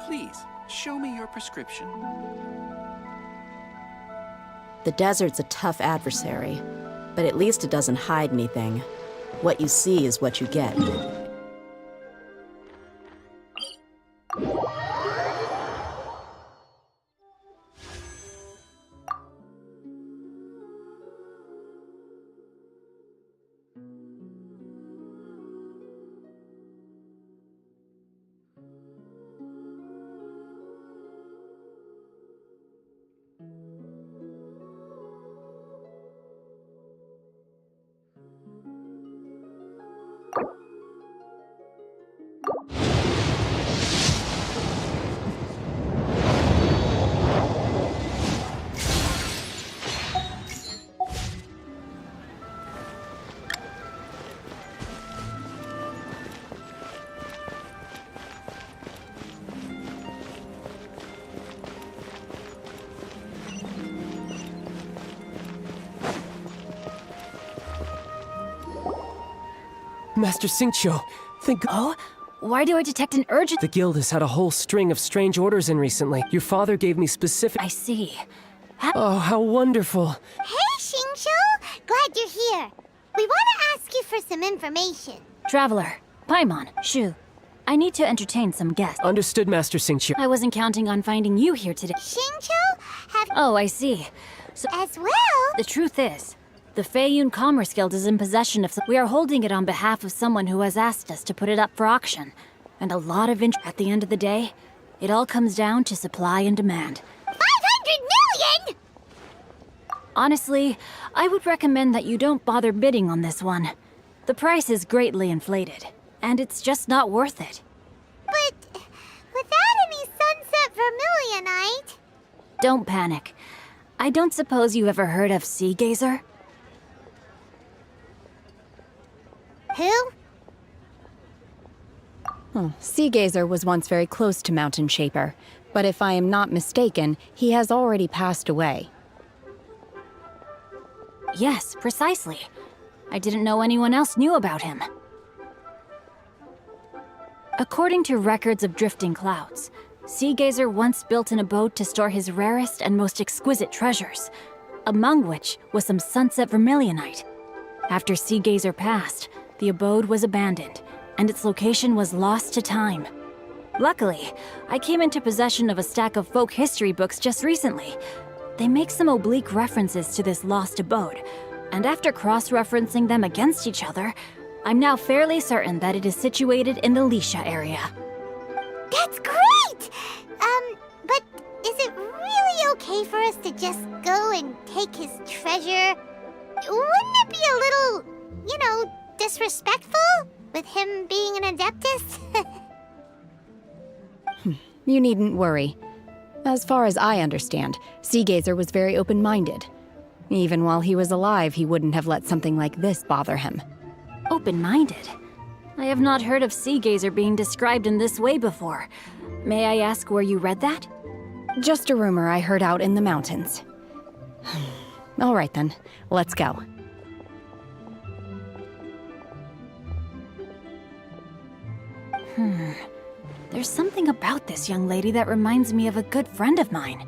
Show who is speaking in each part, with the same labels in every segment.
Speaker 1: Please, show me your prescription.
Speaker 2: The desert's a tough adversary, but at least it doesn't hide anything. What you see is what you get.
Speaker 3: Master Xingqiu,
Speaker 4: Oh? Why do I detect an urgent—
Speaker 3: The guild has had a whole string of strange orders in recently. Your father gave me specific—
Speaker 4: I see.
Speaker 3: Oh, how wonderful.
Speaker 5: Hey, Xingqiu! Glad you're here. We want to ask you for some information.
Speaker 4: Traveler, Paimon, Shu. I need to entertain some guests.
Speaker 3: Understood, Master Xingqiu.
Speaker 4: I wasn't counting on finding you here today.
Speaker 5: Xingqiu have
Speaker 4: Oh, I see. So,
Speaker 5: as well.
Speaker 4: the truth is, the Feiyun Commerce Guild is in possession of— We are holding it on behalf of someone who has asked us to put it up for auction. And a lot of interest. At the end of the day, it all comes down to supply and demand.
Speaker 5: 500 million!
Speaker 4: Honestly, I would recommend that you don't bother bidding on this one. The price is greatly inflated, and it's just not worth it.
Speaker 5: But without any sunset vermilionite.
Speaker 4: Don't panic. I don't suppose you ever heard of Sea Gazer?
Speaker 5: Who?
Speaker 6: Sea Gazer was once very close to Mountain Shaper, but if I am not mistaken, he has already passed away.
Speaker 4: Yes, precisely. I didn't know anyone else knew about him. According to records of drifting clouds, Sea Gazer once built an abode to store his rarest and most exquisite treasures, among which was some sunset vermilionite. After Sea Gazer passed, the abode was abandoned, and its location was lost to time. Luckily, I came into possession of a stack of folk history books just recently. They make some oblique references to this lost abode, and after cross-referencing them against each other, I'm now fairly certain that it is situated in the Lisha area.
Speaker 5: That's great! But is it really okay for us to just go and take his treasure? Wouldn't it be a little, disrespectful? With him being an Adeptus?
Speaker 6: You needn't worry. As far as I understand, Sea Gazer was very open-minded. Even while he was alive, he wouldn't have let something like this bother him.
Speaker 4: Open-minded? I have not heard of Sea Gazer being described in this way before. May I ask where you read that?
Speaker 6: Just a rumor I heard out in the mountains. All right then, let's go.
Speaker 4: There's something about this young lady that reminds me of a good friend of mine.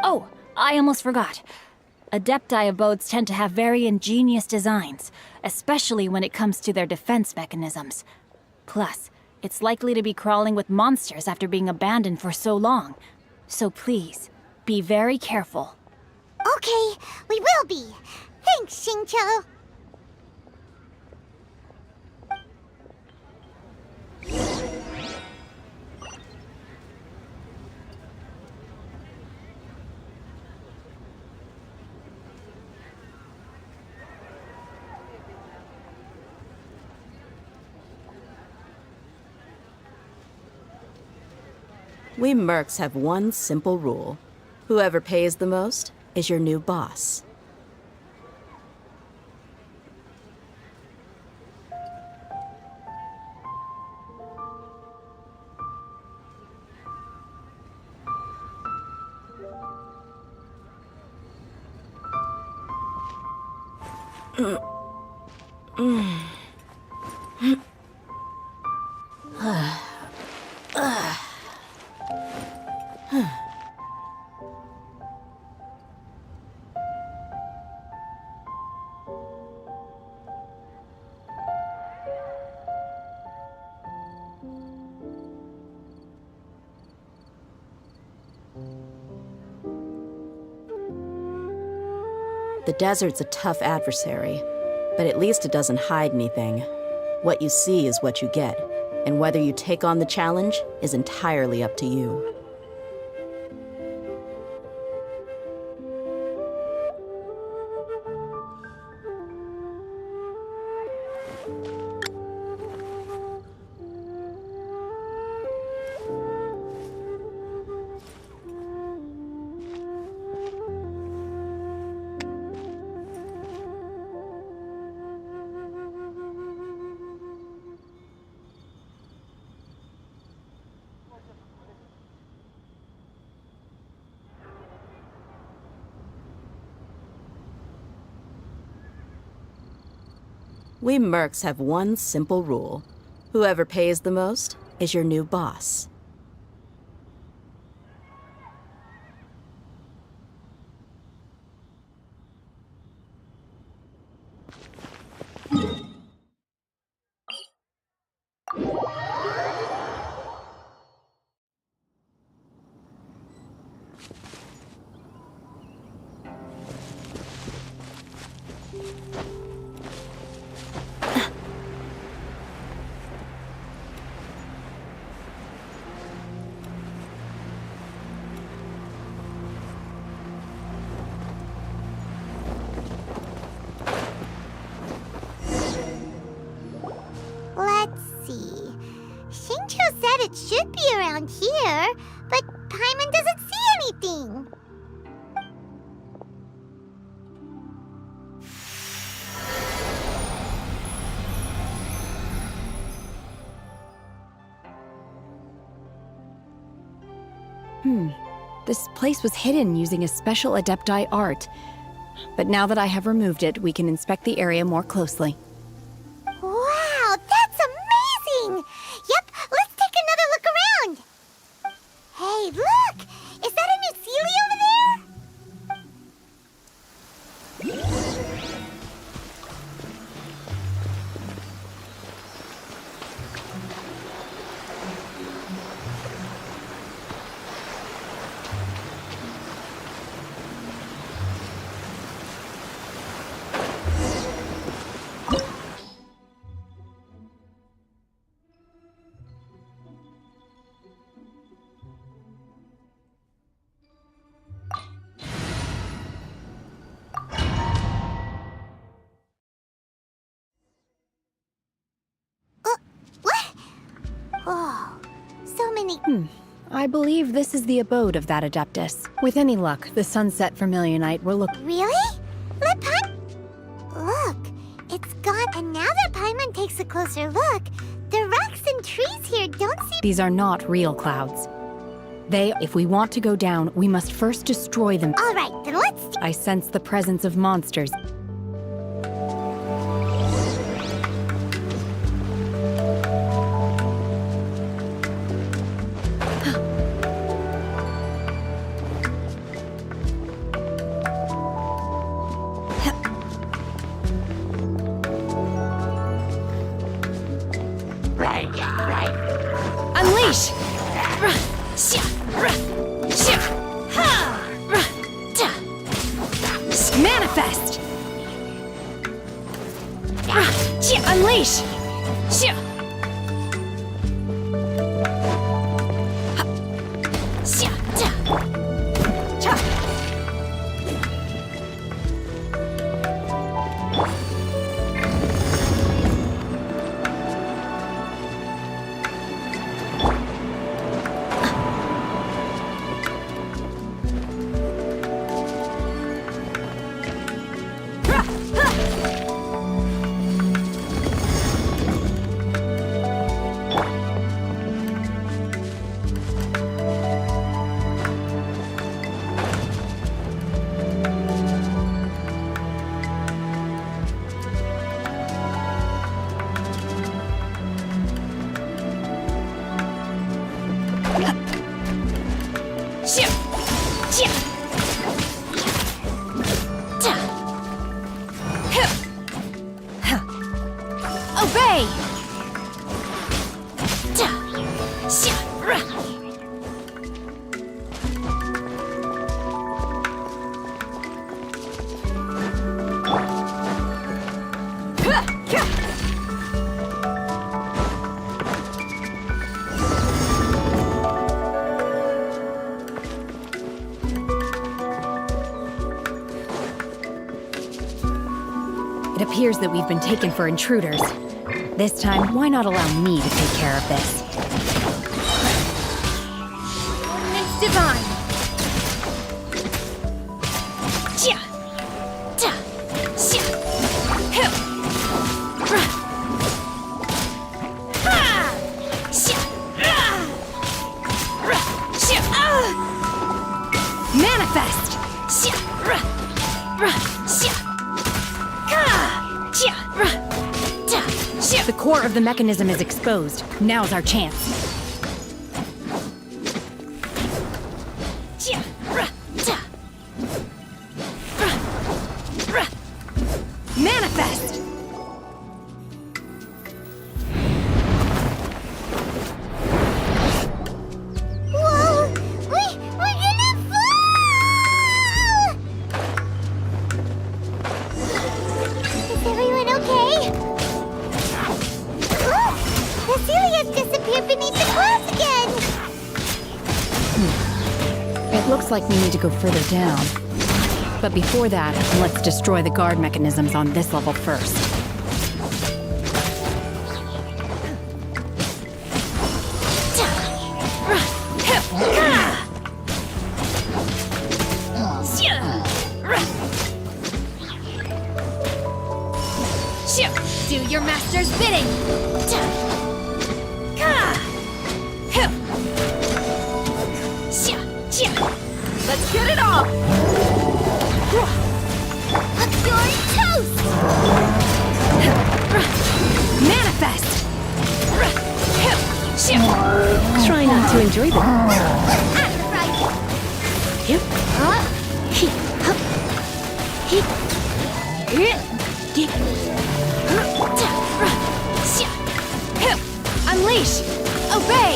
Speaker 4: Oh, I almost forgot. Adepti abodes tend to have very ingenious designs, especially when it comes to their defense mechanisms. Plus, it's likely to be crawling with monsters after being abandoned for so long. So please, be very careful.
Speaker 5: Okay, we will be. Thanks, Xingqiu.
Speaker 2: We mercs have one simple rule. Whoever pays the most is your new boss. The desert's a tough adversary, but at least it doesn't hide anything. What you see is what you get, and whether you take on the challenge is entirely up to you. We mercs have one simple rule. Whoever pays the most is your new boss.
Speaker 5: Let's see. Shincho said it should be around here, but Paimon doesn't see anything.
Speaker 6: This place was hidden using a special Adepti art. But now that I have removed it, we can inspect the area more closely.
Speaker 5: Wow, that's amazing! Yep, let's take another look around. Hey, look! Is that a new Sealy over there? What? Oh, so many...
Speaker 6: I believe this is the abode of that Adeptus. With any luck, the sunset Vermilionite will look...
Speaker 5: Really? Let Look, it's gone, and now that Paimon takes a closer look, the rocks and trees here don't seem...
Speaker 6: These are not real clouds. If we want to go down, we must first destroy them.
Speaker 5: All right, then let's...
Speaker 6: I sense the presence of monsters. Unleash! Manifest! Unleash! appears that we've been taken for intruders. This time, why not allow me to take care of this? It's divine! Chia! Ta! Xia! Hu! Ra! Ha! Xia! Ra! Ra! Xia! Manifest! Xia! Ra! Ra! Xia! Ka! Chia! Ra! Ta! Xia! The core of the mechanism is exposed. Now's our chance. Chia! Ra! Ta! Ra! Ra! Manifest!
Speaker 5: Whoa! We're gonna fall! Is everyone okay? Look! The ceiling has disappeared beneath the glass again!
Speaker 6: It looks like we need to go further down. But before that, let's destroy the guard mechanisms on this level first. Do your master's bidding! Let's get it on!
Speaker 5: You're toast!
Speaker 6: Manifest!
Speaker 2: Try not to enjoy them.
Speaker 6: Unleash! Obey!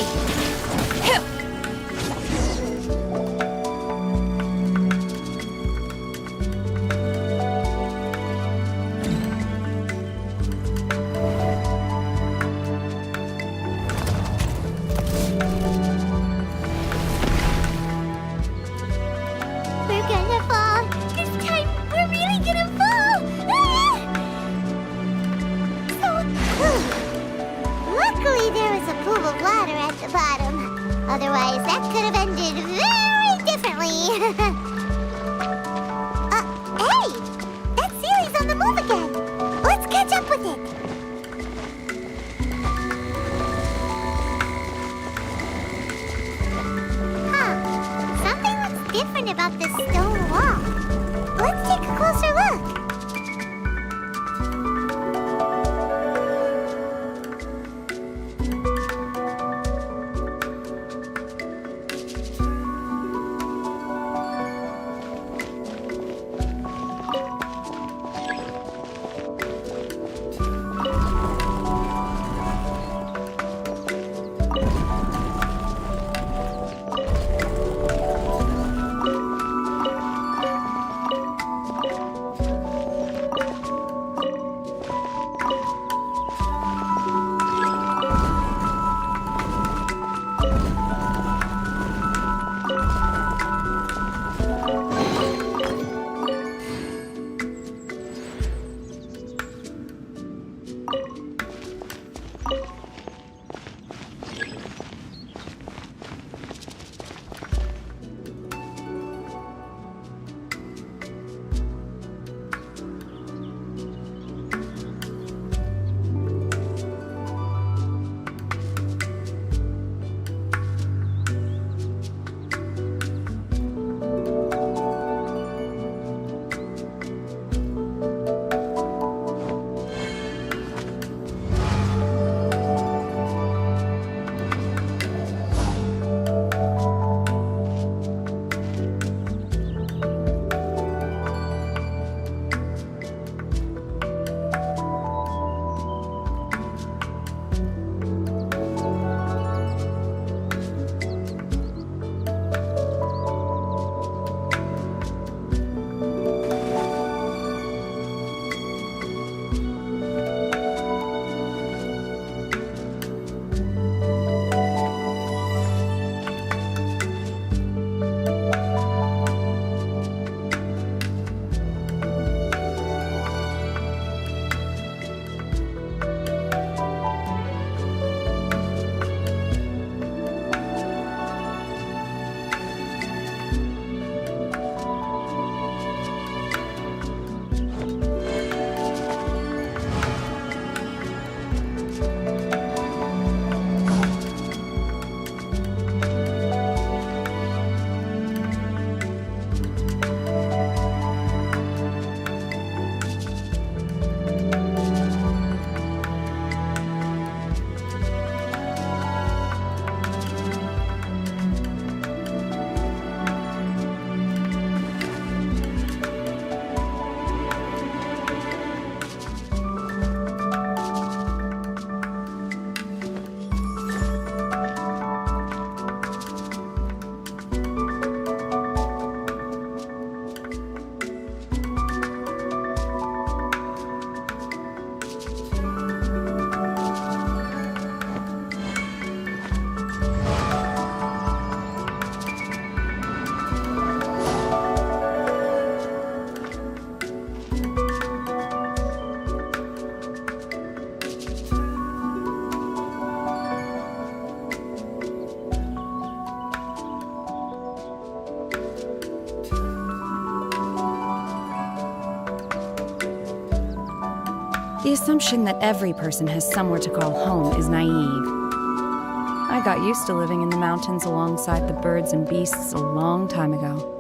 Speaker 5: We're gonna fall! This time, we're really gonna fall! Luckily, there was a pool of water at the bottom. Otherwise, that could have ended very differently. Hey! That ceiling's on the move again. Let's catch up with it. Something looks different about this stone wall. Let's take a closer look.
Speaker 6: The assumption that every person has somewhere to call home is naive. I got used to living in the mountains alongside the birds and beasts a long time ago.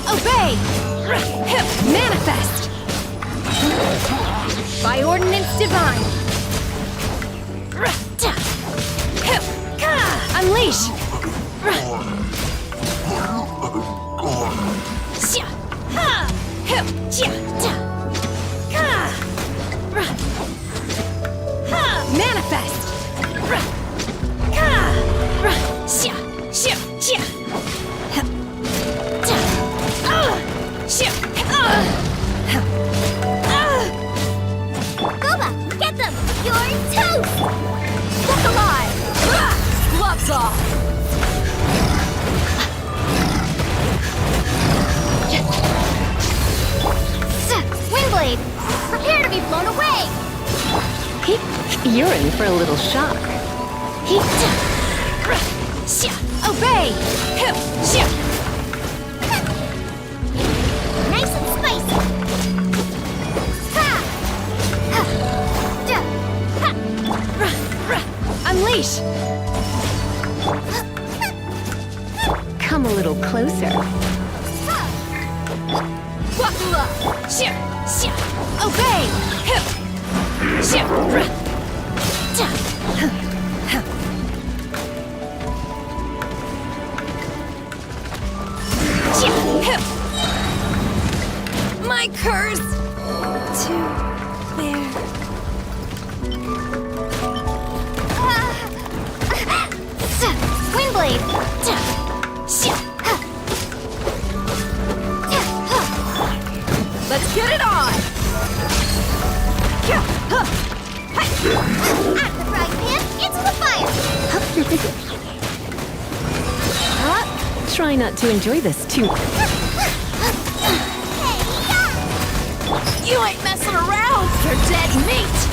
Speaker 6: Obey! Manifest! By ordinance divine! Unleash! Manifest!
Speaker 5: Boba, get them! You're toast!
Speaker 6: Look alive! Gloves off!
Speaker 5: Windblade, prepare to be blown away!
Speaker 2: You're in for a little shock.
Speaker 6: Obey!
Speaker 5: Nice and spicy!
Speaker 6: Unleash!
Speaker 2: Come a little closer.
Speaker 6: Wakula! Obey! My curse! To where?
Speaker 5: Windblade!
Speaker 6: Let's get it on!
Speaker 5: Out of the frying pan, into the fire!
Speaker 2: Try not to enjoy this too much.
Speaker 6: You ain't messing around! You're dead meat!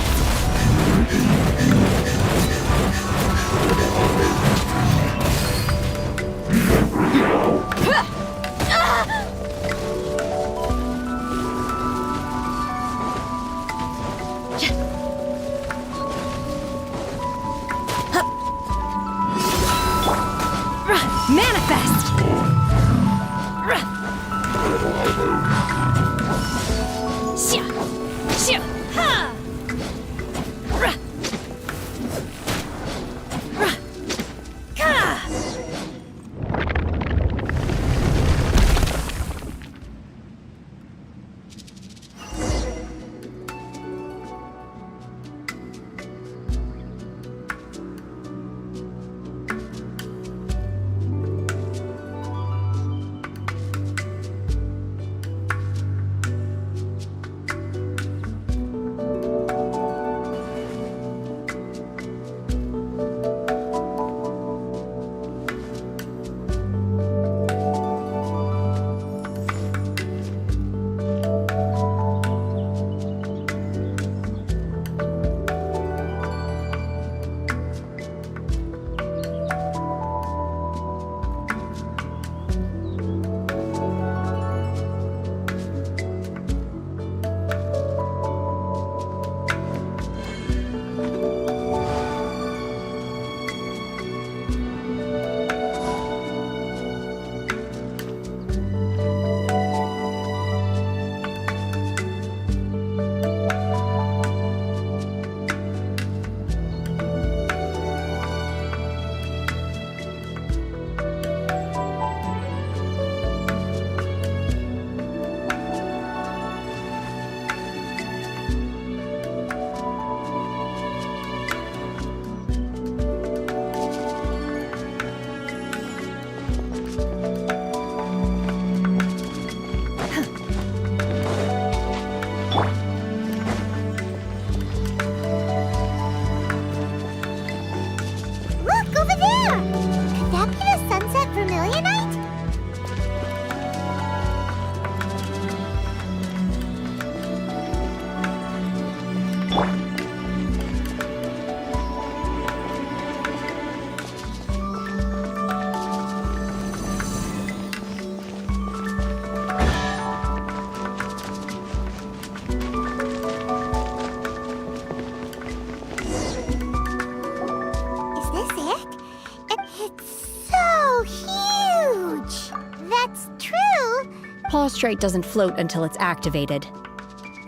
Speaker 6: Prostrate doesn't float until it's activated.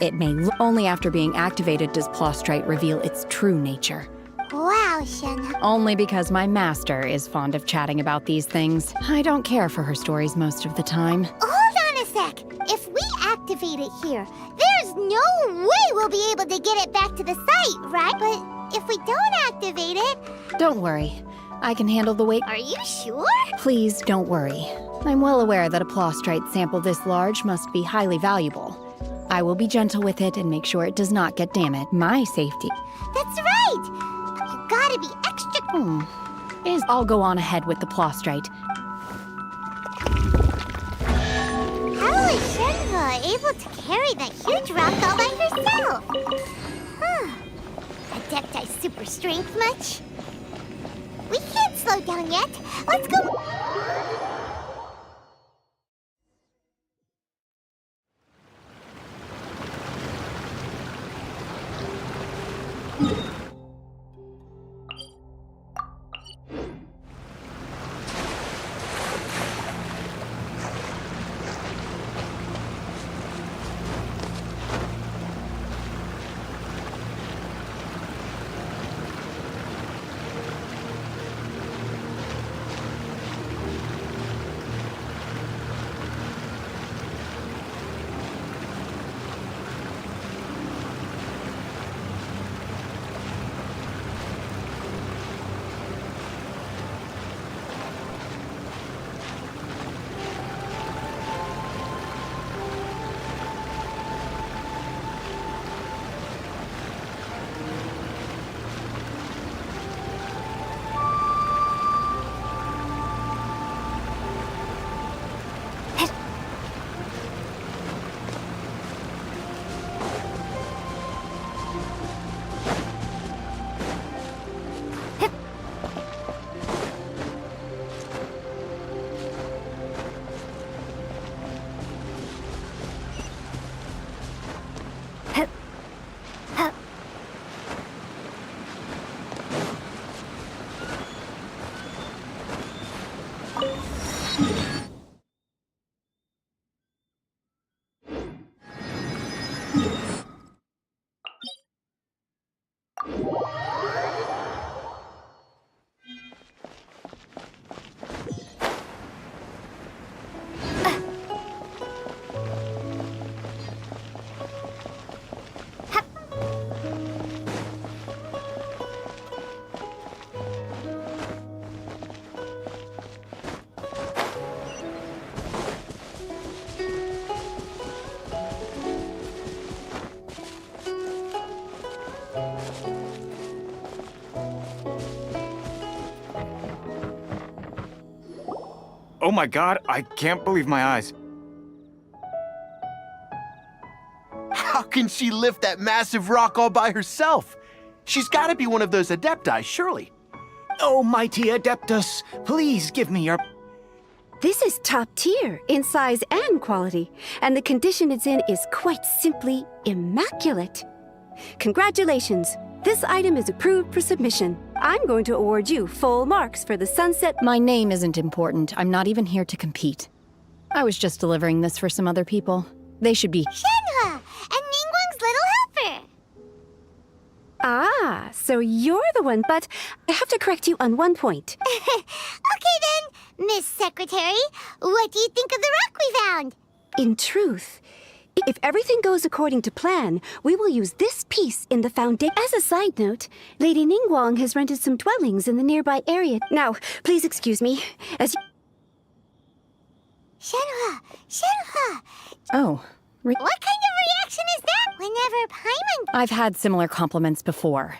Speaker 6: It may only after being activated does prostrate reveal its true nature.
Speaker 5: Wow, Shen.
Speaker 6: Only because my master is fond of chatting about these things. I don't care for her stories most of the time.
Speaker 5: Hold on a sec. If we activate it here, there's no way we'll be able to get it back to the site, right? But if we don't activate it...
Speaker 6: Don't worry. I can handle the weight.
Speaker 5: Are you sure?
Speaker 6: Please don't worry. I'm well aware that a prostrate sample this large must be highly valuable. I will be gentle with it and make sure it does not get damaged. My safety.
Speaker 5: That's right! You gotta be extra...
Speaker 6: I'll go on ahead with the prostrate.
Speaker 5: How is Shenhe able to carry that huge rock all by herself? Adepti super strength much? We can't slow down yet. Let's go...
Speaker 7: Oh my god, I can't believe my eyes.
Speaker 8: How can she lift that massive rock all by herself? She's gotta be one of those Adepti, surely.
Speaker 1: Oh, mighty Adeptus, please give me your...
Speaker 9: This is top tier in size and quality, and the condition it's in is quite simply immaculate. Congratulations! This item is approved for submission. I'm going to award you full marks for the sunset.
Speaker 2: My name isn't important. I'm not even here to compete. I was just delivering this for some other people. They should be...
Speaker 5: Shenhua, and Ningguang's little helper.
Speaker 9: Ah, so you're the one, but I have to correct you on one point.
Speaker 5: Okay then, Miss Secretary, what do you think of the rock we found?
Speaker 9: In truth, if everything goes according to plan, we will use this piece in the foundation. As a side note, Lady Ningguang has rented some dwellings in the nearby area. Now, please excuse me, as
Speaker 5: Shenhua,
Speaker 2: Oh,
Speaker 5: what kind of reaction is that whenever Paimon...
Speaker 2: I've had similar compliments before.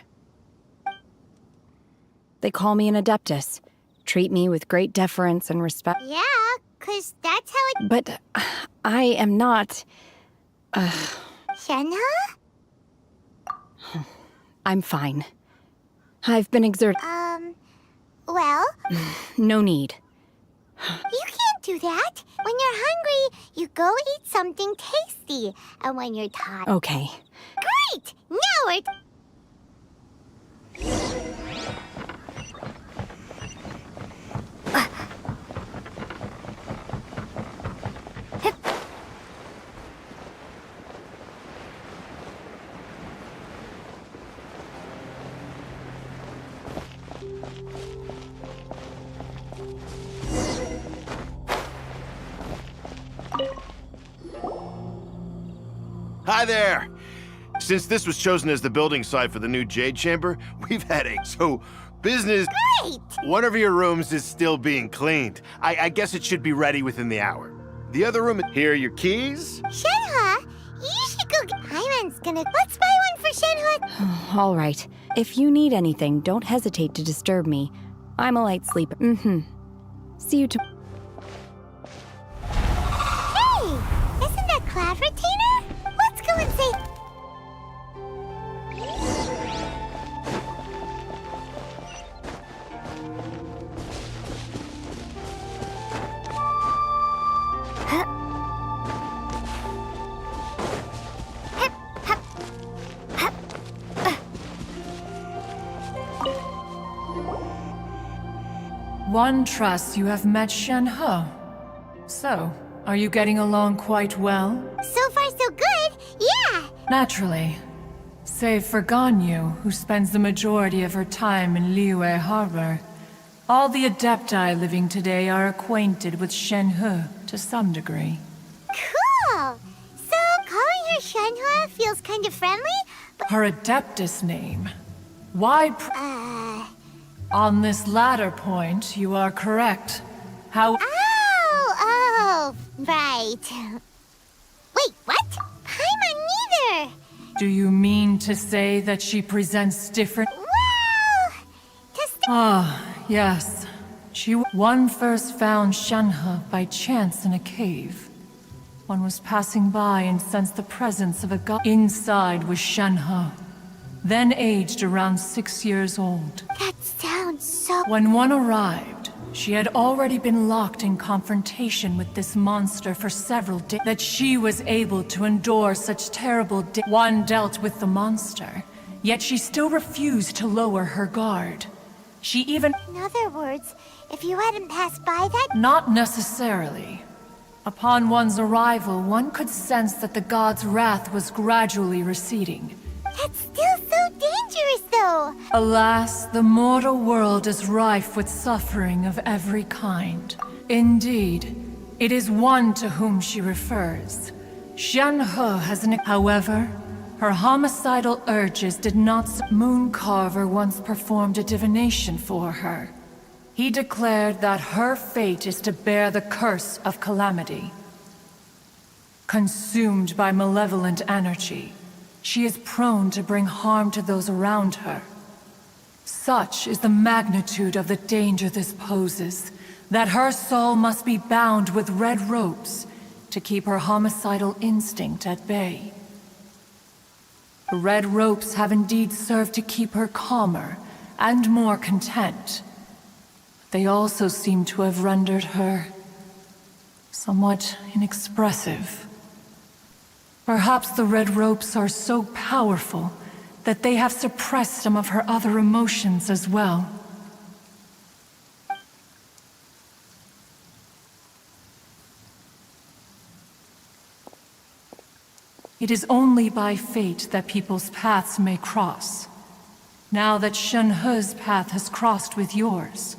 Speaker 2: They call me an Adeptus, treat me with great deference and respect.
Speaker 5: Yeah, 'cause that's how it...
Speaker 2: But I am not...
Speaker 5: Shenhua?
Speaker 2: I'm fine. I've been exerting...
Speaker 5: Well,
Speaker 2: No need.
Speaker 5: you can't do that. When you're hungry, you go eat something tasty. And when you're tired...
Speaker 2: Okay.
Speaker 5: Great! Now we're...
Speaker 8: Hi there! Since this was chosen as the building site for the new Jade Chamber, we've had business...
Speaker 5: Great!
Speaker 8: One of your rooms is still being cleaned. I guess it should be ready within the hour. The other room... Here are your keys.
Speaker 5: Shenhua, you should go... Paimon's gonna... Let's buy one for Shenhua.
Speaker 2: All right. If you need anything, don't hesitate to disturb me. I'm a light sleeper. See you tomorrow.
Speaker 5: Hey! Isn't that Cloud Retainer? Let's go and say...
Speaker 10: One trusts you have met Shenhe. So, are you getting along quite well?
Speaker 5: So far so good, yeah!
Speaker 10: Naturally. Save for Ganyu, who spends the majority of her time in Liyue Harbor. All the Adepti living today are acquainted with Shenhe to some degree.
Speaker 5: Cool! So, calling her Shenhua feels kind of friendly, but...
Speaker 10: Her Adeptus name. Why On this latter point, you are correct. How...
Speaker 5: Oh, right. Wait, what? Paimon neither!
Speaker 10: Do you mean to say that she presents different...
Speaker 5: Well...
Speaker 10: Yes. One first found Shenhe by chance in a cave. One was passing by and sensed the presence of a god. Inside was Shenhe, then aged around 6 years old.
Speaker 5: That sounds so...
Speaker 10: When one arrived, she had already been locked in confrontation with this monster for several days. That she was able to endure such terrible One dealt with the monster, yet she still refused to lower her guard. She even...
Speaker 5: In other words, if you hadn't passed by that...
Speaker 10: Not necessarily. Upon one's arrival, one could sense that the god's wrath was gradually receding.
Speaker 5: That's still so dangerous, though!
Speaker 10: Alas, the mortal world is rife with suffering of every kind. Indeed, it is one to whom she refers. Shenhe has an... However, her homicidal urges did not... Mooncarver once performed a divination for her. He declared that her fate is to bear the curse of calamity. Consumed by malevolent energy, she is prone to bring harm to those around her. Such is the magnitude of the danger this poses, that her soul must be bound with red ropes to keep her homicidal instinct at bay. The red ropes have indeed served to keep her calmer and more content. They also seem to have rendered her somewhat inexpressive. Perhaps the red ropes are so powerful that they have suppressed some of her other emotions as well. It is only by fate that people's paths may cross. Now that Shenhe's path has crossed with yours,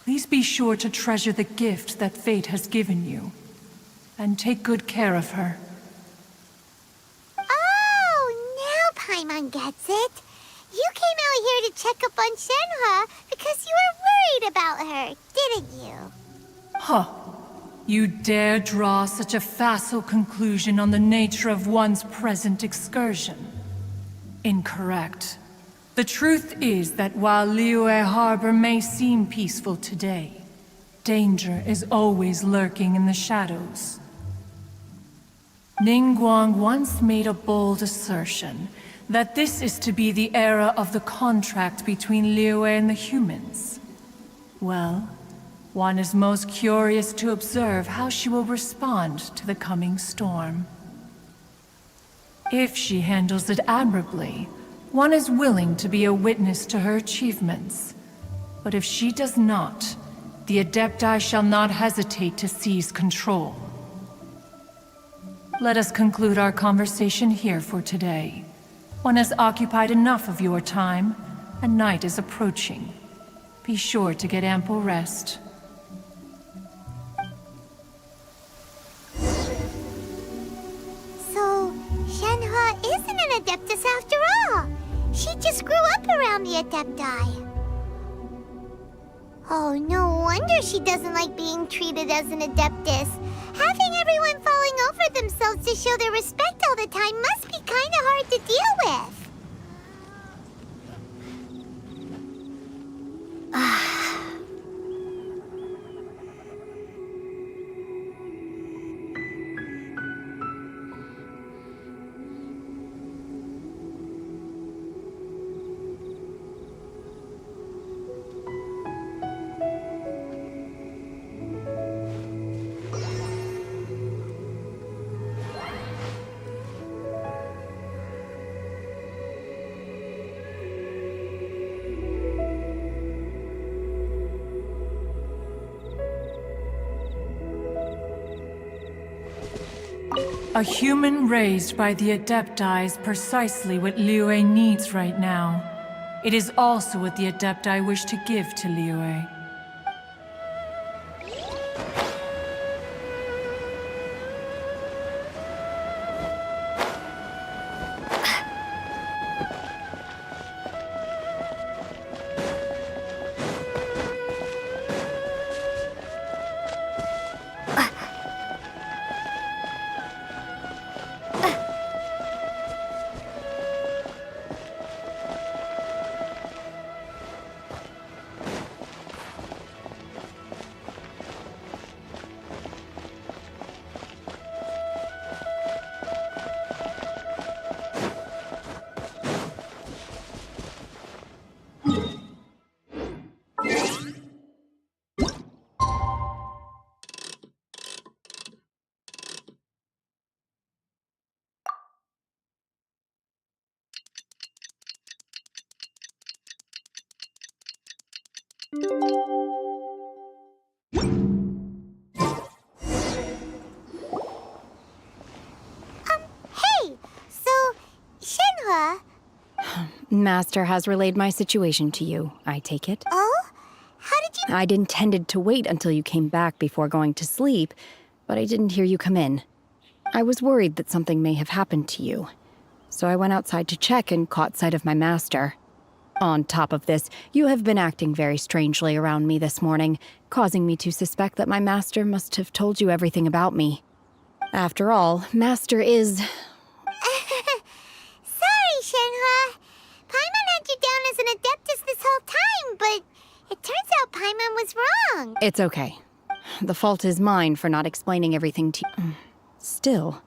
Speaker 10: please be sure to treasure the gift that fate has given you, and take good care of her.
Speaker 5: Oh, now Paimon gets it. You came out here to check up on Shenhe because you were worried about her, didn't you?
Speaker 10: Huh. You dare draw such a facile conclusion on the nature of one's present excursion? Incorrect. The truth is that while Liyue Harbor may seem peaceful today, danger is always lurking in the shadows. Ningguang once made a bold assertion that this is to be the era of the contract between Liyue and the humans. Well, one is most curious to observe how she will respond to the coming storm. If she handles it admirably, one is willing to be a witness to her achievements. But if she does not, the Adepti shall not hesitate to seize control. Let us conclude our conversation here for today. One has occupied enough of your time, and night is approaching. Be sure to get ample rest.
Speaker 5: So, Shenhe isn't an Adeptus after all. She just grew up around the Adepti. Oh, no wonder she doesn't like being treated as an Adeptus. Having everyone falling over themselves to show their respect all the time must be kinda hard to deal with.
Speaker 10: A human raised by the Adepti is precisely what Liyue needs right now. It is also what the Adepti wish to give to Liyue.
Speaker 5: Hey! So, Shenhe...
Speaker 6: Master has relayed my situation to you, I take it.
Speaker 5: Oh? How did you...
Speaker 6: I'd intended to wait until you came back before going to sleep, but I didn't hear you come in. I was worried that something may have happened to you, so I went outside to check and caught sight of my master. On top of this, you have been acting very strangely around me this morning, causing me to suspect that my master must have told you everything about me. After all, Master is...
Speaker 5: Sorry, Shenhe. Paimon had you down as an Adeptus this whole time, but it turns out Paimon was was wrong.
Speaker 6: It's okay. The fault is mine for not explaining everything to you. Still,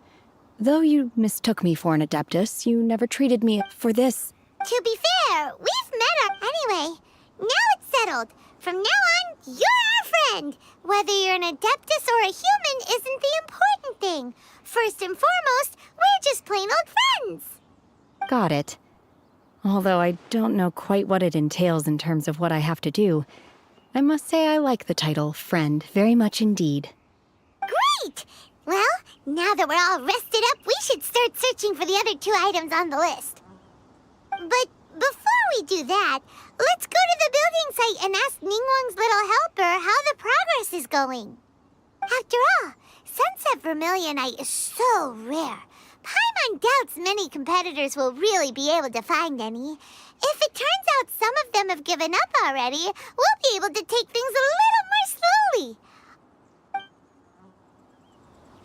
Speaker 6: though you mistook me for an Adeptus, you never treated me for this.
Speaker 5: To be fair, we've met anyway. Now it's settled. From now on, you're our friend. Whether you're an Adeptus or a human isn't the important thing. First and foremost, we're just plain old friends.
Speaker 6: Got it. Although I don't know quite what it entails in terms of what I have to do, I must say I like the title friend very much indeed.
Speaker 5: Great! Well, now that we're all rested up, we should start searching for the other 2 items on the list. But before we do that, let's go to the building site and ask Ningguang's little helper how the progress is going. After all, Sunset Vermilionite is so rare. Paimon doubts many competitors will really be able to find any. If it turns out some of them have given up already, we'll be able to take things a little more slowly.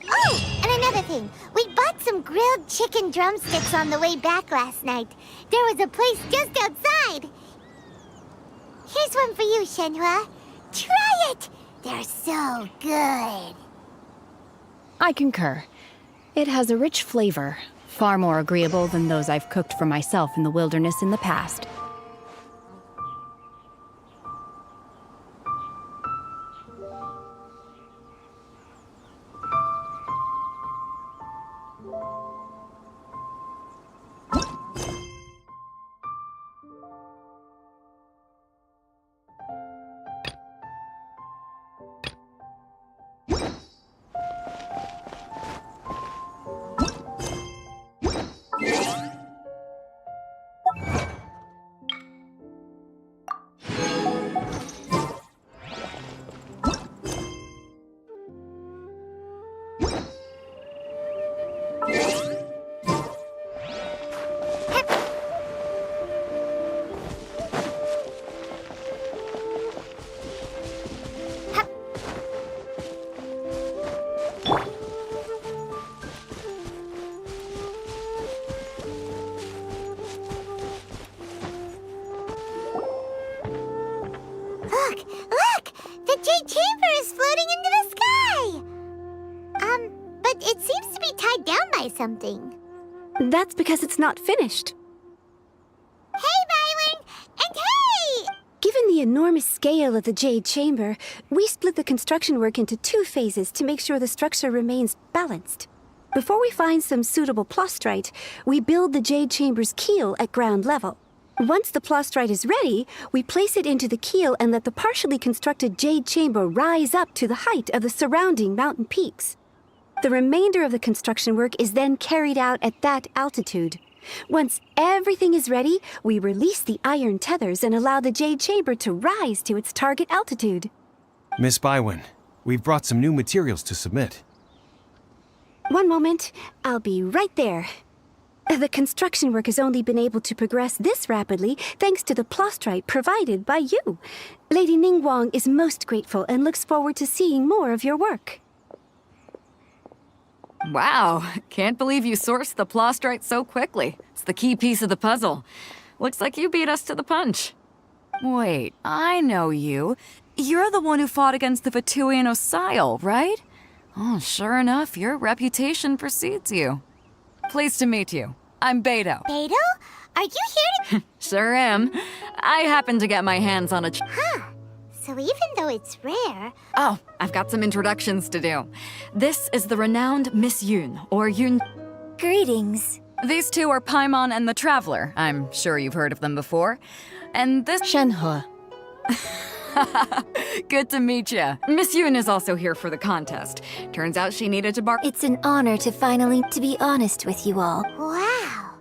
Speaker 5: Oh, and another thing. We bought some grilled chicken drumsticks on the way back last night. There was a place just outside. Here's one for you, Shenhua. Try it! They're so good.
Speaker 6: I concur. It has a rich flavor, far more agreeable than those I've cooked for myself in the wilderness in the past.
Speaker 5: Look! The Jade Chamber is floating into the sky! But it seems to be tied down by something.
Speaker 9: That's because it's not finished.
Speaker 5: Hey, Byron! And hey!
Speaker 9: Given the enormous scale of the Jade Chamber, we split the construction work into 2 phases to make sure the structure remains balanced. Before we find some suitable plastrite, we build the Jade Chamber's keel at ground level. Once the plastrite is ready, we place it into the keel and let the partially constructed Jade Chamber rise up to the height of the surrounding mountain peaks. The remainder of the construction work is then carried out at that altitude. Once everything is ready, we release the iron tethers and allow the Jade Chamber to rise to its target altitude.
Speaker 11: Miss Bywin, we've brought some new materials to submit.
Speaker 9: One moment, I'll be right there. The construction work has only been able to progress this rapidly thanks to the plastrite provided by you. Lady Ningguang is most grateful and looks forward to seeing more of your work.
Speaker 12: Wow, can't believe you sourced the plastrite so quickly. It's the key piece of the puzzle. Looks like you beat us to the punch. Wait, I know you. You're the one who fought against the Vatuian Osile, right? Oh, sure enough, your reputation precedes you. Pleased to meet you. I'm Beto.
Speaker 5: Beto? Are you here to...
Speaker 12: Sure am. I happened to get my hands on a...
Speaker 5: Huh. So even though it's rare...
Speaker 12: Oh, I've got some introductions to do. This is the renowned Miss Yun, or Yun...
Speaker 5: Greetings.
Speaker 12: These 2 are Paimon and the Traveler. I'm sure you've heard of them before. And this...
Speaker 6: Shenhua.
Speaker 12: Good to meet ya. Miss Yun is also here for the contest. Turns out she needed to
Speaker 13: It's an honor to finally be honest with you all.
Speaker 5: Wow.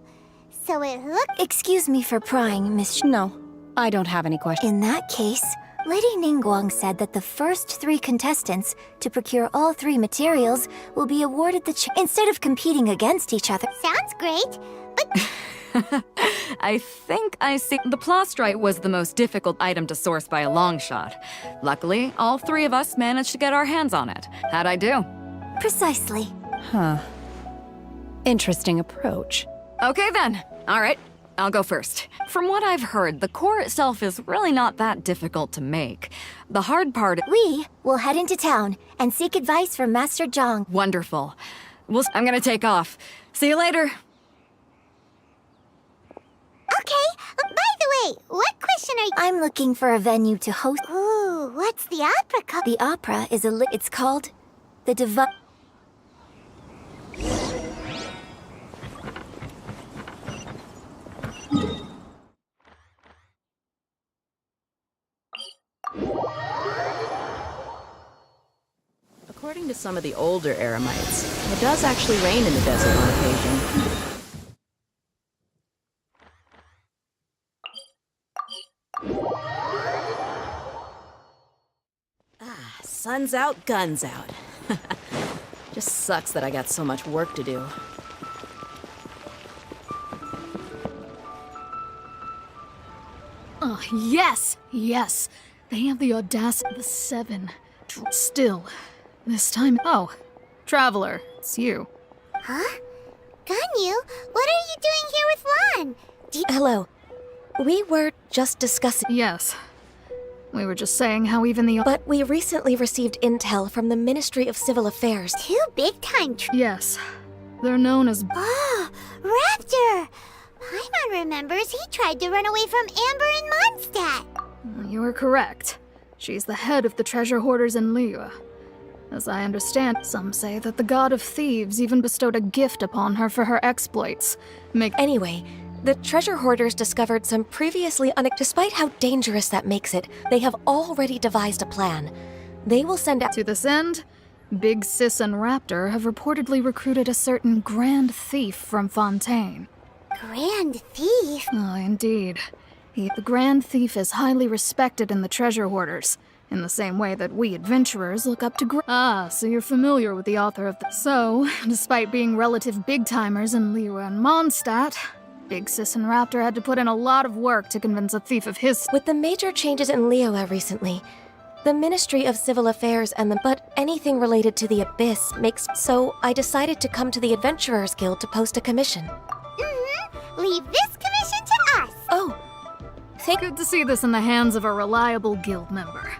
Speaker 5: So it looks...
Speaker 13: Excuse me for prying, Miss
Speaker 6: No, I don't have any questions.
Speaker 13: In that case, Lady Ningguang said that the first 3 contestants to procure all 3 materials will be awarded the instead of competing against each other.
Speaker 5: Sounds great, but...
Speaker 12: I think I see. The plastrite was the most difficult item to source by a long shot. Luckily, all 3 of us managed to get our hands on it. How'd I do?
Speaker 13: Precisely.
Speaker 6: Huh. Interesting approach.
Speaker 12: Okay then. All right. I'll go first. From what I've heard, the core itself is really not that difficult to make. The hard part—
Speaker 13: We will head into town and seek advice from Master Zhang.
Speaker 12: Wonderful. I'm gonna take off. See you later.
Speaker 5: Okay, by the way, what question are you—
Speaker 13: I'm looking for a venue to host.
Speaker 5: Ooh, what's the opera called?
Speaker 13: The opera is it's called The Divine.
Speaker 2: According to some of the older Eremites, it does actually rain in the desert on occasion. Sun's out, guns out. Just sucks that I got so much work to do.
Speaker 14: Oh, yes! Yes! They have the audacity. The 7. Still. This time— Oh, Traveler, it's you.
Speaker 5: Huh? Ganyu, what are you doing here with Lan?
Speaker 13: Hello. We were just discussing—
Speaker 14: Yes. We were just saying how even the—
Speaker 13: But we recently received intel from the Ministry of Civil Affairs.
Speaker 5: 2 big-time—
Speaker 14: Yes. They're known as—
Speaker 5: Oh, Raptor! Paimon remembers he tried to run away from Amber in Mondstadt.
Speaker 14: You are correct. She's the head of the treasure hoarders in Liyue. As I understand, some say that the god of thieves even bestowed a gift upon her for her exploits.
Speaker 13: Anyway, the treasure hoarders discovered some previously despite how dangerous that makes it, they have already devised a plan. They will send out—
Speaker 14: To this end, Big Sis and Raptor have reportedly recruited a certain Grand Thief from Fontaine.
Speaker 5: Grand Thief?
Speaker 14: Oh, indeed. The Grand Thief is highly respected in the treasure hoarders, in the same way that we adventurers look up to so you're familiar with the author of the— So, despite being relative big-timers in Liyue and Mondstadt, Big Sis and Raptor had to put in a lot of work to convince a thief of his—
Speaker 13: With the major changes in Liyue recently, the Ministry of Civil Affairs and but anything related to the Abyss makes— So I decided to come to the Adventurers Guild to post a commission.
Speaker 5: Leave this commission to us.
Speaker 13: Oh,
Speaker 14: good to see this in the hands of a reliable guild member.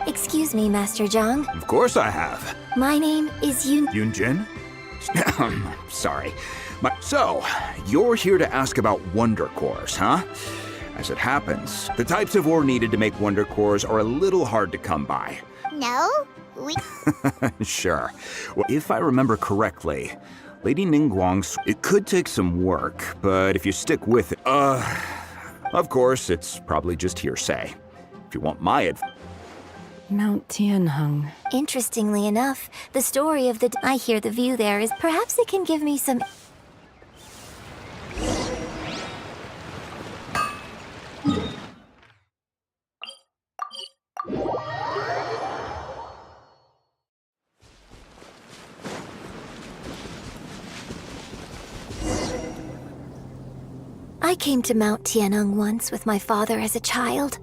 Speaker 13: Excuse me, Master Zhang.
Speaker 15: Of course I have.
Speaker 13: My name is
Speaker 15: Yunjin? Sorry. So, you're here to ask about wonder cores, huh? As it happens, the types of ore needed to make wonder cores are a little hard to come by.
Speaker 5: No, we—
Speaker 15: Sure. Well, if I remember correctly, Lady Ningguang's— It could take some work, but if you stick with it— Of course, it's probably just hearsay. If you want my advice—
Speaker 6: Mount Tianheng.
Speaker 13: Interestingly enough, the story of the— I hear the view there is— Perhaps it can give me some— I came to Mount Tianheng once with my father as a child.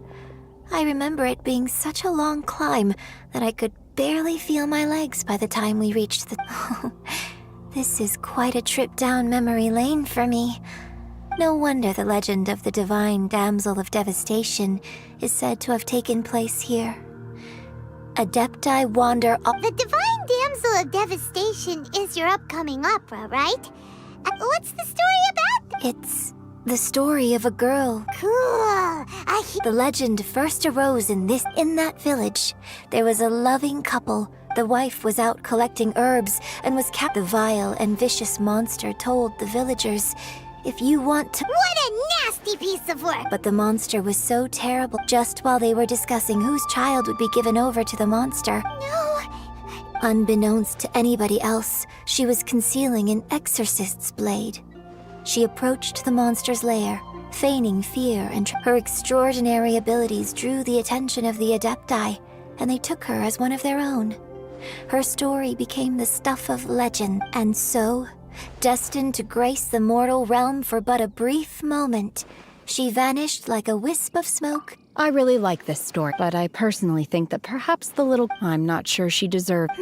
Speaker 13: I remember it being such a long climb that I could barely feel my legs by the time we reached the— This is quite a trip down memory lane for me. No wonder the legend of the divine damsel of devastation is said to have taken place here. Adepti wander up—
Speaker 5: The divine damsel of devastation is your upcoming opera, right? What's the story about?
Speaker 13: It's the story of a girl.
Speaker 5: Cool.
Speaker 13: The legend first arose in that village. There was a loving couple. The wife was out collecting herbs and was kept. The vile and vicious monster told the villagers, if you want to—
Speaker 5: What a nasty piece of work!
Speaker 13: But the monster was so terrible. Just while they were discussing whose child would be given over to the monster—
Speaker 5: No!
Speaker 13: Unbeknownst to anybody else, she was concealing an exorcist's blade. She approached the monster's lair, feigning fear, and her extraordinary abilities drew the attention of the Adepti, and they took her as one of their own. Her story became the stuff of legend, and so, destined to grace the mortal realm for but a brief moment, she vanished like a wisp of smoke.
Speaker 6: I really like this story, but I personally think that perhaps the little... I'm not sure she deserved...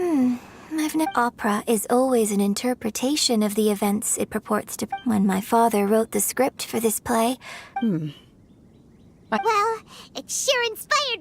Speaker 13: Opera is always an interpretation of the events it purports to... When my father wrote the script for this play...
Speaker 5: Well, it sure inspired...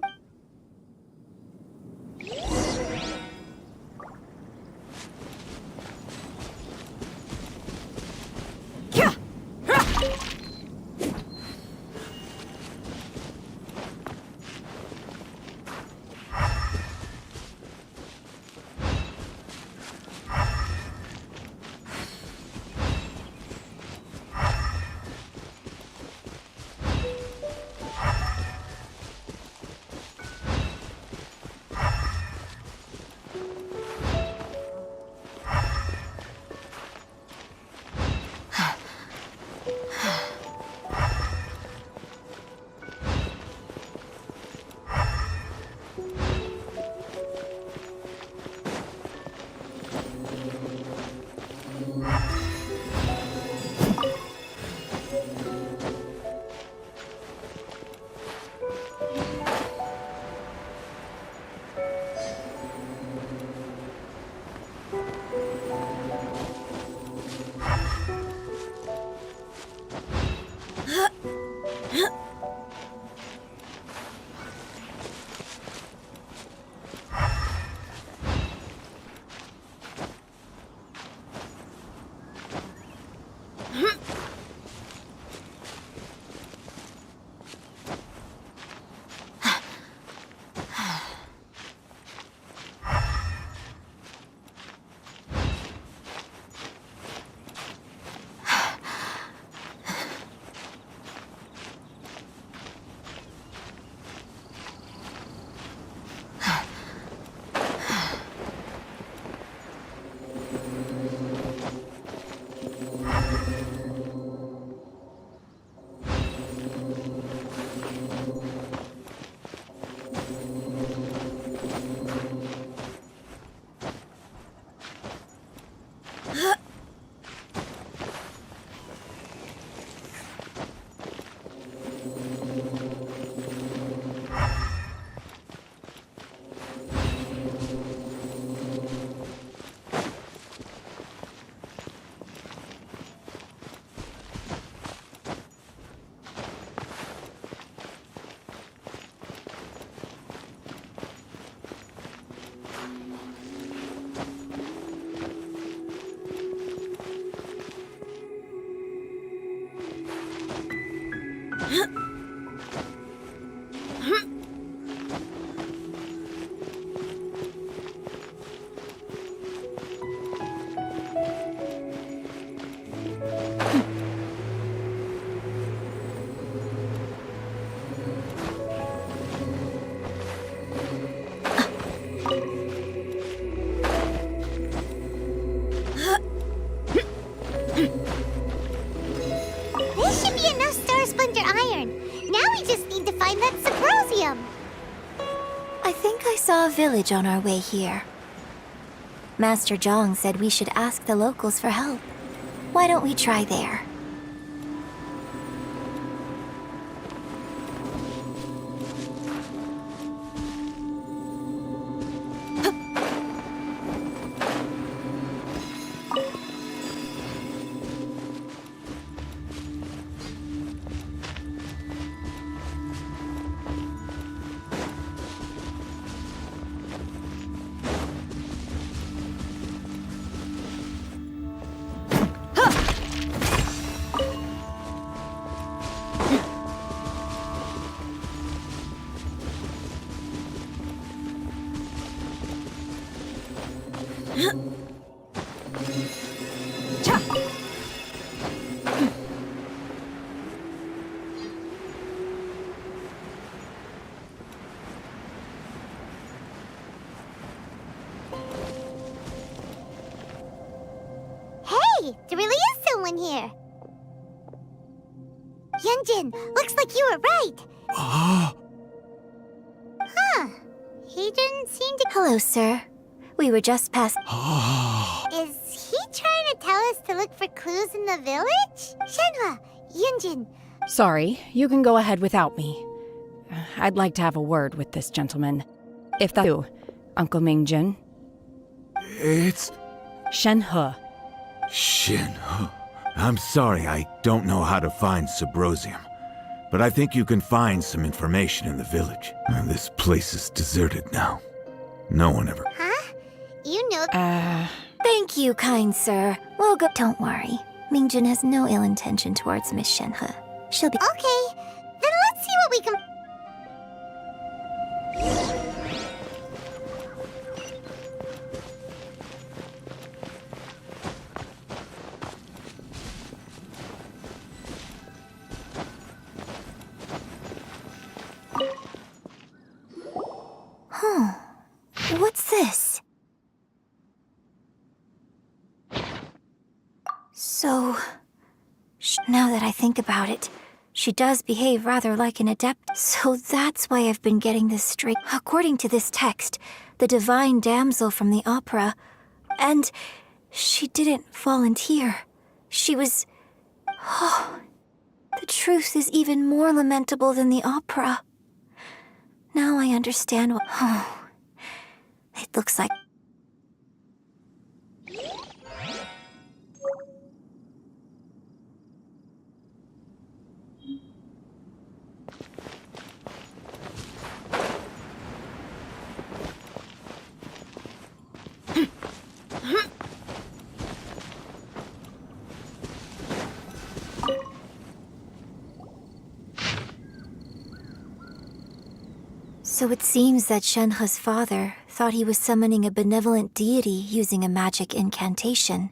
Speaker 13: Saw a village on our way here. Master Zhang said we should ask the locals for help. Why don't we try there?
Speaker 5: There really is someone here. Yunjin, looks like you were right. Huh. He didn't seem to...
Speaker 13: Hello, sir. We were just past...
Speaker 5: Is he trying to tell us to look for clues in the village? Shenhua, Yunjin.
Speaker 6: Sorry, you can go ahead without me. I'd like to have a word with this gentleman. If that's you, Uncle Mingjin.
Speaker 16: It's...
Speaker 6: Shenhe.
Speaker 16: Shenhe. I'm sorry, I don't know how to find Subrosium. But I think you can find some information in the village. This place is deserted now. No one ever...
Speaker 5: Huh? You know...
Speaker 13: Thank you, kind sir. We'll go... Don't worry. Mingjin has no ill intention towards Miss Shenhe. She'll be...
Speaker 5: Okay, then let's see what we can...
Speaker 13: What's this? So... Now that I think about it, she does behave rather like an adept. So that's why I've been getting this straight. According to this text, the divine damsel from the opera... And she didn't volunteer. She was... Oh, the truth is even more lamentable than the opera. Now I understand what... Oh, it looks like... So it seems that Shenhe's father thought he was summoning a benevolent deity using a magic incantation.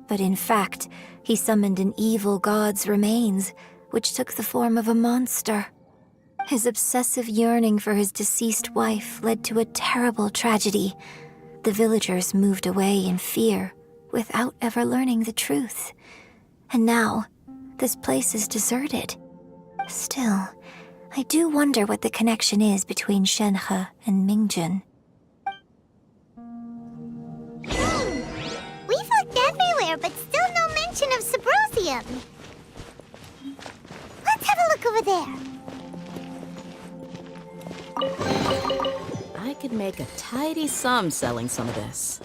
Speaker 13: But in fact, he summoned an evil god's remains, which took the form of a monster. His obsessive yearning for his deceased wife led to a terrible tragedy. The villagers moved away in fear, without ever learning the truth. And now, this place is deserted. Still, I do wonder what the connection is between Shenhe and Mingjin.
Speaker 5: We've looked everywhere, but still no mention of Subrosium. Let's have a look over there.
Speaker 2: I could make a tidy sum selling some of this.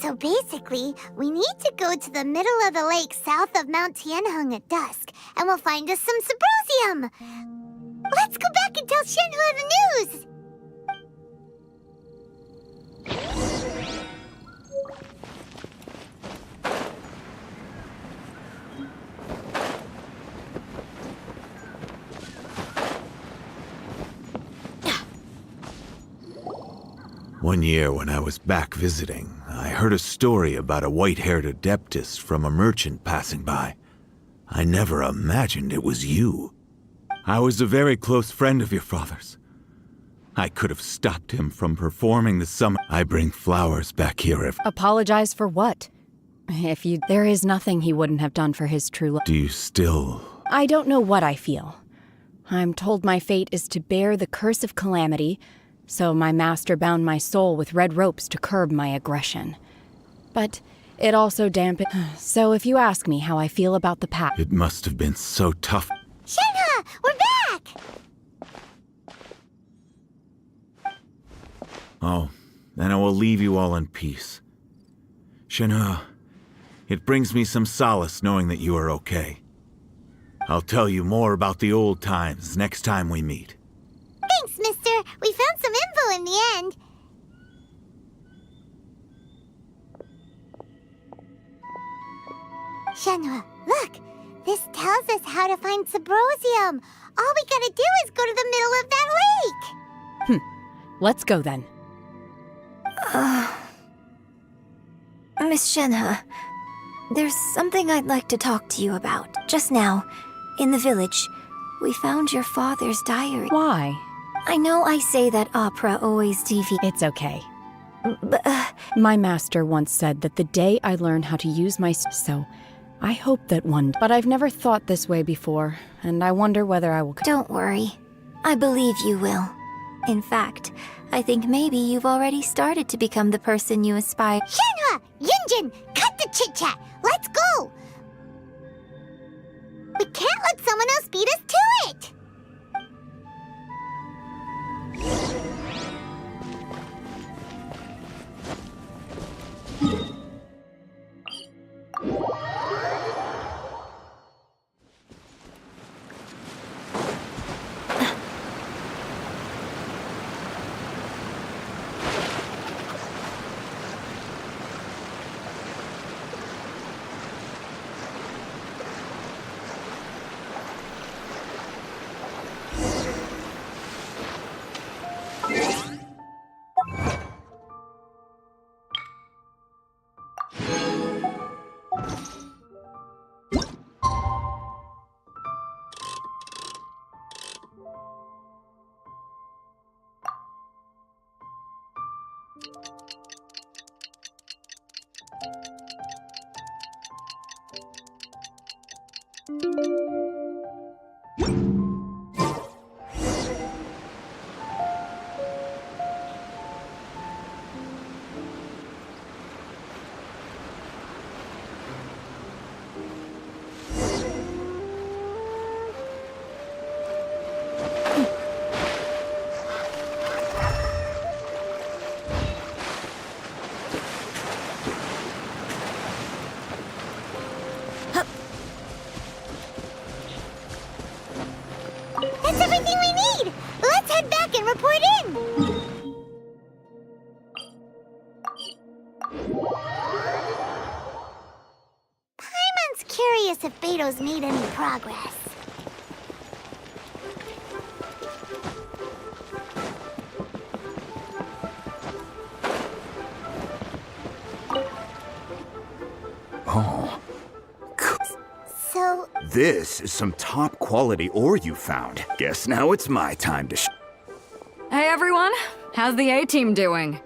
Speaker 5: So basically, we need to go to the middle of the lake south of Mount Tianheng at dusk, and we'll find us some Subrosium! Let's go back and tell Shenhua the news!
Speaker 16: One year when I was back visiting, I heard a story about a white-haired adeptus from a merchant passing by. I never imagined it was you. I was a very close friend of your father's. I could have stopped him from performing the summon. I bring flowers back here if...
Speaker 6: Apologize for what? There is nothing he wouldn't have done for his true love.
Speaker 16: Do you still...
Speaker 6: I don't know what I feel. I'm told my fate is to bear the curse of calamity, so my master bound my soul with red ropes to curb my aggression. But it also dampened... So if you ask me how I feel about the past...
Speaker 16: It must have been so tough.
Speaker 5: Shenhe, we're back!
Speaker 16: Oh, then I will leave you all in peace. Shenhe, it brings me some solace knowing that you are okay. I'll tell you more about the old times next time we meet.
Speaker 5: Thanks, mister. We found some info in the end. Shenhua, look! This tells us how to find Subrosium. All we gotta do is go to the middle of that lake.
Speaker 6: Let's go then.
Speaker 13: Miss Shenhe, there's something I'd like to talk to you about. Just now, in the village, we found your father's diary.
Speaker 6: Why?
Speaker 13: I know I say that opera always deviates.
Speaker 6: It's okay.
Speaker 13: But,
Speaker 6: My master once said that the day I learn how to use my so I hope that one. But I've never thought this way before, and I wonder whether I will.
Speaker 13: Don't worry. I believe you will. In fact, I think maybe you've already started to become the person you aspire.
Speaker 5: Shenhua! Yunjin! Cut the chit-chat! Let's go! We can't let someone else beat us to it! That's everything we need! Let's head back and report in! Paimon's curious if Beto's made any progress.
Speaker 15: Oh.
Speaker 5: So,
Speaker 15: This is some top quality ore you found. Guess now it's my time to
Speaker 12: Hey everyone, how's the A-team doing?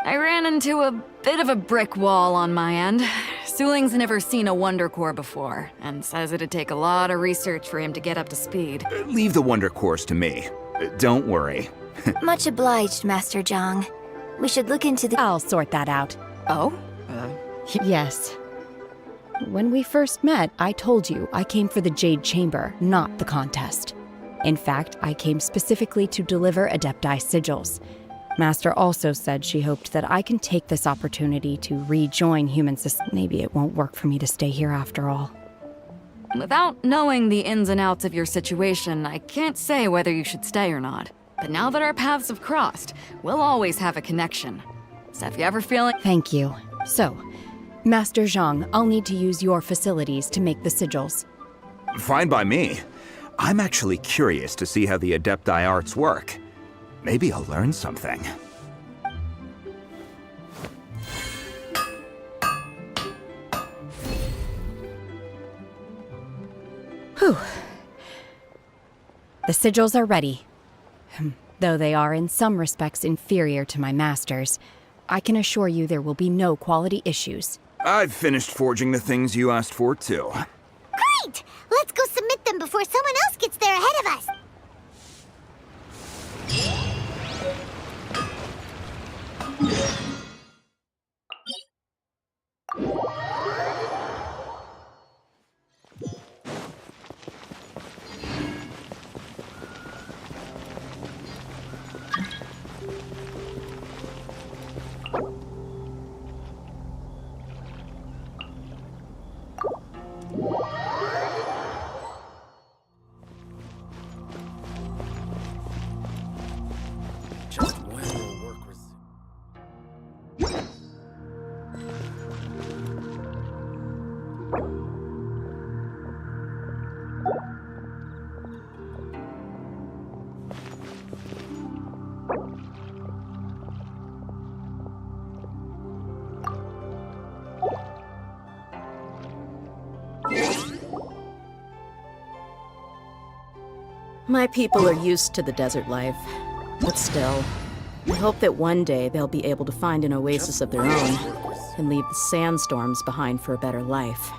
Speaker 12: I ran into a bit of a brick wall on my end. Suling's never seen a Wonder Core before, and says it'd take a lot of research for him to get up to speed.
Speaker 15: Leave the Wonder Cores to me. Don't worry.
Speaker 13: Much obliged, Master Zhang. We should look into the—
Speaker 6: I'll sort that out.
Speaker 12: Oh?
Speaker 6: Yes. When we first met, I told you I came for the Jade Chamber, not the contest. In fact, I came specifically to deliver Adepti sigils. Master also said she hoped that I can take this opportunity to rejoin human society. Maybe it won't work for me to stay here after all.
Speaker 12: Without knowing the ins and outs of your situation, I can't say whether you should stay or not. But now that our paths have crossed, we'll always have a connection. So if you ever feel like—
Speaker 6: Thank you. So, Master Zhang, I'll need to use your facilities to make the sigils.
Speaker 15: Fine by me. I'm actually curious to see how the Adepti arts work. Maybe I'll learn something.
Speaker 6: Whew. The sigils are ready. Though they are in some respects inferior to my master's, I can assure you there will be no quality issues.
Speaker 15: I've finished forging the things you asked for, too.
Speaker 5: great! Let's go submit them before someone else gets there ahead of us!
Speaker 2: My people are used to the desert life, but still, I hope that one day they'll be able to find an oasis of their own and leave the sandstorms behind for a better life.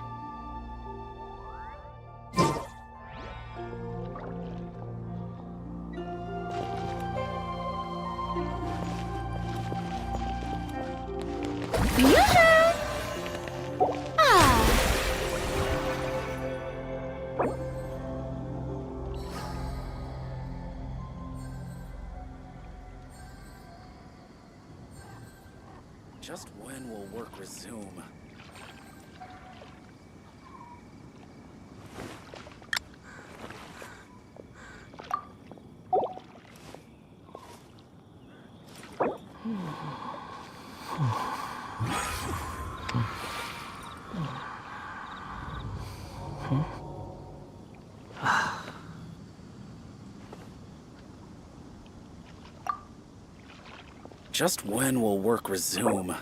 Speaker 17: Just when will work resume? Just when will work resume?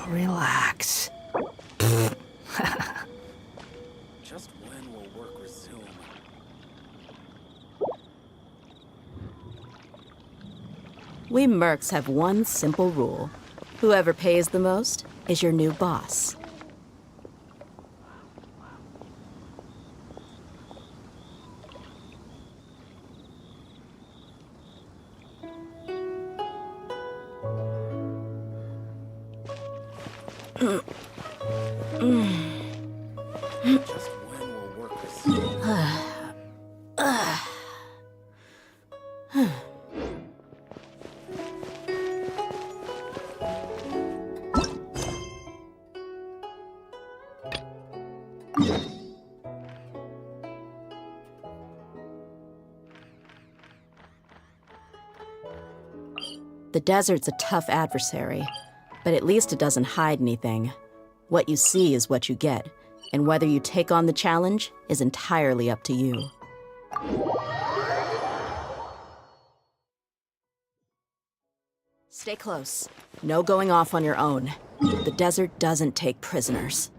Speaker 2: Relax.
Speaker 17: Just when will work resume?
Speaker 2: We mercs have one simple rule. Whoever pays the most is your new boss.
Speaker 17: Just when will work resume?
Speaker 2: The desert's a tough adversary, but at least it doesn't hide anything. What you see is what you get, and whether you take on the challenge is entirely up to you. Stay close. No going off on your own. The desert doesn't take prisoners.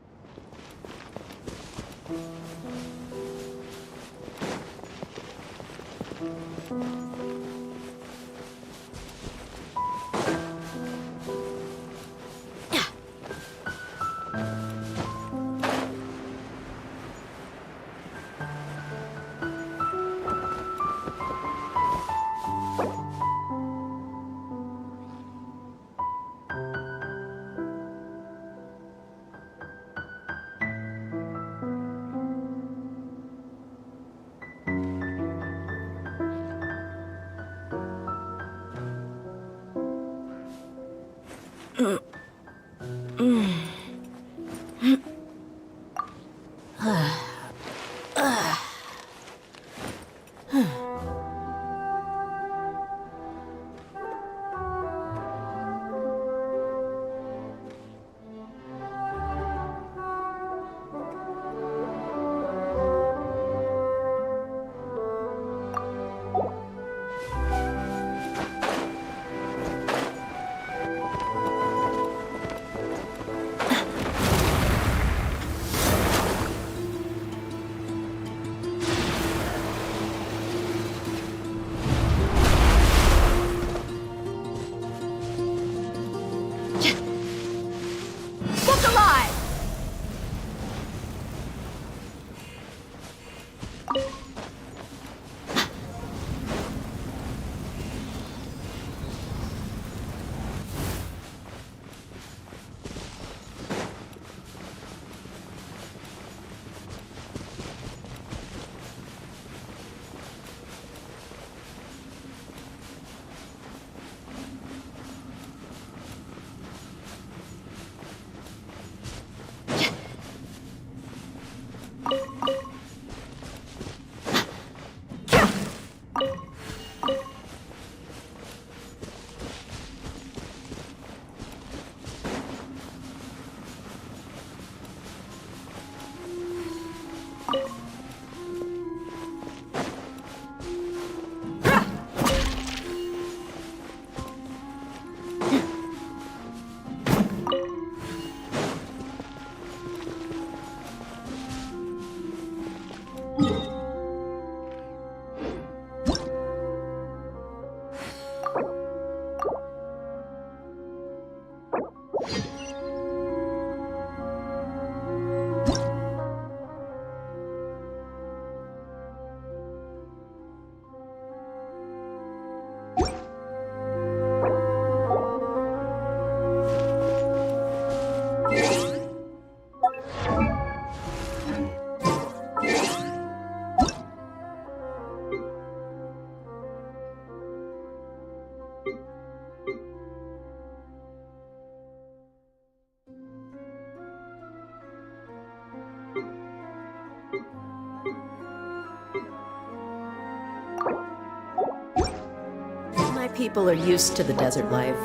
Speaker 2: people are used to the desert life,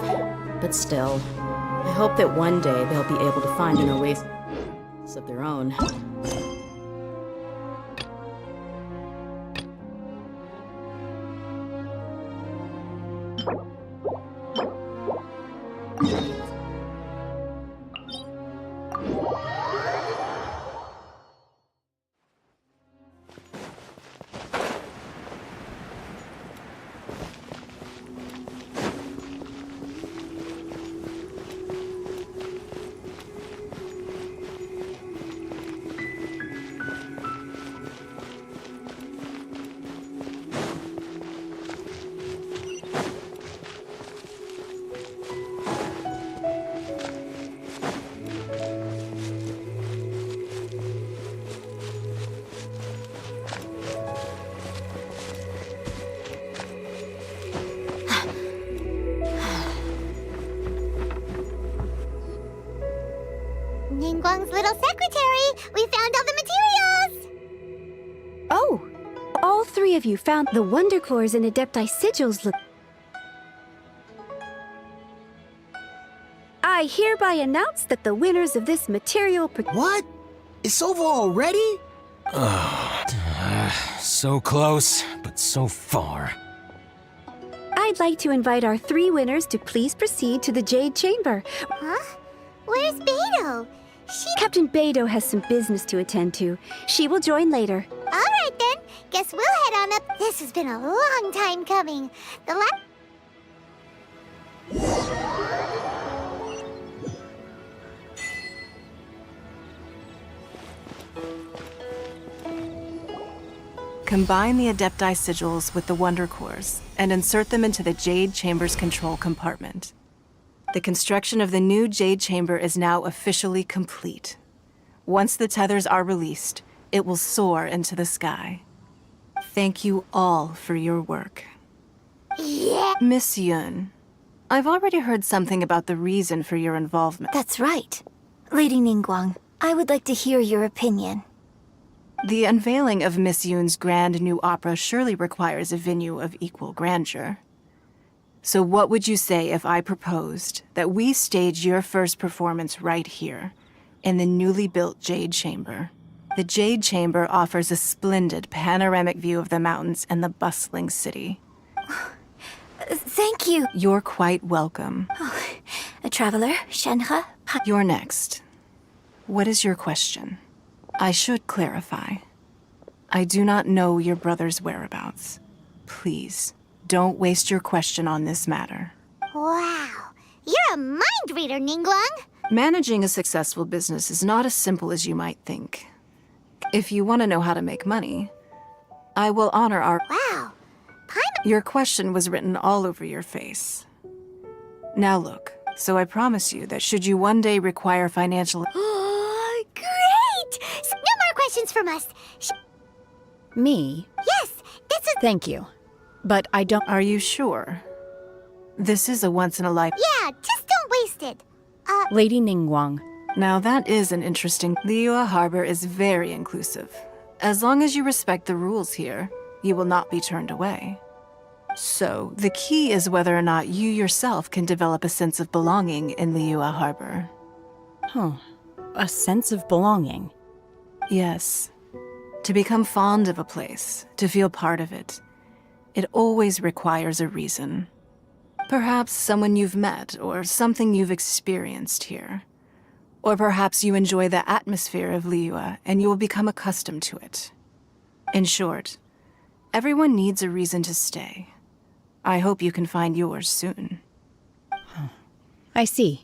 Speaker 2: but still, I hope that one day they'll be able to find an oasis of their own.
Speaker 5: Ningguang's little secretary! We found all the materials!
Speaker 9: Oh, all three of you found the Wonder Cores and Adepti sigils. I hereby announce that the winners of this material...
Speaker 1: What? It's over already?
Speaker 3: So close, but so far.
Speaker 9: I'd like to invite our three winners to please proceed to the Jade Chamber.
Speaker 5: Huh? Where's Beidou?
Speaker 9: Captain Beidou has some business to attend to. She will join later.
Speaker 5: Alright then, guess we'll head on up. This has been a long time coming. The
Speaker 18: Combine the Adepti sigils with the Wonder Cores and insert them into the Jade Chamber's control compartment. The construction of the new Jade Chamber is now officially complete. Once the tethers are released, it will soar into the sky. Thank you all for your work.
Speaker 5: Yeah.
Speaker 18: Miss Yun, I've already heard something about the reason for your involvement.
Speaker 13: That's right. Lady Ningguang, I would like to hear your opinion.
Speaker 18: The unveiling of Miss Yun's grand new opera surely requires a venue of equal grandeur. So what would you say if I proposed that we stage your first performance right here, in the newly built Jade Chamber? The Jade Chamber offers a splendid panoramic view of the mountains and the bustling city.
Speaker 13: Thank you.
Speaker 18: You're quite welcome.
Speaker 13: A traveler, Shenhe?
Speaker 18: You're next. What is your question? I should clarify. I do not know your brother's whereabouts. Please, don't waste your question on this matter.
Speaker 5: Wow, you're a mind reader, Ningguang!
Speaker 18: Managing a successful business is not as simple as you might think. If you want to know how to make money, I will honor our...
Speaker 5: Wow!
Speaker 18: Your question was written all over your face. Now look, so I promise you that should you one day require financial...
Speaker 5: Great! No more questions from us.
Speaker 6: Me?
Speaker 5: Yes, this is...
Speaker 6: Thank you. But I don't...
Speaker 18: Are you sure? This is a once-in-a-life...
Speaker 5: Yeah, just don't waste it.
Speaker 6: Lady Ningguang.
Speaker 18: Now that is an interesting... Liyue Harbor is very inclusive. As long as you respect the rules here, you will not be turned away. So, the key is whether or not you yourself can develop a sense of belonging in Liyue Harbor.
Speaker 6: Huh. A sense of belonging.
Speaker 18: Yes. To become fond of a place, to feel part of it, it always requires a reason. Perhaps someone you've met, or something you've experienced here. Or perhaps you enjoy the atmosphere of Liyue and you will become accustomed to it. In short, everyone needs a reason to stay. I hope you can find yours soon.
Speaker 6: I see.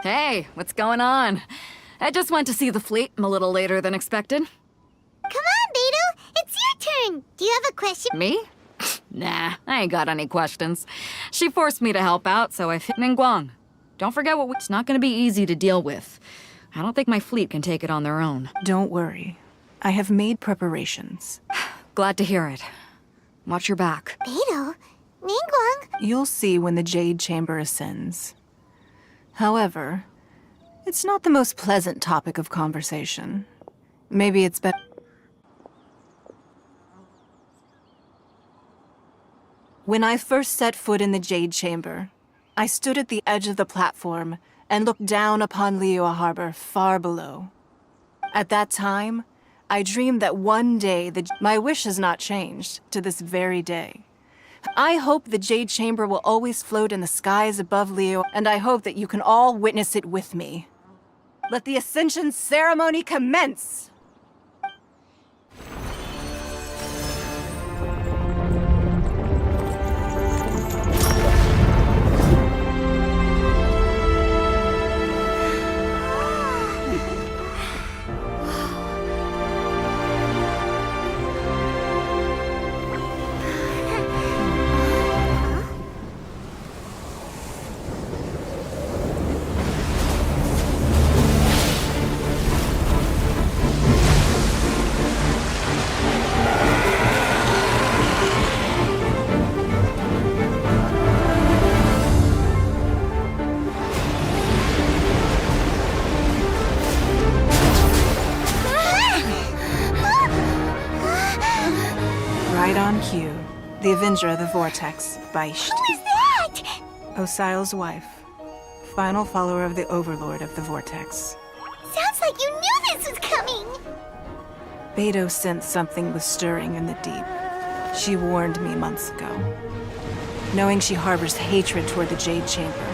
Speaker 12: Hey, what's going on? I just went to see the fleet. I'm a little later than expected.
Speaker 5: Come on, Beidou! It's your turn! Do you have a question?
Speaker 12: Me? Nah, I ain't got any questions. She forced me to help out, so I fit Ningguang. Don't forget it's not gonna be easy to deal with. I don't think my fleet can take it on their own.
Speaker 18: Don't worry. I have made preparations.
Speaker 12: Glad to hear it. Watch your back.
Speaker 5: Beidou? Ningguang?
Speaker 18: You'll see when the Jade Chamber ascends. However, it's not the most pleasant topic of conversation. Maybe it's better... When I first set foot in the Jade Chamber, I stood at the edge of the platform and looked down upon Liyue Harbor far below. At that time, I dreamed that one day my wish has not changed to this very day. I hope the Jade Chamber will always float in the skies above Liyue, and I hope that you can all witness it with me. Let the Ascension ceremony commence! Right on cue. The Avenger of the Vortex, Beisht.
Speaker 5: Who is that?
Speaker 18: Osial's wife. Final follower of the Overlord of the Vortex.
Speaker 5: Sounds like you knew this was coming!
Speaker 18: Beidou sensed something was stirring in the deep. She warned me months ago. Knowing she harbors hatred toward the Jade Chamber,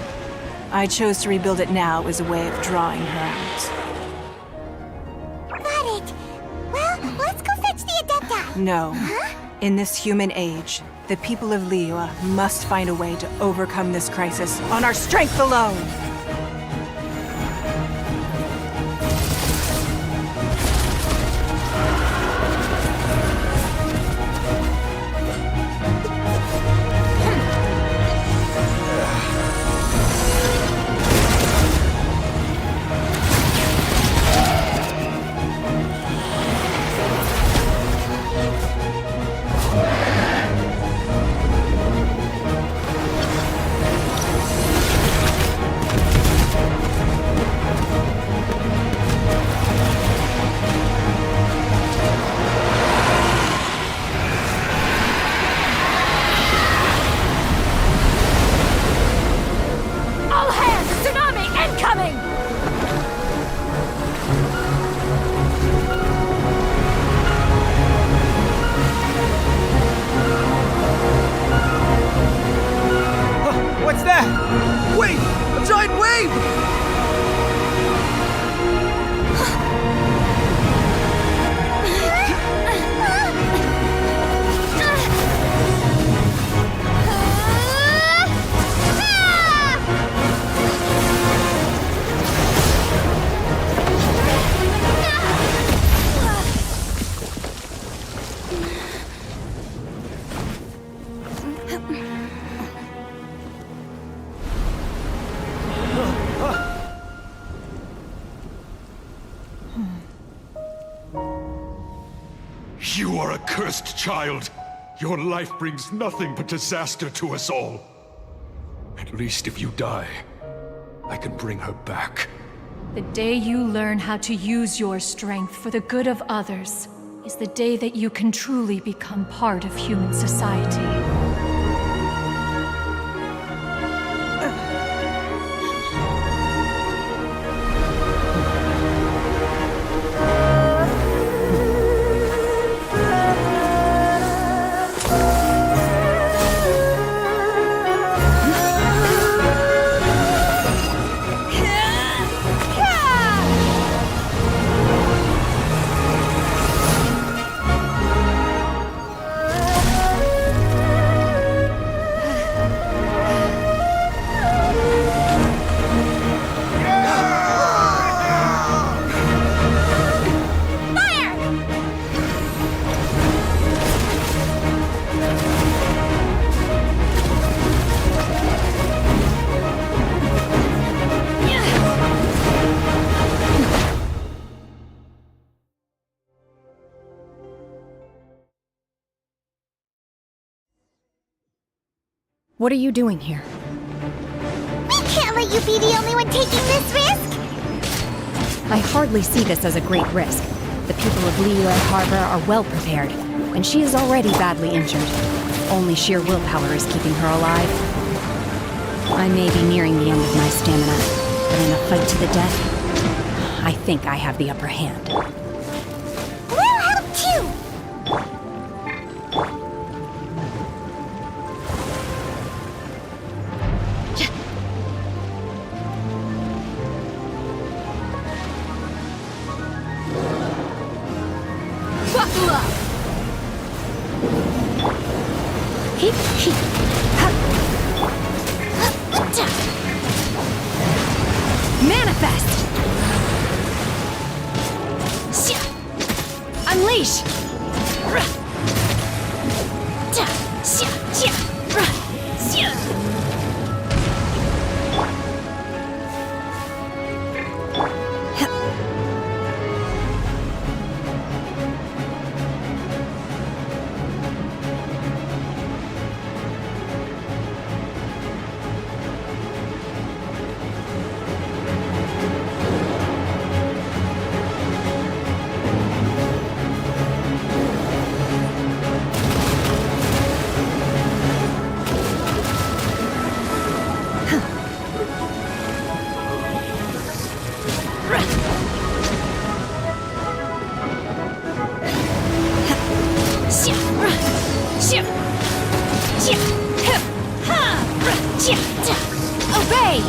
Speaker 18: I chose to rebuild it now as a way of drawing her out.
Speaker 5: Got it. Well, let's go fetch the Adepta.
Speaker 18: No. In this human age, the people of Liyue must find a way to overcome this crisis on our strength alone!
Speaker 1: What's that? Wait! A giant wave!
Speaker 19: You are a cursed child. Your life brings nothing but disaster to us all. At least if you die, I can bring her back.
Speaker 10: The day you learn how to use your strength for the good of others is the day that you can truly become part of human society.
Speaker 6: What are you doing here?
Speaker 5: We can't let you be the only one taking this risk!
Speaker 6: I hardly see this as a great risk. The people of Liyue Harbor are well prepared, and she is already badly injured. Only sheer willpower is keeping her alive. I may be nearing the end of my stamina, but in a fight to the death, I think I have the upper hand.
Speaker 5: We'll help too!
Speaker 9: Buckle up! Manifest! Unleash! Obey!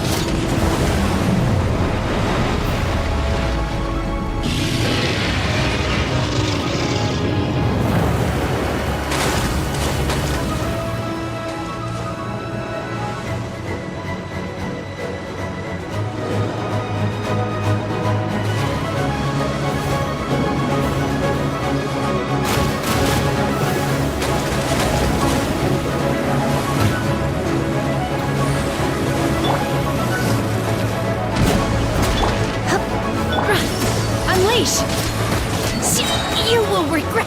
Speaker 9: Unleash! You will regret.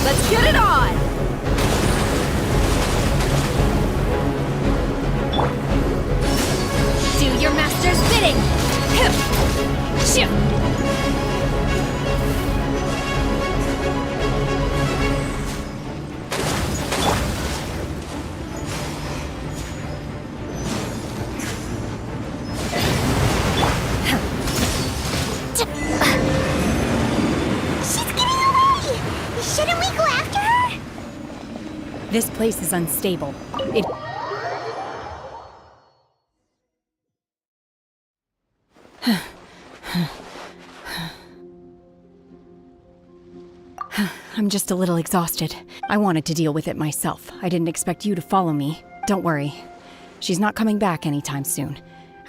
Speaker 9: Let's get it on! Do your master's bidding!
Speaker 5: Shouldn't we go after her?
Speaker 6: This place is unstable. I'm just a little exhausted. I wanted to deal with it myself. I didn't expect you to follow me. Don't worry. She's not coming back anytime soon.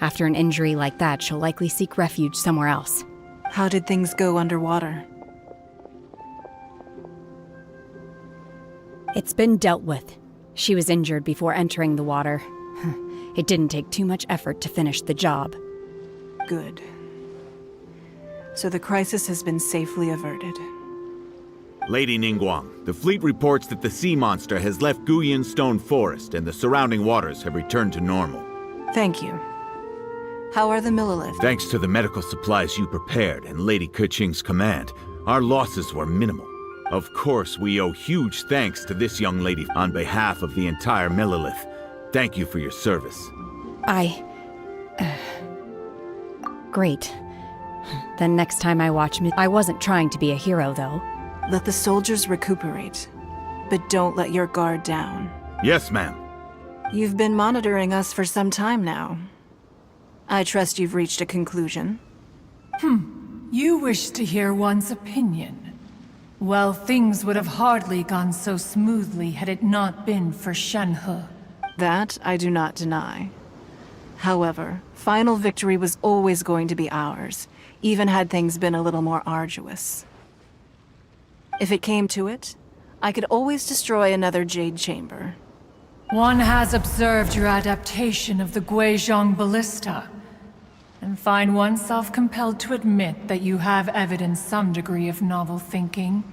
Speaker 6: After an injury like that, she'll likely seek refuge somewhere else.
Speaker 18: How did things go underwater?
Speaker 6: It's been dealt with. She was injured before entering the water. It didn't take too much effort to finish the job.
Speaker 18: Good. So the crisis has been safely averted.
Speaker 16: Lady Ningguang, the fleet reports that the sea monster has left Guyan Stone Forest and the surrounding waters have returned to normal.
Speaker 18: Thank you. How are the milliliths?
Speaker 16: Thanks to the medical supplies you prepared and Lady Keqing's command, our losses were minimal. Of course, we owe huge thanks to this young lady on behalf of the entire millilith. Thank you for your service.
Speaker 6: Great. Then next time I watch I wasn't trying to be a hero, though.
Speaker 18: Let the soldiers recuperate, but don't let your guard down.
Speaker 16: Yes, ma'am.
Speaker 18: You've been monitoring us for some time now. I trust you've reached a conclusion.
Speaker 10: You wish to hear one's opinion. Well, things would have hardly gone so smoothly had it not been for Shenhe.
Speaker 18: That I do not deny. However, final victory was always going to be ours, even had things been a little more arduous. If it came to it, I could always destroy another Jade Chamber.
Speaker 10: One has observed your adaptation of the Guizhong Ballista, and find oneself compelled to admit that you have evidenced some degree of novel thinking.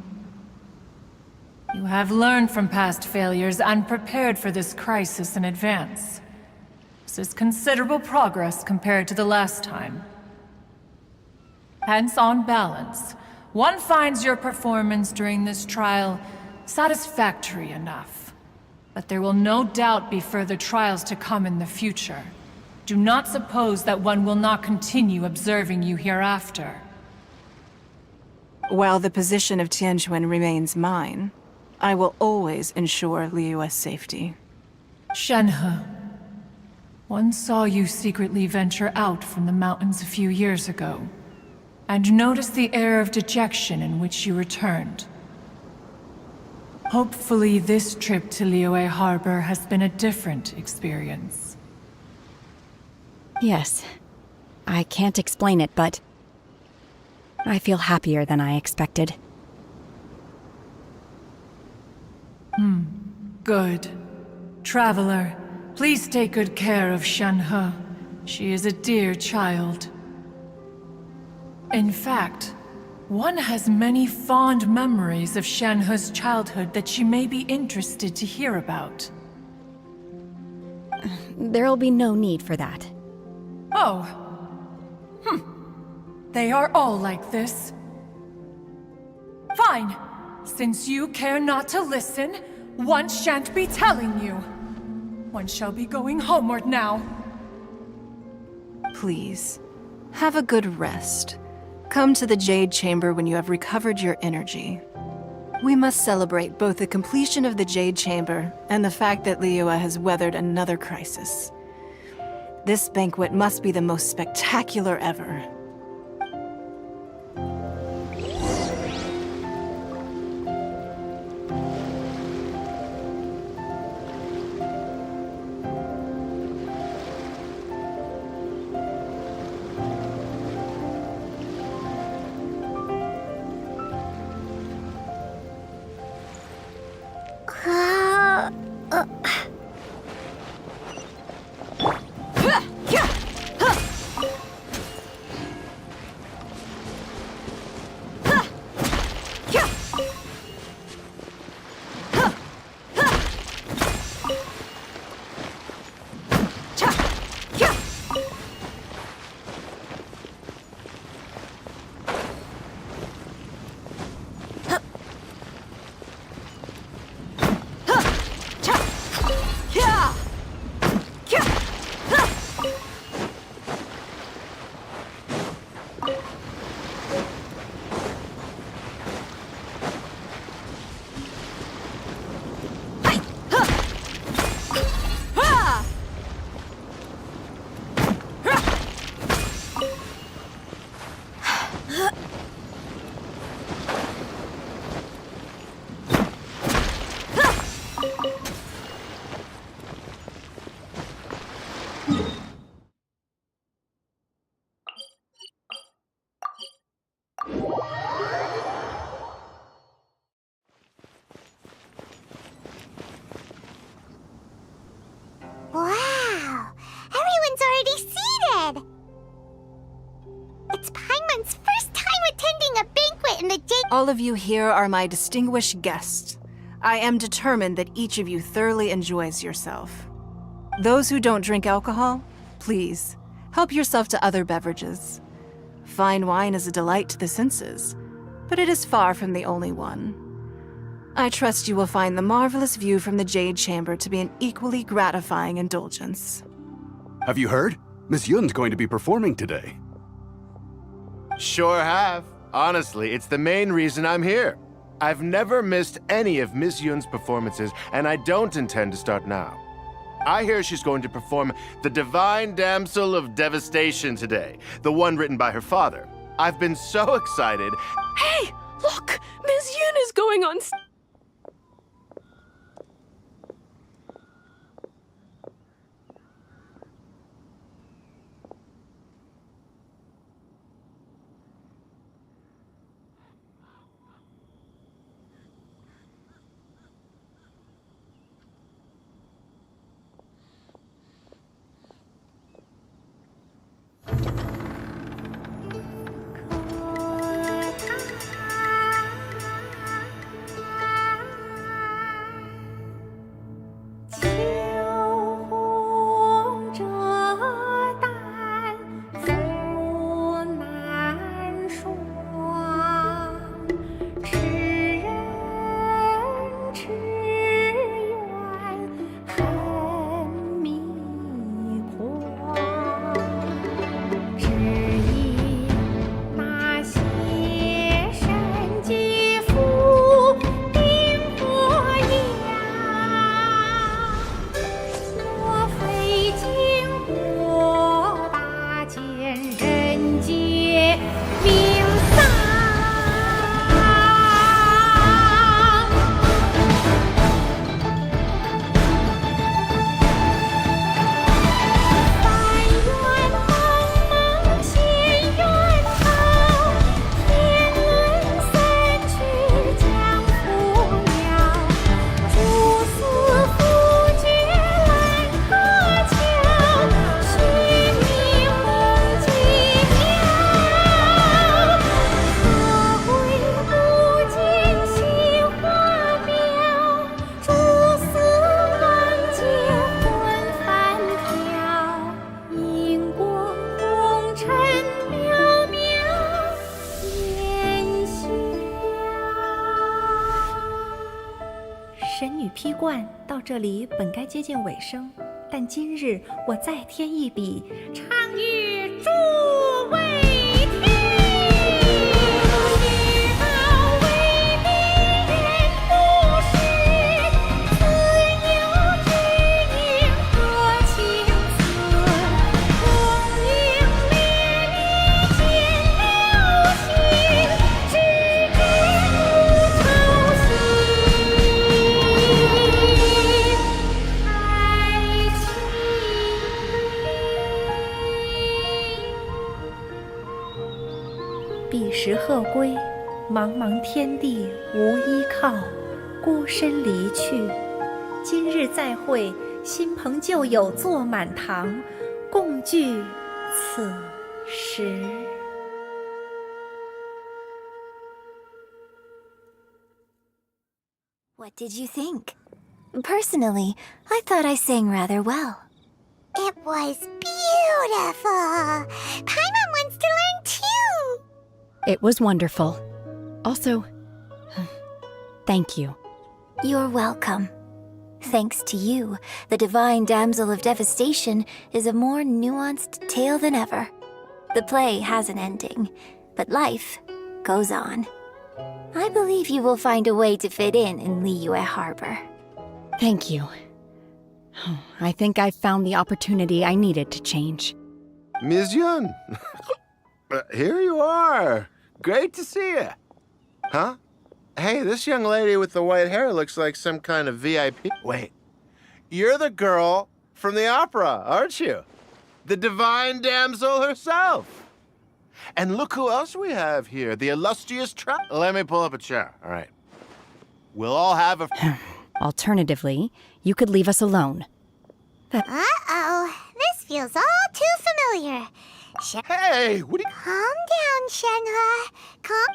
Speaker 10: You have learned from past failures and prepared for this crisis in advance. This is considerable progress compared to the last time. Hence, on balance, one finds your performance during this trial satisfactory enough. But there will no doubt be further trials to come in the future. Do not suppose that one will not continue observing you hereafter.
Speaker 18: While the position of Tianquan remains mine, I will always ensure Liyue's safety.
Speaker 10: Shenhe, one saw you secretly venture out from the mountains a few years ago, and noticed the air of dejection in which you returned. Hopefully this trip to Liyue Harbor has been a different experience.
Speaker 6: Yes. I can't explain it, but I feel happier than I expected.
Speaker 10: Good. Traveler, please take good care of Shenhe. She is a dear child. In fact, one has many fond memories of Shenhe's childhood that she may be interested to hear about.
Speaker 6: There'll be no need for that.
Speaker 10: Oh. They are all like this. Fine. Since you care not to listen, one shan't be telling you. One shall be going homeward now.
Speaker 18: Please, have a good rest. Come to the Jade Chamber when you have recovered your energy. We must celebrate both the completion of the Jade Chamber and the fact that Liyue has weathered another crisis. This banquet must be the most spectacular ever.
Speaker 5: Wow! Everyone's already seated! It's Paimon's first time attending a banquet in the Jade...
Speaker 18: All of you here are my distinguished guests. I am determined that each of you thoroughly enjoys yourself. Those who don't drink alcohol, please, help yourself to other beverages. Fine wine is a delight to the senses, but it is far from the only one. I trust you will find the marvelous view from the Jade Chamber to be an equally gratifying indulgence.
Speaker 20: Have you heard? Miss Yun's going to be performing today.
Speaker 8: Sure have. Honestly, it's the main reason I'm here. I've never missed any of Miss Yun's performances, and I don't intend to start now. I hear she's going to perform The Divine Damsel of Devastation today, the one written by her father. I've been so excited.
Speaker 21: Hey, look! Miss Yun is going on
Speaker 4: 漫到这里本该接近尾声，但今日我再添一笔，唱与诸位听。彼时鹤归，茫茫天地无依靠，孤身离去。今日再会，新朋旧友坐满堂，共聚此时。
Speaker 13: What did you think? Personally, I thought I sang rather well.
Speaker 5: It was beautiful. Paimon wants to learn too.
Speaker 6: It was wonderful. Also, thank you.
Speaker 13: You're welcome. Thanks to you, the Divine Damsel of Devastation is a more nuanced tale than ever. The play has an ending, but life goes on. I believe you will find a way to fit in Liyue Harbor.
Speaker 6: Thank you. I think I've found the opportunity I needed to change.
Speaker 8: Ms. Yun, here you are. Great to see you. Huh? Hey, this young lady with the white hair looks like some kind of VIP. Wait, you're the girl from the opera, aren't you? The Divine Damsel herself. And look who else we have here, the illustrious Let me pull up a chair, all right. We'll all have a...
Speaker 6: Alternatively, you could leave us alone.
Speaker 5: Uh-oh, this feels all too familiar.
Speaker 8: Hey, what are you...
Speaker 5: Calm down, Shenhe. Calm...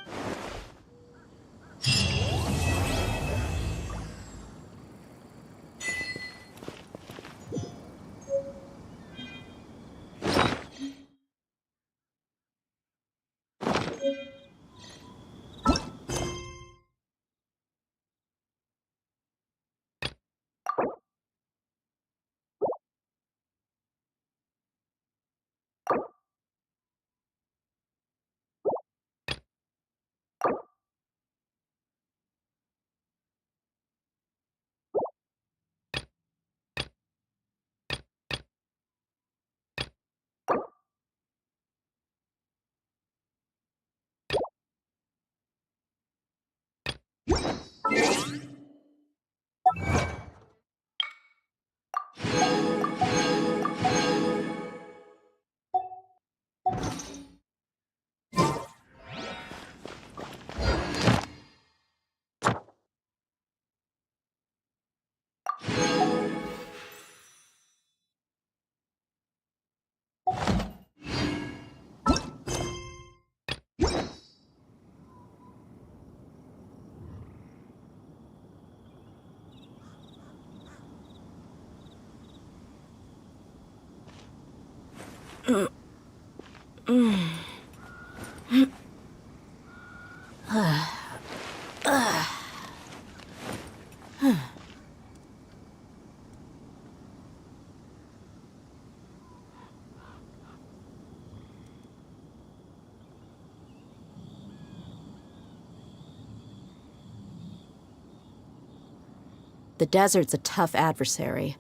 Speaker 2: The desert's a tough adversary,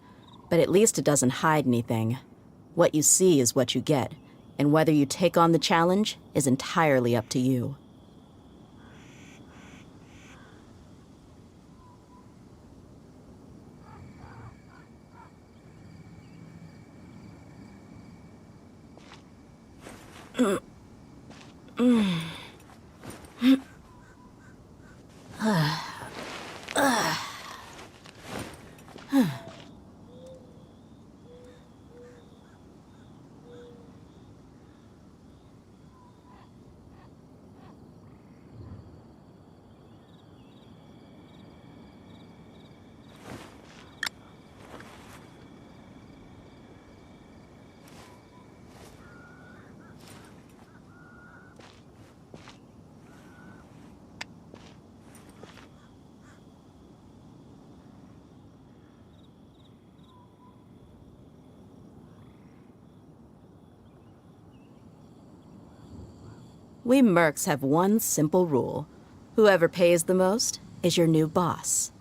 Speaker 2: but at least it doesn't hide anything. What you see is what you get, and whether you take on the challenge is entirely up to you. We mercs have one simple rule. Whoever pays the most is your new boss.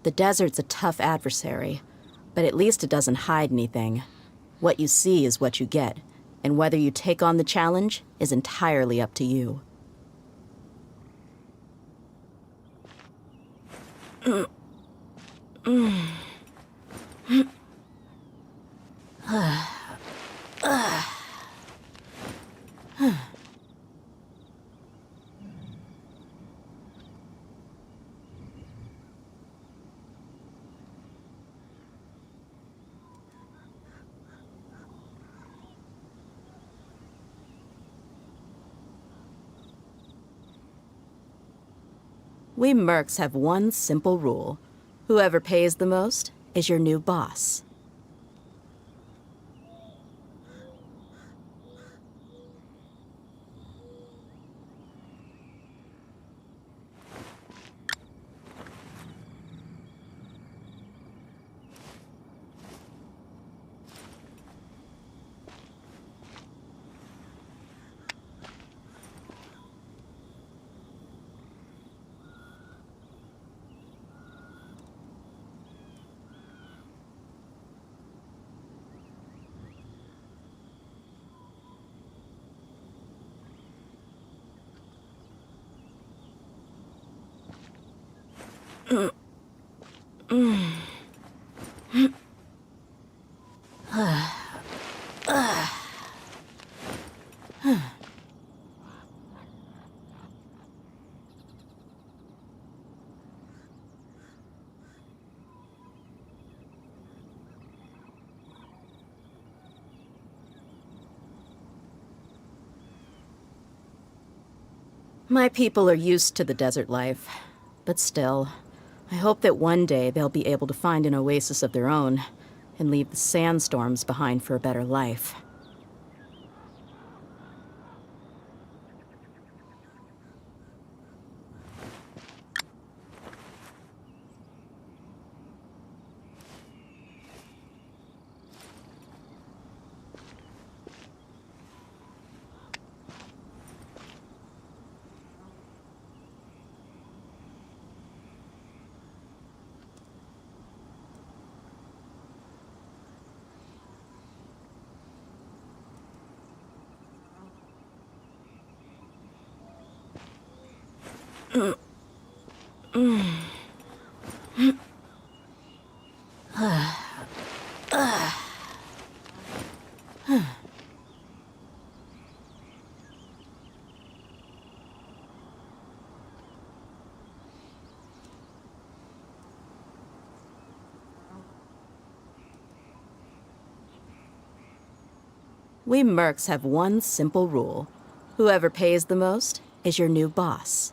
Speaker 2: The desert's a tough adversary, but at least it doesn't hide anything. What you see is what you get, and whether you take on the challenge is entirely up to you. We mercs have one simple rule. Whoever pays the most is your new boss. My people are used to the desert life, but still, I hope that one day they'll be able to find an oasis of their own and leave the sandstorms behind for a better life. We mercs have one simple rule. Whoever pays the most is your new boss.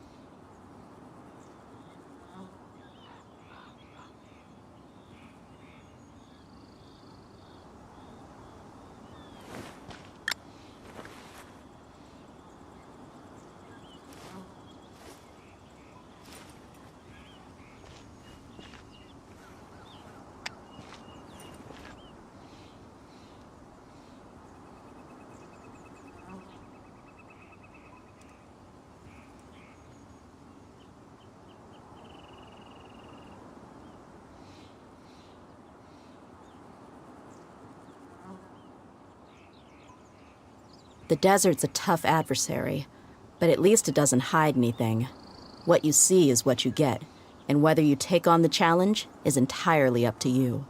Speaker 2: The desert's a tough adversary, but at least it doesn't hide anything. What you see is what you get, and whether you take on the challenge is entirely up to you.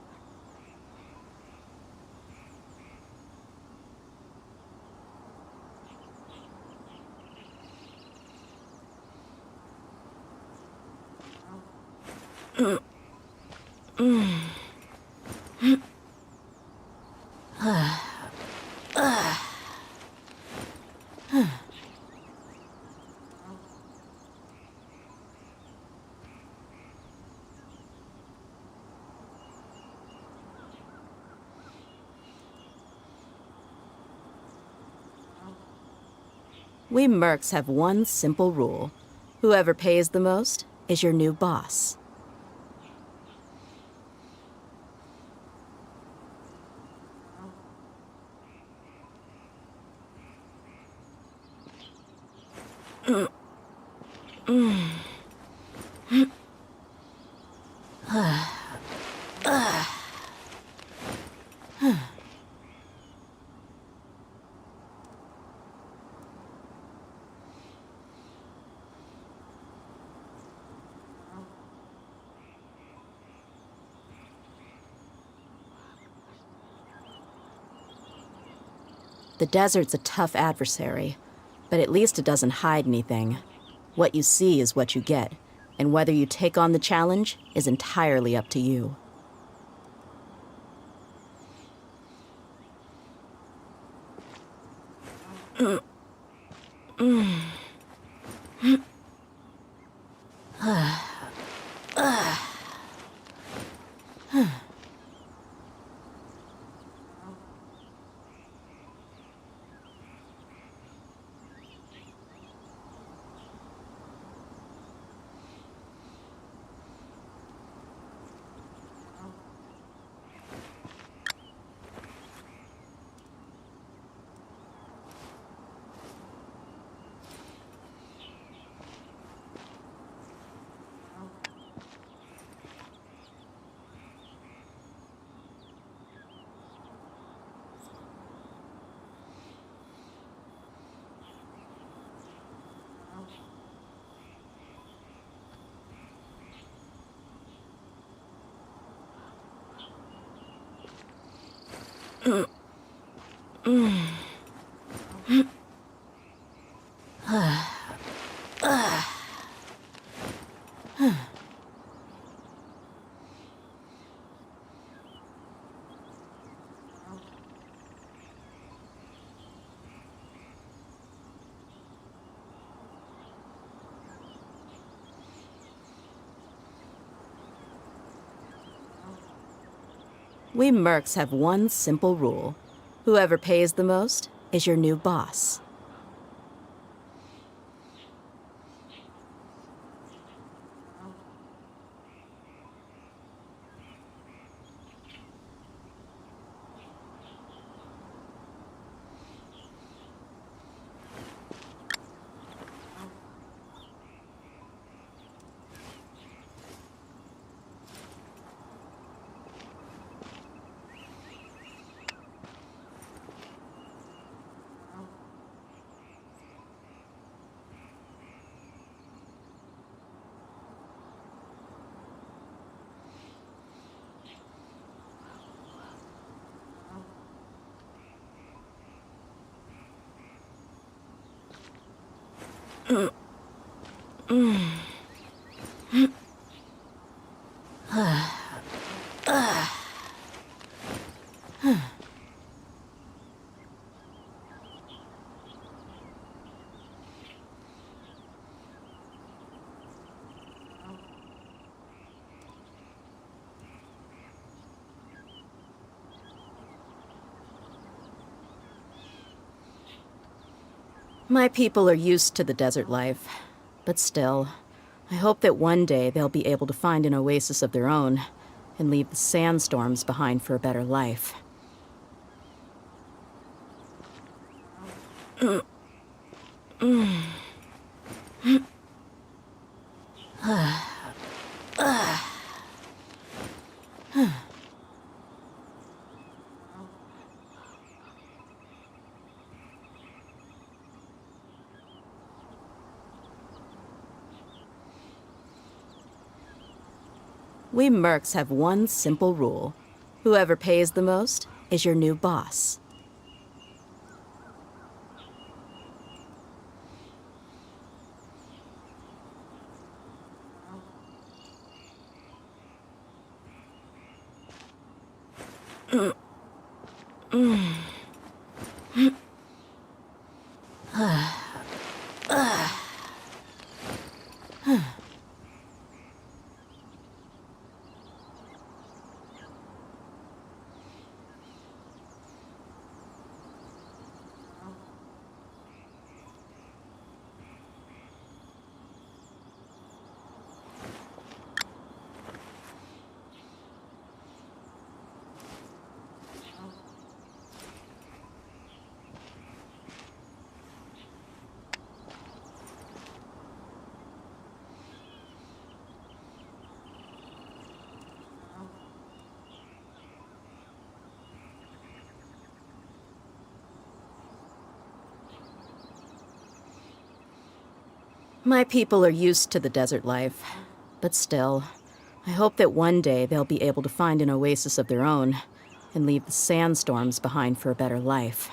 Speaker 2: We mercs have one simple rule. Whoever pays the most is your new boss. The desert's a tough adversary, but at least it doesn't hide anything. What you see is what you get, and whether you take on the challenge is entirely up to you. We mercs have one simple rule. Whoever pays the most is your new boss. My people are used to the desert life, but still, I hope that one day they'll be able to find an oasis of their own and leave the sandstorms behind for a better life. We mercs have one simple rule. Whoever pays the most is your new boss. My people are used to the desert life, but still, I hope that one day they'll be able to find an oasis of their own and leave the sandstorms behind for a better life.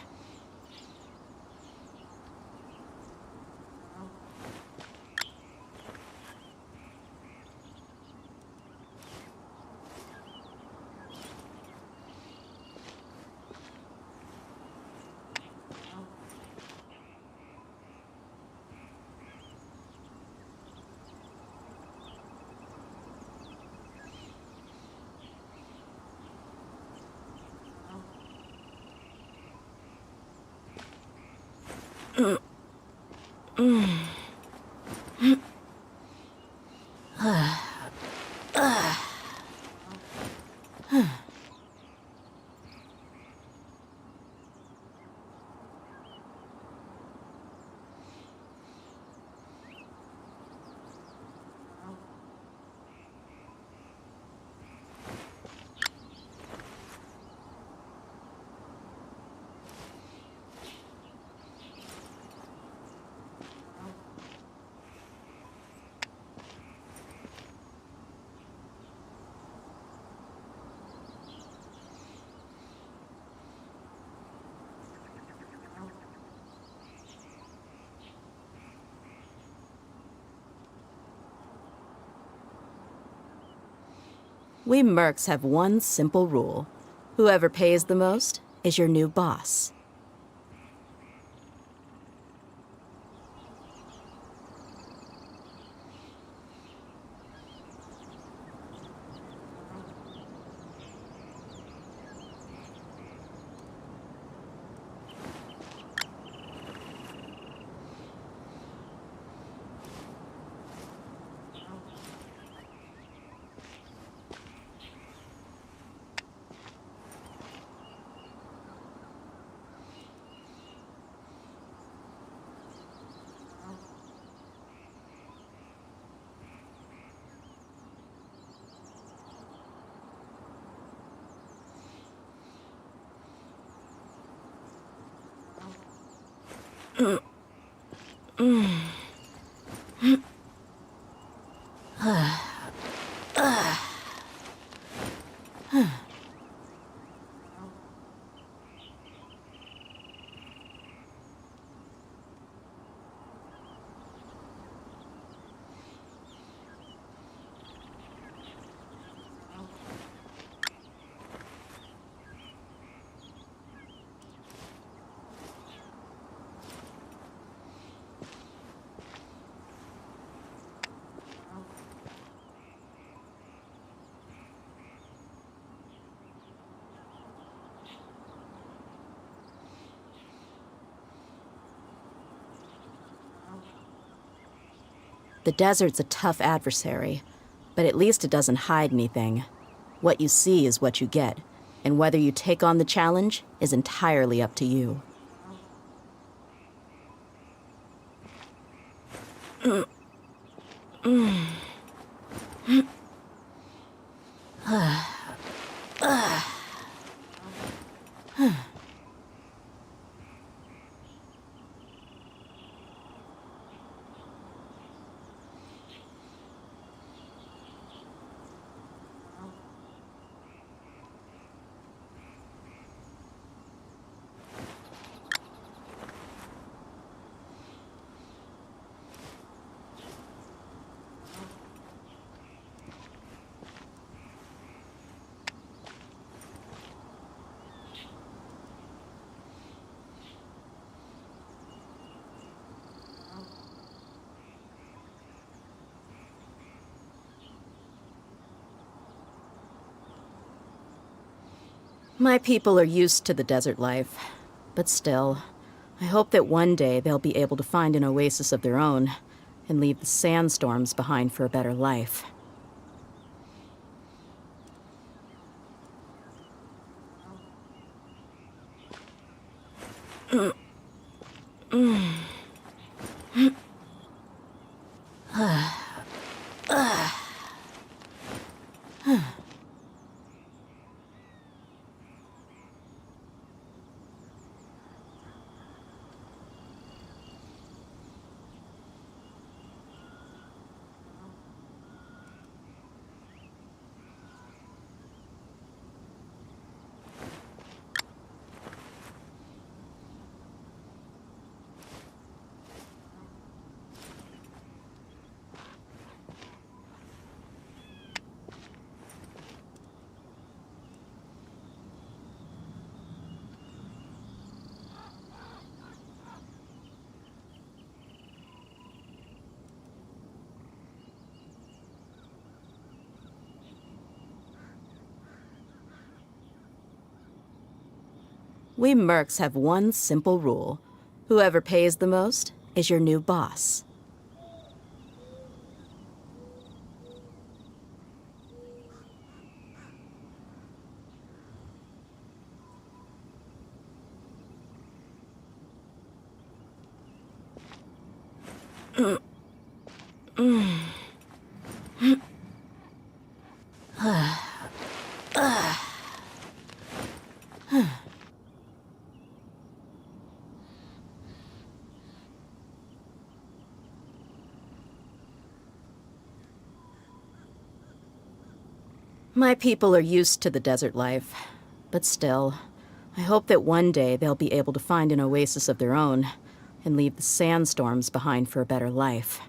Speaker 2: We mercs have one simple rule. Whoever pays the most is your new boss. The desert's a tough adversary, but at least it doesn't hide anything. What you see is what you get, and whether you take on the challenge is entirely up to you. My people are used to the desert life, but still, I hope that one day they'll be able to find an oasis of their own and leave the sandstorms behind for a better life. We mercs have one simple rule. Whoever pays the most is your new boss. My people are used to the desert life, but still, I hope that one day they'll be able to find an oasis of their own and leave the sandstorms behind for a better life.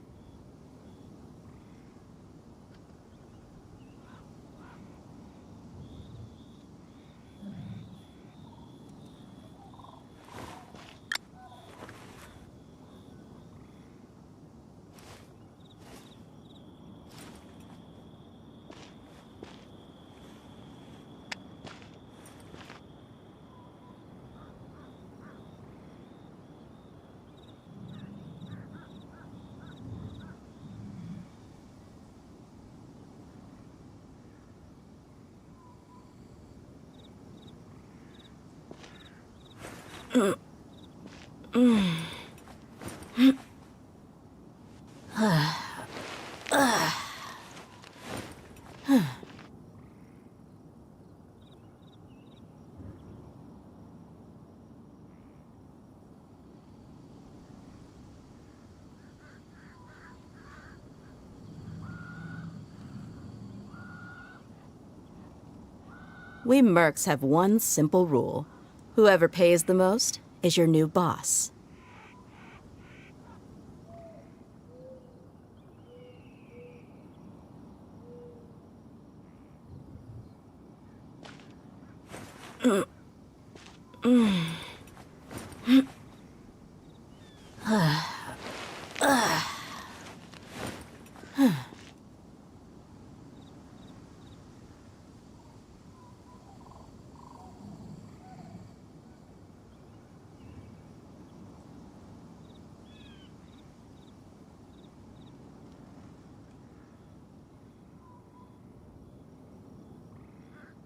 Speaker 2: We mercs have one simple rule. Whoever pays the most is your new boss.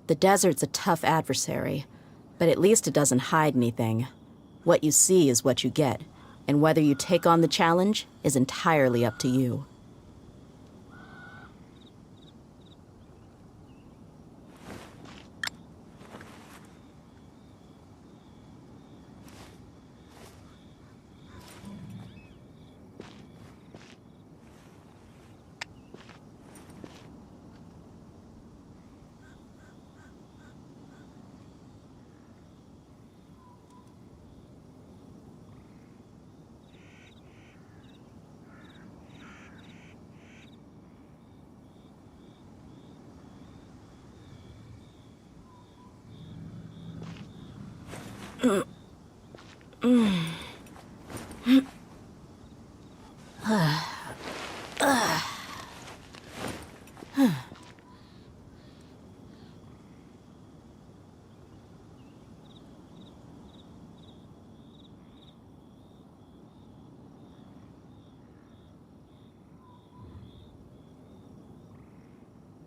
Speaker 2: The desert's a tough adversary, but at least it doesn't hide anything. What you see is what you get, and whether you take on the challenge is entirely up to you.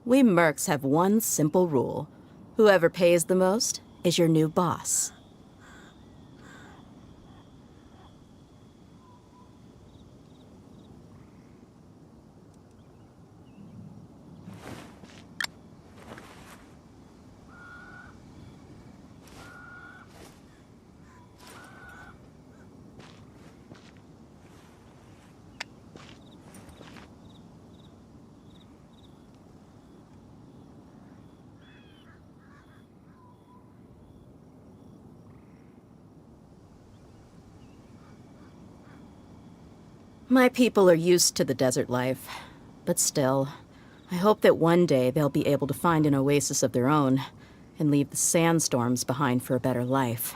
Speaker 2: We mercs have one simple rule. Whoever pays the most is your new boss. My people are used to the desert life, but still, I hope that one day they'll be able to find an oasis of their own and leave the sandstorms behind for a better life.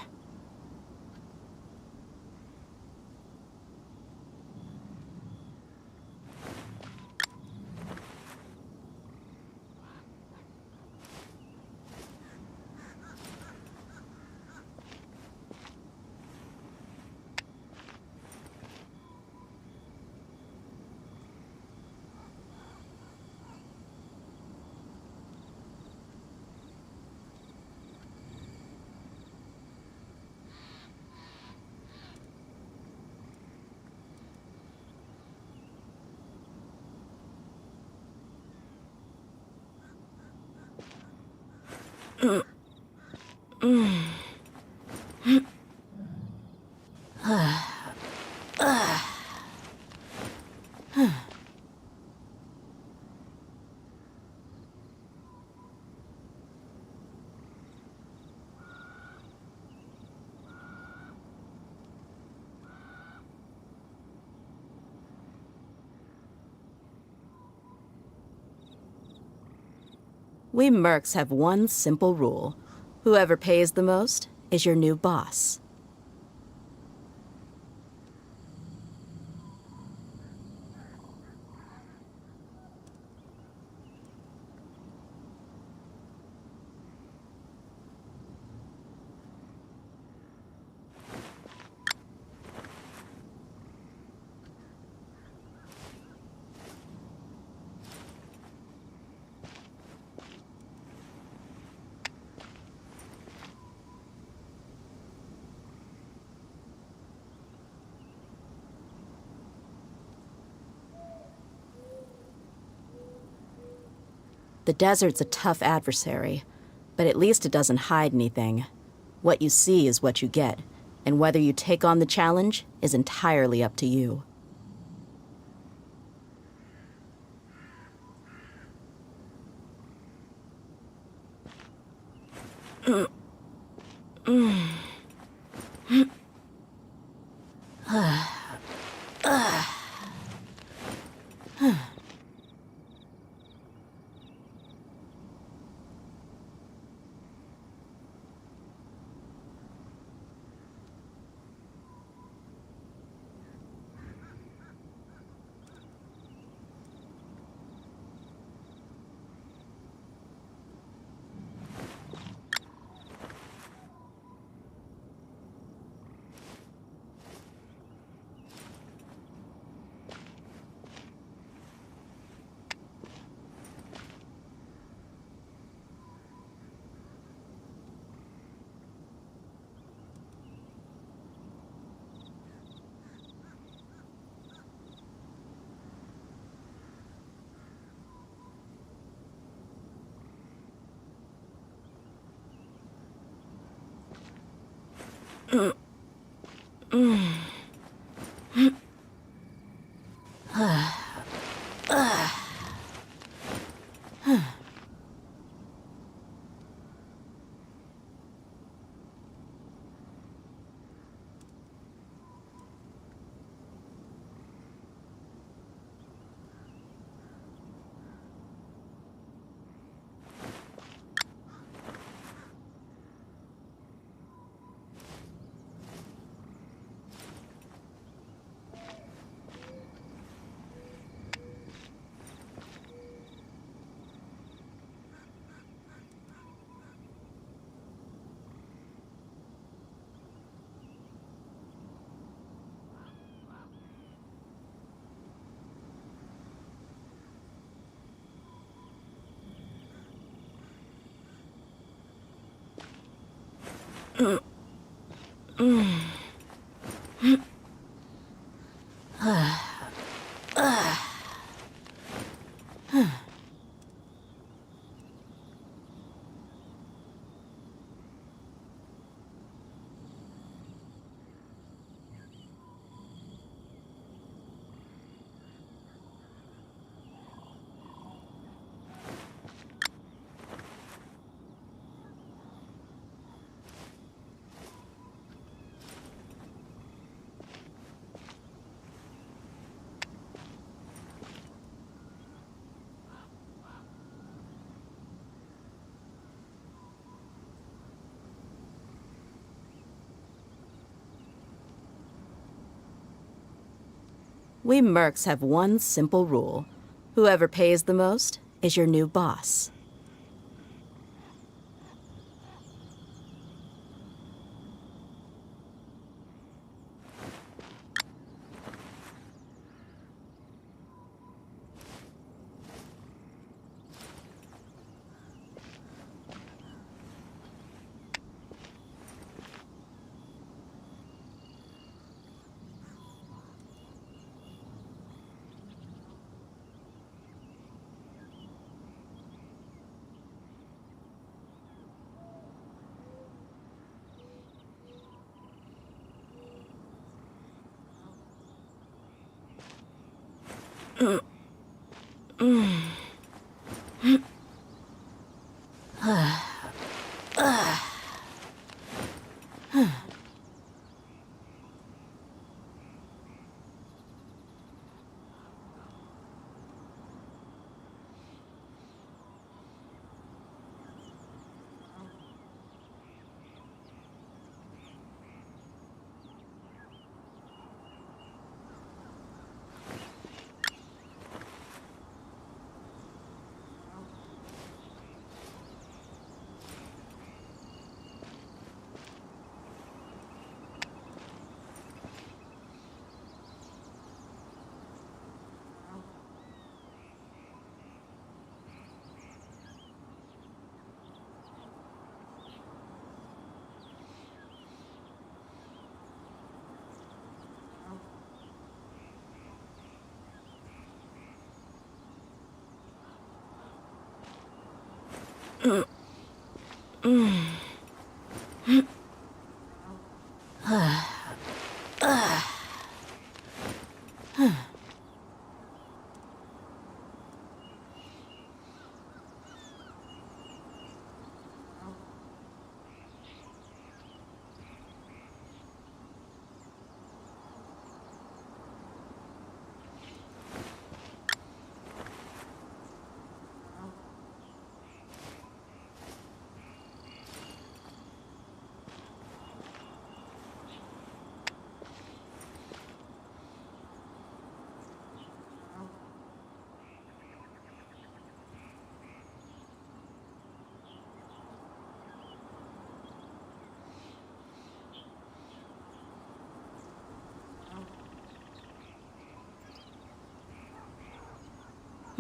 Speaker 2: We mercs have one simple rule. Whoever pays the most is your new boss. The desert's a tough adversary, but at least it doesn't hide anything. What you see is what you get, and whether you take on the challenge is entirely up to you. We mercs have one simple rule. Whoever pays the most is your new boss.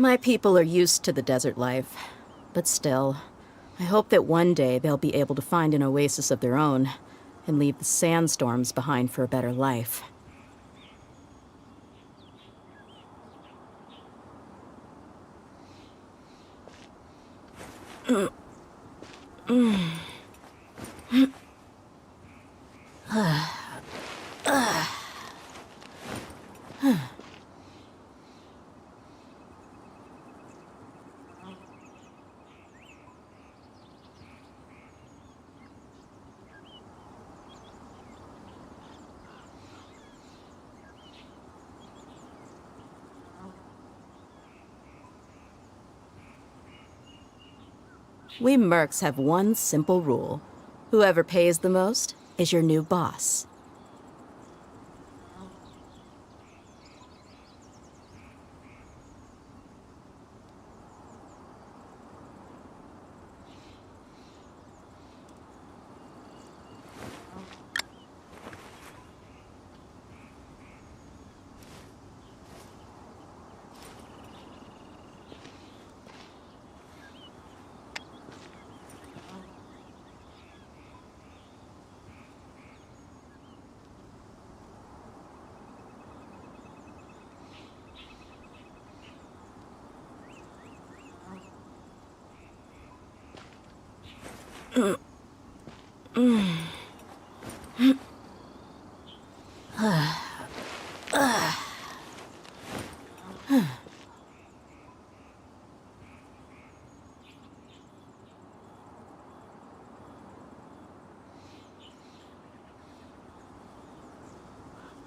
Speaker 2: My people are used to the desert life, but still, I hope that one day they'll be able to find an oasis of their own and leave the sandstorms behind for a better life. We mercs have one simple rule. Whoever pays the most is your new boss.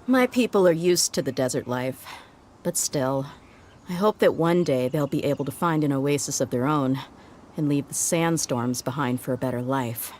Speaker 2: My people are used to the desert life, but still, I hope that one day they'll be able to find an oasis of their own and leave the sandstorms behind for a better life.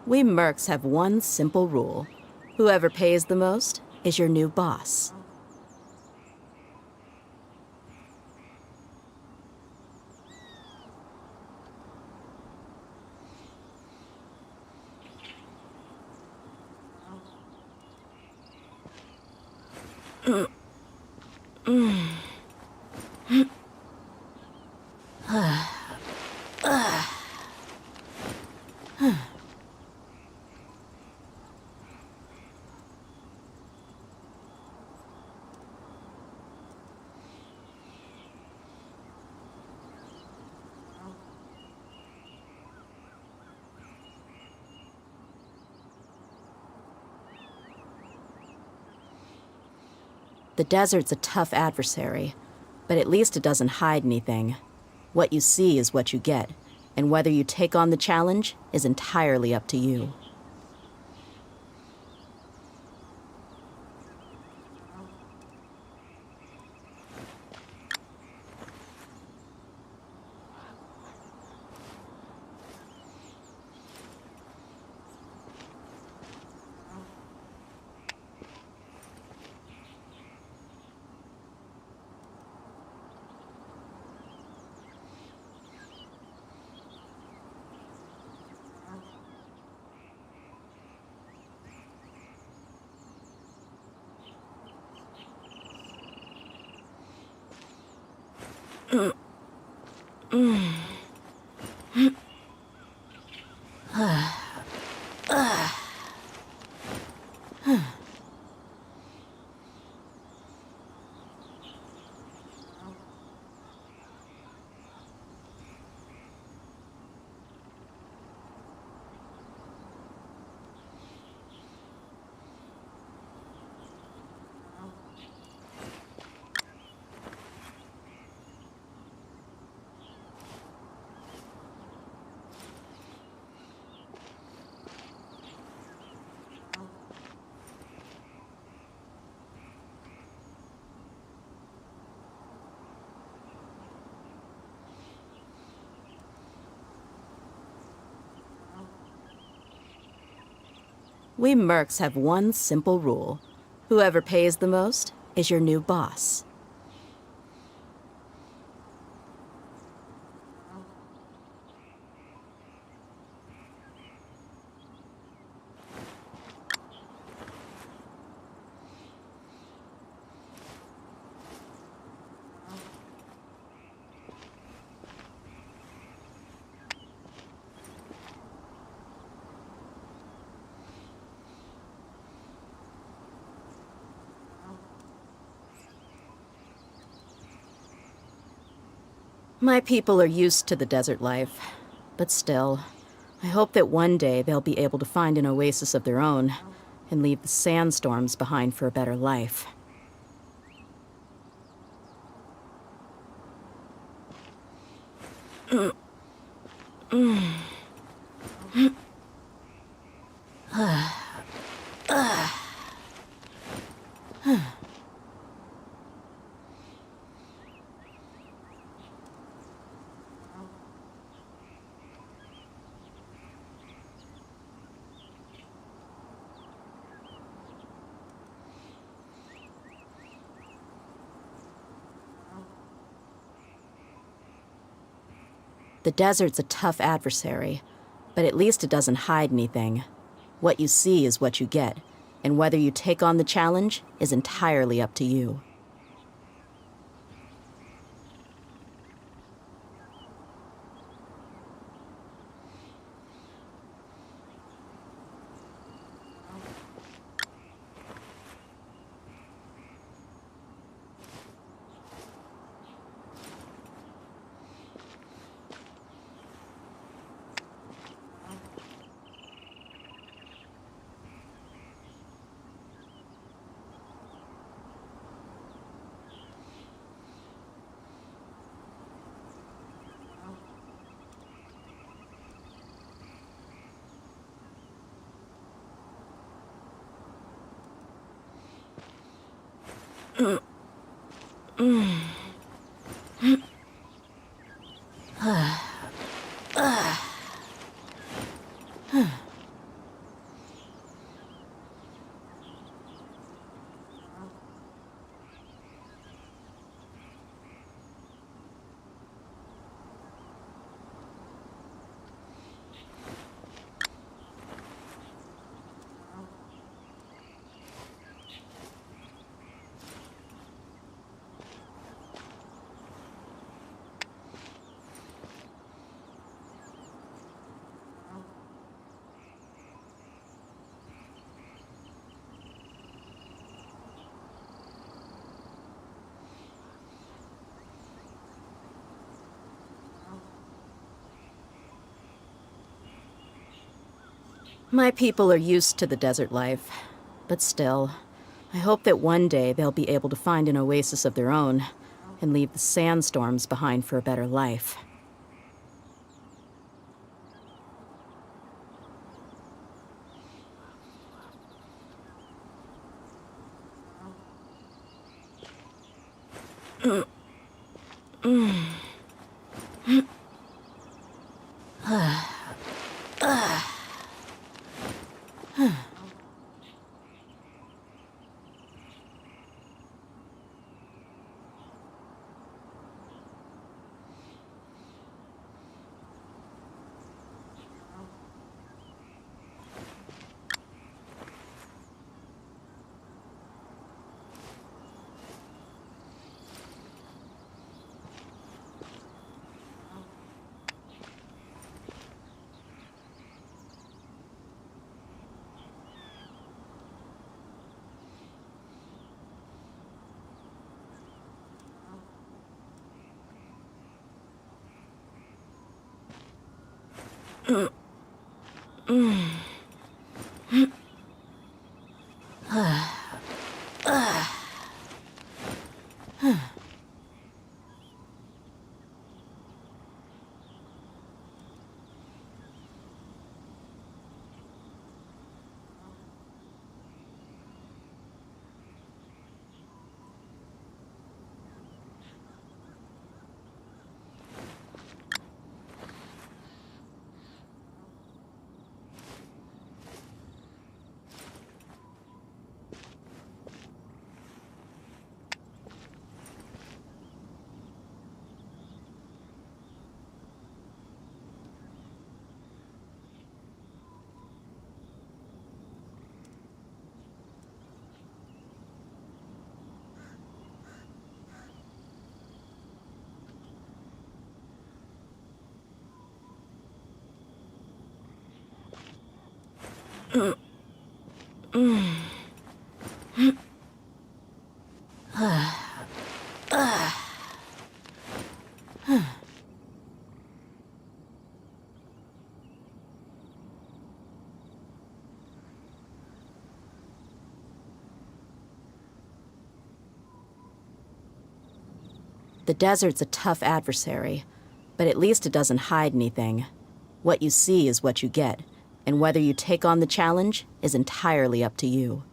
Speaker 2: We mercs have one simple rule. Whoever pays the most is your new boss. The desert's a tough adversary, but at least it doesn't hide anything. What you see is what you get, and whether you take on the challenge is entirely up to you. We mercs have one simple rule. Whoever pays the most is your new boss. My people are used to the desert life, but still, I hope that one day they'll be able to find an oasis of their own and leave the sandstorms behind for a better life. The desert's a tough adversary, but at least it doesn't hide anything. What you see is what you get, and whether you take on the challenge is entirely up to you. My people are used to the desert life, but still, I hope that one day they'll be able to find an oasis of their own and leave the sandstorms behind for a better life. The desert's a tough adversary, but at least it doesn't hide anything. What you see is what you get, and whether you take on the challenge is entirely up to you.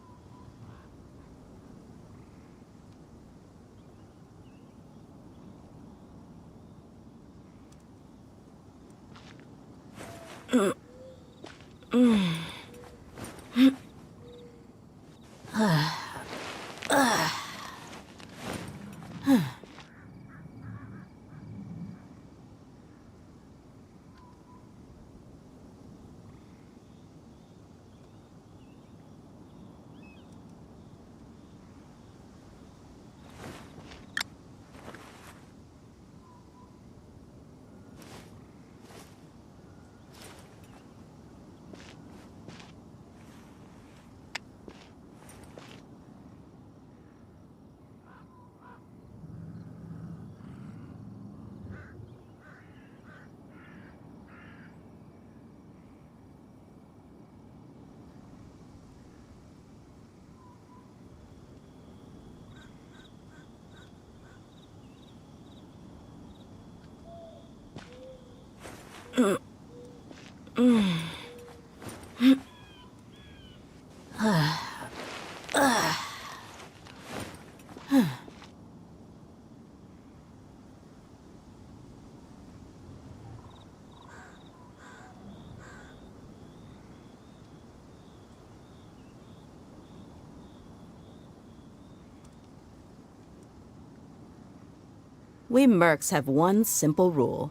Speaker 2: We mercs have one simple rule.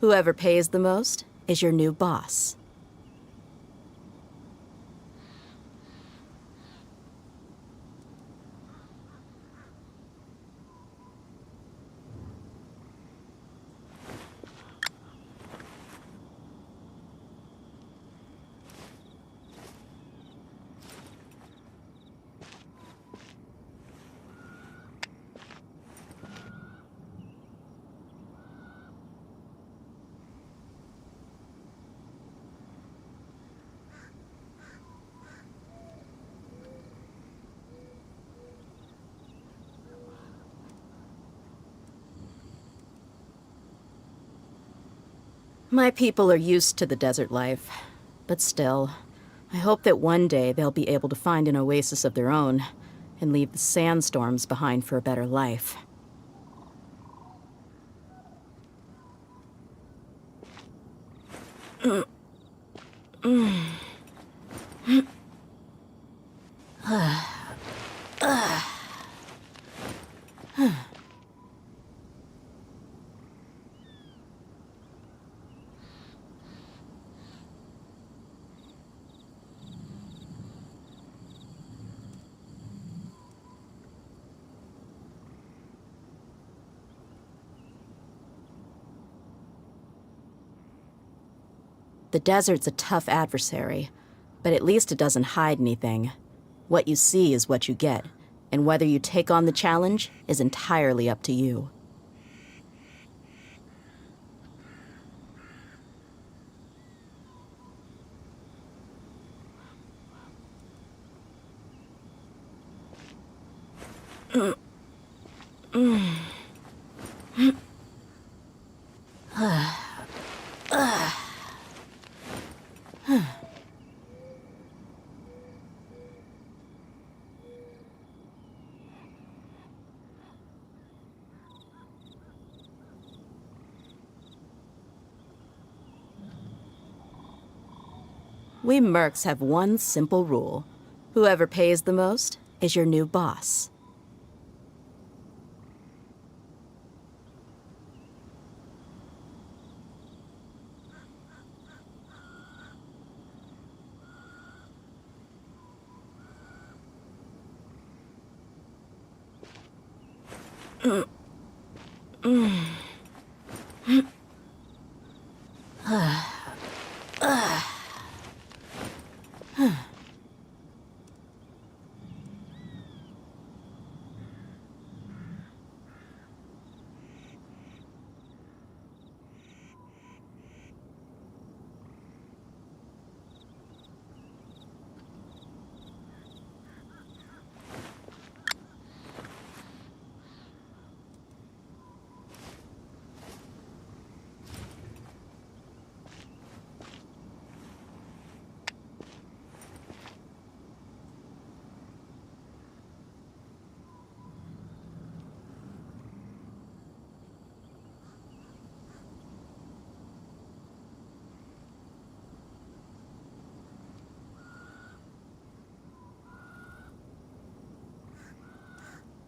Speaker 2: Whoever pays the most is your new boss. My people are used to the desert life, but still, I hope that one day they'll be able to find an oasis of their own and leave the sandstorms behind for a better life. The desert's a tough adversary, but at least it doesn't hide anything. What you see is what you get, and whether you take on the challenge is entirely up to you. We mercs have one simple rule. Whoever pays the most is your new boss.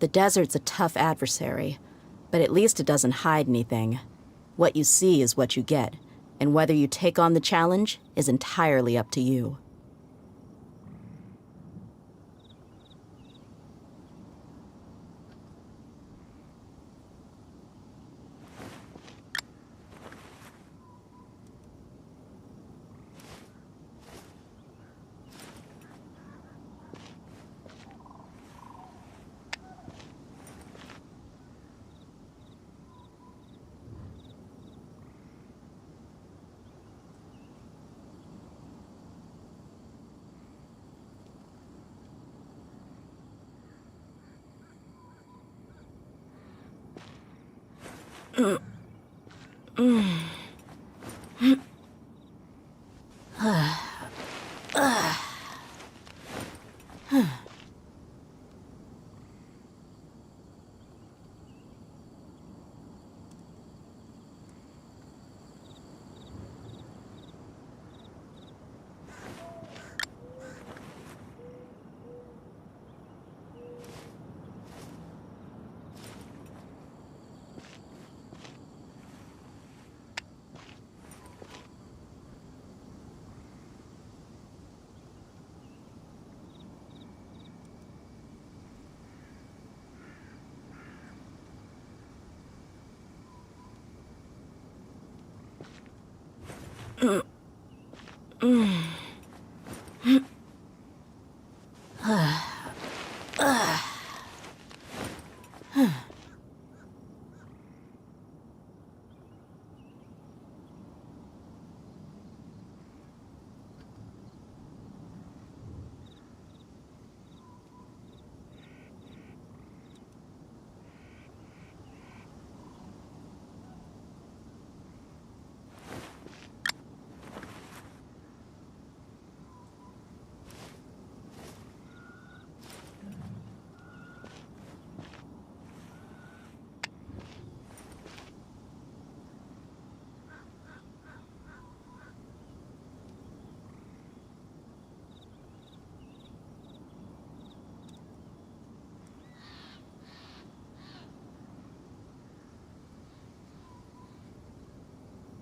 Speaker 2: The desert's a tough adversary, but at least it doesn't hide anything. What you see is what you get, and whether you take on the challenge is entirely up to you.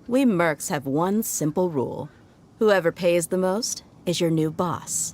Speaker 2: We mercs have one simple rule. Whoever pays the most is your new boss.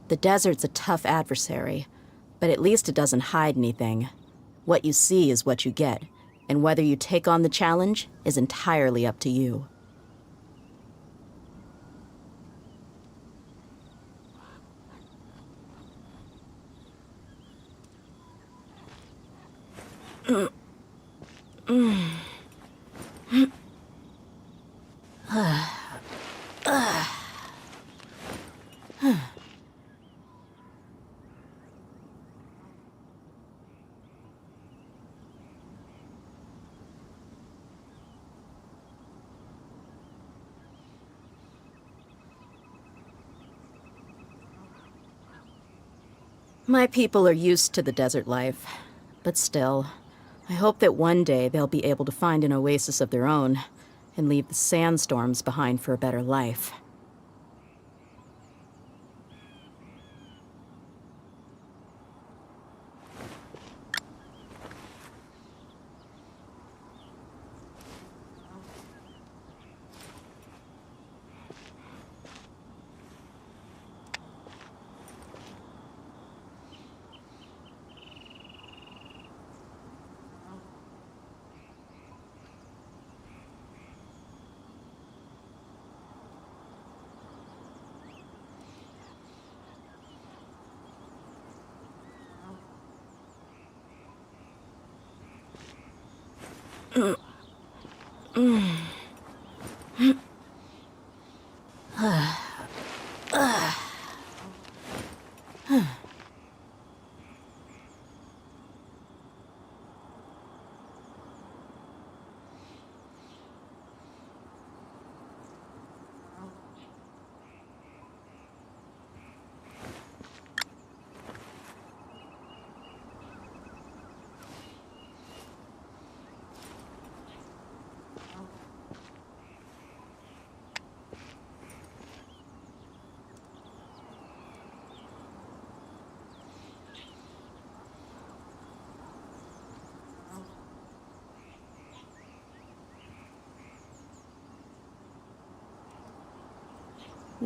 Speaker 2: The desert's a tough adversary, but at least it doesn't hide anything. What you see is what you get, and whether you take on the challenge is entirely up to you. My people are used to the desert life, but still, I hope that one day they'll be able to find an oasis of their own and leave the sandstorms behind for a better life.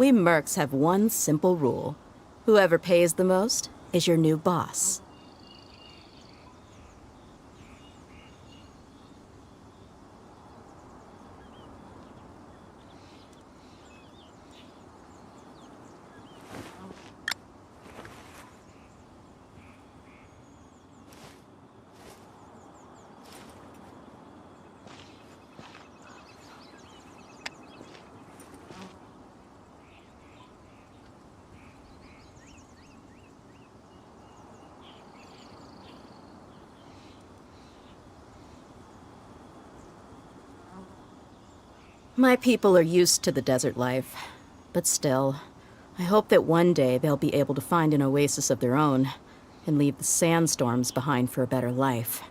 Speaker 2: We mercs have one simple rule. Whoever pays the most is your new boss. My people are used to the desert life, but still, I hope that one day they'll be able to find an oasis of their own and leave the sandstorms behind for a better life.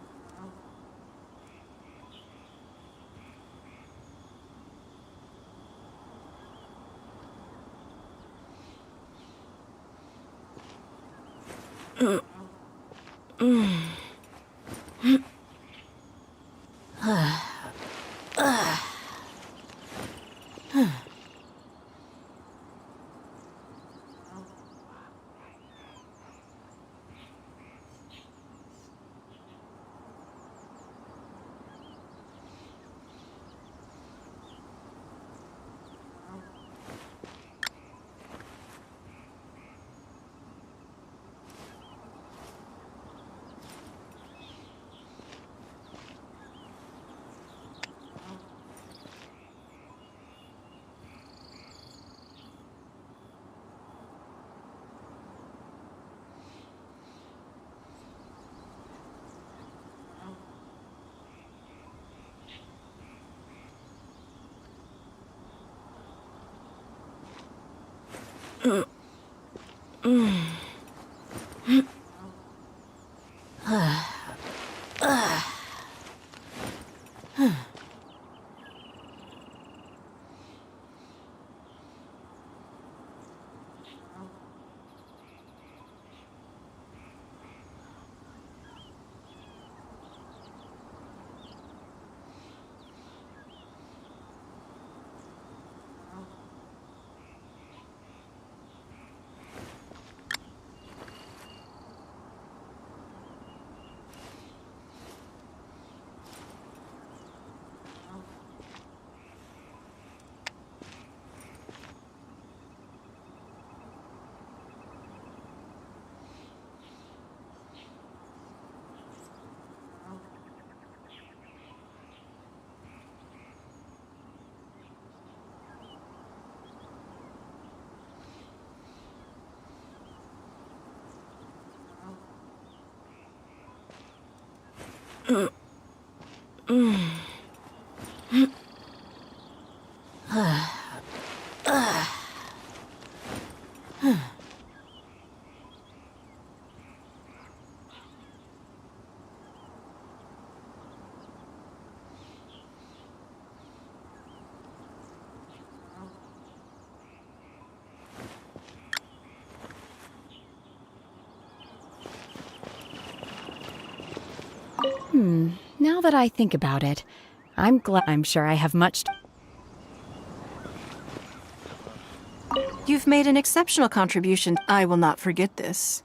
Speaker 6: Now that I think about it, I'm sure I have much
Speaker 18: You've made an exceptional contribution. I will not forget this.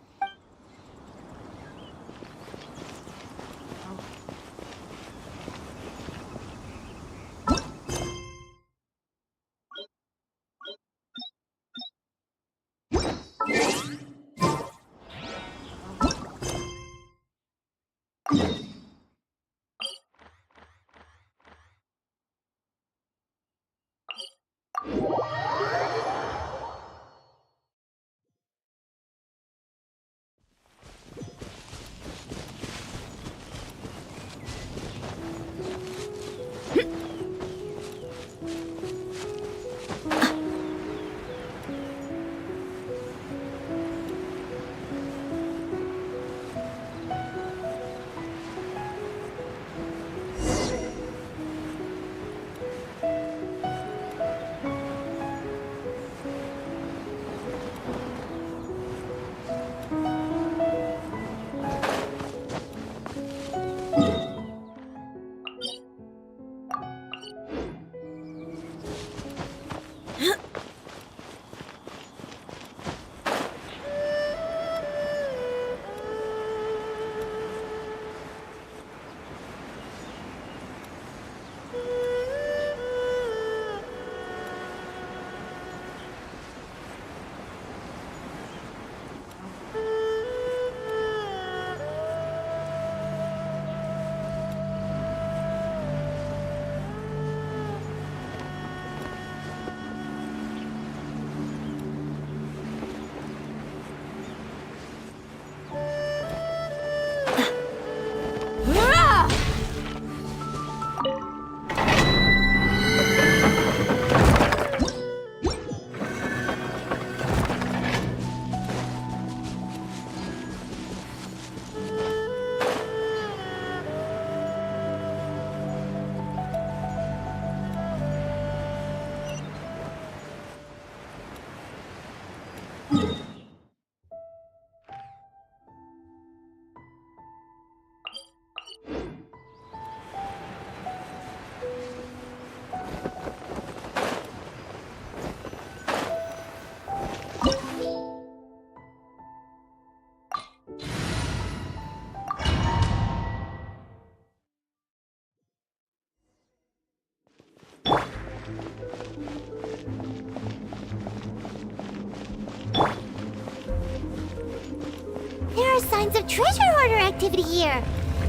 Speaker 5: There are signs of treasure hoarder activity here.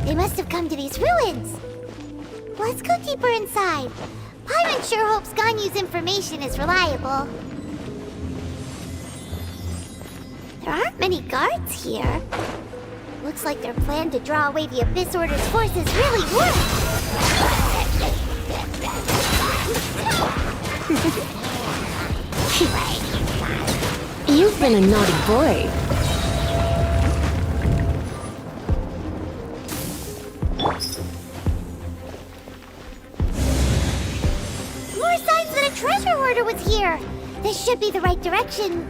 Speaker 5: They must have come to these ruins. Let's go deeper inside. Paimon sure hopes Ganyu's information is reliable. There aren't many guards here. Looks like their plan to draw away the Abyss Order's forces really worked.
Speaker 21: You've been a naughty boy.
Speaker 5: More signs that a treasure hoarder was here. This should be the right direction.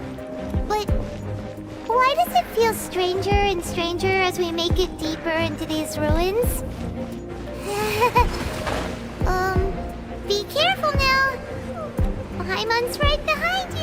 Speaker 5: But why does it feel stranger and stranger as we make it deeper into these ruins? Be careful now. Paimon's right behind you.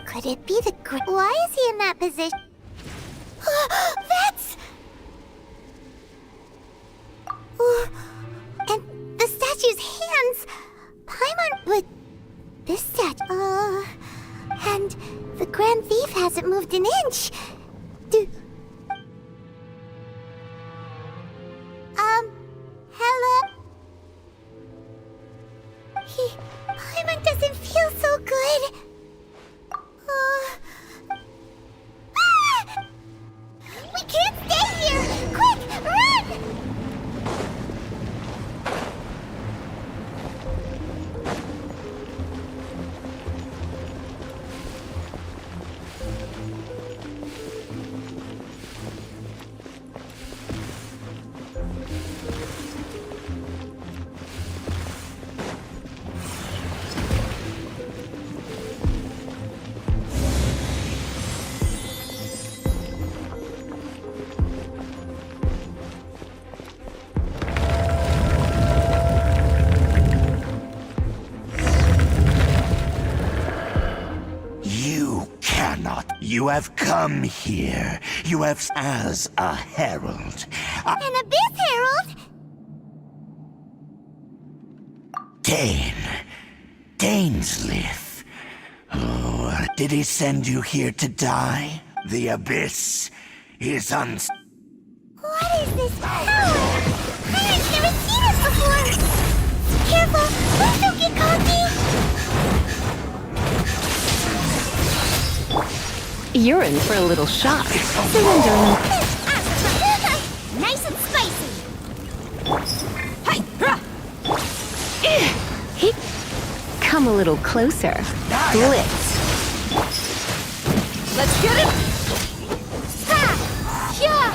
Speaker 5: Could it be the Why is he in that position? That's... and the statue's hands! Paimon, but... this statue... and the Grand Thief hasn't moved an inch. Hello? Paimon doesn't feel so good. We can't stay here! Quick, run!
Speaker 7: You have come here. You have as a herald.
Speaker 5: An Abyss Herald?
Speaker 7: Dainsleif. Oh, did he send you here to die? The Abyss is
Speaker 5: What is this power? I've never seen it before! Careful! Please don't get cocky!
Speaker 21: You're in for a little shock. Surrendering.
Speaker 5: Nice and spicy!
Speaker 21: Come a little closer. Blitz.
Speaker 12: Let's get it!
Speaker 5: Ha! Yeah!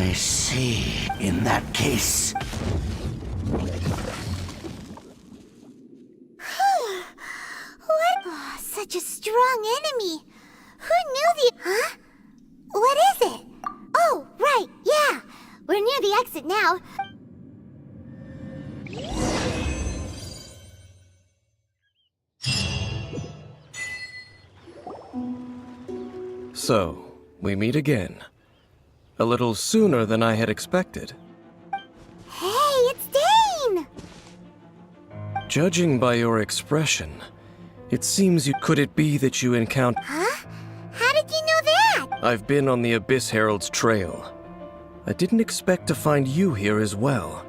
Speaker 7: I see. In that case...
Speaker 5: What? Oh, such a strong enemy. Who knew the... Huh? What is it? Oh, right, yeah. We're near the exit now.
Speaker 11: So, we meet again. A little sooner than I had expected.
Speaker 5: Hey, it's Dane!
Speaker 11: Judging by your expression, it seems you... Could it be that you encountered...
Speaker 5: Huh? How did you know that?
Speaker 11: I've been on the Abyss Herald's trail. I didn't expect to find you here as well.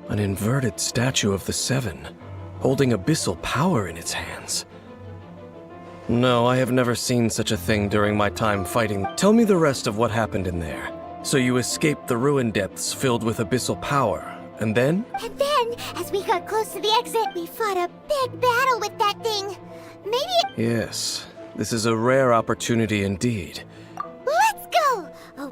Speaker 11: An inverted statue of the Seven, holding abyssal power in its hands. No, I have never seen such a thing during my time fighting. Tell me the rest of what happened in there. So you escaped the ruin depths filled with abyssal power, and then?
Speaker 5: And then, as we got close to the exit, we fought a big battle with that thing. Maybe...
Speaker 11: Yes, this is a rare opportunity indeed.
Speaker 5: Let's go! Oh.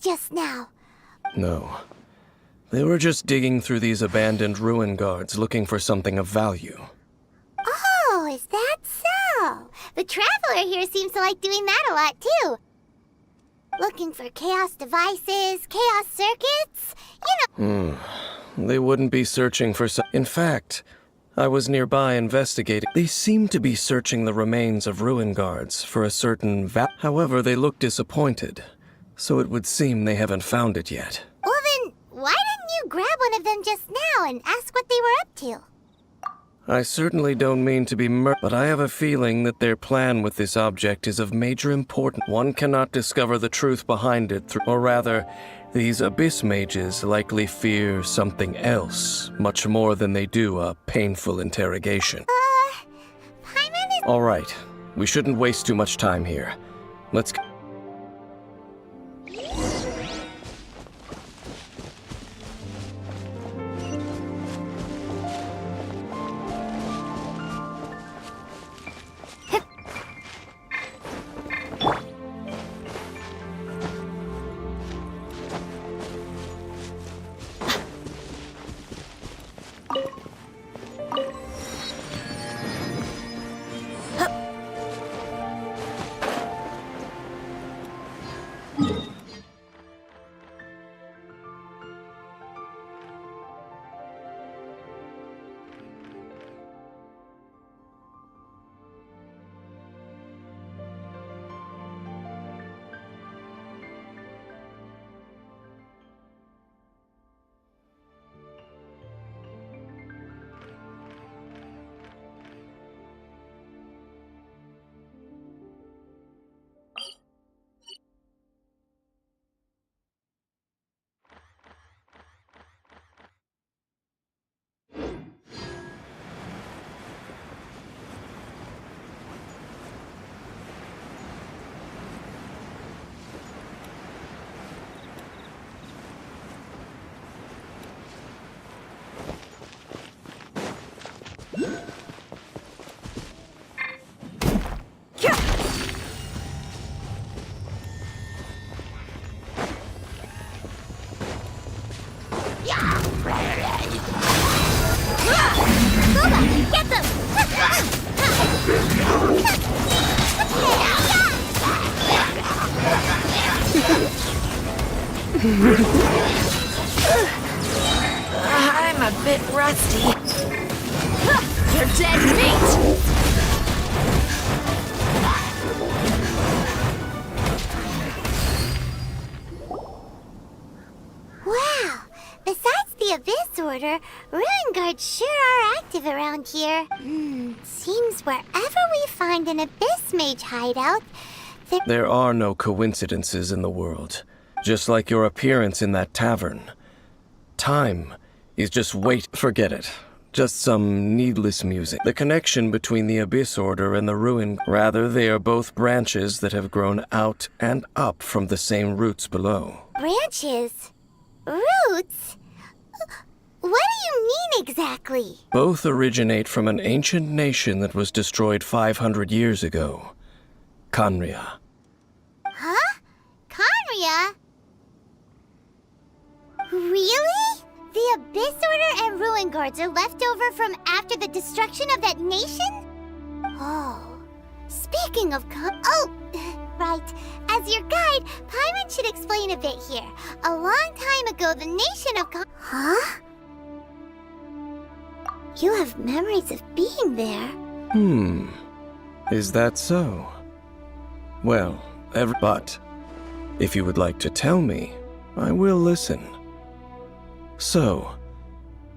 Speaker 5: Just now.
Speaker 11: No. They were just digging through these abandoned ruin guards looking for something of value.
Speaker 5: Oh, is that so? The Traveler here seems to like doing that a lot, too. Looking for chaos devices, chaos circuits, you know.
Speaker 11: They wouldn't be searching for some. In fact, I was nearby investigating. They seemed to be searching the remains of ruin guards for a certain However, they look disappointed, so it would seem they haven't found it yet.
Speaker 5: Well then, why didn't you grab one of them just now and ask what they were up to?
Speaker 11: I certainly don't mean to be but I have a feeling that their plan with this object is of major importance. One cannot discover the truth behind it through, or rather, these abyss mages likely fear something else, much more than they do a painful interrogation.
Speaker 5: Paimon is—
Speaker 11: All right, we shouldn't waste too much time here. Let's go.
Speaker 5: Get them!
Speaker 13: I'm a bit rusty. You're dead meat!
Speaker 5: Wow! Besides the Abyss Order, Ruin Guards sure are active around here. Seems wherever we find an Abyss Mage hideout,
Speaker 11: There are no coincidences in the world, just like your appearance in that tavern. Time is just forget it. Just some needless music. The connection between the Abyss Order and the Ruin, rather, they are both branches that have grown out and up from the same roots below.
Speaker 5: branches, roots. What do you mean exactly?
Speaker 11: Both originate from an ancient nation that was destroyed 500 years ago, Khaenri'ah.
Speaker 5: Huh? Khaenri'ah? Really? The Abyss Order and Ruin Guards are left over from after the destruction of that nation? Oh, speaking of oh, right. As your guide, Paimon should explain a bit here. A long time ago, the nation of Huh? You have memories of being there.
Speaker 11: Is that so? Well, but if you would like to tell me, I will listen. So,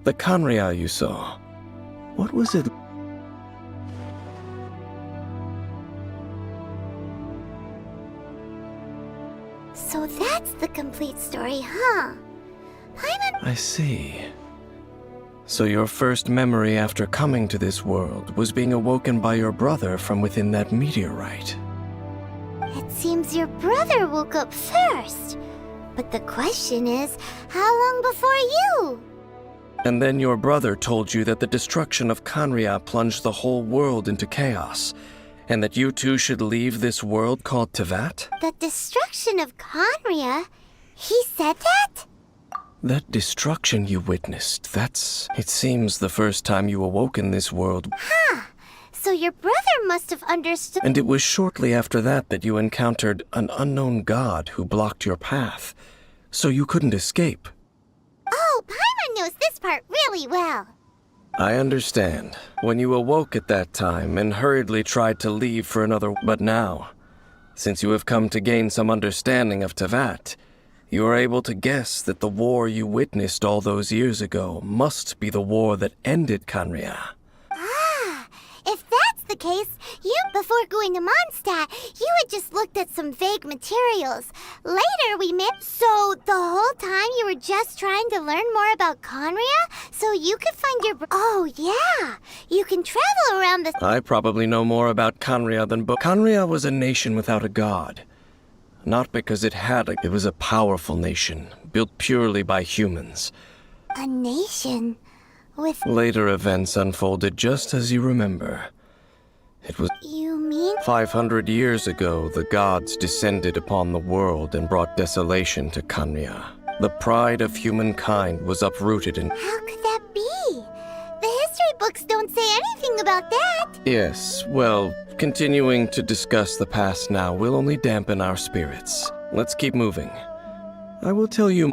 Speaker 11: the Khaenri'ah you saw, what was it?
Speaker 5: So that's the complete story, huh? Paimon—
Speaker 11: I see. So your first memory after coming to this world was being awoken by your brother from within that meteorite.
Speaker 5: It seems your brother woke up first. But the question is, how long before you?
Speaker 11: And then your brother told you that the destruction of Khaenri'ah plunged the whole world into chaos, and that you two should leave this world called Teyvat?
Speaker 5: The destruction of Khaenri'ah? He said that?
Speaker 11: That destruction you witnessed, it seems the first time you awoke in this world.
Speaker 5: Huh. So your brother must have understood.
Speaker 11: And it was shortly after that that you encountered an unknown god who blocked your path, so you couldn't escape.
Speaker 5: Oh, Paimon knows this part really well.
Speaker 11: I understand. When you awoke at that time and hurriedly tried to leave for another... But now, since you have come to gain some understanding of Tevat, you are able to guess that the war you witnessed all those years ago must be the war that ended Khaenri'ah.
Speaker 5: Ah, if that's the case, before going to Mondstadt, you had just looked at some vague materials. Later we met. So the whole time you were just trying to learn more about Khaenri'ah so you could find your Oh yeah, you can travel around the...
Speaker 11: I probably know more about Khaenri'ah than Khaenri'ah was a nation without a god. Not because it had a... It was a powerful nation, built purely by humans.
Speaker 5: A nation with...
Speaker 11: Later events unfolded just as you remember. It was...
Speaker 5: You mean?
Speaker 11: 500 years ago, the gods descended upon the world and brought desolation to Khaenri'ah. The pride of humankind was uprooted and...
Speaker 5: How could that be? The history books don't say anything about that.
Speaker 11: Yes, well, continuing to discuss the past now will only dampen our spirits. Let's keep moving. I will tell you...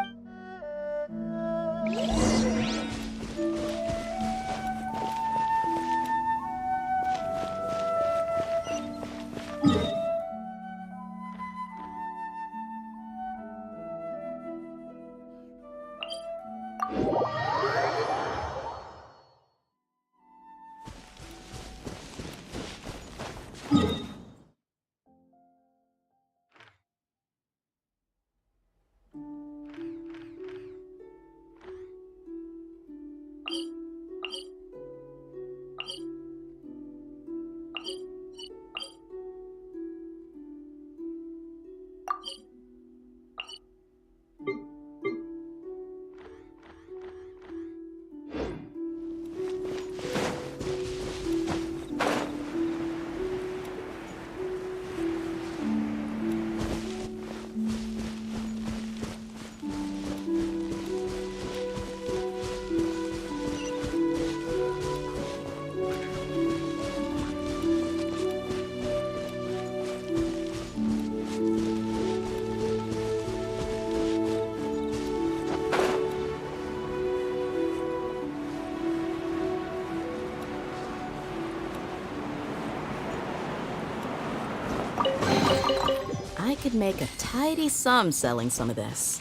Speaker 2: I could make a tidy sum selling some of this.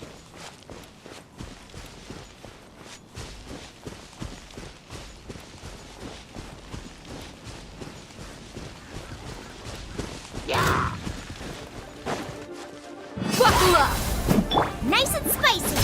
Speaker 5: Buckle up! Nice and spicy!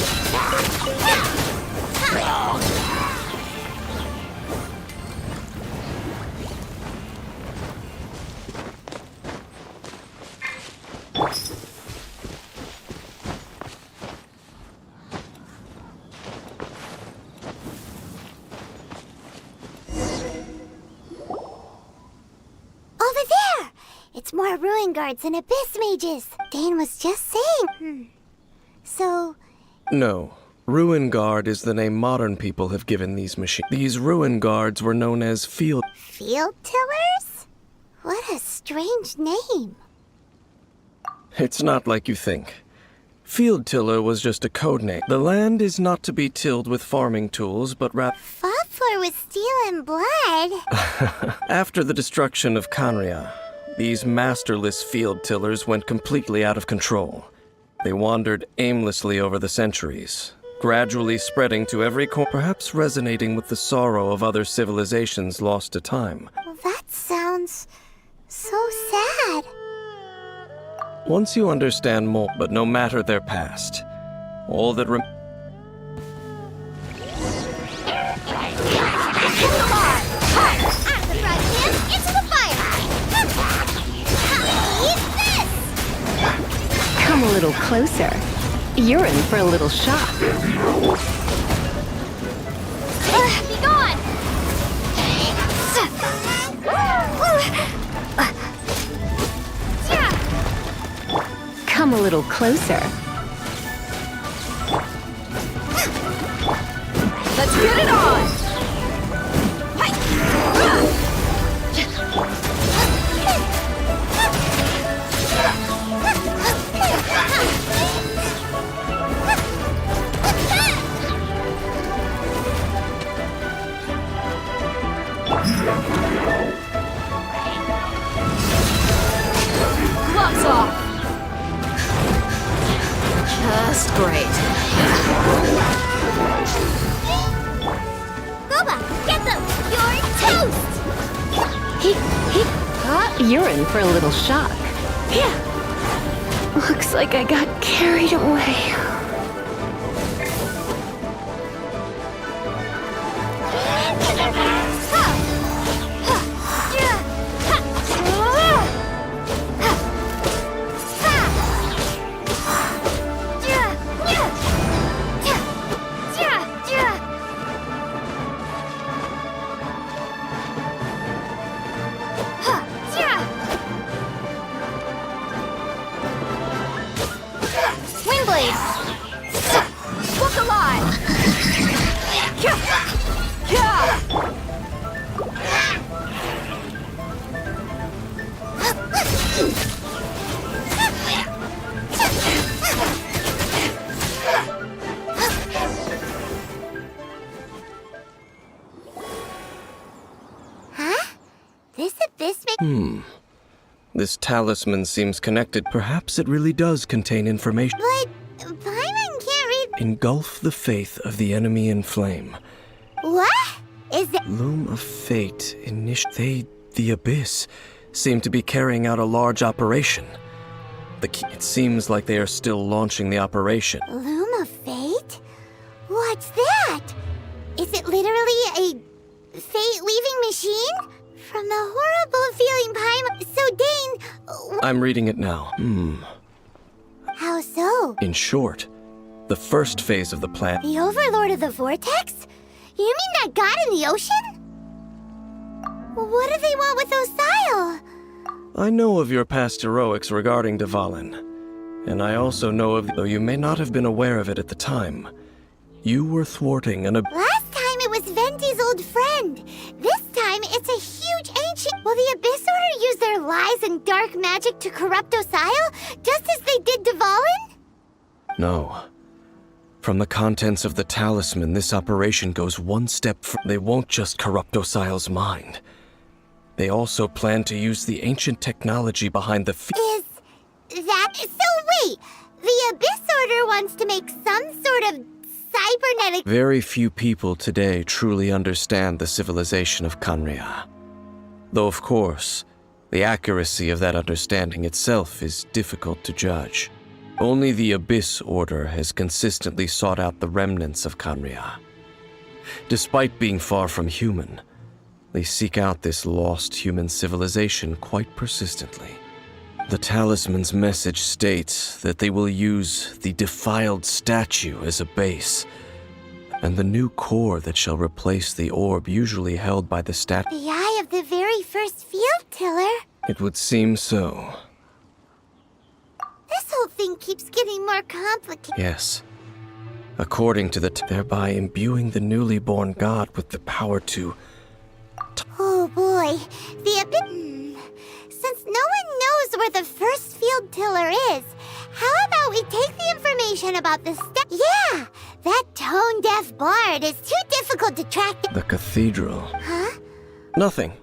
Speaker 5: It's more ruin guards and abyss mages. Dane was just saying. So...
Speaker 11: No. Ruin Guard is the name modern people have given these machines. These Ruin Guards were known as Field
Speaker 5: Tillers? What a strange name.
Speaker 11: It's not like you think. Field Tiller was just a code name. The land is not to be tilled with farming tools, but rather...
Speaker 5: Fought for with steel and blood.
Speaker 11: After the destruction of Khaenri'ah, these masterless field tillers went completely out of control. They wandered aimlessly over the centuries, gradually spreading to every corner, perhaps resonating with the sorrow of other civilizations lost to time.
Speaker 5: Well, that sounds so sad.
Speaker 11: Once you understand more, but no matter their past, all that
Speaker 6: Come a little closer. You're in for a little shock.
Speaker 5: Be gone!
Speaker 6: Come a little closer.
Speaker 12: Let's get it on!
Speaker 2: Just great.
Speaker 5: Boba, get them! You're toast!
Speaker 21: You're in for a little shock.
Speaker 9: Yeah. Looks like I got carried away.
Speaker 5: Look alive! Huh? This abyss
Speaker 11: This talisman seems connected. Perhaps it really does contain information.
Speaker 5: But Paimon can't read.
Speaker 11: Engulf the faith of the enemy in flame.
Speaker 5: What? Is it?
Speaker 11: Loom of Fate, the Abyss, seem to be carrying out a large operation. It seems like they are still launching the operation.
Speaker 5: Loom of Fate? What's that? Is it literally a fate-weaving machine? From the horrible feeling Paimon. So, Dane.
Speaker 11: I'm reading it now.
Speaker 5: How so?
Speaker 11: In short, the first phase of the plan.
Speaker 5: The Overlord of the Vortex? You mean that god in the ocean? What do they want with Osile?
Speaker 11: I know of your past heroics regarding Dvalin, and I also know of, though you may not have been aware of it at the time, you were thwarting an
Speaker 5: Last time it was Venti's old friend. This time it's a huge ancient. Will the Abyss Order use their lies and dark magic to corrupt Osile, just as they did Dvalin?
Speaker 11: No. From the contents of the talisman, this operation goes one step further. They won't just corrupt Osile's mind. They also plan to use the ancient technology behind the
Speaker 5: Is that so? Wait, the Abyss Order wants to make some sort of cybernetic.
Speaker 11: Very few people today truly understand the civilization of Khaenri'ah. Though, of course, the accuracy of that understanding itself is difficult to judge. Only the Abyss Order has consistently sought out the remnants of Khaenri'ah. Despite being far from human, they seek out this lost human civilization quite persistently. The talisman's message states that they will use the defiled statue as a base, and the new core that shall replace the orb usually held by the statue.
Speaker 5: The eye of the very first field tiller?
Speaker 11: It would seem so.
Speaker 5: This whole thing keeps getting more complicated.
Speaker 11: Yes. According to thereby imbuing the newly born god with the power to...
Speaker 5: Oh boy, the Abyss... Since no one knows where the first field tiller is, how about we take the information about the Yeah! That tone-deaf bard is too difficult to track.
Speaker 11: The cathedral.
Speaker 5: Huh?
Speaker 11: Nothing.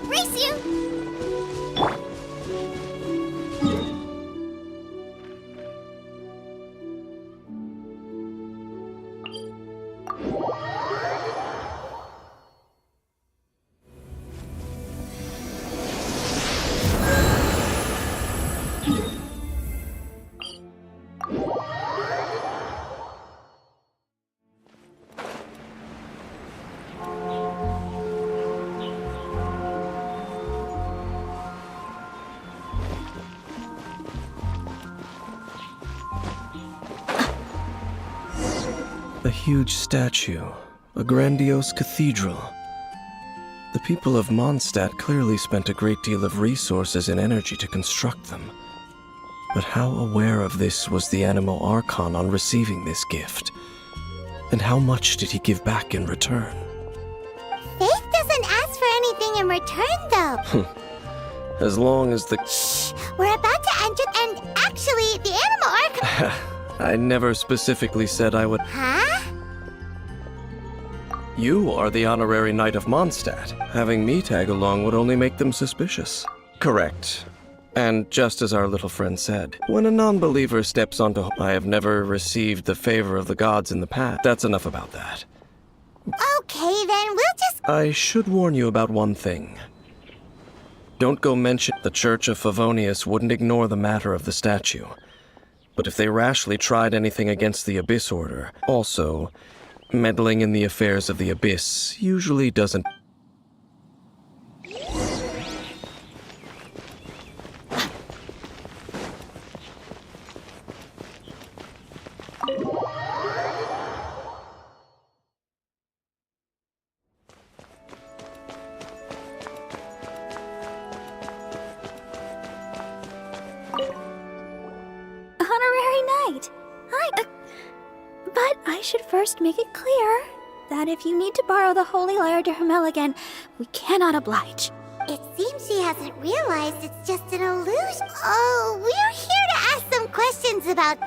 Speaker 5: Race you!
Speaker 11: A huge statue, a grandiose cathedral. The people of Mondstadt clearly spent a great deal of resources and energy to construct them. But how aware of this was the Anemo Archon on receiving this gift? And how much did he give back in return?
Speaker 5: Faith doesn't ask for anything in return, though.
Speaker 11: As long as the...
Speaker 5: Shh! We're about to enter, and actually, the Anemo Archon...
Speaker 11: I never specifically said I would...
Speaker 5: Huh?
Speaker 11: You are the honorary knight of Mondstadt. Having me tag along would only make them suspicious. Correct. And just as our little friend said, when a non-believer steps onto... I have never received the favor of the gods in the past. That's enough about that.
Speaker 5: Okay, then, we'll just...
Speaker 11: I should warn you about one thing. Don't go mention... The Church of Favonius wouldn't ignore the matter of the statue. But if they rashly tried anything against the Abyss Order, also... meddling in the affairs of the Abyss usually doesn't...
Speaker 13: Honorary Knight! Hi, but I should first make it clear that if you need to borrow the Holy Lyre to Hermel again, we cannot oblige.
Speaker 5: It seems she hasn't realized it's just an illusion. Oh, we're here to ask some questions about...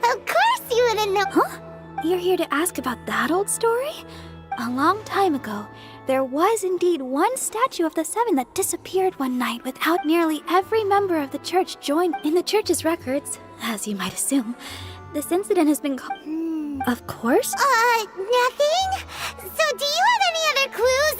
Speaker 5: Of course you wouldn't know...
Speaker 13: Huh? You're here to ask about that old story? A long time ago, there was indeed one statue of the Seven that disappeared one night without nearly every member of the church joined. In the church's records, as you might assume, this incident has been called... Of course?
Speaker 5: Nothing? So do you have any other clues?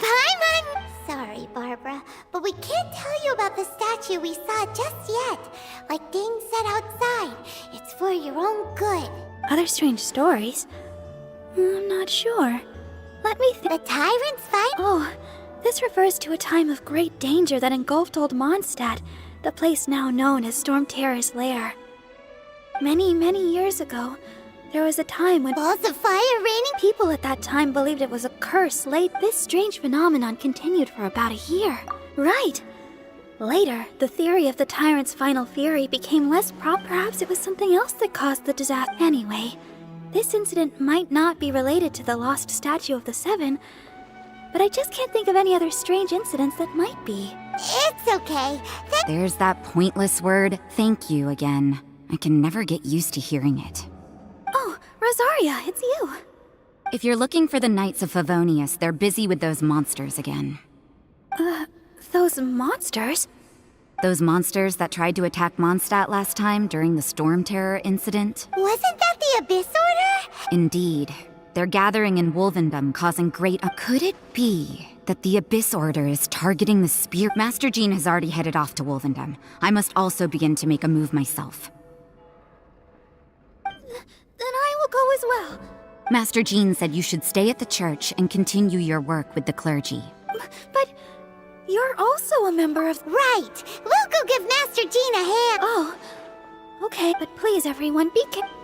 Speaker 5: Paimon? Sorry, Barbara, but we can't tell you about the statue we saw just yet. Like Dane said outside, it's for your own good.
Speaker 13: Other strange stories? I'm not sure. Let me think.
Speaker 5: The tyrant's fight?
Speaker 13: Oh, this refers to a time of great danger that engulfed old Mondstadt, the place now known as Storm Terror's lair. Many, many years ago, there was a time when
Speaker 5: balls of fire raining.
Speaker 13: People at that time believed it was a curse laid. This strange phenomenon continued for about a year. Right. Later, the theory of the tyrant's final fury became less perhaps it was something else that caused the disaster. Anyway, this incident might not be related to the lost statue of the Seven, but I just can't think of any other strange incidents that might be.
Speaker 5: It's okay.
Speaker 14: There's that pointless word, thank you, again. I can never get used to hearing it.
Speaker 13: Oh, Rosaria, it's you.
Speaker 14: If you're looking for the Knights of Favonius, they're busy with those monsters again.
Speaker 13: Those monsters?
Speaker 14: Those monsters that tried to attack Mondstadt last time during the Storm Terror incident?
Speaker 5: Wasn't that the Abyss Order?
Speaker 14: Indeed. They're gathering in Wolvendom, causing great... Could it be that the Abyss Order is targeting the spear? Master Jean has already headed off to Wolvendom. I must also begin to make a move myself.
Speaker 13: Then I will go as well.
Speaker 14: Master Jean said you should stay at the church and continue your work with the clergy.
Speaker 13: But you're also a member of...
Speaker 5: Right! We'll go give Master Jean a hand!
Speaker 13: Oh, okay. But please, everyone, be careful.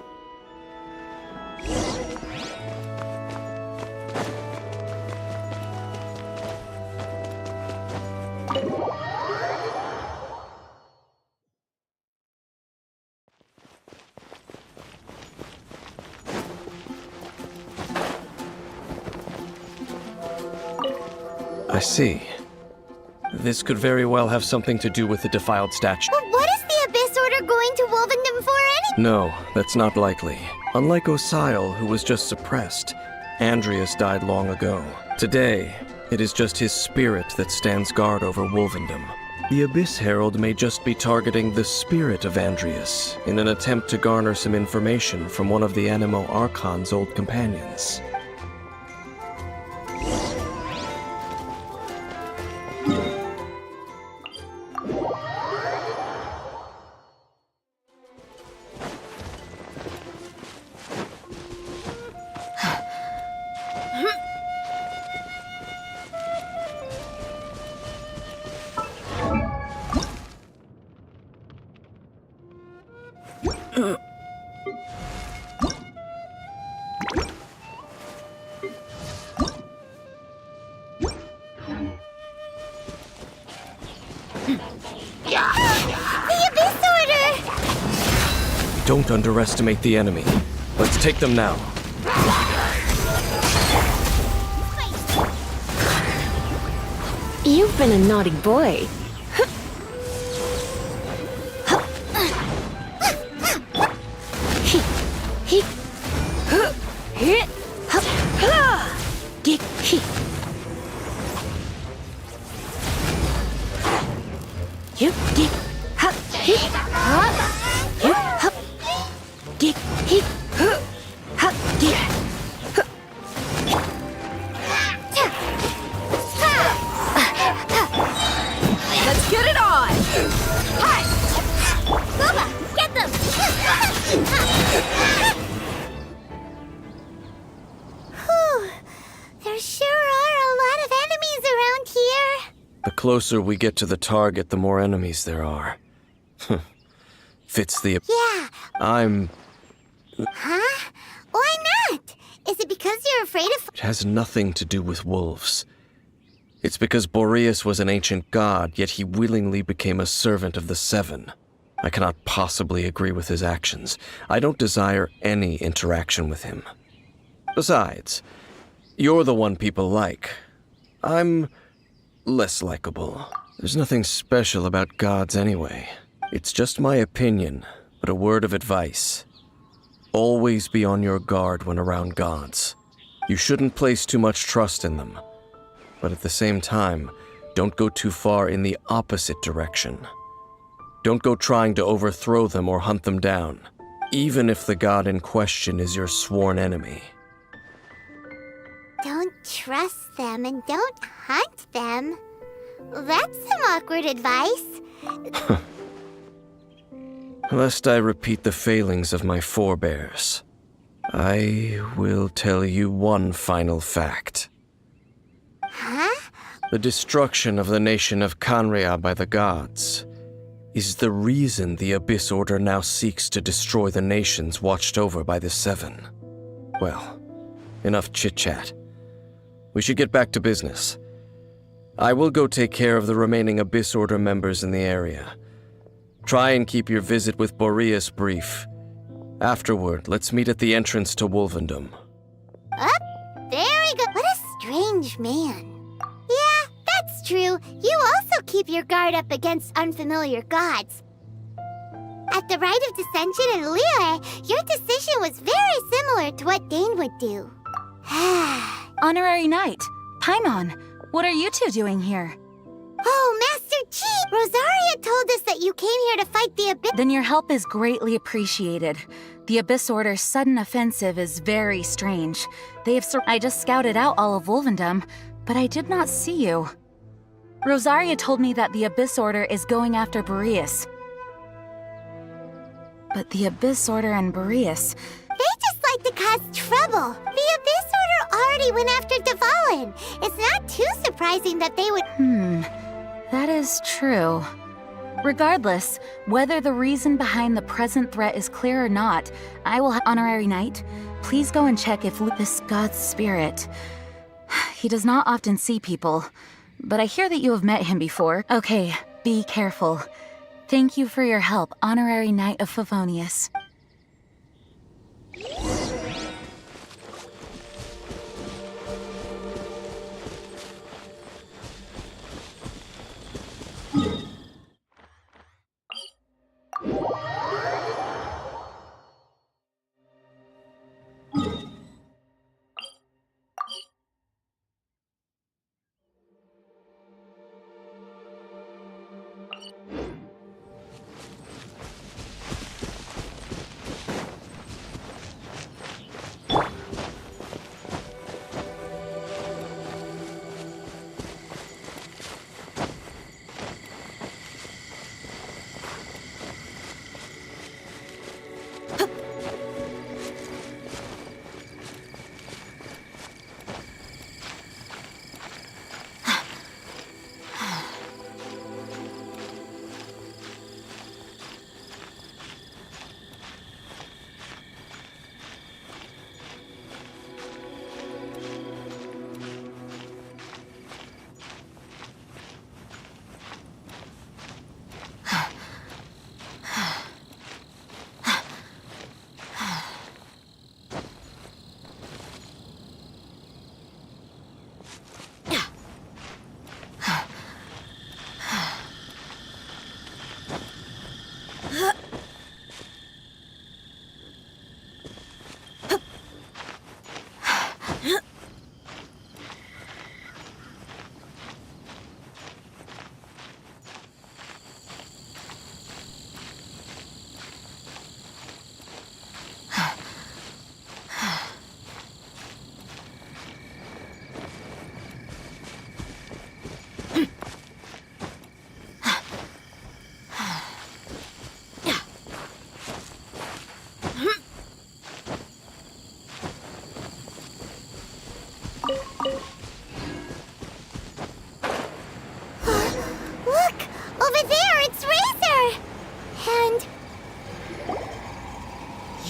Speaker 11: I see. This could very well have something to do with the defiled statue.
Speaker 5: But what is the Abyss Order going to Wolvendom for
Speaker 11: No, that's not likely. Unlike Osile, who was just suppressed, Andreas died long ago. Today, it is just his spirit that stands guard over Wolvendom. The Abyss Herald may just be targeting the spirit of Andreas in an attempt to garner some information from one of the Anemo Archon's old companions. Don't underestimate the enemy. Let's take them now.
Speaker 21: You've been a naughty boy.
Speaker 5: Let's get it on! Hi! Booba, get them! Whew. There sure are a lot of enemies around here.
Speaker 11: The closer we get to the target, the more enemies there are. Fits the...
Speaker 5: Yeah.
Speaker 11: I'm...
Speaker 5: Huh? Why not? Is it because you're afraid of...
Speaker 11: It has nothing to do with wolves. It's because Boreas was an ancient god, yet he willingly became a servant of the Seven. I cannot possibly agree with his actions. I don't desire any interaction with him. Besides, you're the one people like. I'm less likable. There's nothing special about gods anyway. It's just my opinion, but a word of advice. Always be on your guard when around gods. You shouldn't place too much trust in them. But at the same time, don't go too far in the opposite direction. Don't go trying to overthrow them or hunt them down, even if the god in question is your sworn enemy.
Speaker 5: Don't trust them and don't hunt them. That's some awkward advice.
Speaker 11: Lest I repeat the failings of my forebears, I will tell you one final fact.
Speaker 5: Huh?
Speaker 11: The destruction of the nation of Kanria by the gods is the reason the Abyss Order now seeks to destroy the nations watched over by the Seven. Well, enough chit-chat. We should get back to business. I will go take care of the remaining Abyss Order members in the area. Try and keep your visit with Boreas brief. Afterward, let's meet at the entrance to Wolvendom.
Speaker 5: Very good. What a strange man. Yeah, that's true. You also keep your guard up against unfamiliar gods. At the Rite of Dissension in Liyue, your decision was very similar to what Dane would do.
Speaker 14: Honorary Knight, Paimon, what are you two doing here?
Speaker 5: Oh, Master Chi! Rosaria told us that you came here to fight the Abyss.
Speaker 14: Then your help is greatly appreciated. The Abyss Order's sudden offensive is very strange. I just scouted out all of Wolvendom, but I did not see you. Rosaria told me that the Abyss Order is going after Boreas. But the Abyss Order and Boreas...
Speaker 5: They just like to cause trouble. The Abyss Order already went after Dvalin. It's not too surprising that they would...
Speaker 14: That is true. Regardless, whether the reason behind the present threat is clear or not, I will Honorary Knight, please go and check if this god's spirit... He does not often see people, but I hear that you have met him before. Okay, be careful. Thank you for your help, Honorary Knight of Favonius.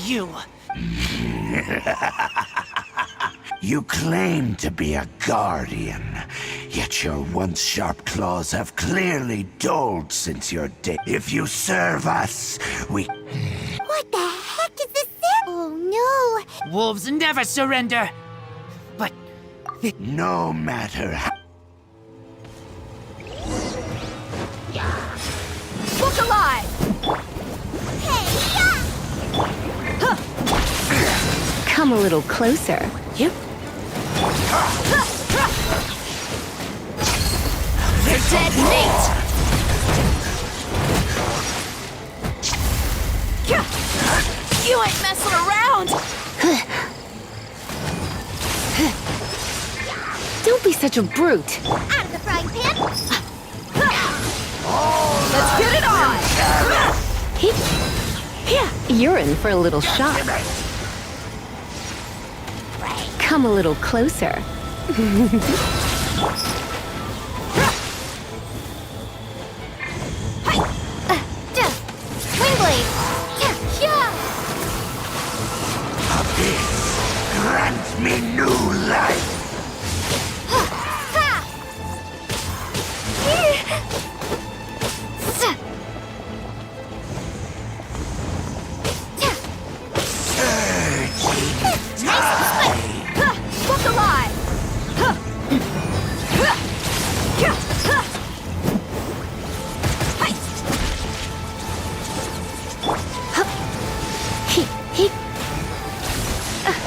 Speaker 1: you.
Speaker 7: You claim to be a guardian, yet your once sharp claws have clearly dulled since your day. If you serve us, we...
Speaker 5: What the heck is this? Oh no!
Speaker 1: Wolves never surrender. But...
Speaker 7: No matter how...
Speaker 9: Look alive!
Speaker 21: Come a little closer.
Speaker 1: Yep.
Speaker 9: You're dead meat! You ain't messing around!
Speaker 21: Don't be such a brute.
Speaker 5: Out of the frying pan!
Speaker 9: Let's get it on!
Speaker 21: Yeah, you're in for a little shock. Come a little closer.
Speaker 5: Windblade!
Speaker 7: Grant me new life!
Speaker 9: Look alive!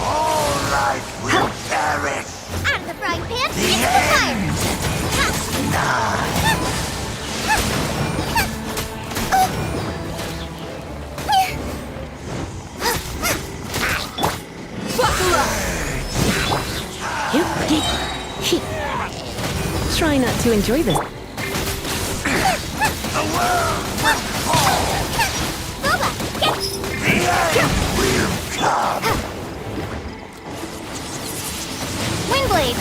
Speaker 7: All life will perish!
Speaker 5: Out of the frying pan!
Speaker 7: The
Speaker 5: Into the fire!
Speaker 7: end is nigh!
Speaker 21: Try not to enjoy this.
Speaker 7: The world will fall! The end will come!
Speaker 5: Windblade!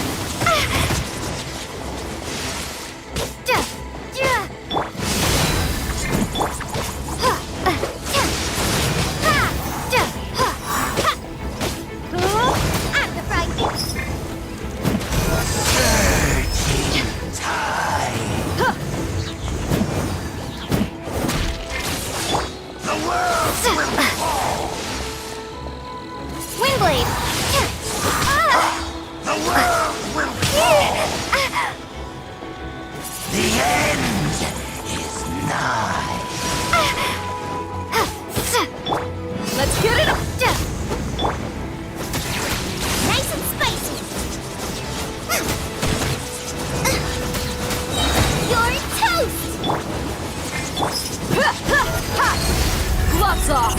Speaker 5: Out of the frying pan! Windblade!
Speaker 7: The world will fall! The end is nigh!
Speaker 9: Let's get it up!
Speaker 5: Nice and spicy! You're toast!
Speaker 9: Gloves off!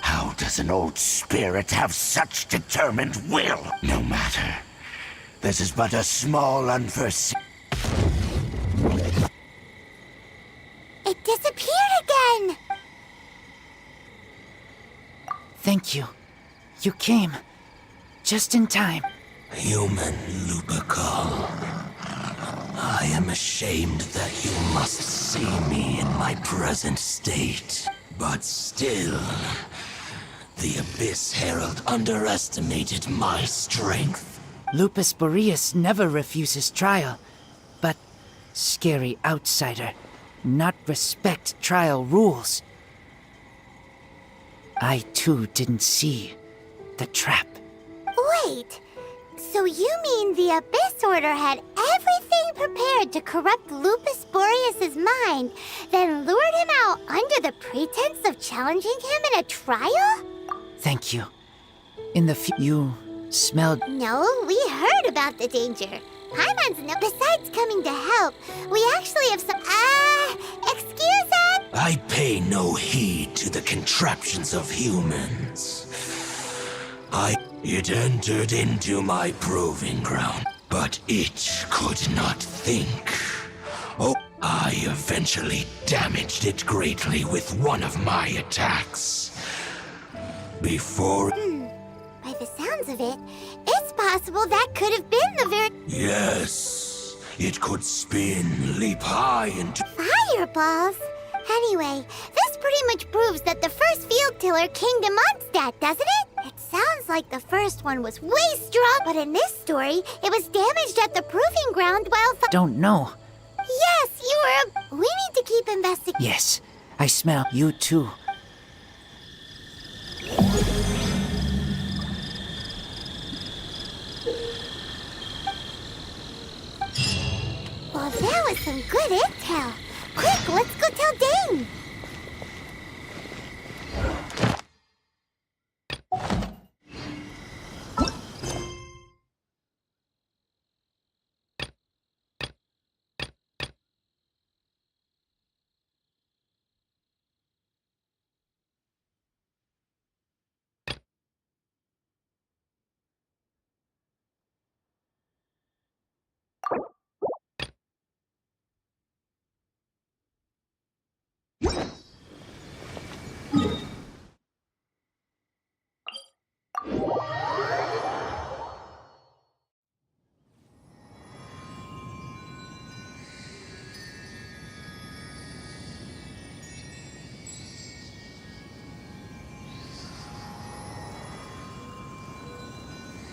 Speaker 7: How does an old spirit have such determined will? No matter. This is but a small unforeseen...
Speaker 5: It disappeared again!
Speaker 1: Thank you. You came. Just in time.
Speaker 7: Human Lupercal. I am ashamed that you must see me in my present state. But still, the Abyss Herald underestimated my strength.
Speaker 1: Lupus Boreas never refuses trial, but scary outsider, not respect trial rules. I too didn't see the trap.
Speaker 5: Wait, so you mean the Abyss Order had everything prepared to corrupt Lupus Boreas' mind, then lured him out under the pretense of challenging him in a trial?
Speaker 1: Thank you. In the you smelled...
Speaker 5: No, we heard about the danger. Paimon's no... Besides coming to help, we actually have some... excuse us?
Speaker 7: I pay no heed to the contraptions of humans. It entered into my proving ground, but it could not think. Oh, I eventually damaged it greatly with one of my attacks. Before...
Speaker 5: By the sounds of it, it's possible that could have been the very...
Speaker 7: Yes. It could spin, leap high into...
Speaker 5: Fireballs? Anyway, this pretty much proves that the first field tiller came to Mondstadt, doesn't it? It sounds like the first one was way strong, but in this story, it was damaged at the proving ground while...
Speaker 1: Don't know.
Speaker 5: Yes, you were... We need to keep investigating.
Speaker 1: Yes, I smell you too.
Speaker 5: Well, that was some good intel. Quick, let's go tell Dane.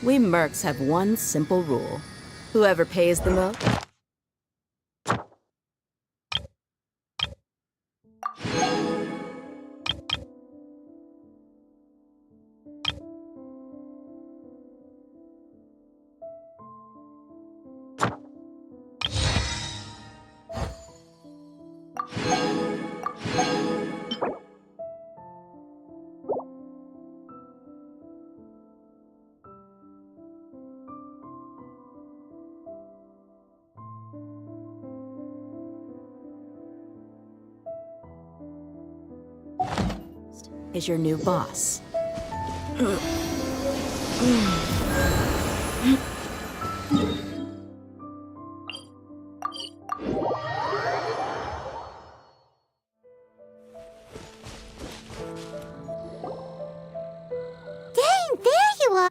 Speaker 2: We mercs have one simple rule. Whoever pays the most... is your new boss.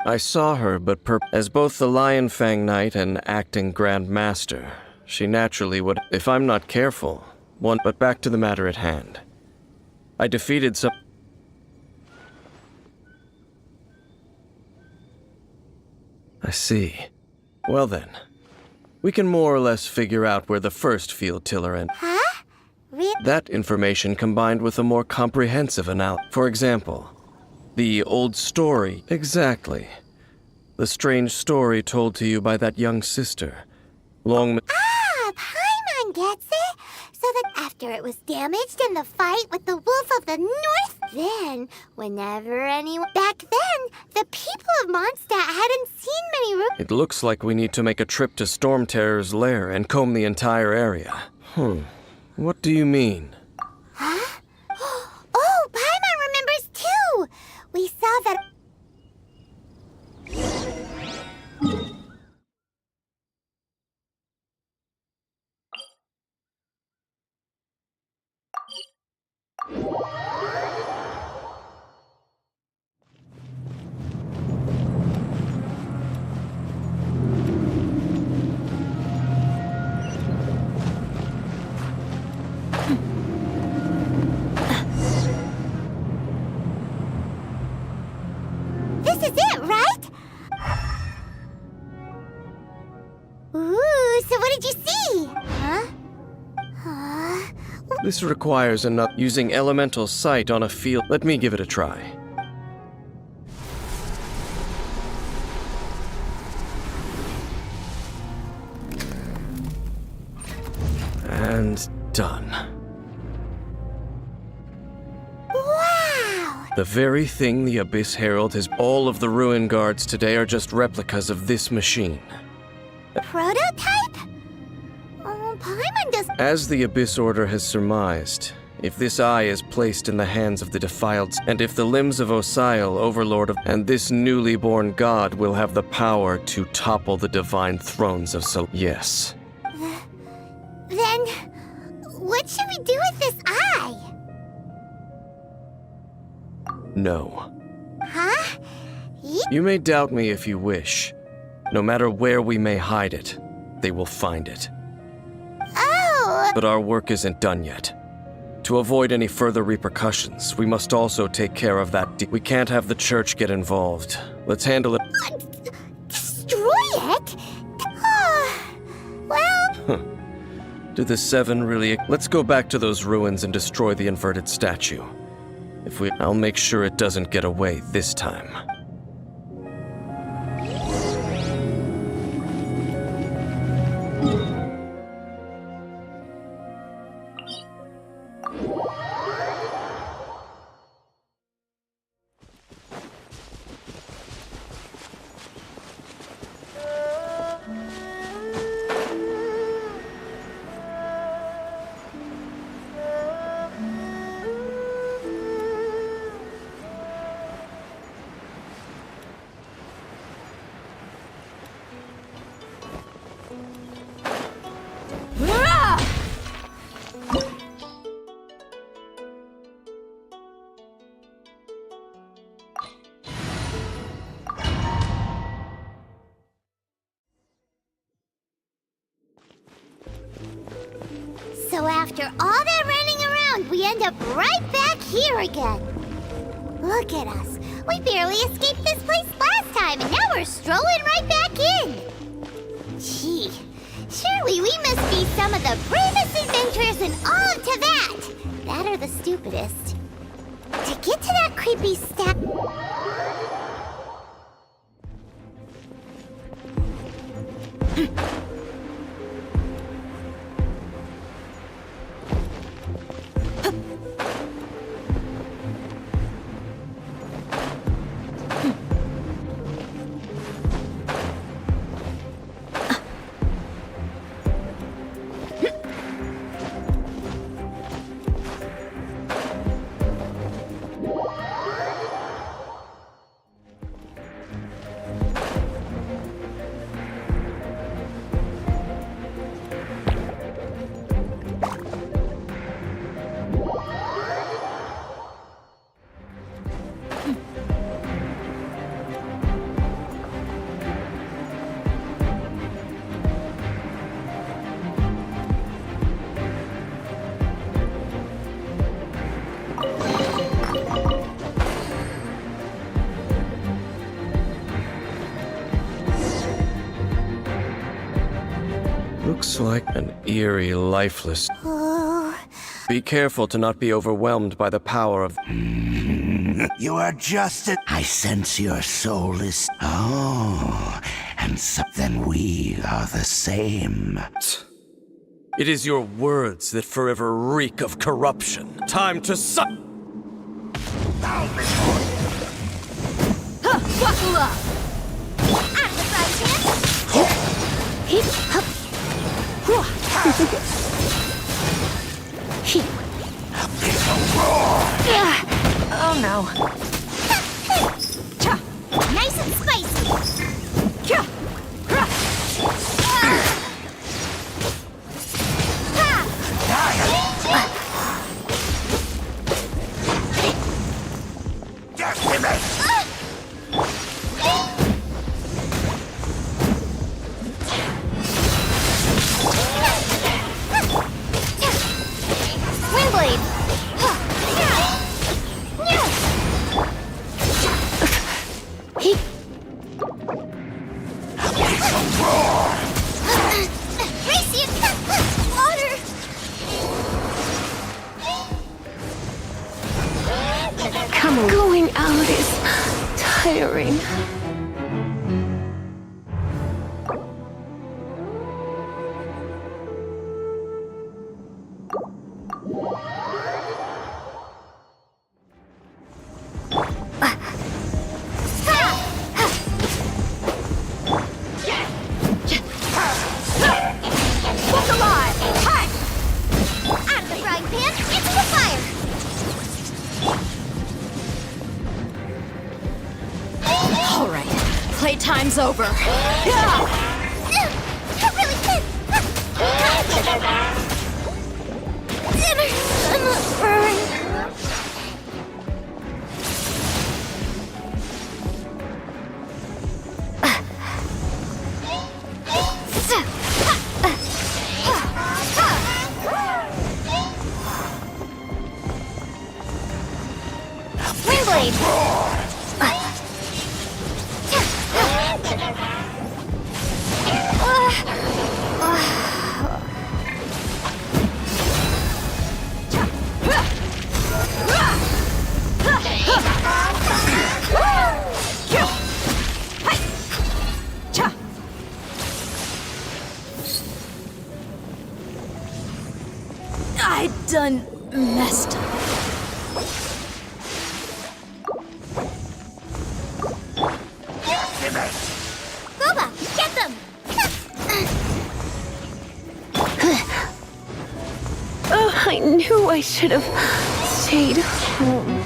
Speaker 11: I saw her, but as both the Lion Fang Knight and acting Grand Master, she naturally would, if I'm not careful, one. But back to the matter at hand. I defeated some... I see. Well then, we can more or less figure out where the first field tiller and...
Speaker 5: Huh?
Speaker 11: That information combined with a more comprehensive analysis. For example, the old story. Exactly. The strange story told to you by that young sister.
Speaker 5: Paimon gets it. So that after it was damaged in the fight with the Wolf of the North, then, whenever anyone... Back then, the people of Mondstadt hadn't seen many...
Speaker 11: It looks like we need to make a trip to Storm Terror's lair and comb the entire area. What do you mean?
Speaker 5: Huh? Oh, Paimon remembers too! We saw that... This is it, right? Ooh, so what did you see? Huh?
Speaker 11: This requires using elemental sight on a field. Let me give it a try. And done.
Speaker 5: Wow!
Speaker 11: The very thing the Abyss Herald has... All of the Ruin Guards today are just replicas of this machine.
Speaker 5: Prototype? Oh, Paimon does...
Speaker 11: As the Abyss Order has surmised, if this eye is placed in the hands of the defiled, and if the limbs of Osial, Overlord of... And this newly born god will have the power to topple the divine thrones of Sol... Yes.
Speaker 5: Then, what should we do with this eye?
Speaker 11: No.
Speaker 5: Huh?
Speaker 11: You may doubt me if you wish. No matter where we may hide it, they will find it. But our work isn't done yet. To avoid any further repercussions, we must also take care of that. We can't have the church get involved. Let's handle it.
Speaker 5: Destroy it? Well...
Speaker 11: Do the Seven really... Let's go back to those ruins and destroy the inverted statue. I'll make sure it doesn't get away this time.
Speaker 5: So after all that running around, we end up right back here again. Look at us. We barely escaped this place last time, and now we're strolling right back in. Gee, surely we must be some of the bravest adventurers in all of Teyvat. That or the stupidest. To get to that creepy stack...
Speaker 11: Looks like an eerie, lifeless...
Speaker 5: Oh.
Speaker 11: Be careful to not be overwhelmed by the power of...
Speaker 7: You are just a... I sense your soul is... Oh, and so then we are the same.
Speaker 11: It is your words that forever reek of corruption. Time to suck...
Speaker 5: Buckle up! Out of the frying pan! Hip, hop.
Speaker 4: Oh no.
Speaker 5: Nice and spicy.
Speaker 21: Going out is tiring.
Speaker 5: Look alive! Hot! Out of the frying pan, into the fire!
Speaker 2: All right, playtime's over.
Speaker 13: blade!
Speaker 2: I done messed up.
Speaker 5: Booba, get them!
Speaker 21: Oh, I knew I should have stayed home.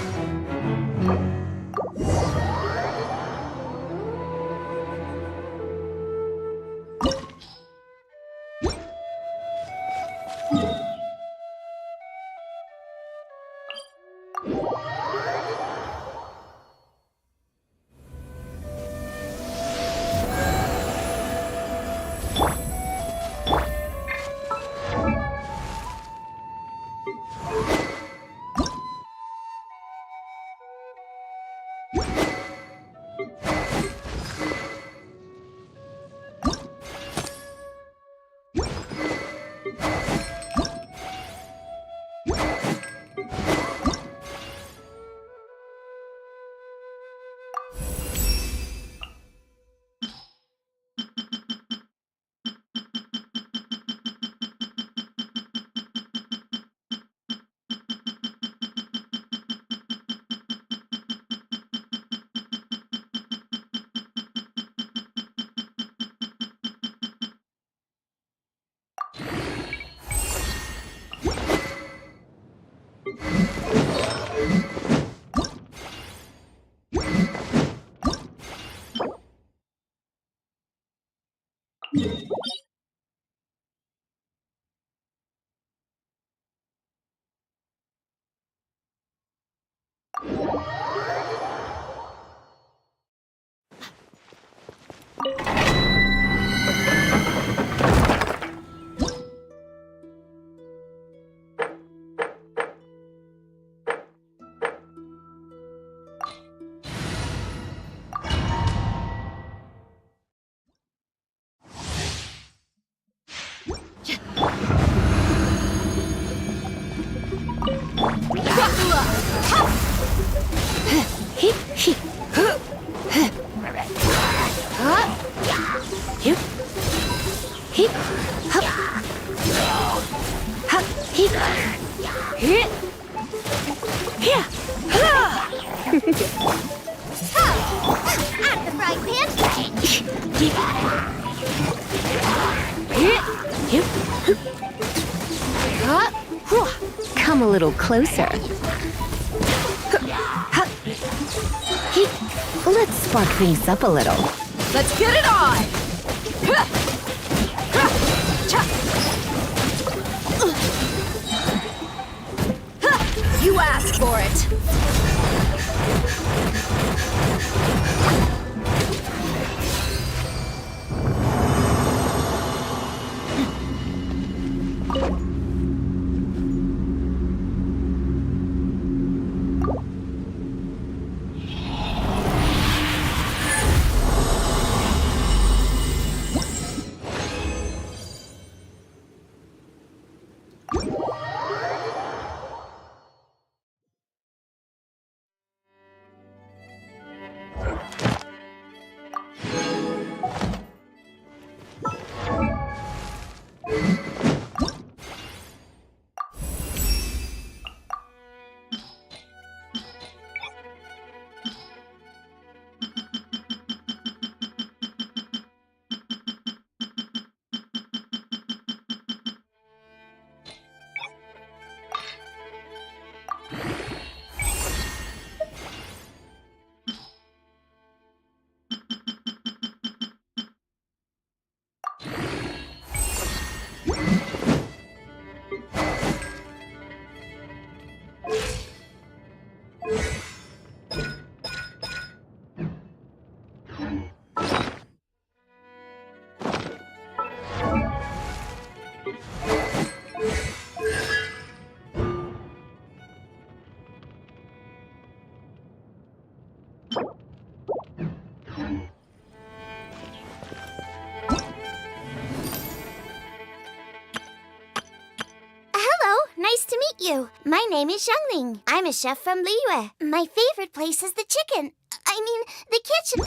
Speaker 5: At the frying pan
Speaker 21: Come a little closer. Let's spark things up a little.
Speaker 2: Let's get it on! You asked for it!
Speaker 5: meet you. My name is Xiangling. I'm a chef from Liyue. My favorite place is the chicken. I mean, the kitchen.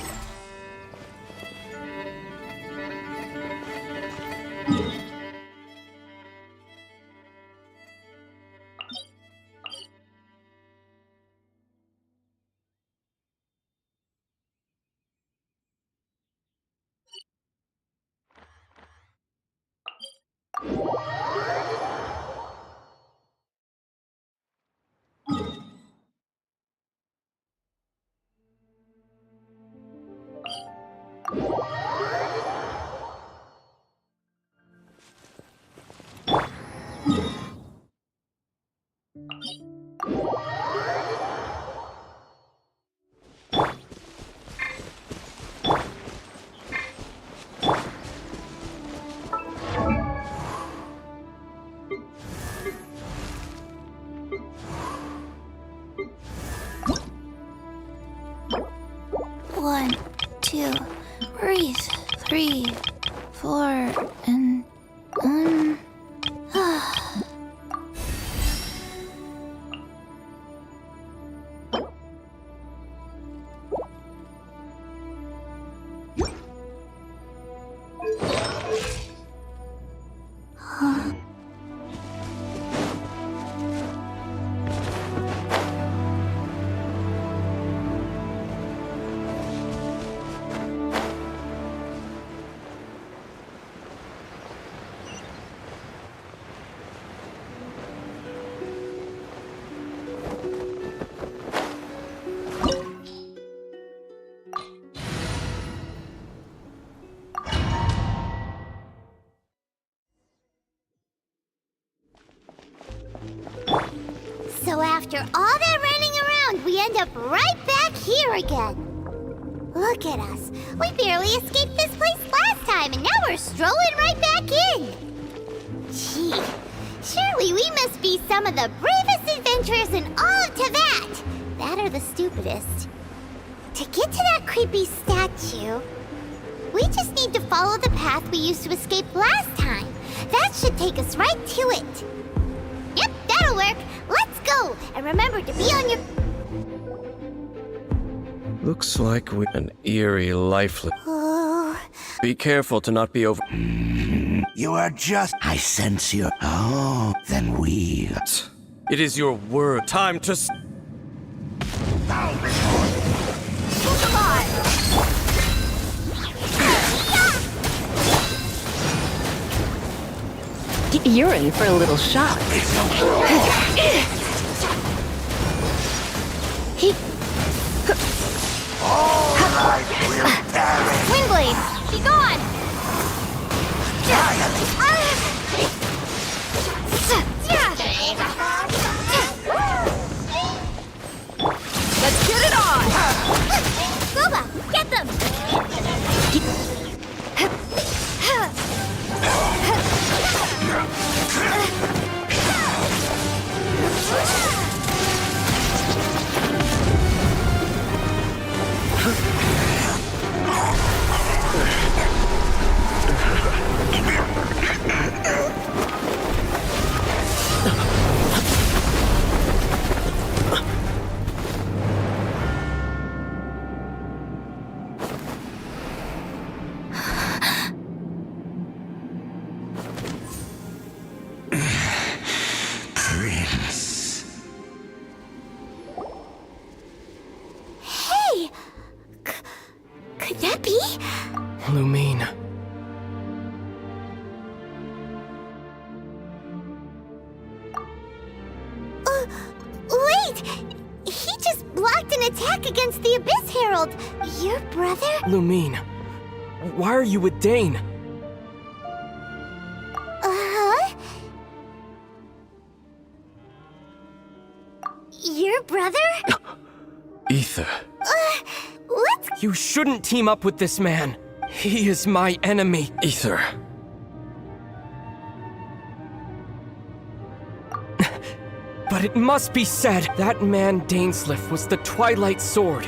Speaker 13: One, two, breathe. 3, 4, and 1.
Speaker 5: So after all that running around, we end up right back here again. Look at us. We barely escaped this place last time, and now we're strolling right back in. Gee, surely we must be some of the bravest adventurers in all of Teyvat. That or the stupidest. To get to that creepy statue, we just need to follow the path we used to escape last time. That should take us right to it. Yep, that'll work. Let's go! And remember to be on your...
Speaker 11: Looks like we're an eerie, lifeless...
Speaker 5: Oh.
Speaker 11: Be careful to not be over...
Speaker 7: You are just... I sense you. Oh, then we...
Speaker 11: It is your word. Time to...
Speaker 21: You're in for a little shock.
Speaker 5: Windblade, be gone!
Speaker 12: Let's get it on!
Speaker 5: Boba, get them! Could that be?
Speaker 3: Lumine.
Speaker 5: Wait! He just blocked an attack against the Abyss Herald. Your brother?
Speaker 3: Lumine. Why are you with Dane?
Speaker 5: Your brother?
Speaker 11: Ether.
Speaker 5: Let's...
Speaker 3: You shouldn't team up with this man. He is my enemy.
Speaker 11: Ether.
Speaker 3: But it must be said, that man Dainsliff was the Twilight Sword,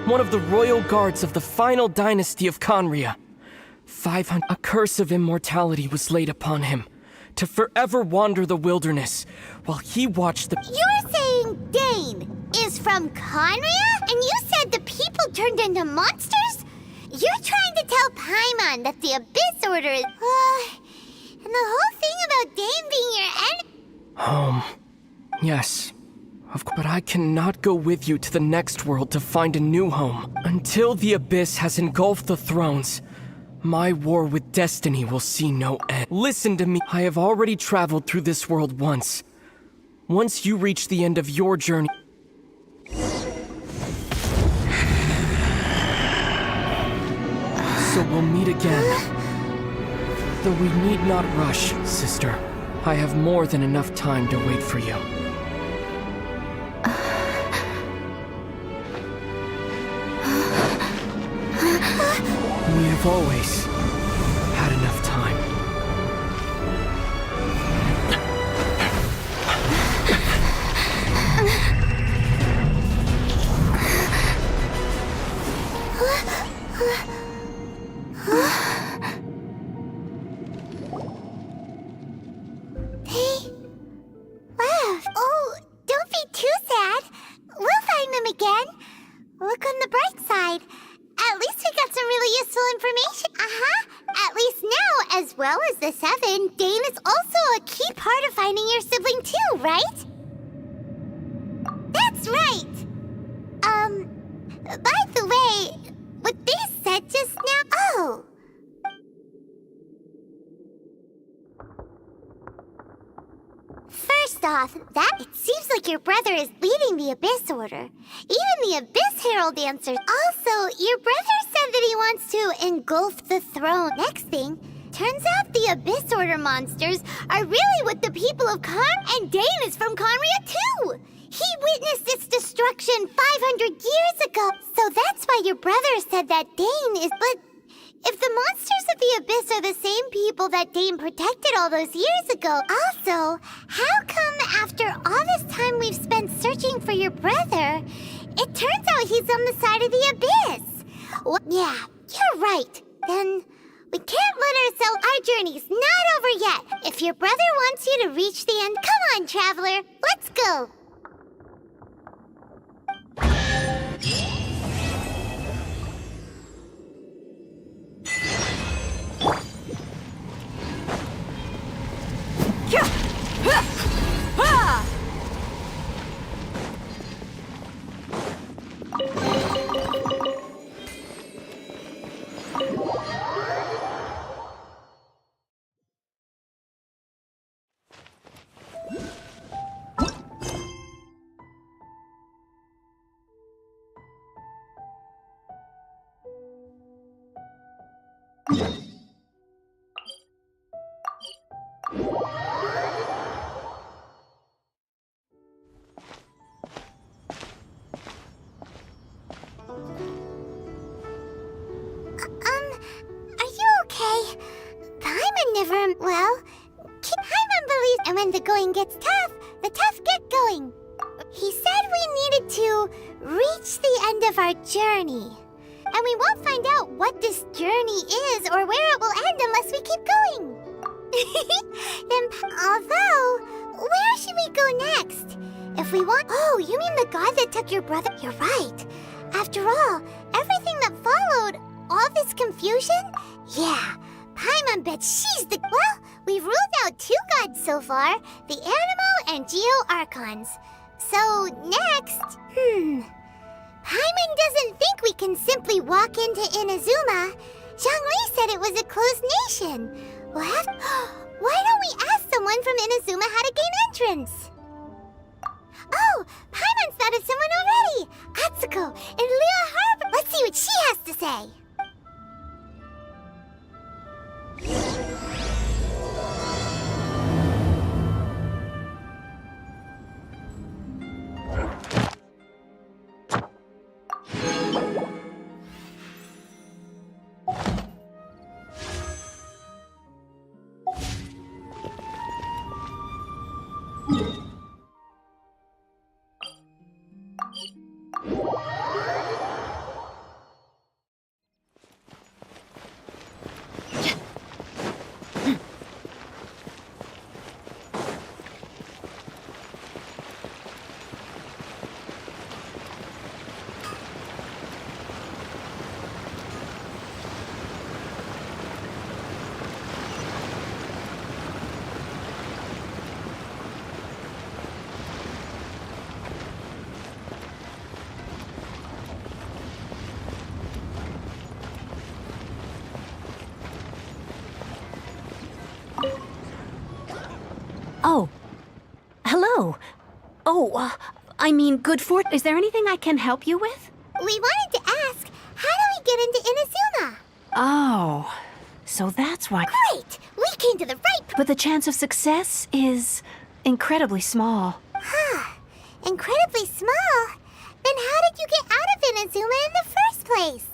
Speaker 3: one of the royal guards of the final dynasty of Conria. 500... A curse of immortality was laid upon him, to forever wander the wilderness, while he watched the—
Speaker 5: You're saying Dane is from Conria? And you said the people turned into monsters? You're trying to tell Paimon that the Abyss Order is... and the whole thing about Dane being your enemy...
Speaker 3: Home. Yes. Of course, but I cannot go with you to the next world to find a new home. Until the Abyss has engulfed the thrones, my war with destiny will see no end. Listen to me. I have already traveled through this world once. Once you reach the end of your journey... So we'll meet again. Though we need not rush, sister. I have more than enough time to wait for you. We have always had enough time.
Speaker 5: They left. Oh, don't be too sad. We'll find them again. Look on the bright side. At least we got some really useful information. At least now, as well as the 7, Dane is also a key part of finding your sibling too, right? That's right. By the way, what they said just now... Oh. First off, it seems like your brother is leading the Abyss Order. Even the Abyss Herald answers. Also, your brother said that he wants to engulf the throne. Next thing, turns out the Abyss Order monsters are really what the people of and Dane is from Conria too! He witnessed its destruction 500 years ago. So that's why your brother said that Dane is... But if the monsters of the Abyss are the same people that Dane protected all those years ago, also, how come after all this time we've spent searching for your brother, it turns out he's on the side of the Abyss? Well, yeah, you're right. Then we can't let ourselves... Our journey's not over yet. If your brother wants you to reach the end, come on, traveler, let's go. Well, Paimon believes, and when the going gets tough, the tough get going. He said we needed to reach the end of our journey. And we won't find out what this journey is or where it will end unless we keep going. Although, where should we go next? If we want... Oh, you mean the god that took your brother? You're right. After all, everything that followed, all this confusion? Yeah. Paimon bet she's the... Well, we've ruled out 2 gods so far, the Animo and Geo Archons. So, next... Paimon doesn't think we can simply walk into Inazuma. Zhongli said it was a closed nation. We'll have... Why don't we ask someone from Inazuma how to gain entrance? Oh, Paimon's thought of someone already! Atsuko in Liyue Harbor! Let's see what she has to say!
Speaker 21: Oh. I mean, good fortune. Is there anything I can help you with?
Speaker 5: We wanted to ask, how do we get into Inazuma?
Speaker 21: Oh. So that's why.
Speaker 5: Great! We came to the right
Speaker 21: But the chance of success is incredibly small.
Speaker 5: Huh. Incredibly small? Then how did you get out of Inazuma in the first place?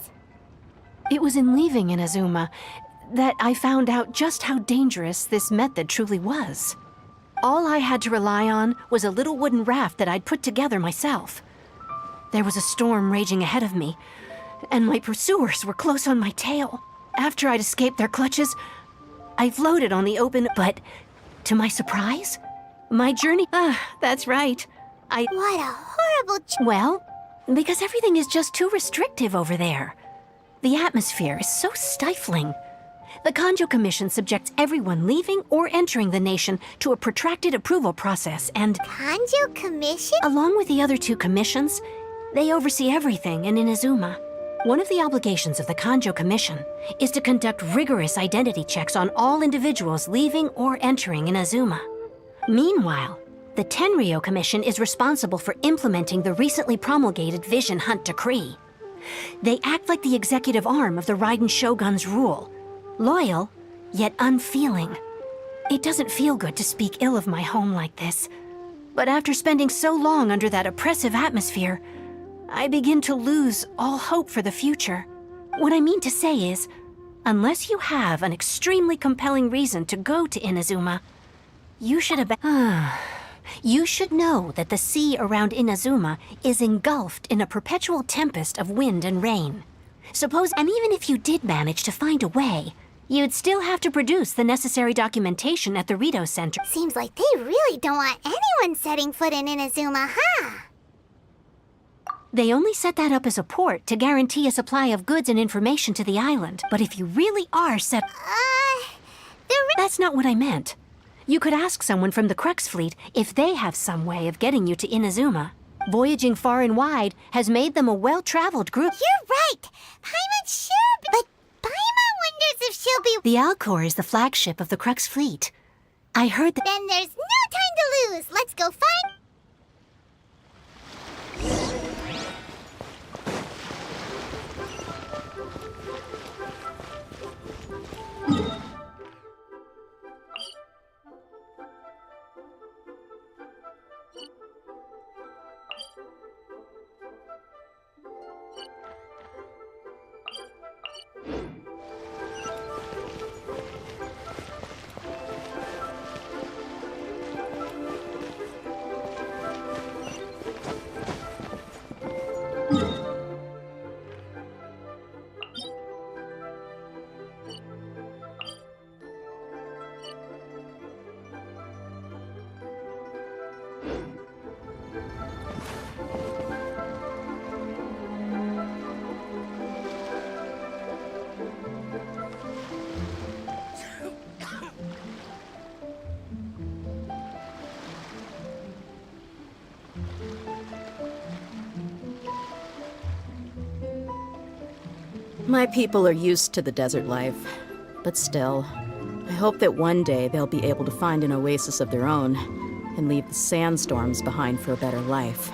Speaker 21: It was in leaving Inazuma that I found out just how dangerous this method truly was. All I had to rely on was a little wooden raft that I'd put together myself. There was a storm raging ahead of me, and my pursuers were close on my tail. After I'd escaped their clutches, I floated on the open, but to my surprise, my journey... that's right.
Speaker 5: What a horrible...
Speaker 21: Well, because everything is just too restrictive over there. The atmosphere is so stifling. The Kanjo Commission subjects everyone leaving or entering the nation to a protracted approval process, and...
Speaker 5: Kanjo Commission?
Speaker 21: Along with the other two commissions, they oversee everything in Inazuma. One of the obligations of the Kanjo Commission is to conduct rigorous identity checks on all individuals leaving or entering Inazuma. Meanwhile, the Tenryo Commission is responsible for implementing the recently promulgated Vision Hunt Decree. They act like the executive arm of the Raiden Shogun's rule. Loyal, yet unfeeling. It doesn't feel good to speak ill of my home like this, but after spending so long under that oppressive atmosphere, I begin to lose all hope for the future. What I mean to say is, unless you have an extremely compelling reason to go to Inazuma, you should You should know that the sea around Inazuma is engulfed in a perpetual tempest of wind and rain. And even if you did manage to find a way, you'd still have to produce the necessary documentation at the Rito Center.
Speaker 5: Seems like they really don't want anyone setting foot in Inazuma, huh?
Speaker 21: They only set that up as a port to guarantee a supply of goods and information to the island. But if you really are That's not what I meant. You could ask someone from the Crux Fleet if they have some way of getting you to Inazuma. Voyaging far and wide has made them a well-traveled group.
Speaker 5: You're right! Paimon sure But Paimon wonders if she'll be...
Speaker 21: The Alcor is the flagship of the Crux Fleet. I heard that...
Speaker 5: Then there's no time to lose! Let's go find...
Speaker 2: My people are used to the desert life, but still, I hope that one day they'll be able to find an oasis of their own and leave the sandstorms behind for a better life.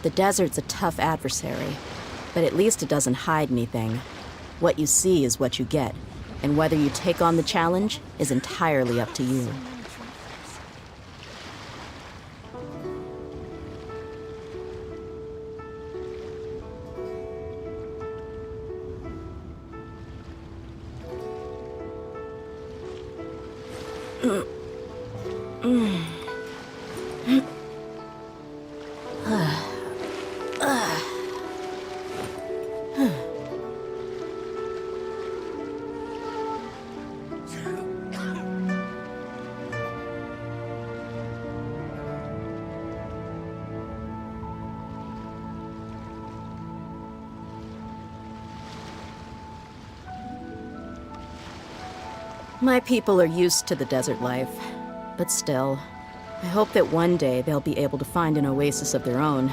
Speaker 2: The desert's a tough adversary, but at least it doesn't hide anything. What you see is what you get, and whether you take on the challenge is entirely up to you. My people are used to the desert life, but still, I hope that one day they'll be able to find an oasis of their own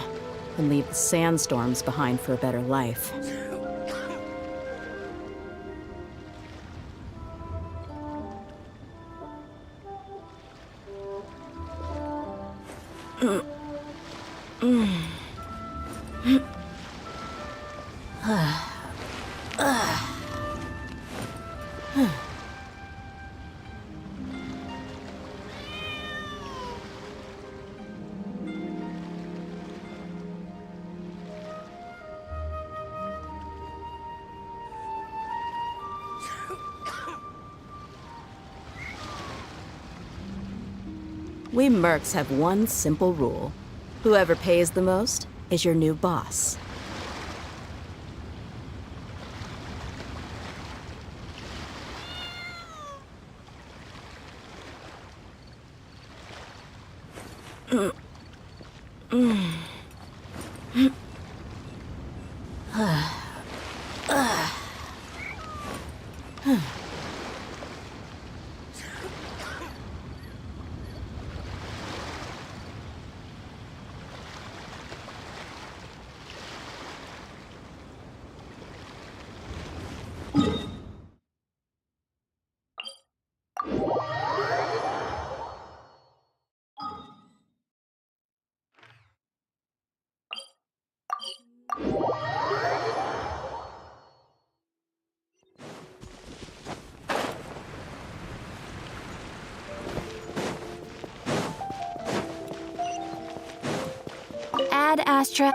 Speaker 2: and leave the sandstorms behind for a better life. We mercs have one simple rule. Whoever pays the most is your new boss.
Speaker 14: Ad Astra.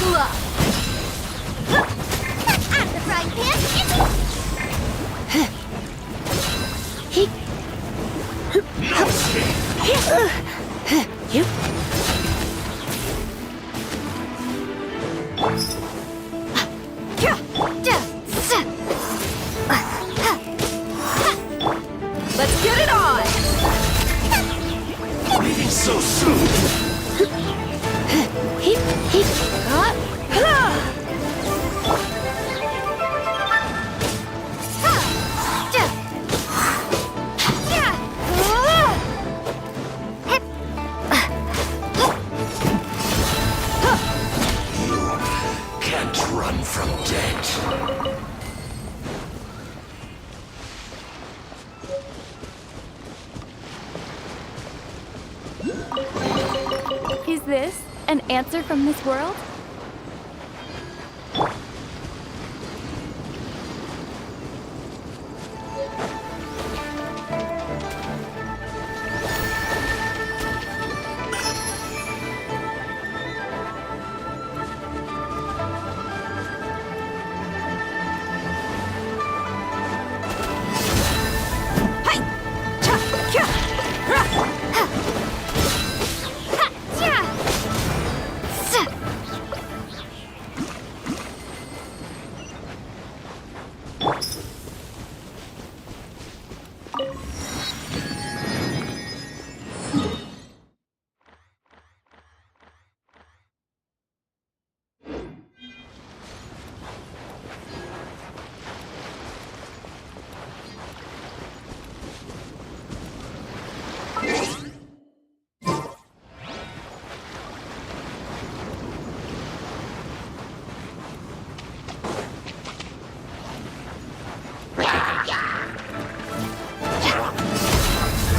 Speaker 5: Buckle up! Out of the frying pan!
Speaker 12: Let's get it on!
Speaker 7: Leaving so soon! Can't run from death.
Speaker 6: Is this an answer from this world?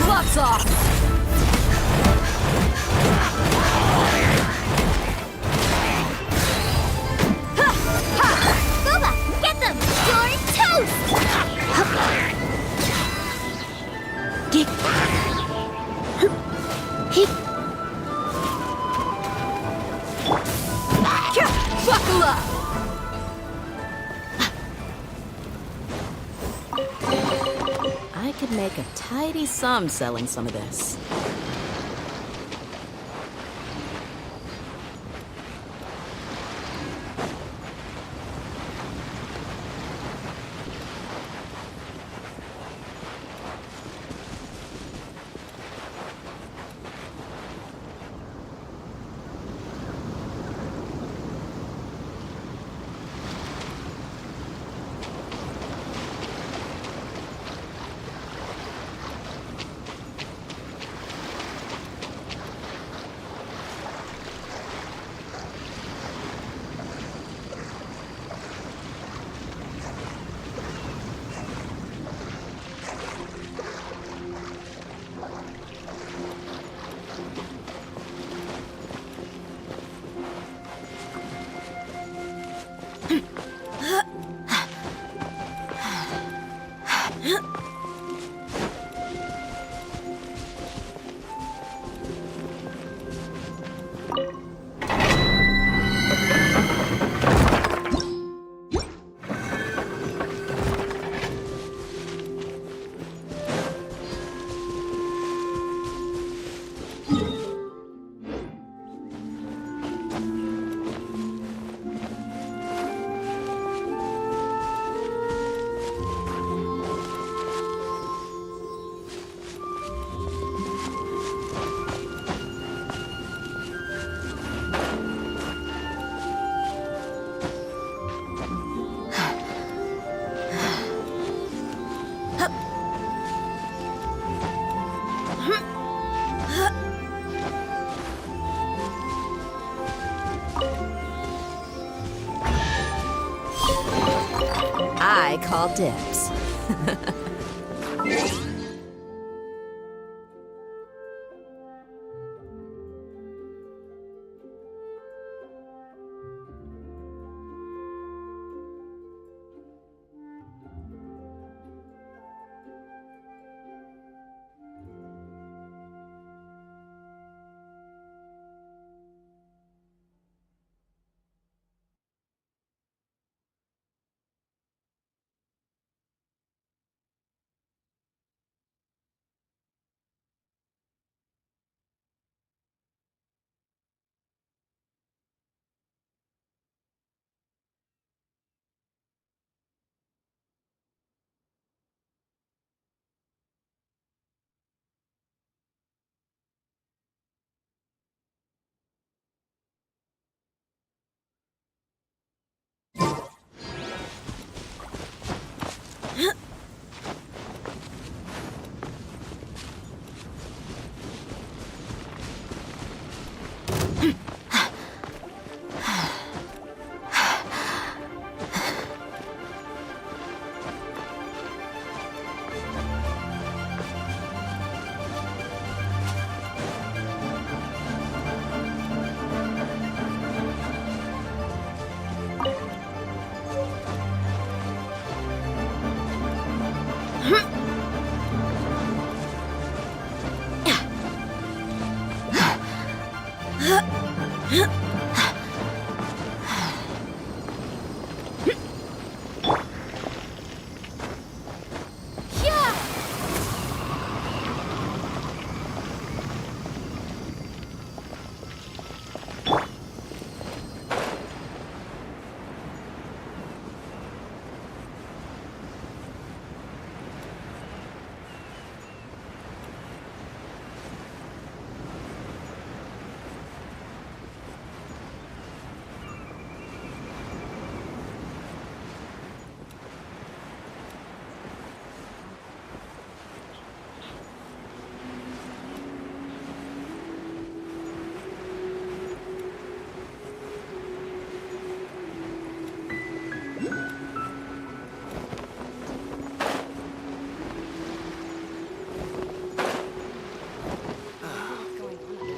Speaker 12: Gloves off!
Speaker 5: Booba, get them! You're toast!
Speaker 12: Buckle up!
Speaker 2: I could make a tidy sum selling some of this. I call dibs.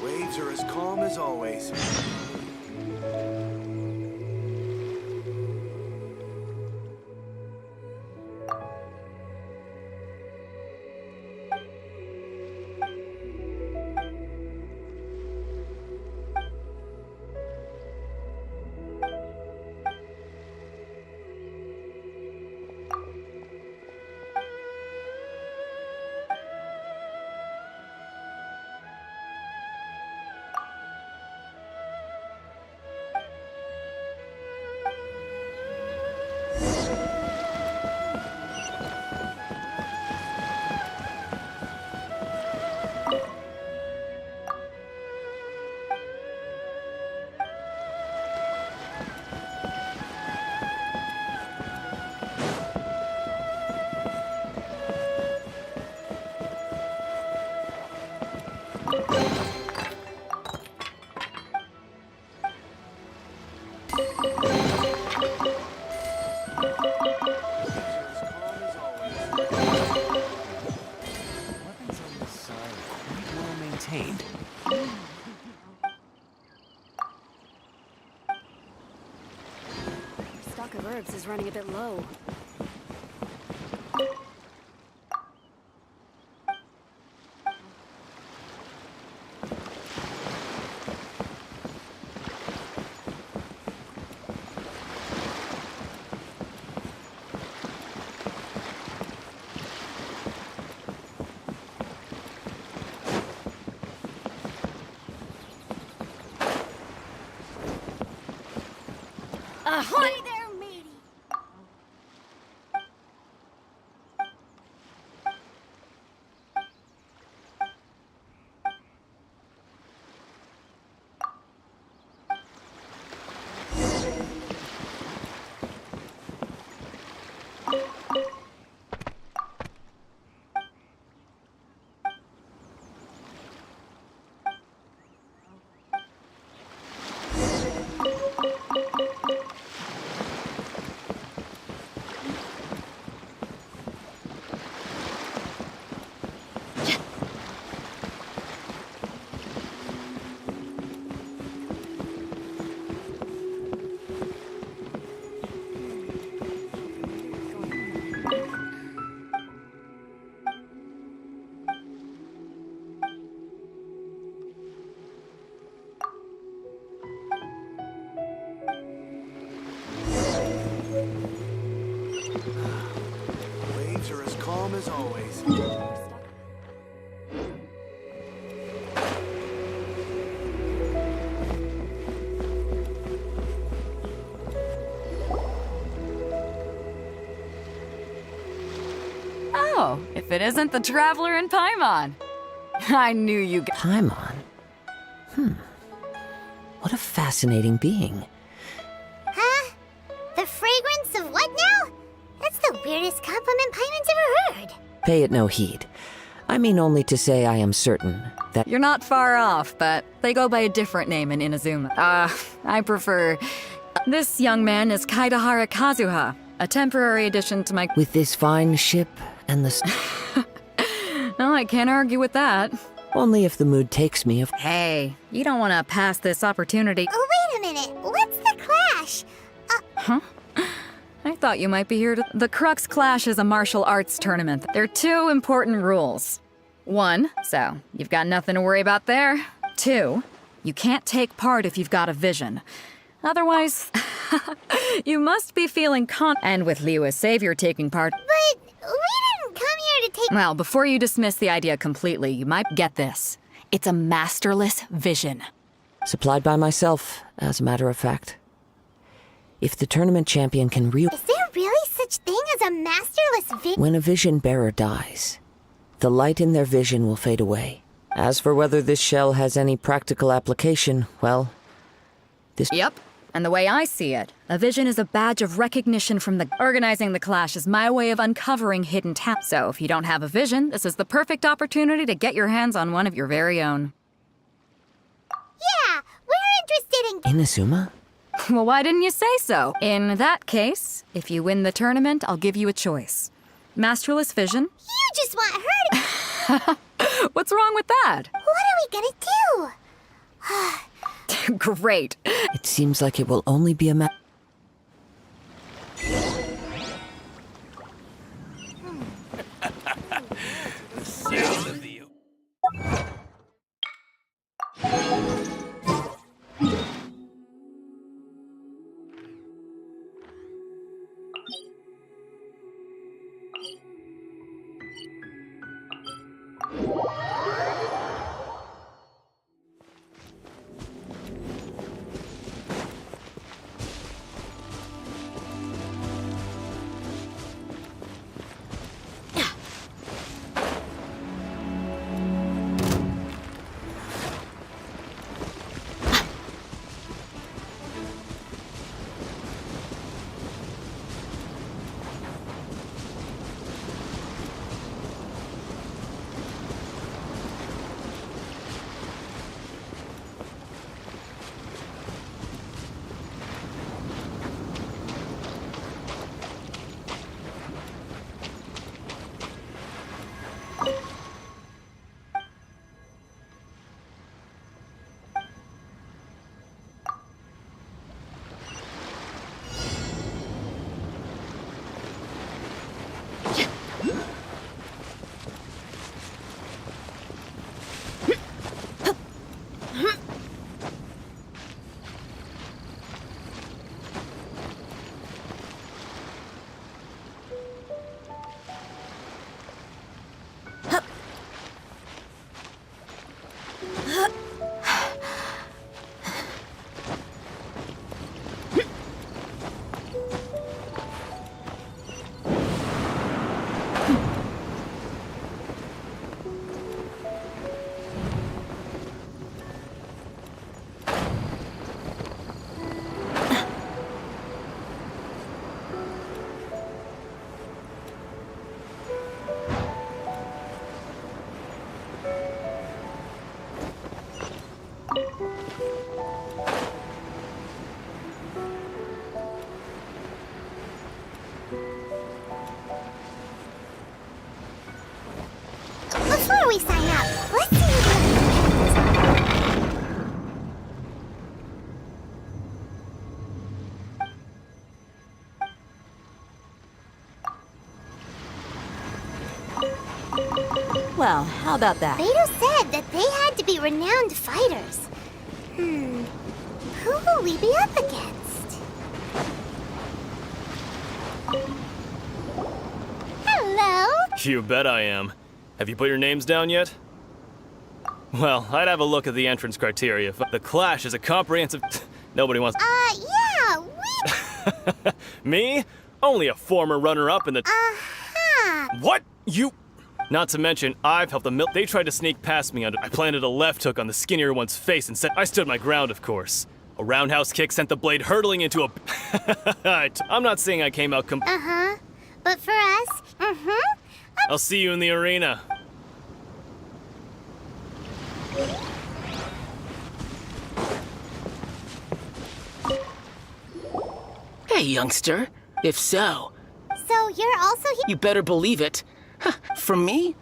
Speaker 17: Waves are as calm as always.
Speaker 9: Stock of herbs is running a bit low.
Speaker 5: Ahoy there, matey!
Speaker 17: Waves are as calm as always.
Speaker 12: Oh, if it isn't the Traveler in Paimon. I knew you guys.
Speaker 1: Paimon? What a fascinating being.
Speaker 5: Huh? The fragrance of what now? That's the weirdest compliment
Speaker 15: Pay it no heed. I mean only to say I am certain that—
Speaker 12: You're not far off, but they go by a different name in Inazuma. I prefer... This young man is Kaidahara Kazuha, a temporary addition to my...
Speaker 15: With this fine ship and the...
Speaker 12: No, I can't argue with that.
Speaker 15: Only if the mood takes me, of...
Speaker 12: Hey, you don't want to pass this opportunity.
Speaker 5: Oh, wait a minute. What's the clash?
Speaker 12: Huh? I thought you might be here to... The Crux Clash is a martial arts tournament. There are 2 important rules. 1, so you've got nothing to worry about there. 2, you can't take part if you've got a vision. Otherwise, you must be feeling And with Liu as savior taking part...
Speaker 5: But we didn't come here to take...
Speaker 12: Well, before you dismiss the idea completely, you might get this. It's a masterless vision.
Speaker 15: Supplied by myself, as a matter of fact. If the tournament champion can
Speaker 5: Is there really such thing as a masterless vision?
Speaker 15: When a vision bearer dies, the light in their vision will fade away. As for whether this shell has any practical application, well, this...
Speaker 12: Yep. And the way I see it, a vision is a badge of recognition from the... Organizing the clash is my way of uncovering hidden talent. So if you don't have a vision, this is the perfect opportunity to get your hands on one of your very own.
Speaker 5: Yeah, we're interested in...
Speaker 15: Inazuma?
Speaker 12: Well, why didn't you say so? In that case, if you win the tournament, I'll give you a choice. Masterless vision.
Speaker 5: You just want her to...
Speaker 12: What's wrong with that?
Speaker 5: What are we gonna do?
Speaker 12: Great.
Speaker 15: It seems like it will only be a
Speaker 17: The sound of the...
Speaker 5: Before we sign up, let's see what
Speaker 2: Well, how about that?
Speaker 5: Beto said that they had to be renowned fighters. Who will we be up against? Hello?
Speaker 22: You bet I am. Have you put your names down yet? Well, I'd have a look at the entrance criteria. The Clash is a comprehensive... Nobody wants...
Speaker 5: Yeah, we...
Speaker 22: Me? Only a former runner-up in the... What? You... Not to mention, I've helped them. They tried to sneak past me under. I planted a left hook on the skinnier one's face and said I stood my ground, of course. A roundhouse kick sent the blade hurtling into a... I'm not saying I came out
Speaker 5: But for us,
Speaker 22: I'll see you in the arena.
Speaker 1: Hey, youngster. If so,
Speaker 5: So you're also here?
Speaker 1: you better believe it. From me,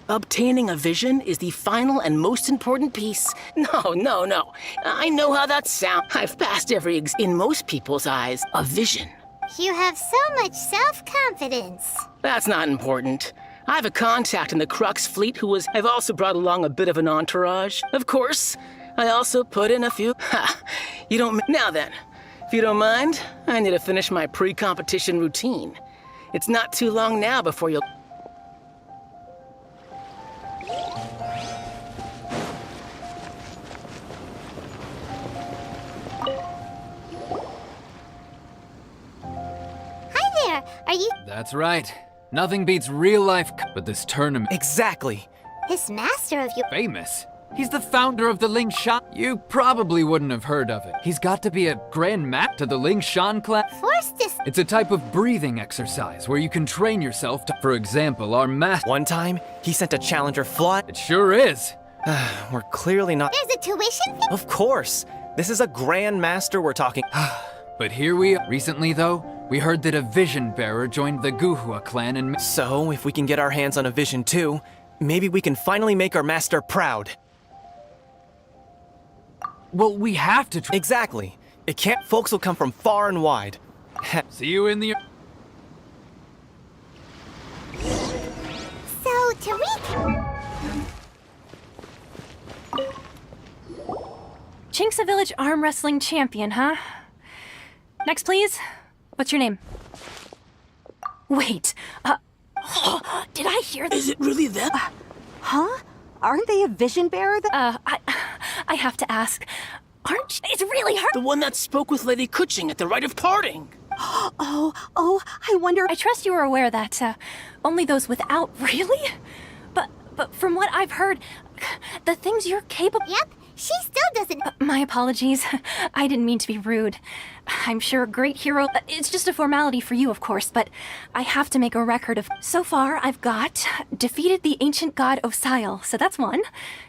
Speaker 1: obtaining a vision is the final and most important piece. No. I know how that sounds. I've passed every in most people's eyes, a vision.
Speaker 5: You have so much self-confidence.
Speaker 1: That's not important. I have a contact in the Crux fleet who was. I've also brought along a bit of an entourage. Of course, I also put in a few. You don't. Now then, if you don't mind, I need to finish my pre-competition routine. It's not too long now before you'll.
Speaker 5: Hi there. Are you
Speaker 16: That's right. Nothing beats real life, but this tournament.
Speaker 19: Exactly.
Speaker 5: his master of you?
Speaker 16: Famous. He's the founder of the Ling Shan. You probably wouldn't have heard of it. He's got to be a grand mat to the Ling Shan class.
Speaker 5: Force this.
Speaker 16: It's a type of breathing exercise where you can train yourself to. For example, our master.
Speaker 19: One time, he sent a challenger fly.
Speaker 16: It sure is.
Speaker 19: We're clearly not.
Speaker 5: There's a tuition fee?
Speaker 19: Of course. This is a grand master we're talking.
Speaker 16: But here we are. Recently, though, we heard that a vision bearer joined the Guhua clan and.
Speaker 19: So, if we can get our hands on a vision too, maybe we can finally make our master proud.
Speaker 16: Well, we have to.
Speaker 19: Exactly. It can't. Folks will come from far and wide.
Speaker 16: See you in the.
Speaker 5: So, Tariq.
Speaker 23: Chinksa Village arm wrestling champion, huh? Next, please. What's your name? Wait, did I hear this?
Speaker 1: Is it really them?
Speaker 9: Huh? Aren't they a vision bearer?
Speaker 23: I have to ask. Aren't you? It's really her.
Speaker 1: The one that spoke with Lady Kuching at the rite of parting.
Speaker 9: Oh, I wonder.
Speaker 23: I trust you are aware that only those without. Really? But from what I've heard, the things you're capable.
Speaker 5: Yep, she still doesn't.
Speaker 23: My apologies. I didn't mean to be rude. I'm sure a great hero. It's just a formality for you, of course, but I have to make a record of. So far, I've got defeated the ancient god Osile, so that's one.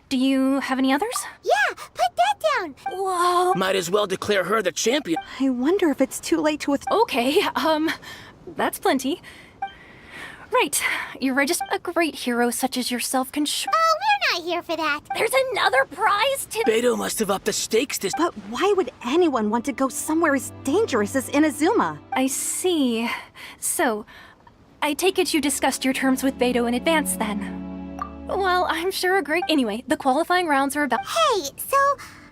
Speaker 23: Do you have any others?
Speaker 5: Yeah, put that down.
Speaker 23: Whoa.
Speaker 1: Might as well declare her the champion.
Speaker 9: I wonder if it's too late to.
Speaker 23: Okay, that's plenty. Right, you're registered. A great hero such as yourself can.
Speaker 5: Oh, we're not here for that.
Speaker 23: There's another prize to.
Speaker 1: Beto must have upped the stakes this.
Speaker 9: But why would anyone want to go somewhere as dangerous as Inazuma?
Speaker 23: I see. So, I take it you discussed your terms with Beto in advance then. Well, I'm sure a great. Anyway, the qualifying rounds are about.
Speaker 5: Hey, so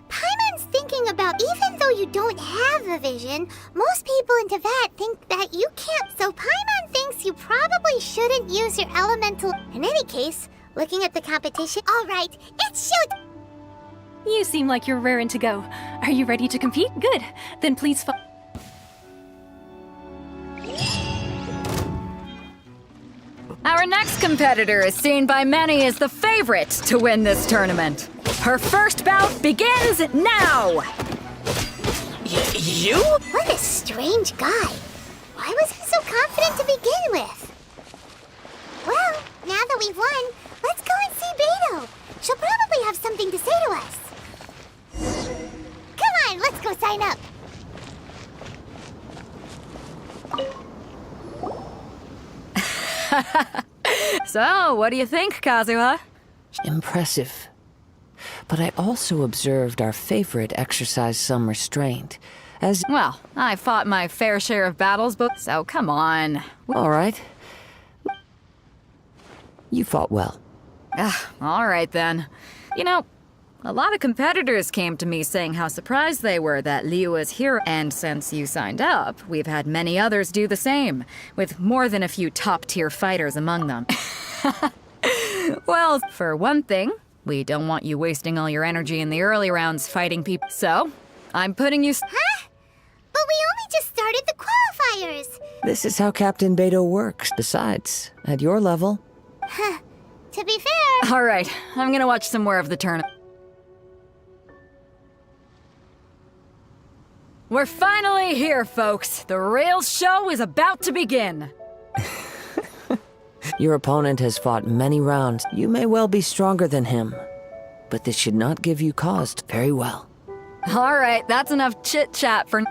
Speaker 5: Paimon's thinking about even though you don't have a vision, most people in Teyvat think that you can't. So Paimon thinks you probably shouldn't use your elemental. In any case, looking at the competition. All right, it's shoot.
Speaker 23: You seem like you're raring to go. Are you ready to compete? Good. Then please.
Speaker 12: Our next competitor is seen by many as the favorite to win this tournament. Her first bout begins now!
Speaker 1: You?
Speaker 5: What a strange guy. Why was he so confident to begin with? Well, now that we've won, let's go and see Beto. She'll probably have something to say to us. Come on, let's go sign up.
Speaker 12: So, what do you think, Kazuha?
Speaker 15: Impressive. But I also observed our favorite exercise some restraint, as...
Speaker 12: Well, I fought my fair share of battles, but... So, come on.
Speaker 15: All right. You fought well.
Speaker 12: All right, then. You know, a lot of competitors came to me saying how surprised they were that Liu was here, and since you signed up, we've had many others do the same, with more than a few top-tier fighters among them. Well, for one thing, we don't want you wasting all your energy in the early rounds fighting people, so I'm putting you...
Speaker 5: Huh? But we only just started the qualifiers.
Speaker 15: This is how Captain Beto works. Besides, at your level...
Speaker 5: Huh. To be fair...
Speaker 12: All right, I'm gonna watch some more of the tournament. We're finally here, folks. The real show is about to begin.
Speaker 15: Your opponent has fought many rounds. You may well be stronger than him, but this should not give you cause to very well.
Speaker 12: All right, that's enough chit-chat for...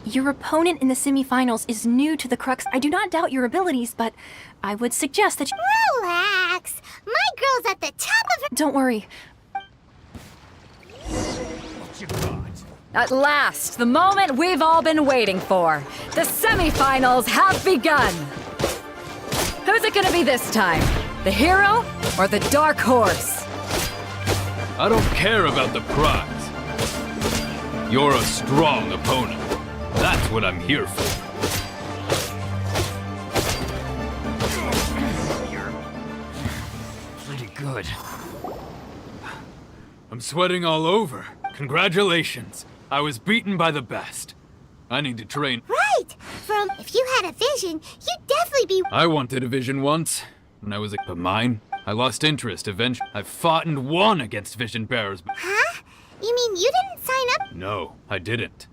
Speaker 23: Your opponent in the semifinals is new to the Crux. I do not doubt your abilities, but I would suggest that you...
Speaker 5: Relax. My girl's at the top of her...
Speaker 23: Don't worry.
Speaker 12: At last, the moment we've all been waiting for. The semifinals have begun. Who's it gonna be this time? The hero or the dark horse?
Speaker 8: I don't care about the prize. You're a strong opponent. That's what I'm here for. You're pretty good. I'm sweating all over. Congratulations. I was beaten by the best. I need to train.
Speaker 5: Right! If you had a vision, you'd definitely be...
Speaker 8: I wanted a vision once, when I was but mine. I lost interest eventually. I've fought and won against vision bearers.
Speaker 5: Huh? You mean you didn't sign up?
Speaker 8: No, I didn't.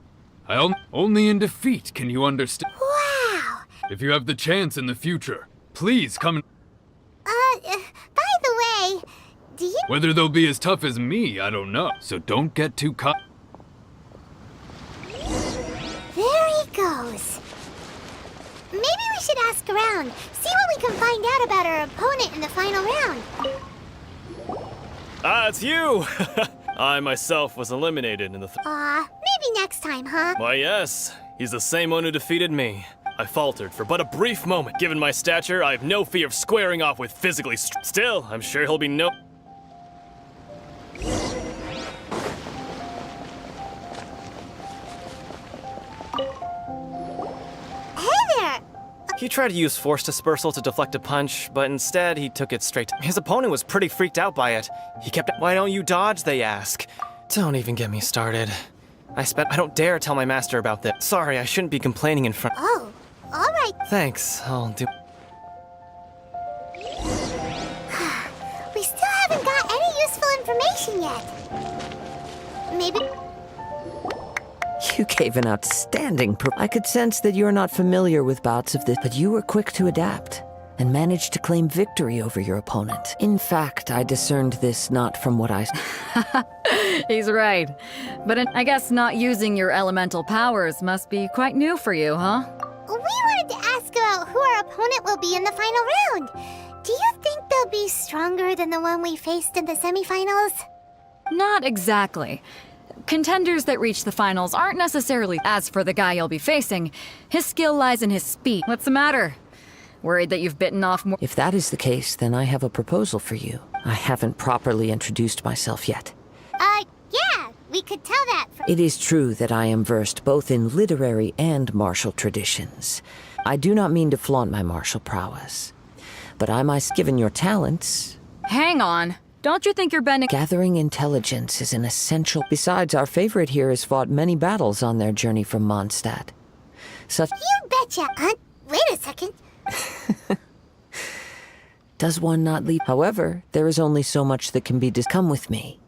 Speaker 8: Only in defeat can you understand.
Speaker 5: Wow!
Speaker 8: If you have the chance in the future, please come and...
Speaker 5: by the way, do you...
Speaker 8: Whether they'll be as tough as me, I don't know. So don't get too caught.
Speaker 5: There he goes. Maybe we should ask around, see what we can find out about our opponent in the final round.
Speaker 22: Ah, it's you! I myself was eliminated in the...
Speaker 5: Maybe next time, huh?
Speaker 22: Why, yes. He's the same one who defeated me. I faltered for but a brief moment. Given my stature, I have no fear of squaring off with physically Still, I'm sure he'll be no...
Speaker 5: Hey there!
Speaker 19: He tried to use force dispersal to deflect a punch, but instead he took it straight to... His opponent was pretty freaked out by it. He kept... Why don't you dodge, they ask. Don't even get me started. I don't dare tell my master about this. Sorry, I shouldn't be complaining in front...
Speaker 5: Oh, alright.
Speaker 19: Thanks, I'll do...
Speaker 5: We still haven't got any useful information yet. Maybe...
Speaker 15: You gave an outstanding I could sense that you're not familiar with bouts of this, but you were quick to adapt and managed to claim victory over your opponent. In fact, I discerned this not from what I...
Speaker 12: He's right. But I guess not using your elemental powers must be quite new for you, huh?
Speaker 5: We wanted to ask about who our opponent will be in the final round. Do you think they'll be stronger than the one we faced in the semifinals?
Speaker 12: Not exactly. Contenders that reach the finals aren't necessarily... As for the guy you'll be facing, his skill lies in his speed. What's the matter? Worried that you've bitten off more...
Speaker 15: If that is the case, then I have a proposal for you. I haven't properly introduced myself yet.
Speaker 5: Yeah, we could tell that from...
Speaker 15: It is true that I am versed both in literary and martial traditions. I do not mean to flaunt my martial prowess, but given your talents...
Speaker 12: Hang on. Don't you think you're bending...
Speaker 15: Gathering intelligence is an essential... Besides, our favorite here has fought many battles on their journey from Mondstadt.
Speaker 5: You betcha, Aunt. Wait a second.
Speaker 15: Does one not leap? However, there is only so much that can be Come with me.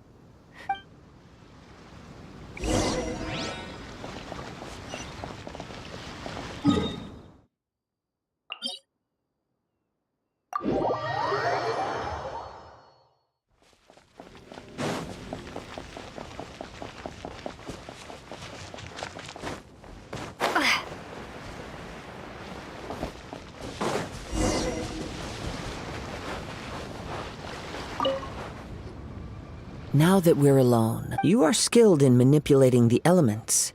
Speaker 15: Now that we're alone, you are skilled in manipulating the elements.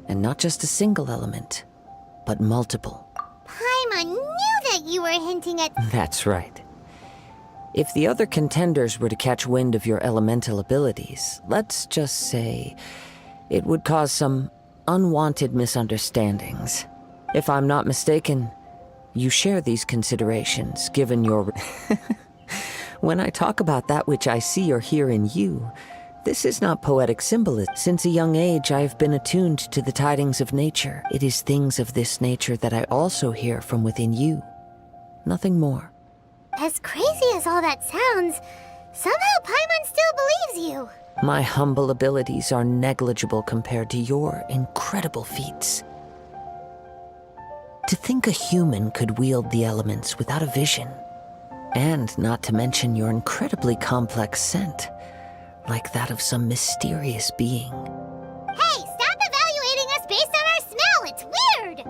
Speaker 15: And not just a single element, but multiple.
Speaker 5: Paimon knew that you were hinting at...
Speaker 15: That's right. If the other contenders were to catch wind of your elemental abilities, let's just say it would cause some unwanted misunderstandings. If I'm not mistaken, you share these considerations, given your... When I talk about that which I see or hear in you, this is not poetic symbolism. Since a young age, I have been attuned to the tidings of nature. It is things of this nature that I also hear from within you. Nothing more.
Speaker 5: As crazy as all that sounds, somehow Paimon still believes you.
Speaker 15: My humble abilities are negligible compared to your incredible feats. To think a human could wield the elements without a vision, and not to mention your incredibly complex scent, like that of some mysterious being.
Speaker 5: Hey, stop evaluating us based on our smell! It's weird!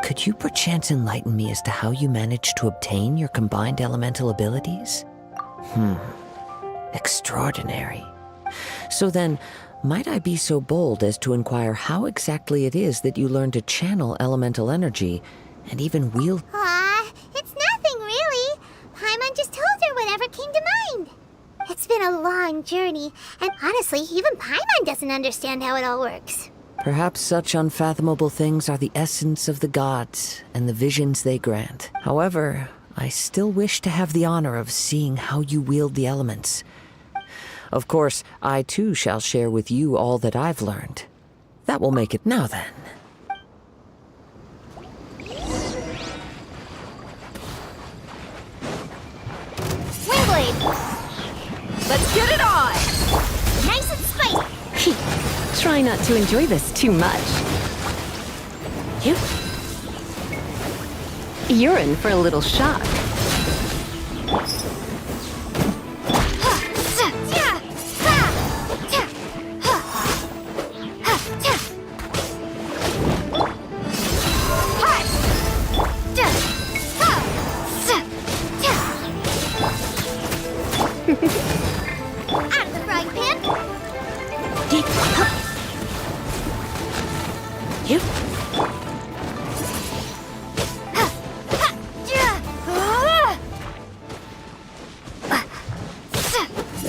Speaker 15: Could you perchance enlighten me as to how you managed to obtain your combined elemental abilities? Extraordinary. So then, might I be so bold as to inquire how exactly it is that you learned to channel elemental energy and even wield...
Speaker 5: It's nothing really. Paimon just told her whatever came to mind. It's been a long journey, and honestly, even Paimon doesn't understand how it all works.
Speaker 15: Perhaps such unfathomable things are the essence of the gods and the visions they grant. However, I still wish to have the honor of seeing how you wield the elements. Of course, I too shall share with you all that I've learned. That will make it. Now then.
Speaker 5: Wingblade!
Speaker 9: Let's get it on!
Speaker 5: Nice and spicy!
Speaker 9: Try not to enjoy this too much. You're in for a little shock.
Speaker 5: Out of the frying pan!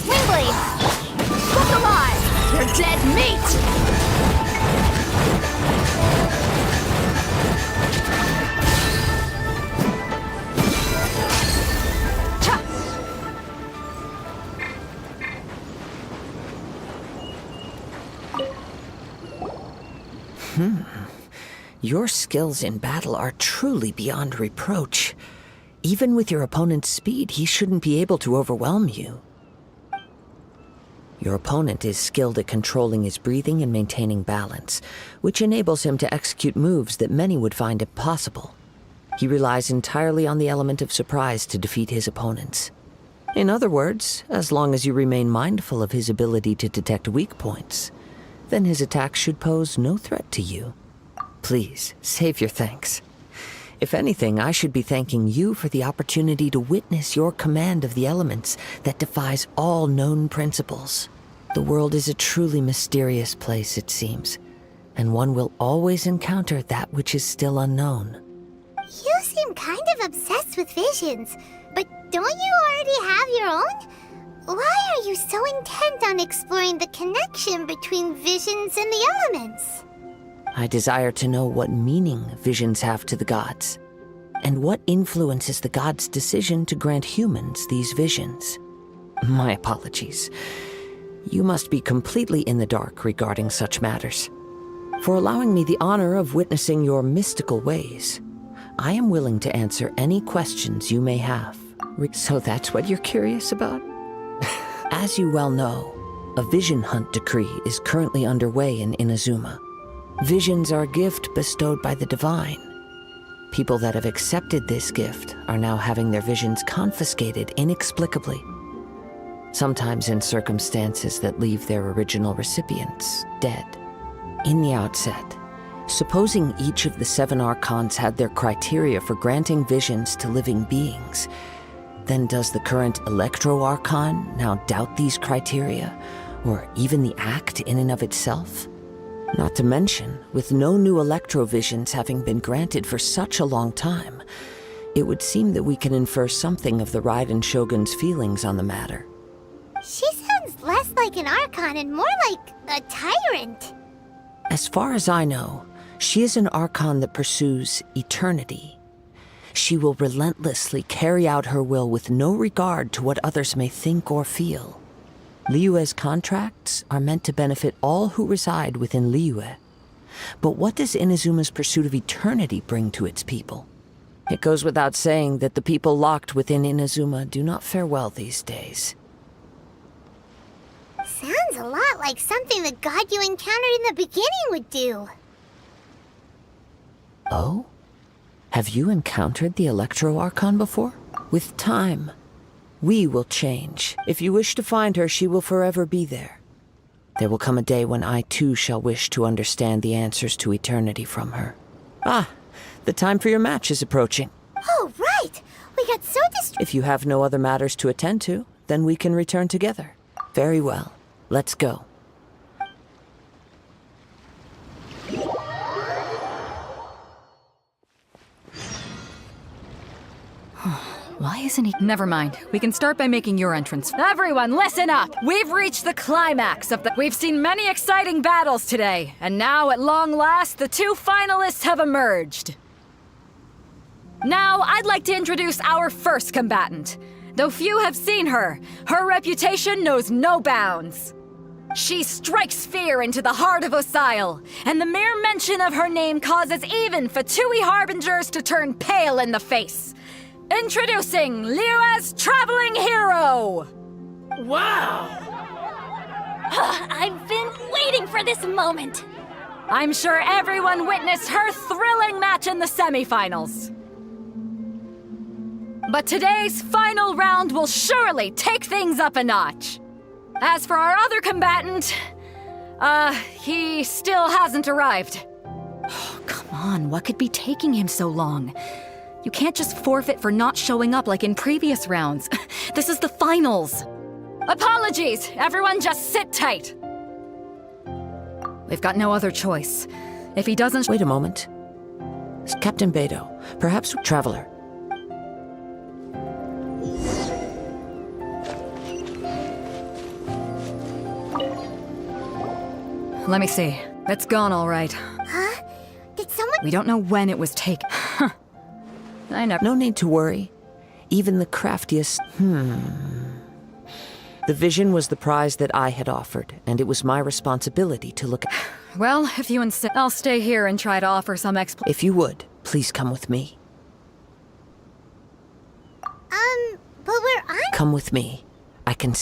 Speaker 5: Wingblade! Look alive! You're dead meat!
Speaker 15: Your skills in battle are truly beyond reproach. Even with your opponent's speed, he shouldn't be able to overwhelm you. Your opponent is skilled at controlling his breathing and maintaining balance, which enables him to execute moves that many would find impossible. He relies entirely on the element of surprise to defeat his opponents. In other words, as long as you remain mindful of his ability to detect weak points, then his attacks should pose no threat to you. Please, save your thanks. If anything, I should be thanking you for the opportunity to witness your command of the elements that defies all known principles. The world is a truly mysterious place, it seems, and one will always encounter that which is still unknown.
Speaker 5: You seem kind of obsessed with visions, but don't you already have your own? Why are you so intent on exploring the connection between visions and the elements?
Speaker 15: I desire to know what meaning visions have to the gods, and what influences the gods' decision to grant humans these visions. My apologies. You must be completely in the dark regarding such matters. For allowing me the honor of witnessing your mystical ways, I am willing to answer any questions you may have. So that's what you're curious about? As you well know, a vision hunt decree is currently underway in Inazuma. Visions are a gift bestowed by the divine. People that have accepted this gift are now having their visions confiscated inexplicably, sometimes in circumstances that leave their original recipients dead. In the outset, supposing each of the 7 archons had their criteria for granting visions to living beings, then does the current Electro Archon now doubt these criteria, or even the act in and of itself? Not to mention, with no new electrovisions having been granted for such a long time, it would seem that we can infer something of the Raiden Shogun's feelings on the matter.
Speaker 5: She sounds less like an Archon and more like a tyrant.
Speaker 15: As far as I know, she is an Archon that pursues eternity. She will relentlessly carry out her will with no regard to what others may think or feel. Liyue's contracts are meant to benefit all who reside within Liyue. But what does Inazuma's pursuit of eternity bring to its people? It goes without saying that the people locked within Inazuma do not fare well these days.
Speaker 5: Sounds seems a lot like something the god you encountered in the beginning would do.
Speaker 15: Oh? Have you encountered the Electro Archon before? With time, we will change. If you wish to find her, she will forever be there. There will come a day when I too shall wish to understand the answers to eternity from her. Ah, the time for your match is approaching.
Speaker 5: Oh, right! We got so distracted.
Speaker 15: If you have no other matters to attend to, then we can return together. Very well. Let's go.
Speaker 12: Why isn't he? Never mind. We can start by making your entrance. Everyone, listen up! We've reached the climax of the. We've seen many exciting battles today, and now, at long last, the two finalists have emerged. Now, I'd like to introduce our first combatant. Though few have seen her, her reputation knows no bounds. She strikes fear into the heart of Osile, and the mere mention of her name causes even Fatui Harbingers to turn pale in the face. Introducing Liyue's Traveling Hero!
Speaker 23: Wow! I've been waiting for this moment!
Speaker 12: I'm sure everyone witnessed her thrilling match in the semifinals. But today's final round will surely take things up a notch. As for our other combatant, he still hasn't arrived.
Speaker 6: Oh, come on, what could be taking him so long? You can't just forfeit for not showing up like in previous rounds. This is the finals.
Speaker 12: Apologies, everyone just sit tight.
Speaker 6: We've got no other choice. If he doesn't—
Speaker 15: Wait a moment. Captain Beidou, perhaps Traveler.
Speaker 6: Let me see. It's gone all right.
Speaker 5: Huh? Did someone—
Speaker 6: We don't know when it was taken. I never—
Speaker 15: No need to worry. Even the craftiest— The vision was the prize that I had offered, and it was my responsibility to look at—
Speaker 6: Well, if you insist, I'll stay here and try to offer some
Speaker 15: If you would, please come with me.
Speaker 5: But where I'm—
Speaker 15: Come with me. I can—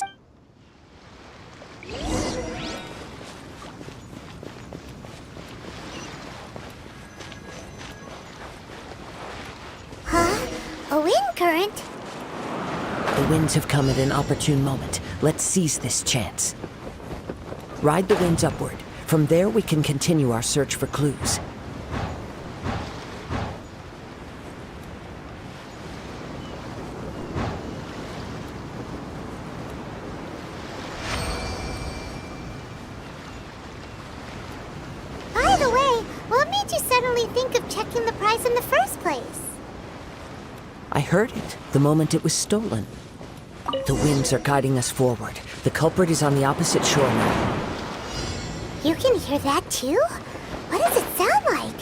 Speaker 5: Huh? A wind current?
Speaker 15: The winds have come at an opportune moment. Let's seize this chance. Ride the winds upward. From there, we can continue our search for clues.
Speaker 5: By the way, what made you suddenly think of checking the price in the first place?
Speaker 15: I heard it the moment it was stolen. The winds are guiding us forward. The culprit is on the opposite shore now.
Speaker 5: You can hear that too? What does it sound like?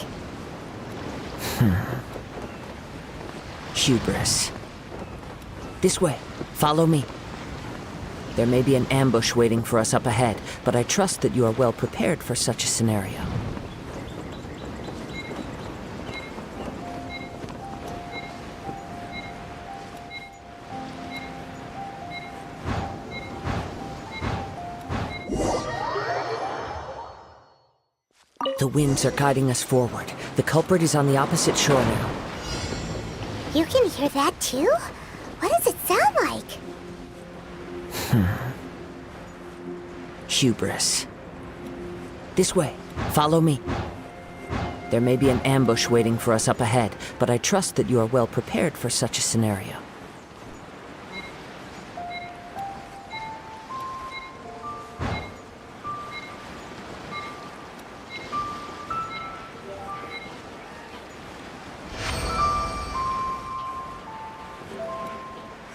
Speaker 15: Hubris. This way. Follow me. There may be an ambush waiting for us up ahead, but I trust that you are well prepared for such a scenario. The winds are guiding us forward. The culprit is on the opposite shore now.
Speaker 5: You can hear that too? What does it sound like?
Speaker 15: Hubris. This way. Follow me. There may be an ambush waiting for us up ahead, but I trust that you are well prepared for such a scenario.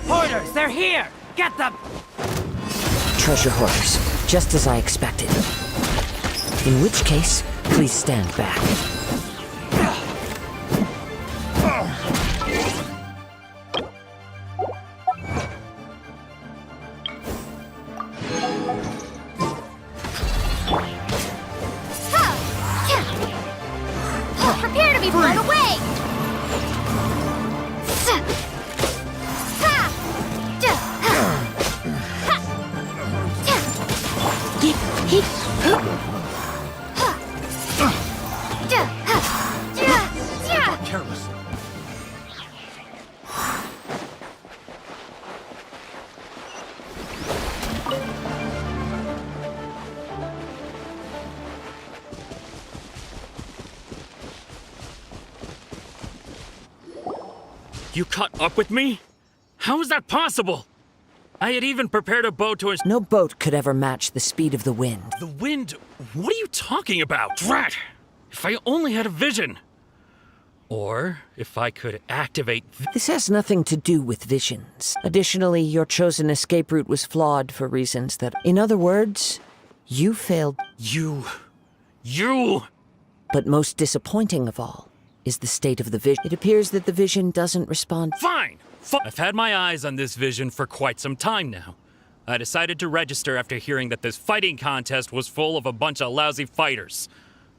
Speaker 10: Hoarders, they're here! Get them!
Speaker 15: Treasure hoarders, just as I expected. In which case, please stand back.
Speaker 5: Prepare to be blown away!
Speaker 4: You caught up with me? How is that possible? I had even prepared a boat to...
Speaker 15: No boat could ever match the speed of the wind.
Speaker 4: The wind? What are you talking about? Drat! If I only had a vision. Or if I could activate...
Speaker 15: This has nothing to do with visions. Additionally, your chosen escape route was flawed for reasons that... In other words, you failed...
Speaker 4: You...
Speaker 15: But most disappointing of all is the state of the vision. It appears that the vision doesn't respond...
Speaker 4: Fine! I've had my eyes on this vision for quite some time now. I decided to register after hearing that this fighting contest was full of a bunch of lousy fighters.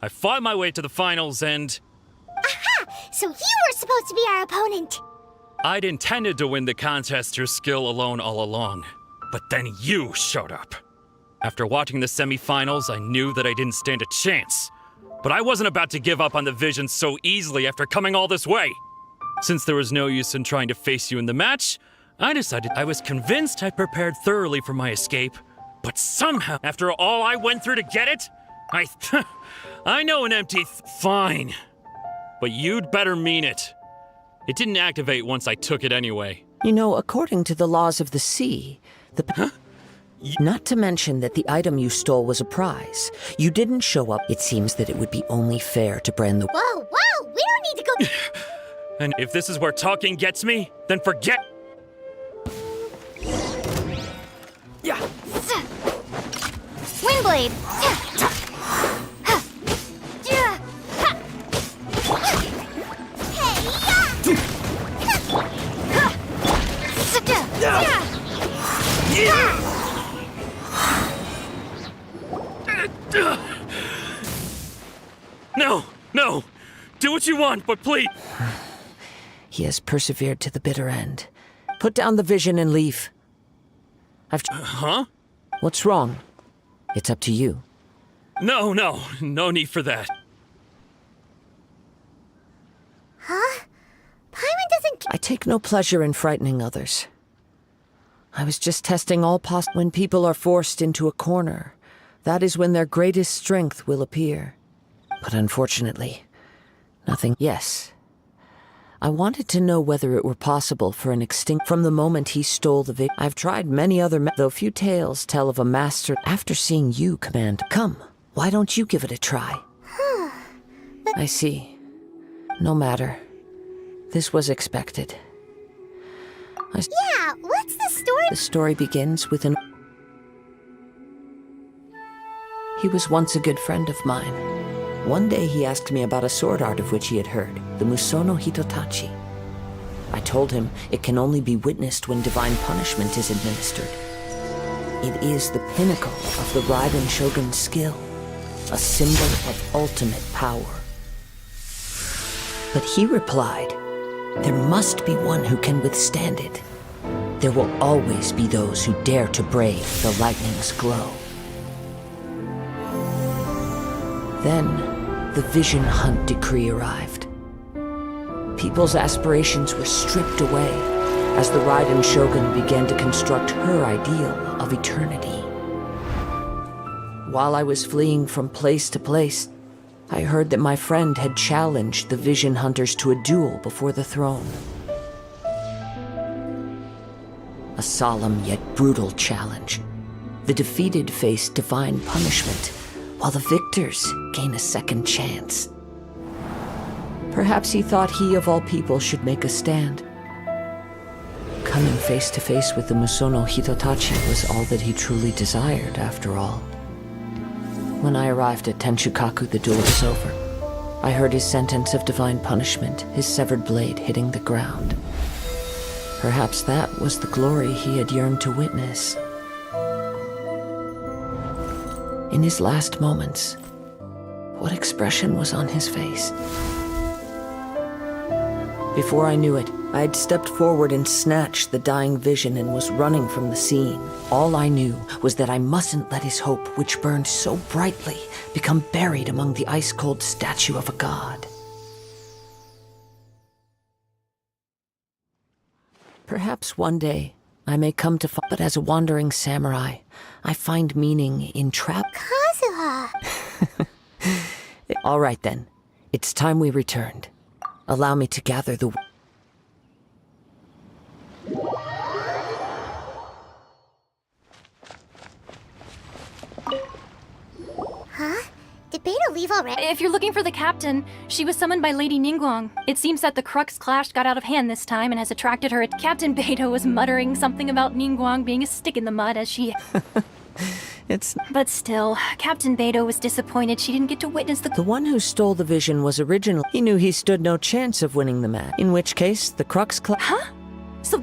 Speaker 4: I fought my way to the finals and...
Speaker 5: Aha! So you were supposed to be our opponent!
Speaker 4: I'd intended to win the contest through skill alone all along. But then you showed up. After watching the semifinals, I knew that I didn't stand a chance. But I wasn't about to give up on the vision so easily after coming all this way. Since there was no use in trying to face you in the match, I decided I was convinced I prepared thoroughly for my escape. But somehow, after all I went through to get it, I know an empty fine. But you'd better mean it. It didn't activate once I took it anyway.
Speaker 15: You know, according to the laws of the sea, Not to mention that the item you stole was a prize. You didn't show up. It seems that it would be only fair to brand the...
Speaker 5: Whoa, whoa! We don't need to go...
Speaker 4: And if this is where talking gets me, then forget...
Speaker 5: Yeah. Windblade!
Speaker 4: No, no! Do what you want, but please!
Speaker 15: He has persevered to the bitter end. Put down the vision and leave.
Speaker 4: Huh?
Speaker 15: What's wrong? It's up to you.
Speaker 4: No need for that.
Speaker 5: Huh? Paimon doesn't...
Speaker 15: I take no pleasure in frightening others. I was just testing all When people are forced into a corner, that is when their greatest strength will appear. But unfortunately, nothing... Yes. I wanted to know whether it were possible for an extinct... From the moment he stole the I've tried many other... Though few tales tell of a master... After seeing you command... Come, why don't you give it a try? I see. No matter. This was expected.
Speaker 5: Yeah, what's the story?
Speaker 15: The story begins with an... He was once a good friend of mine. One day he asked me about a sword art of which he had heard, the Musono Hitotachi. I told him it can only be witnessed when divine punishment is administered. It is the pinnacle of the Raiden Shogun's skill, a symbol of ultimate power. But he replied, there must be one who can withstand it. There will always be those who dare to brave the lightning's glow. Then, the Vision Hunt decree arrived. People's aspirations were stripped away as the Raiden Shogun began to construct her ideal of eternity. While I was fleeing from place to place, I heard that my friend had challenged the Vision Hunters to a duel before the throne. A solemn yet brutal challenge. The defeated face divine punishment, while the victors gain a second chance. Perhaps he thought he of all people should make a stand. Coming face to face with the Musono Hitotachi was all that he truly desired, after all. When I arrived at Tenshukaku, the duel was over. I heard his sentence of divine punishment, his severed blade hitting the ground. Perhaps that was the glory he had yearned to witness. In his last moments, what expression was on his face? Before I knew it, I had stepped forward and snatched the dying vision and was running from the scene. All I knew was that I mustn't let his hope, which burned so brightly, become buried among the ice-cold statue of a god. Perhaps one day I may come to find, but as a wandering samurai, I find meaning in
Speaker 5: Kazuha!
Speaker 15: All right then, it's time we returned. Allow me to gather the...
Speaker 5: Huh? Did Beta leave already?
Speaker 23: If you're looking for the captain, she was summoned by Lady Ningguang. It seems that the Crux clash got out of hand this time and has attracted her. Captain Beta was muttering something about Ningguang being a stick in the mud as she... But still, Captain Beta was disappointed she didn't get to witness the...
Speaker 15: The one who stole the vision was original. He knew he stood no chance of winning the match. In which case, the Crux clash...
Speaker 23: Huh? So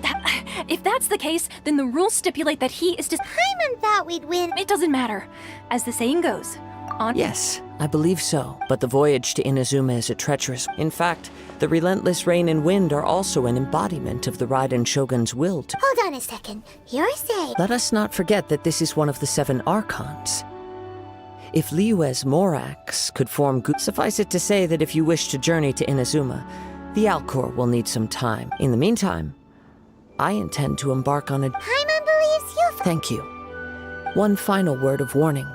Speaker 23: if that's the case, then the rules stipulate that he is just...
Speaker 5: Paimon thought we'd win.
Speaker 23: It doesn't matter. As the saying goes, on...
Speaker 15: Yes, I believe so. But the voyage to Inazuma is a treacherous... In fact, the relentless rain and wind are also an embodiment of the Raiden Shogun's will to...
Speaker 5: Hold on a second. You're saying...
Speaker 15: Let us not forget that this is one of the 7 Archons. If Liyue's Morax could form good... Suffice it to say that if you wish to journey to Inazuma, the Alcor will need some time. In the meantime, I intend to embark on a...
Speaker 5: Paimon believes you...
Speaker 15: Thank you. One final word of warning.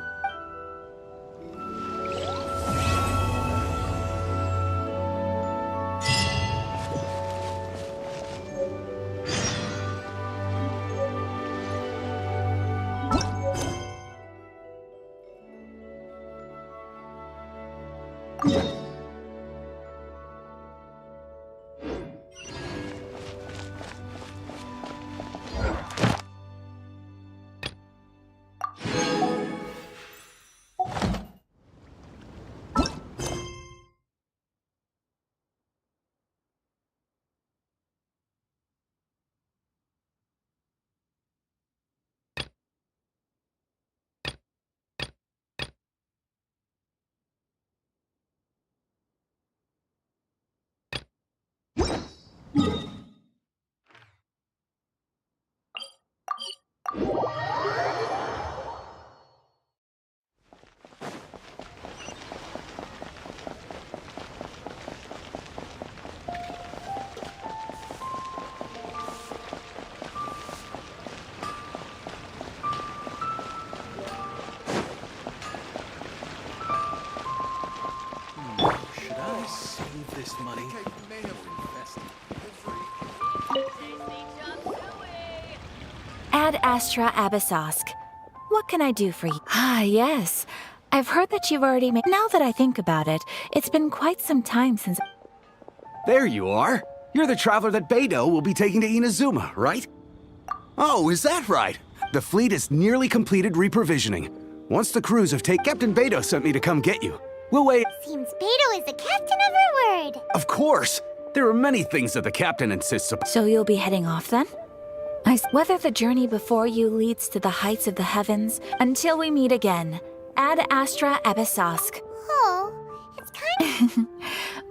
Speaker 17: Should I save this money?
Speaker 13: Ad Astra Abyssosk. What can I do for you? Ah, yes. I've heard that you've already made... Now that I think about it, it's been quite some time since...
Speaker 18: There you are. You're the traveler that Beidou will be taking to Inazuma, right? Oh, is that right? The fleet is nearly completed reprovisioning. Once the crews have taken... Captain Beidou sent me to come get you. We'll wait...
Speaker 5: Seems Beidou is the captain of her word.
Speaker 18: Of course! There are many things that the captain insists upon.
Speaker 13: So you'll be heading off then? Whether the journey before you leads to the heights of the heavens, until we meet again. Ad Astra Abyssosk.
Speaker 5: Oh, it's kind of...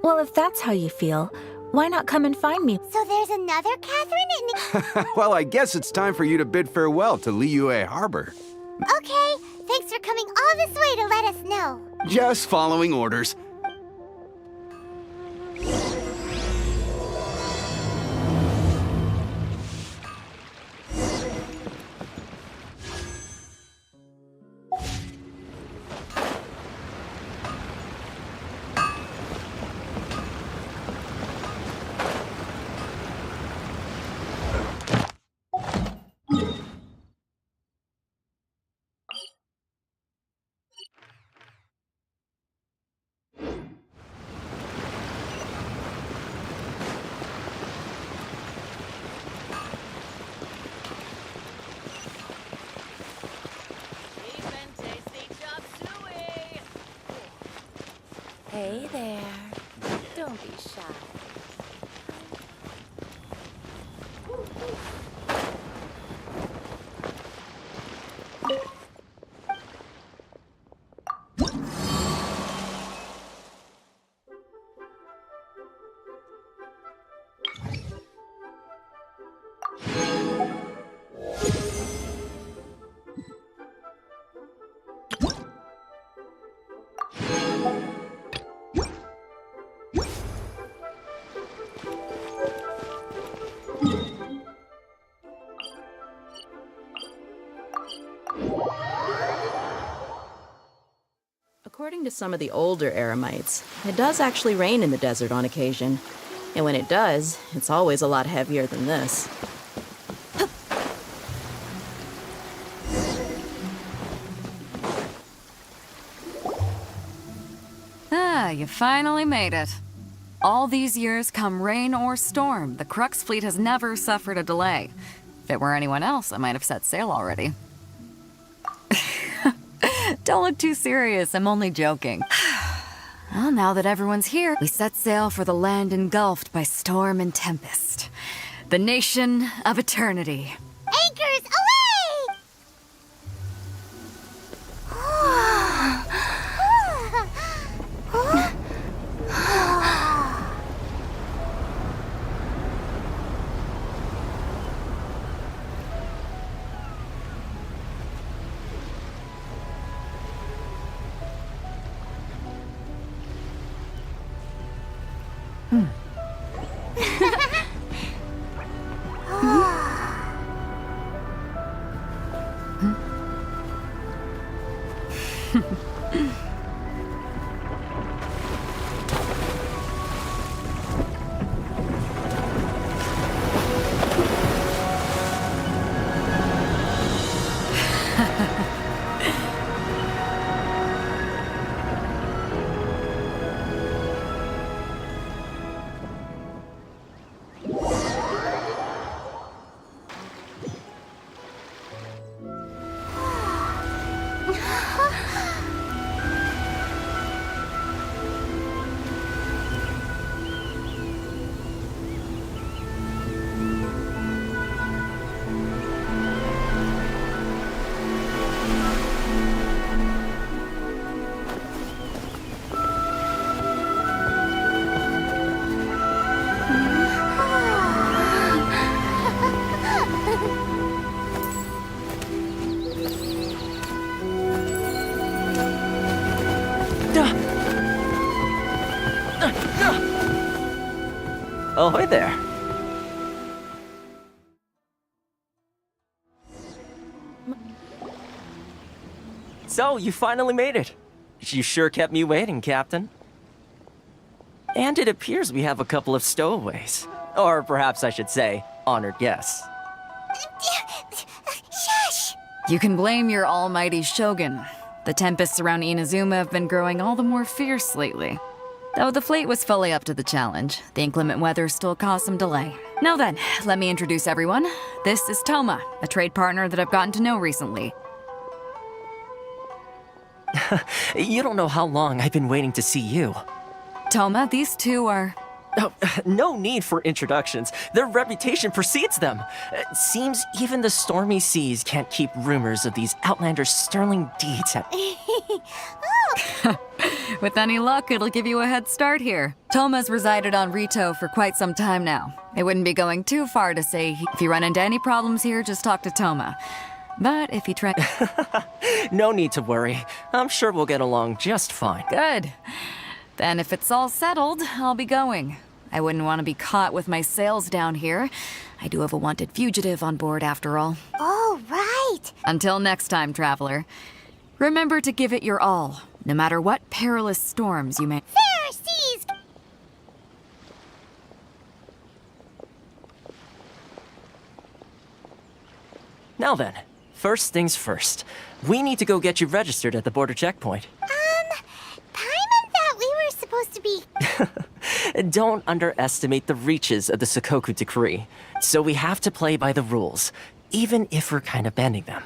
Speaker 13: Well, if that's how you feel, why not come and find me?
Speaker 5: So there's another Catherine in...
Speaker 18: Well, I guess it's time for you to bid farewell to Liyue Harbor.
Speaker 5: Okay, thanks for coming all this way to let us know.
Speaker 18: Just following orders.
Speaker 13: Hey there. Don't be shy.
Speaker 2: According to some of the older Eremites, it does actually rain in the desert on occasion. And when it does, it's always a lot heavier than this.
Speaker 12: You finally made it. All these years, come rain or storm, the Crux fleet has never suffered a delay. If it were anyone else, I might have set sail already. Don't look too serious, I'm only joking. Well, now that everyone's here, we set sail for the land engulfed by storm and tempest. The nation of eternity.
Speaker 5: Anchors away!
Speaker 3: Oh, hi there. So, you finally made it. You sure kept me waiting, Captain. And it appears we have a couple of stowaways. Or perhaps I should say, honored guests.
Speaker 5: Shush!
Speaker 12: You can blame your almighty Shogun. The tempests around Inazuma have been growing all the more fierce lately. Though the fleet was fully up to the challenge, the inclement weather still caused some delay. Now then, let me introduce everyone. This is Toma, a trade partner that I've gotten to know recently.
Speaker 3: You don't know how long I've been waiting to see you.
Speaker 12: Toma, these two are...
Speaker 3: Oh, no need for introductions. Their reputation precedes them. Seems even the stormy seas can't keep rumors of these outlanders' sterling deeds at...
Speaker 12: With any luck, it'll give you a head start here. Toma's resided on Rito for quite some time now. It wouldn't be going too far to say if you run into any problems here, just talk to Toma. But if you try...
Speaker 3: No need to worry. I'm sure we'll get along just fine.
Speaker 12: Good. Then if it's all settled, I'll be going. I wouldn't want to be caught with my sails down here. I do have a wanted fugitive on board after all.
Speaker 5: Oh, right.
Speaker 12: Until next time, traveler. Remember to give it your all, no matter what perilous storms you may...
Speaker 5: Fair seas!
Speaker 3: Now then, first things first. We need to go get you registered at the border checkpoint.
Speaker 5: Paimon thought we were supposed to be...
Speaker 3: Don't underestimate the reaches of the Sakoku decree. So we have to play by the rules, even if we're kind of bending them.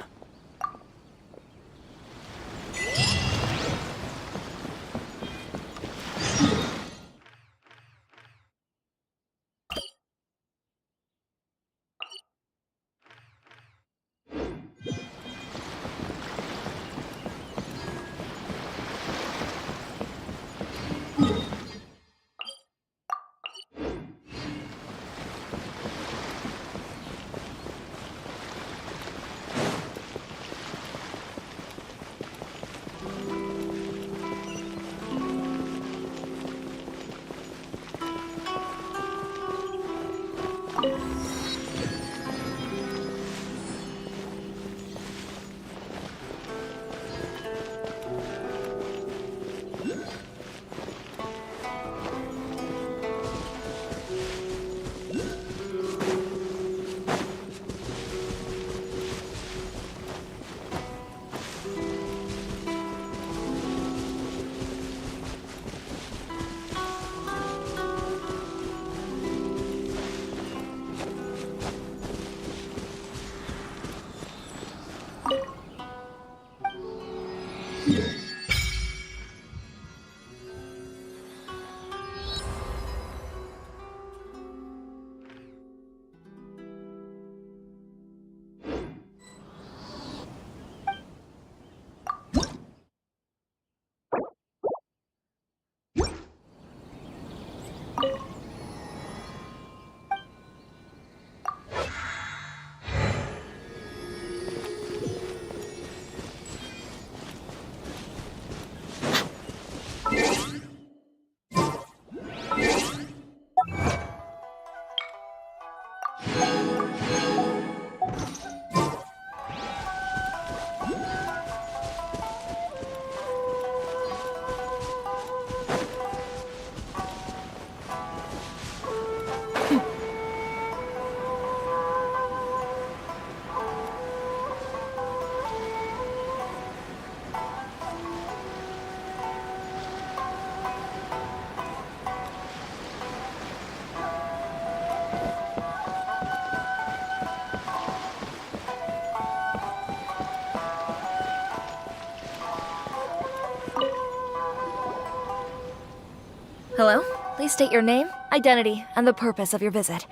Speaker 13: Please state your name, identity, and the purpose of your visit.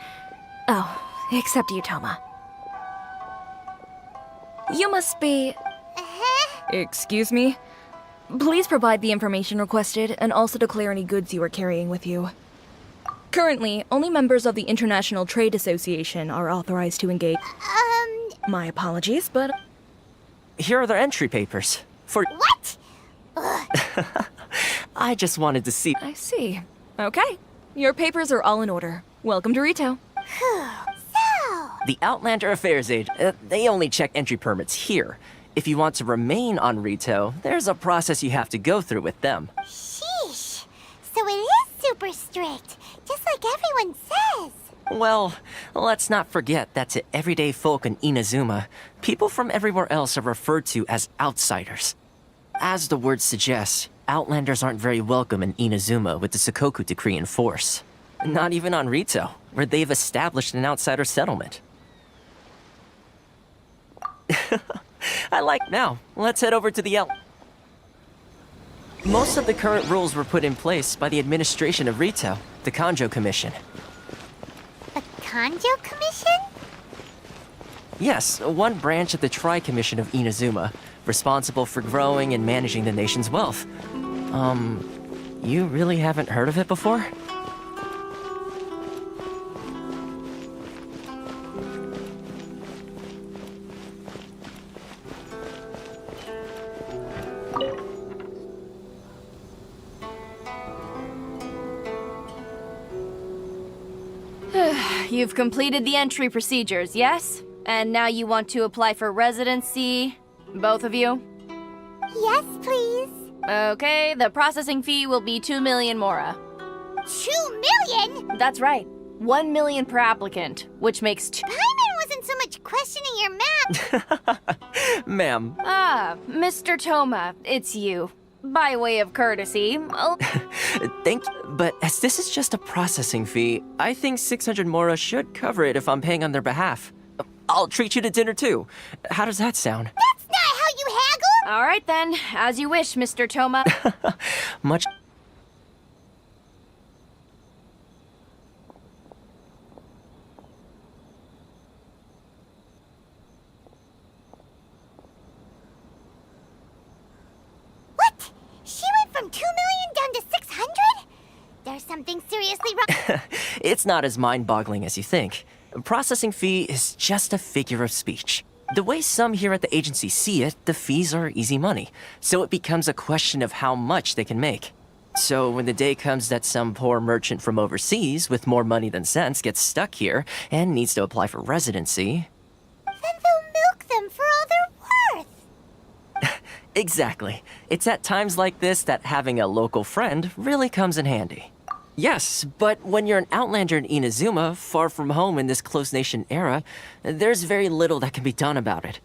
Speaker 13: Oh, except you, Toma. You must be... Excuse me? Please provide the information requested and also declare any goods you are carrying with you. Currently, only members of the International Trade Association are authorized to engage. My apologies, but...
Speaker 3: Here are their entry papers. For...
Speaker 5: What?
Speaker 3: I just wanted to see...
Speaker 13: I see. Okay. Your papers are all in order. Welcome to Rito.
Speaker 3: The Outlander Affairs Aid, they only check entry permits here. If you want to remain on Rito, there's a process you have to go through with them.
Speaker 5: Sheesh. So it is super strict, just like everyone says.
Speaker 3: Well, let's not forget that to everyday folk in Inazuma, people from everywhere else are referred to as outsiders. As the word suggests, Outlanders aren't very welcome in Inazuma with the Sakoku Decree in force. Not even on Rito, where they've established an outsider settlement. Now, let's head over to the Most of the current rules were put in place by the administration of Rito, the Kanjo Commission.
Speaker 5: The Kanjo Commission?
Speaker 3: Yes, one branch of the Tri-Commission of Inazuma, responsible for growing and managing the nation's wealth. You really haven't heard of it before?
Speaker 11: You've completed the entry procedures, yes? And now you want to apply for residency? Both of you?
Speaker 5: Yes, please.
Speaker 11: Okay, the processing fee will be 2 million mora.
Speaker 5: 2 million?
Speaker 11: That's right. 1 million per applicant, which makes two.
Speaker 5: Paimon wasn't so much questioning your math.
Speaker 3: Ma'am.
Speaker 11: Ah, Mr. Toma, it's you. By way of courtesy,
Speaker 3: Thank you, but as this is just a processing fee, I think 600 mora should cover it if I'm paying on their behalf. I'll treat you to dinner too. How does that sound?
Speaker 5: That's not how you haggle!
Speaker 11: All right then, as you wish, Mr. Toma.
Speaker 3: Much...
Speaker 5: What? She went from 2 million down to 600? There's something seriously wrong.
Speaker 3: It's not as mind-boggling as you think. A processing fee is just a figure of speech. The way some here at the agency see it, the fees are easy money, so it becomes a question of how much they can make. So when the day comes that some poor merchant from overseas with more money than sense gets stuck here and needs to apply for residency...
Speaker 5: Then they'll milk them for all they're worth.
Speaker 3: Exactly. It's at times like this that having a local friend really comes in handy. Yes, but when you're an outlander in Inazuma, far from home in this closed nation era, there's very little that can be done about it.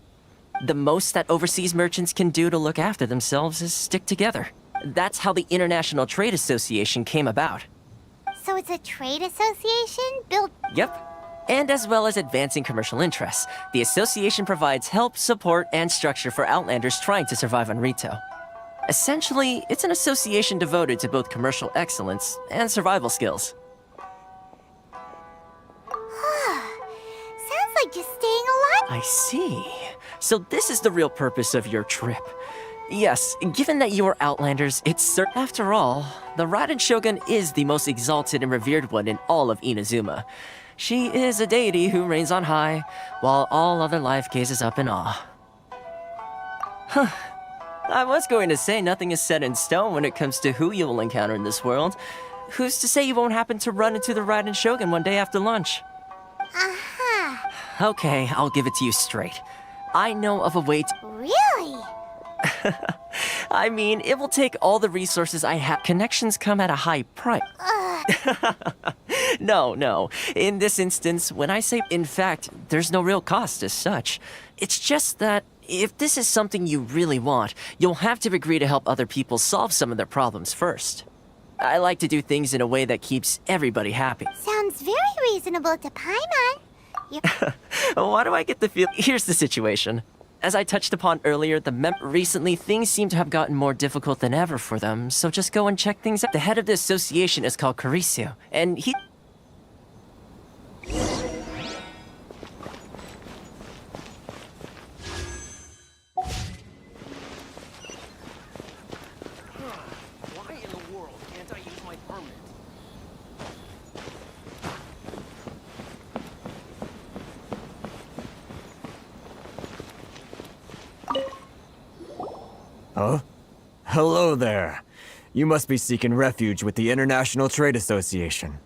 Speaker 3: The most that overseas merchants can do to look after themselves is stick together. That's how the International Trade Association came about.
Speaker 5: So it's a trade association built...
Speaker 3: Yep. And as well as advancing commercial interests, the association provides help, support, and structure for outlanders trying to survive on Rito. Essentially, it's an association devoted to both commercial excellence and survival skills.
Speaker 5: Sounds like just staying alive.
Speaker 3: I see. So this is the real purpose of your trip. Yes, given that you are outlanders, it's after all, the Raiden Shogun is the most exalted and revered one in all of Inazuma. She is a deity who reigns on high, while all other life gazes up in awe. Huh. I was going to say nothing is set in stone when it comes to who you will encounter in this world. Who's to say you won't happen to run into the Raiden Shogun one day after lunch? Okay, I'll give it to you straight. I know of a way to...
Speaker 5: Really?
Speaker 3: I mean, it will take all the resources I have. Connections come at a high price. No. In this instance, when I say in fact, there's no real cost as such. It's just that if this is something you really want, you'll have to agree to help other people solve some of their problems first. I like to do things in a way that keeps everybody happy.
Speaker 5: Sounds very reasonable to Paimon.
Speaker 3: Why do I get the feel? Here's the situation. As I touched upon earlier, recently things seem to have gotten more difficult than ever for them, so just go and check things out. The head of the association is called Caricio, and he...
Speaker 19: Why in the world can't I use my permit?
Speaker 14: Huh? Hello there. You must be seeking refuge with the International Trade Association.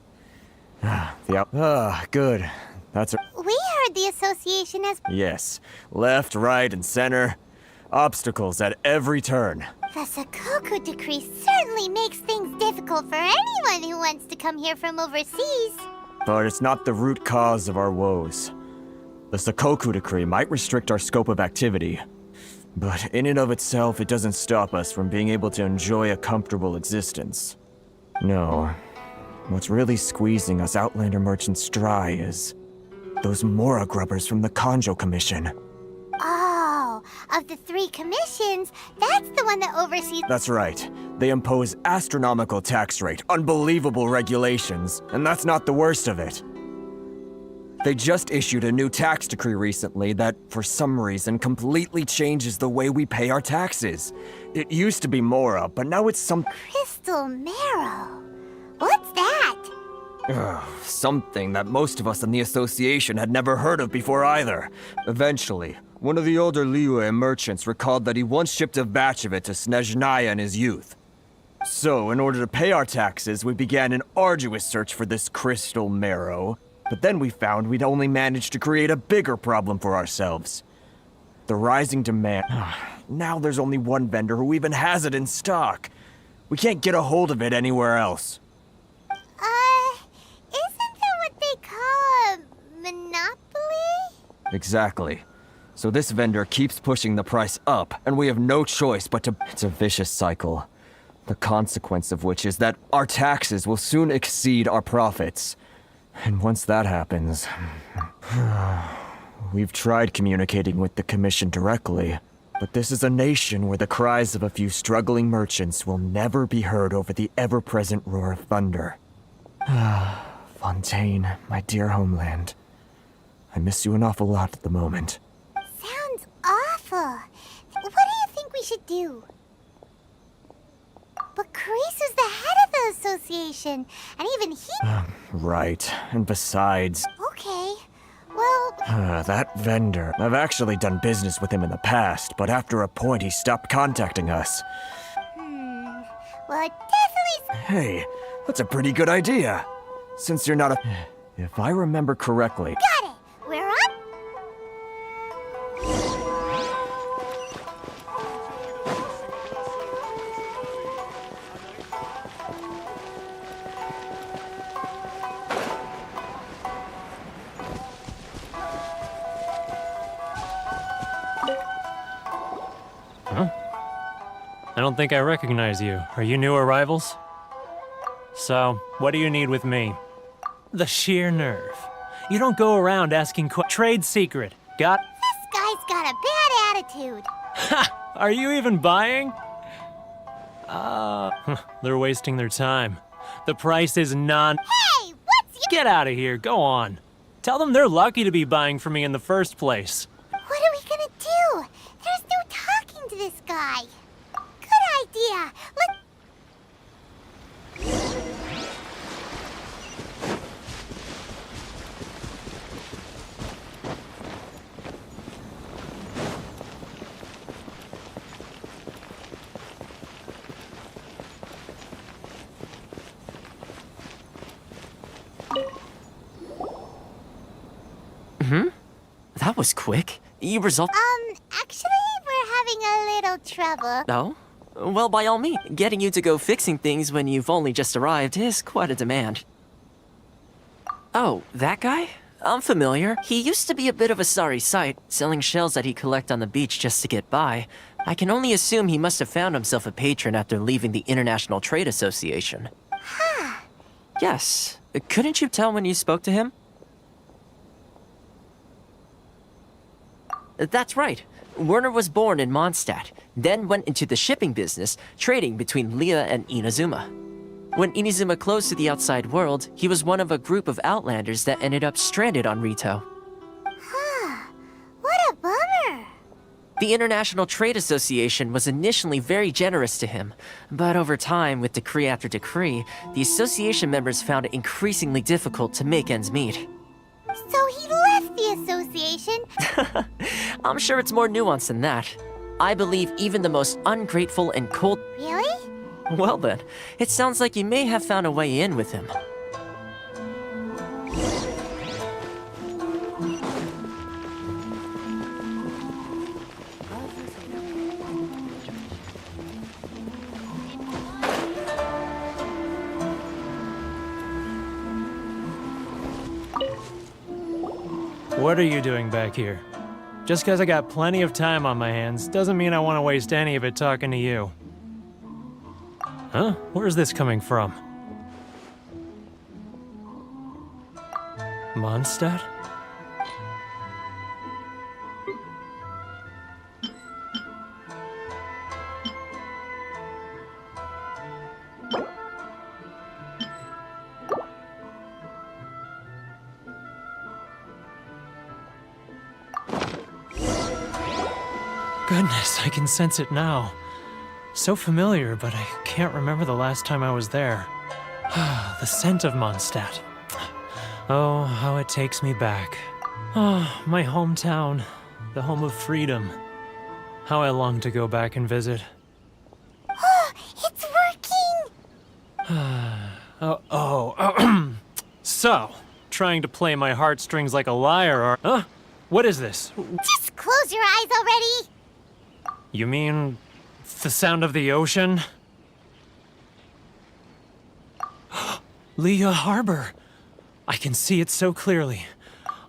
Speaker 14: Good. That's a...
Speaker 5: We heard the association has...
Speaker 14: Yes. Left, right, and center. Obstacles at every turn.
Speaker 5: The Soooo Decree certainly makes things difficult for anyone who wants to come here from overseas.
Speaker 14: But it's not the root cause of our woes. The Soooo Decree might restrict our scope of activity, but in and of itself, it doesn't stop us from being able to enjoy a comfortable existence. No. What's really squeezing us Outlander merchants dry is those Mora grubbers from the Conjo Commission.
Speaker 5: Oh, of the 3 commissions, that's the one that oversees...
Speaker 14: That's right. They impose astronomical tax rate, unbelievable regulations, and that's not the worst of it. They just issued a new tax decree recently that, for some reason, completely changes the way we pay our taxes. It used to be Mora, but now it's some...
Speaker 5: Crystal Marrow? What's that?
Speaker 14: Something that most of us in the association had never heard of before either. Eventually, one of the older Liyue merchants recalled that he once shipped a batch of it to Snezhnaya in his youth. So, in order to pay our taxes, we began an arduous search for this crystal marrow. But then we found we'd only managed to create a bigger problem for ourselves. The rising demand... Now there's only one vendor who even has it in stock. We can't get a hold of it anywhere else.
Speaker 5: Isn't that what they call a monopoly?
Speaker 14: Exactly. So this vendor keeps pushing the price up, and we have no choice but to... It's a vicious cycle. The consequence of which is that our taxes will soon exceed our profits. And once that happens... We've tried communicating with the Commission directly, but this is a nation where the cries of a few struggling merchants will never be heard over the ever-present roar of thunder. Fontaine, my dear homeland. I miss you an awful lot at the moment.
Speaker 5: Sounds awful. What do you think we should do? But Carice is the head of the association, and even he...
Speaker 14: Right, and besides...
Speaker 5: Okay, well...
Speaker 14: that vendor. I've actually done business with him in the past, but after a point he stopped contacting us.
Speaker 5: Well, it definitely...
Speaker 14: Hey, that's a pretty good idea. Since you're not a... If I remember correctly...
Speaker 5: Got it! We're up?
Speaker 20: Huh? I don't think I recognize you. Are you new arrivals? So, what do you need with me? The sheer nerve. You don't go around asking trade secret. Got...
Speaker 5: This guy's got a bad attitude.
Speaker 20: Ha! Are you even buying? They're wasting their time. The price is non...
Speaker 5: Hey, what's your...
Speaker 20: Get out of here, go on. Tell them they're lucky to be buying from me in the first place.
Speaker 5: What are we gonna do? There's no talking to this guy. Good idea.
Speaker 3: That was quick. You resolved...
Speaker 5: Actually, we're having a little trouble.
Speaker 3: Oh? Well, by all means, getting you to go fixing things when you've only just arrived is quite a demand. Oh, that guy? I'm familiar. He used to be a bit of a sorry sight, selling shells that he'd collect on the beach just to get by. I can only assume he must have found himself a patron after leaving the International Trade Association.
Speaker 5: Huh.
Speaker 3: Yes. Couldn't you tell when you spoke to him? That's right. Werner was born in Mondstadt, then went into the shipping business, trading between Leah and Inazuma. When Inazuma closed to the outside world, he was one of a group of outlanders that ended up stranded on Rito.
Speaker 5: What a bummer!
Speaker 3: The International Trade Association was initially very generous to him, but over time, with decree after decree, the association members found it increasingly difficult to make ends meet.
Speaker 5: So he left the association?
Speaker 3: I'm sure it's more nuanced than that. I believe even the most ungrateful and cold—
Speaker 5: Really?
Speaker 3: Well then, it sounds like you may have found a way in with him.
Speaker 20: What are you doing back here? Just because I got plenty of time on my hands doesn't mean I want to waste any of it talking to you. Huh? Where's this coming from? Mondstadt? Goodness, I can sense it now. So familiar, but I can't remember the last time I was there. The scent of Mondstadt. Oh, how it takes me back. Oh, my hometown, the home of freedom. How I long to go back and visit.
Speaker 5: Oh, it's working!
Speaker 20: So, trying to play my heartstrings like a liar or— Huh? What is this?
Speaker 5: Just close your eyes already!
Speaker 20: You mean the sound of the ocean? Leah Harbor. I can see it so clearly.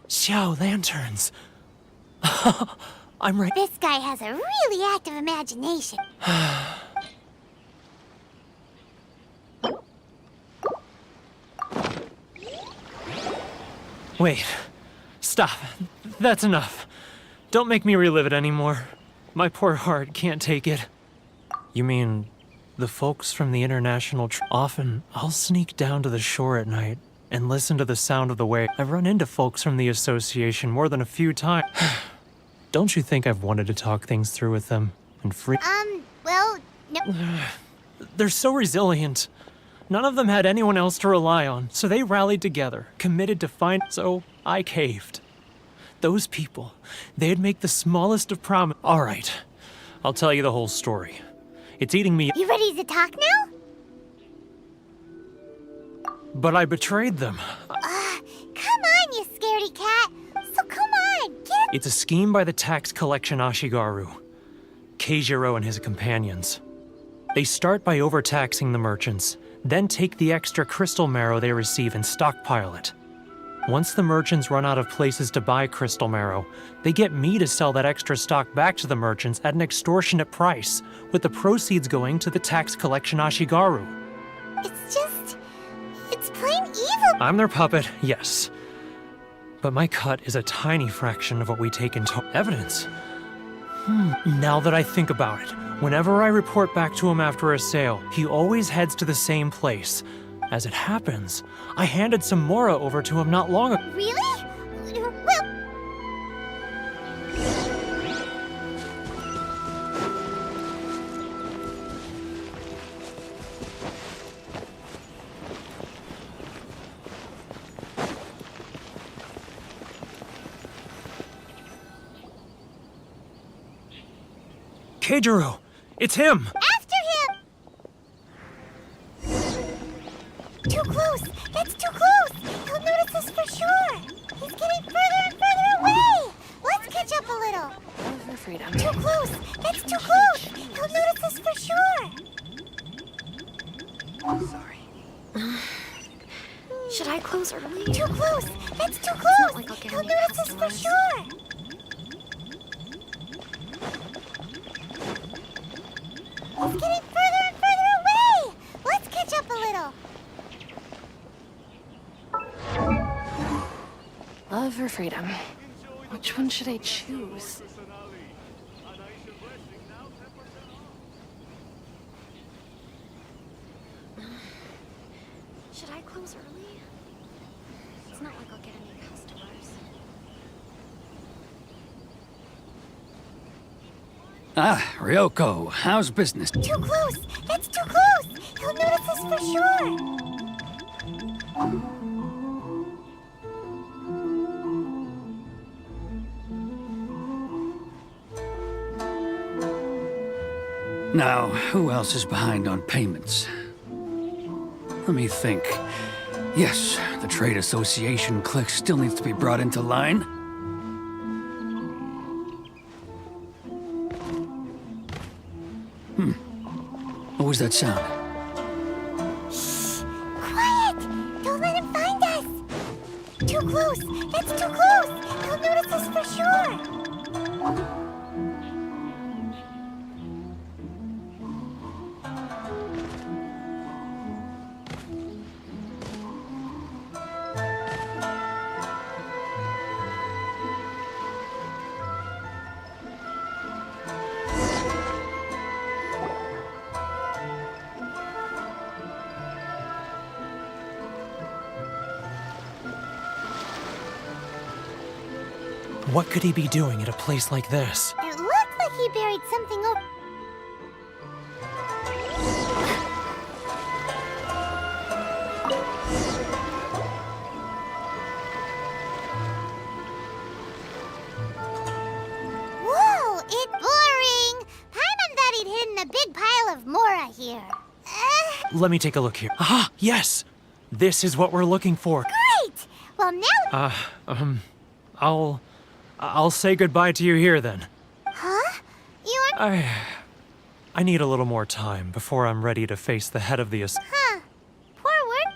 Speaker 20: Xiao lanterns. I'm right.
Speaker 5: This guy has a really active imagination.
Speaker 20: Wait. Stop. That's enough. Don't make me relive it anymore. My poor heart can't take it. You mean the folks from the International Often, I'll sneak down to the shore at night and listen to the sound of the wave. I've run into folks from the association more than a few times. Don't you think I've wanted to talk things through with them and free—
Speaker 5: well, no.
Speaker 20: They're so resilient. None of them had anyone else to rely on, so they rallied together, committed to find— So I caved. Those people, they'd make the smallest of promises. All right, I'll tell you the whole story. It's eating me—
Speaker 5: You ready to talk now?
Speaker 20: But I betrayed them.
Speaker 5: Come on, you scaredy cat. So come on, get—
Speaker 20: It's a scheme by the tax collection Ashigaru, Keijiro and his companions. They start by overtaxing the merchants, then take the extra crystal marrow they receive and stockpile it. Once the merchants run out of places to buy crystal marrow, they get me to sell that extra stock back to the merchants at an extortionate price, with the proceeds going to the tax collection Ashigaru.
Speaker 5: It's plain evil.
Speaker 20: I'm their puppet, yes. But my cut is a tiny fraction of what we take into evidence. Now that I think about it, whenever I report back to him after a sale, he always heads to the same place. As it happens, I handed some Mora over to him not long ago.
Speaker 5: Really? Well—
Speaker 20: Keijiro! It's him!
Speaker 5: After him! Too close! That's too close! He'll notice us for sure! He's getting further and further away! Let's catch up a little!
Speaker 13: For freedom.
Speaker 5: Too close! That's too close! He'll notice us for sure!
Speaker 13: Sorry. Should I close early?
Speaker 5: Too close! That's too close!
Speaker 13: It's not like I'll get
Speaker 5: He'll
Speaker 13: any
Speaker 5: notice us for
Speaker 13: customers.
Speaker 5: sure! He's getting further and further away! Let's catch up a little!
Speaker 13: Love for freedom. Which one should I choose?
Speaker 23: Should I close early? It's not like I'll get any customers.
Speaker 7: Ah, Ryoko, how's business?
Speaker 5: Too close! That's too close! He'll notice us for sure!
Speaker 7: Now, who else is behind on payments? Let me think. Yes, the trade association clique still needs to be brought into line. What was that sound?
Speaker 5: Quiet! Don't let him find us! Too close! That's too close! He'll notice us for sure!
Speaker 20: What could he be doing at a place like this?
Speaker 5: It looked like he buried something over... Whoa! It's boring! Paimon thought he'd hidden a big pile of Mora here.
Speaker 20: Let me take a look here. Ah, yes! This is what we're looking for.
Speaker 5: Great! Well, now...
Speaker 20: I'll say goodbye to you here then.
Speaker 5: Huh? You are...
Speaker 20: I need a little more time before I'm ready to face the head of the
Speaker 5: Huh. Poor word.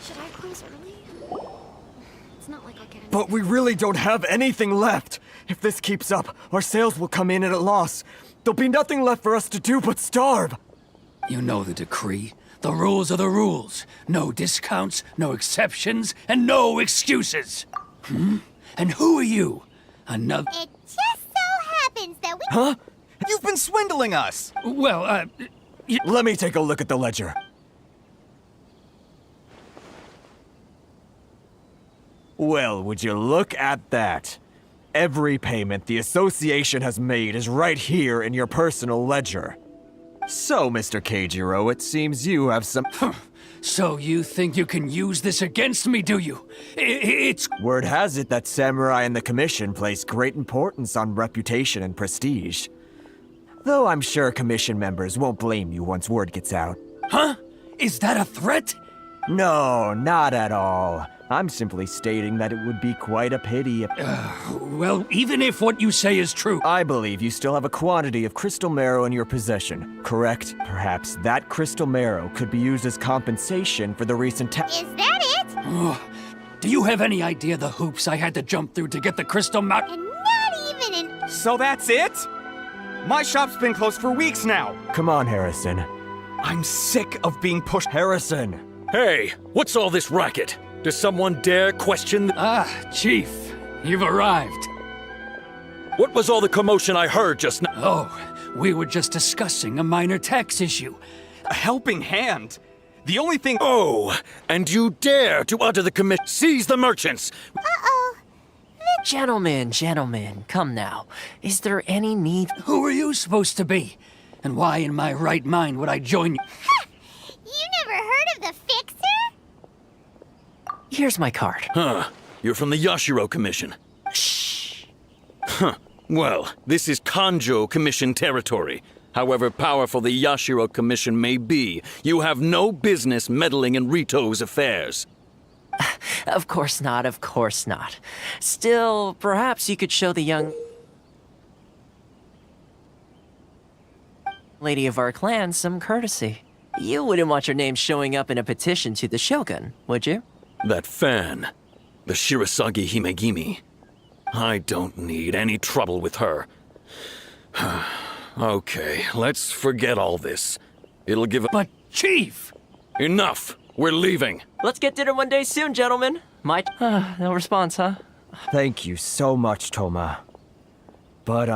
Speaker 23: Should I close early? It's not like I'll get any...
Speaker 14: But we really don't have anything left. If this keeps up, our sales will come in at a loss. There'll be nothing left for us to do but starve.
Speaker 7: You know the decree. The rules are the rules. No discounts, no exceptions, and no excuses. And who are you? Another...
Speaker 5: It just so happens that we...
Speaker 14: Huh? You've been swindling us!
Speaker 7: Well,
Speaker 14: Let me take a look at the ledger. Well, would you look at that? Every payment the association has made is right here in your personal ledger. So, Mr. Keijiro, it seems you have some...
Speaker 7: So you think you can use this against me, do you? It's...
Speaker 14: Word has it that Samurai and the Commission place great importance on reputation and prestige. Though I'm sure Commission members won't blame you once word gets out.
Speaker 7: Huh? Is that a threat?
Speaker 14: No, not at all. I'm simply stating that it would be quite a pity if...
Speaker 7: Well, even if what you say is true...
Speaker 14: I believe you still have a quantity of crystal marrow in your possession, correct? Perhaps that crystal marrow could be used as compensation for the recent
Speaker 5: Is that it?
Speaker 7: Do you have any idea the hoops I had to jump through to get the crystal marrow?
Speaker 5: And not even in...
Speaker 16: So that's it? My shop's been closed for weeks now.
Speaker 14: Come on, Harrison.
Speaker 16: I'm sick of being pushed.
Speaker 14: Harrison!
Speaker 4: Hey, what's all this racket? Does someone dare question...
Speaker 7: Chief, you've arrived.
Speaker 4: What was all the commotion I heard just now?
Speaker 7: Oh, we were just discussing a minor tax issue.
Speaker 16: A helping hand? The only thing...
Speaker 4: Oh, and you dare to utter the commission... Seize the merchants!
Speaker 5: Uh-oh.
Speaker 3: Gentlemen, come now. Is there any need...
Speaker 7: Who are you supposed to be? And why in my right mind would I join you?
Speaker 5: You never heard of the Fixer?
Speaker 3: Here's my card.
Speaker 4: Huh. You're from the Yashiro Commission.
Speaker 3: Shh.
Speaker 4: Huh. Well, this is Kanjo Commission territory. However powerful the Yashiro Commission may be, you have no business meddling in Rito's affairs.
Speaker 3: Of course not, of course not. Still, perhaps you could show the young lady of our clan some courtesy. You wouldn't want your name showing up in a petition to the Shogun, would you?
Speaker 4: That fan. The Shirasagi Himegimi.
Speaker 1: I don't need any trouble with her. Okay, let's forget all this. It'll give a—
Speaker 3: But, Chief!
Speaker 1: Enough! We're leaving!
Speaker 3: Let's get dinner one day soon, gentlemen. No response, huh?
Speaker 14: Thank you so much, Toma. But,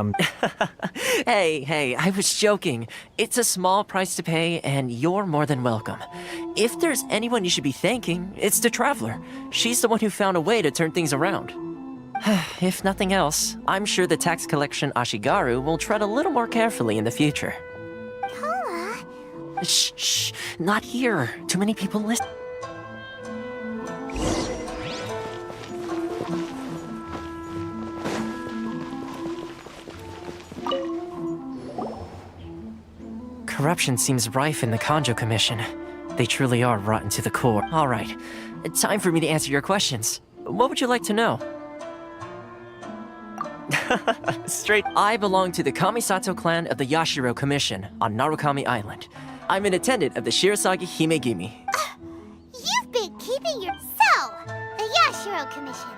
Speaker 3: Hey, I was joking. It's a small price to pay, and you're more than welcome. If there's anyone you should be thanking, it's the Traveler. She's the one who found a way to turn things around. If nothing else, I'm sure the tax collection Ashigaru will tread a little more carefully in the future.
Speaker 5: Toma?
Speaker 3: Shh, not here. Too many people listen. Corruption seems rife in the Kanjo Commission. They truly are rotten to the core. All right, time for me to answer your questions. What would you like to know? Straight, I belong to the Kamisato clan of the Yashiro Commission on Narukami Island. I'm an attendant of the Shirasagi Himegimi.
Speaker 5: You've been keeping your... So, the Yashiro Commission.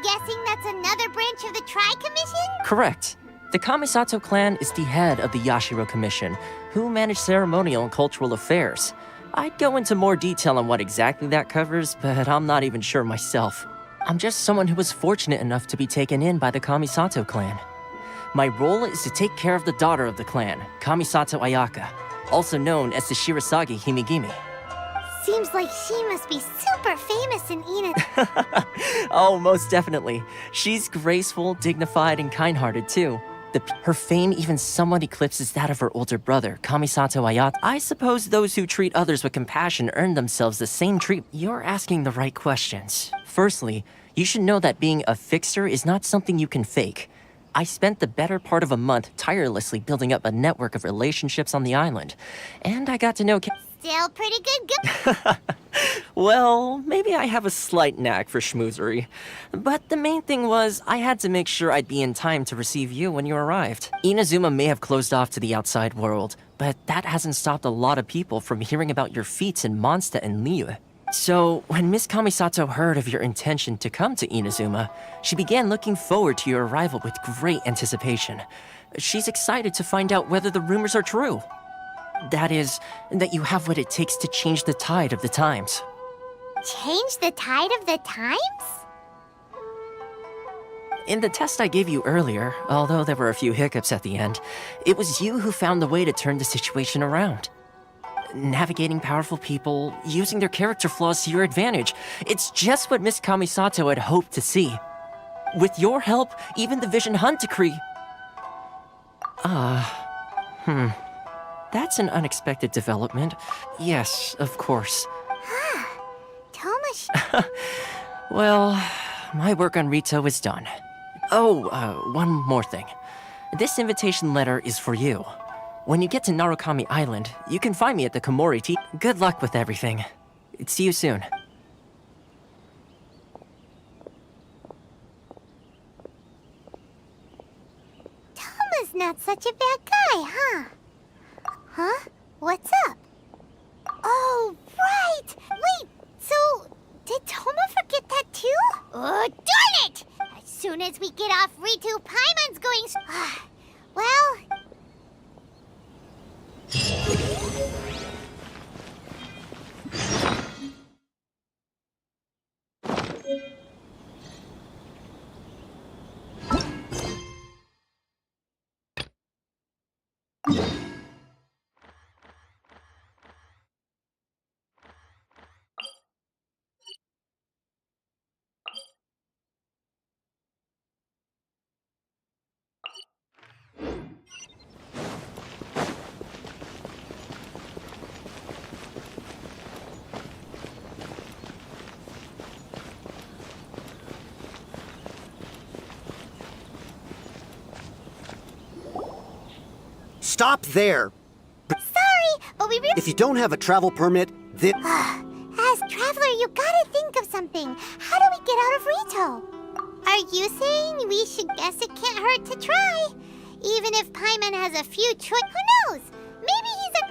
Speaker 5: Guessing that's another branch of the Tri-Commission?
Speaker 3: Correct. The Kamisato clan is the head of the Yashiro Commission, who manage ceremonial and cultural affairs. I'd go into more detail on what exactly that covers, but I'm not even sure myself. I'm just someone who was fortunate enough to be taken in by the Kamisato clan. My role is to take care of the daughter of the clan, Kamisato Ayaka, also known as the Shirasagi Himegimi.
Speaker 5: Seems like she must be super famous in Ina.
Speaker 3: Oh, most definitely. She's graceful, dignified, and kind-hearted too. Her fame even somewhat eclipses that of her older brother, Kamisato Ayata. I suppose those who treat others with compassion earn themselves the same treatment. You're asking the right questions. Firstly, you should know that being a fixer is not something you can fake. I spent the better part of a month tirelessly building up a network of relationships on the island, and I got to know
Speaker 5: Still pretty good
Speaker 3: Well, maybe I have a slight knack for schmoozery. But the main thing was, I had to make sure I'd be in time to receive you when you arrived. Inazuma may have closed off to the outside world, but that hasn't stopped a lot of people from hearing about your feats in Mondstadt and Liyue. So, when Miss Kamisato heard of your intention to come to Inazuma, she began looking forward to your arrival with great anticipation. She's excited to find out whether the rumors are true. That is, that you have what it takes to change the tide of the times.
Speaker 5: Change the tide of the times?
Speaker 3: In the test I gave you earlier, although there were a few hiccups at the end, it was you who found the way to turn the situation around. Navigating powerful people, using their character flaws to your advantage. It's just what Miss Kamisato had hoped to see. With your help, even the Vision Hunt decree... That's an unexpected development. Yes, of course.
Speaker 5: Thomas...
Speaker 3: Well, my work on Rito is done. Oh, one more thing. This invitation letter is for you. When you get to Narukami Island, you can find me at the Komori Tea. Good luck with everything. See you soon.
Speaker 5: Toma's not such a bad guy, huh? Huh? What's up? Oh, right! Wait, so did Toma forget that too? Oh, darn it! As soon as we get off Ritu, Paimon's going... well...
Speaker 8: Stop there!
Speaker 5: Sorry, but we really...
Speaker 8: If you don't have a travel permit, then...
Speaker 5: As Traveler, you gotta think of something. How do we get out of Rito? Are you saying we should guess it can't hurt to try? Even if Paimon has a few who knows? Maybe he's a...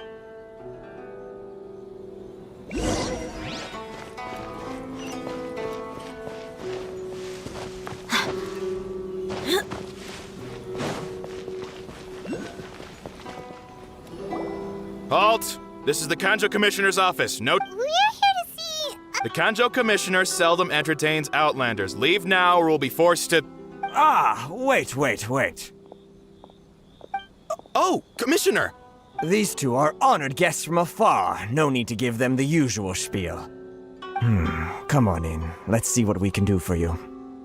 Speaker 9: Halt! This is the Kanjo Commissioner's office. No.
Speaker 5: We're here to see.
Speaker 9: The Kanjo Commissioner seldom entertains Outlanders. Leave now or we'll be forced to.
Speaker 14: Ah, wait.
Speaker 9: Oh, Commissioner!
Speaker 14: These two are honored guests from afar. No need to give them the usual spiel. Come on in. Let's see what we can do for you.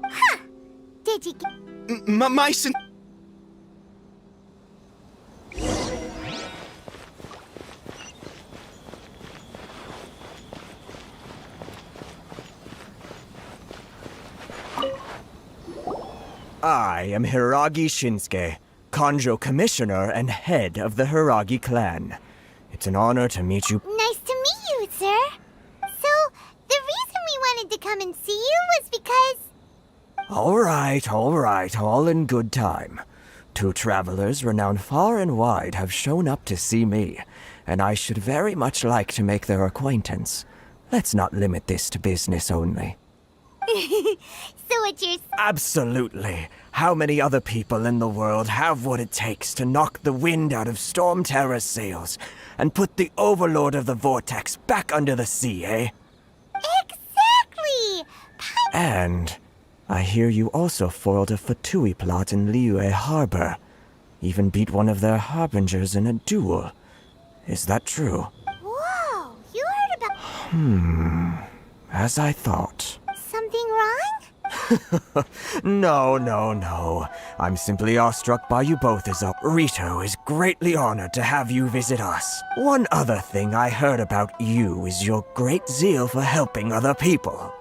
Speaker 5: Huh. Did you get...
Speaker 9: My sin...
Speaker 14: I am Hiragi Shinsuke, Kanjo Commissioner and head of the Hiragi clan. It's an honor to meet you.
Speaker 5: Nice to meet you, sir. So, the reason we wanted to come and see you was because...
Speaker 14: All right, all in good time. Two travelers renowned far and wide have shown up to see me, and I should very much like to make their acquaintance. Let's not limit this to business only.
Speaker 5: So what you're...
Speaker 14: Absolutely. How many other people in the world have what it takes to knock the wind out of Storm Terror's sails and put the Overlord of the Vortex back under the sea, eh?
Speaker 5: Exactly!
Speaker 14: And I hear you also foiled a Fatui plot in Liyue Harbor. Even beat one of their harbingers in a duel. Is that true?
Speaker 5: Whoa, you heard about...
Speaker 14: As I thought.
Speaker 5: Something wrong?
Speaker 14: No. I'm simply awestruck by you both as Rito is greatly honored to have you visit us. One other thing I heard about you is your great zeal for helping other people.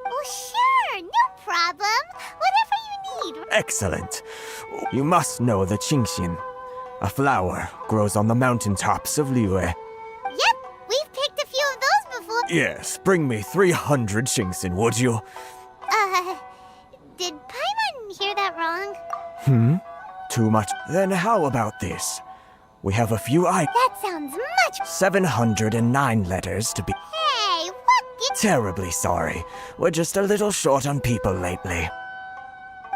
Speaker 5: Oh, sure, no problem. Whatever you need.
Speaker 14: Excellent. You must know the Qingxin. A flower grows on the mountaintops of Liyue.
Speaker 5: Yep, we've picked a few of those before.
Speaker 14: Yes, bring me 300 Qingxin, would you?
Speaker 5: Did Paimon hear that wrong?
Speaker 14: Too much. Then how about this? We have a few
Speaker 5: That sounds much...
Speaker 14: 709 letters to be...
Speaker 5: Hey, what?
Speaker 14: Terribly sorry. We're just a little short on people lately.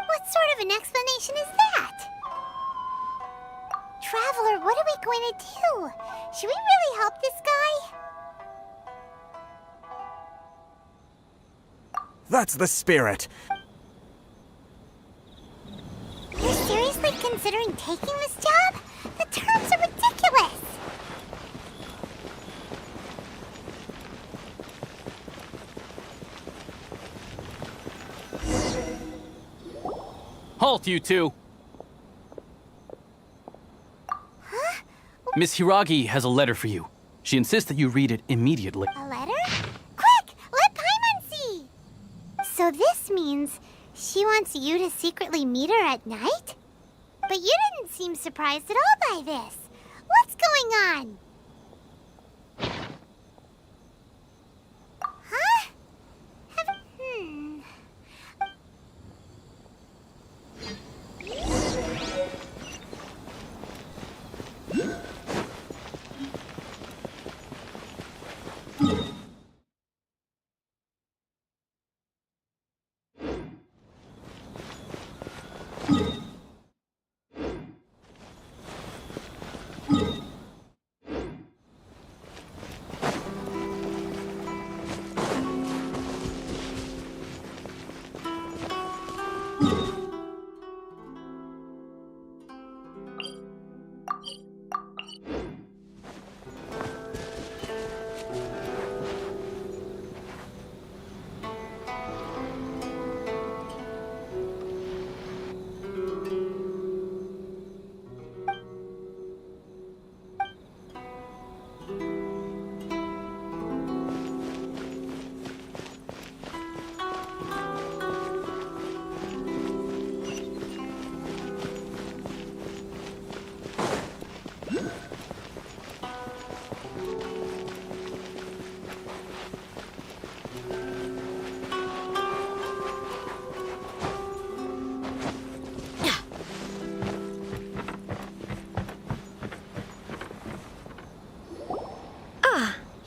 Speaker 5: What sort of an explanation is that? Traveler, what are we going to do? Should we really help this guy?
Speaker 14: That's the spirit.
Speaker 5: You're seriously considering taking this job? The terms are ridiculous!
Speaker 21: Halt, you two!
Speaker 5: Huh?
Speaker 21: Miss Hiragi has a letter for you. She insists that you read it immediately.
Speaker 5: A letter? Quick! Let Paimon see! So this means she wants you to secretly meet her at night? But you didn't seem surprised at all by this. What's going on? Huh?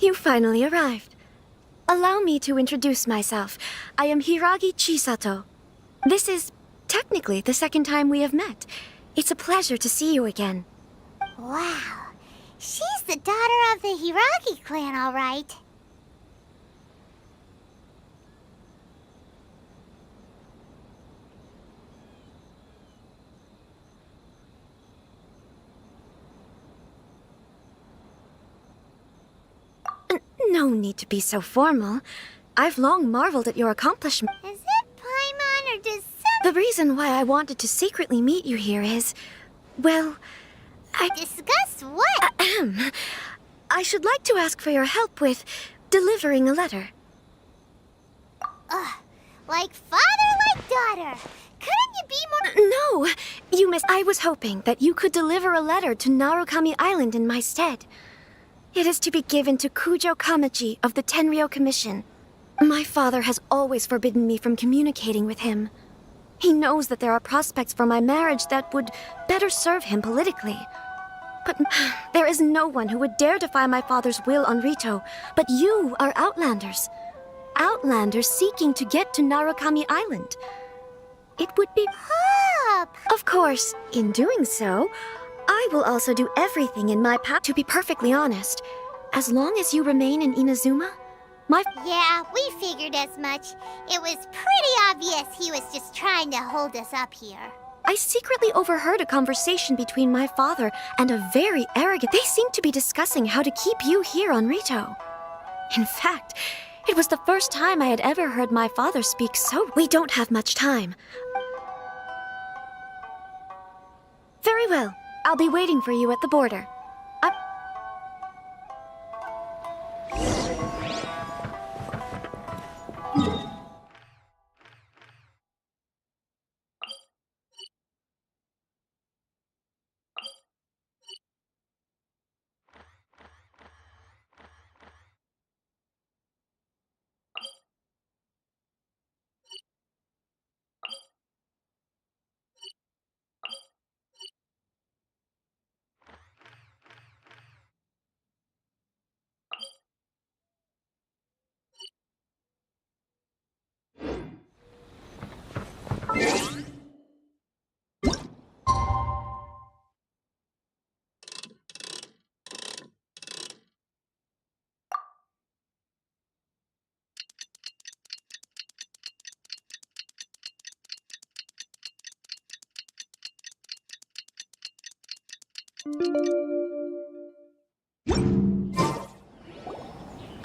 Speaker 22: You finally arrived. Allow me to introduce myself. I am Hiragi Chisato. This is technically the second time we have met. It's a pleasure to see you again.
Speaker 5: Wow. She's the daughter of the Hiragi clan, all right.
Speaker 22: No need to be so formal. I've long marveled at your accomplishment.
Speaker 5: Is it Paimon or does
Speaker 22: The reason why I wanted to secretly meet you here is, well,
Speaker 5: Discuss what?
Speaker 22: I should like to ask for your help with delivering a letter.
Speaker 5: Like father, like daughter. Couldn't you be more—
Speaker 22: No, you miss. I was hoping that you could deliver a letter to Narukami Island in my stead. It is to be given to Kujo Kamachi of the Tenryou Commission. My father has always forbidden me from communicating with him. He knows that there are prospects for my marriage that would better serve him politically. But there is no one who would dare defy my father's will on Rito. But you are Outlanders. Outlanders seeking to get to Narukami Island. It would be— Of course, in doing so, I will also do everything in my power. To be perfectly honest, as long as you remain in Inazuma,
Speaker 5: Yeah, we figured as much. It was pretty obvious he was just trying to hold us up here.
Speaker 22: I secretly overheard a conversation between my father and a very arrogant— They seemed to be discussing how to keep you here on Rito. In fact, it was the first time I had ever heard my father speak so— We don't have much time. Very well. I'll be waiting for you at the border.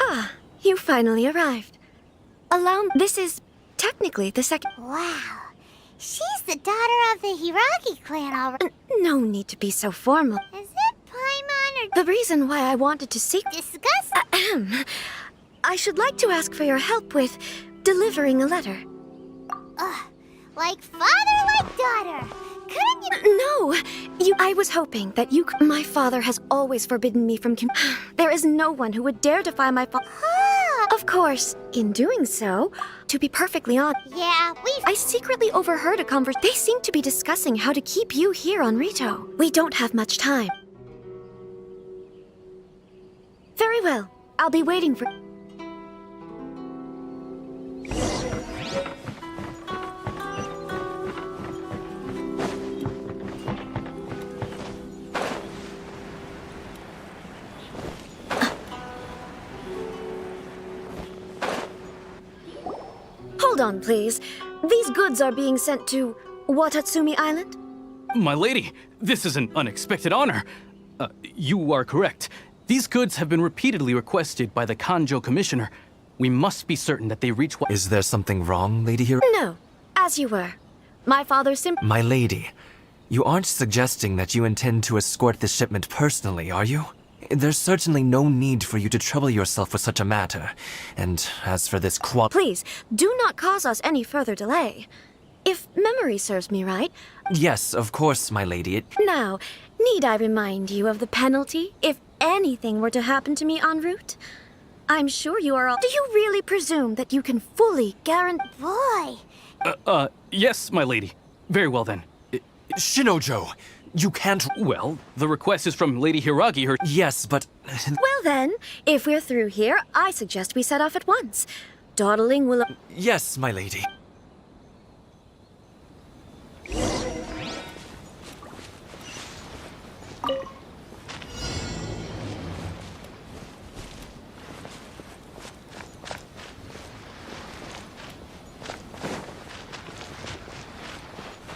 Speaker 22: Ah, you finally arrived. This is technically the second—
Speaker 5: Wow. She's the daughter of the Hiragi clan, all right.
Speaker 22: No need to be so formal.
Speaker 5: Is it Paimon or—
Speaker 22: The reason why I wanted to
Speaker 5: Discuss—
Speaker 22: I should like to ask for your help with delivering a letter.
Speaker 5: Like father, like daughter. Couldn't you—
Speaker 22: No, I was hoping that you could— My father has always forbidden me from There is no one who would dare defy my father. Of course, in doing so, to be perfectly honest—
Speaker 5: Yeah,
Speaker 22: I secretly overheard a conversation. They seem to be discussing how to keep you here on Rito. We don't have much time. Very well. I'll be waiting for— Hold on, please. These goods are being sent to Watatsumi Island?
Speaker 21: My lady, this is an unexpected honor. You are correct. These goods have been repeatedly requested by the Kanjo Commissioner. We must be certain that they reach what—
Speaker 14: Is there something wrong, Lady Hiro?
Speaker 22: No, as you were. My father
Speaker 14: My lady, you aren't suggesting that you intend to escort this shipment personally, are you? There's certainly no need for you to trouble yourself with such a matter. And as for this
Speaker 22: Please, do not cause us any further delay. If memory serves me right—
Speaker 14: Yes, of course, my lady.
Speaker 22: Now, need I remind you of the penalty if anything were to happen to me en route? I'm sure you are all— Do you really presume that you can fully guarantee—
Speaker 5: Boy!
Speaker 21: Yes, my lady. Very well then.
Speaker 14: Shinojo, you can't—
Speaker 21: Well, the request is from Lady Hiragi, her—
Speaker 14: Yes, but—
Speaker 22: Well then, if we're through here, I suggest we set off at once. Dawdling will—
Speaker 14: Yes, my lady.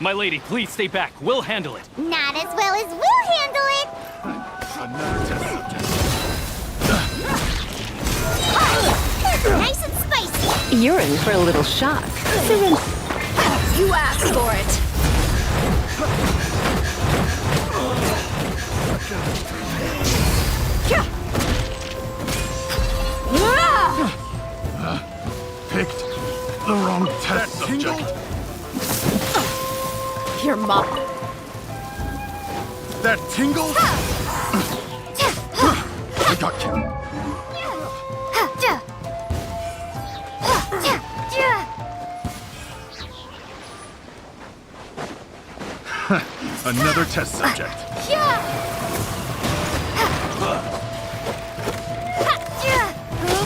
Speaker 21: My lady, please stay back. We'll handle it.
Speaker 5: Not as well as we'll handle it!
Speaker 9: Another test subject.
Speaker 5: Nice and spicy!
Speaker 2: You're in for a little shock.
Speaker 12: You asked for it.
Speaker 9: Picked the wrong test subject.
Speaker 12: Your mom.
Speaker 9: That tingle? I got you. Another test subject.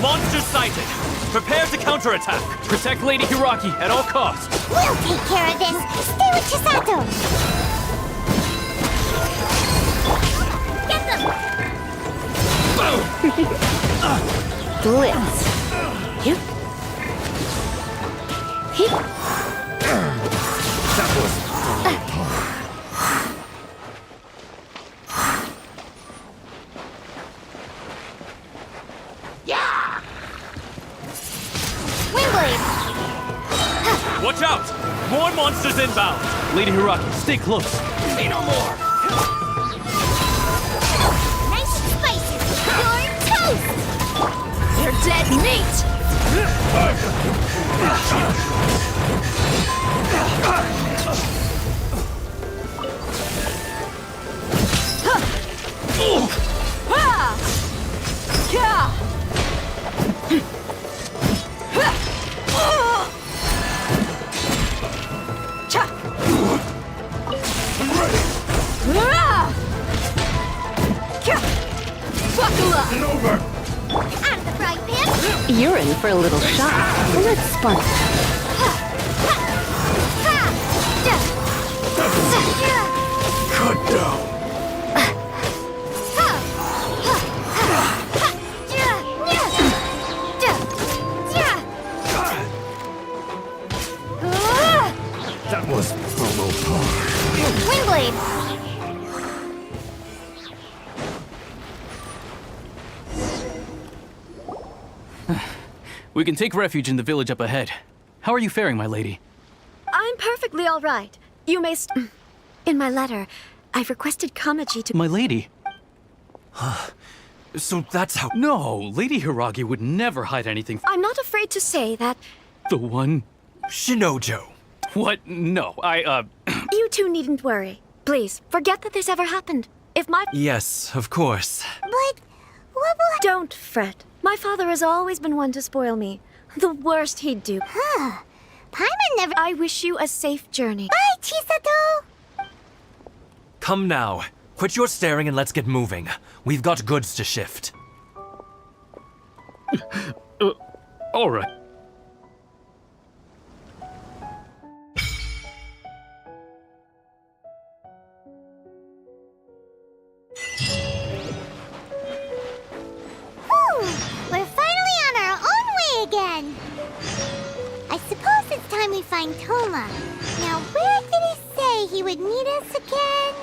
Speaker 21: Monster sighted! Prepare to counterattack! Protect Lady Hiraki at all costs!
Speaker 5: We'll take care of this! Stay with Chisato! Get them!
Speaker 2: Blitz. Yep.
Speaker 9: That was...
Speaker 21: Watch out! More monsters inbound! Lady Hiraki, stay close. Say no more!
Speaker 5: Nice and spicy! You're toast!
Speaker 12: You're dead meat!
Speaker 2: You're in for a little shock. Let's spark.
Speaker 9: Cut down. That was promo par.
Speaker 5: Windblade!
Speaker 21: We can take refuge in the village up ahead. How are you faring, my lady?
Speaker 22: I'm perfectly all right. You may In my letter, I've requested Kamaji to—
Speaker 21: My lady?
Speaker 14: So that's how—
Speaker 21: No, Lady Hiragi would never hide anything.
Speaker 22: I'm not afraid to say that—
Speaker 21: The one?
Speaker 14: Shinojo.
Speaker 21: What? No,
Speaker 22: You two needn't worry. Please, forget that this ever happened. If my—
Speaker 14: Yes, of course.
Speaker 5: But what will—
Speaker 22: Don't fret. My father has always been one to spoil me. The worst he'd do.
Speaker 5: Paimon never—
Speaker 22: I wish you a safe journey.
Speaker 5: Bye, Chisato!
Speaker 14: Come now. Quit your staring and let's get moving. We've got goods to shift.
Speaker 21: All right.
Speaker 5: We're finally on our own way again! I suppose it's time we find Toma. Now, where did he say he would meet us again?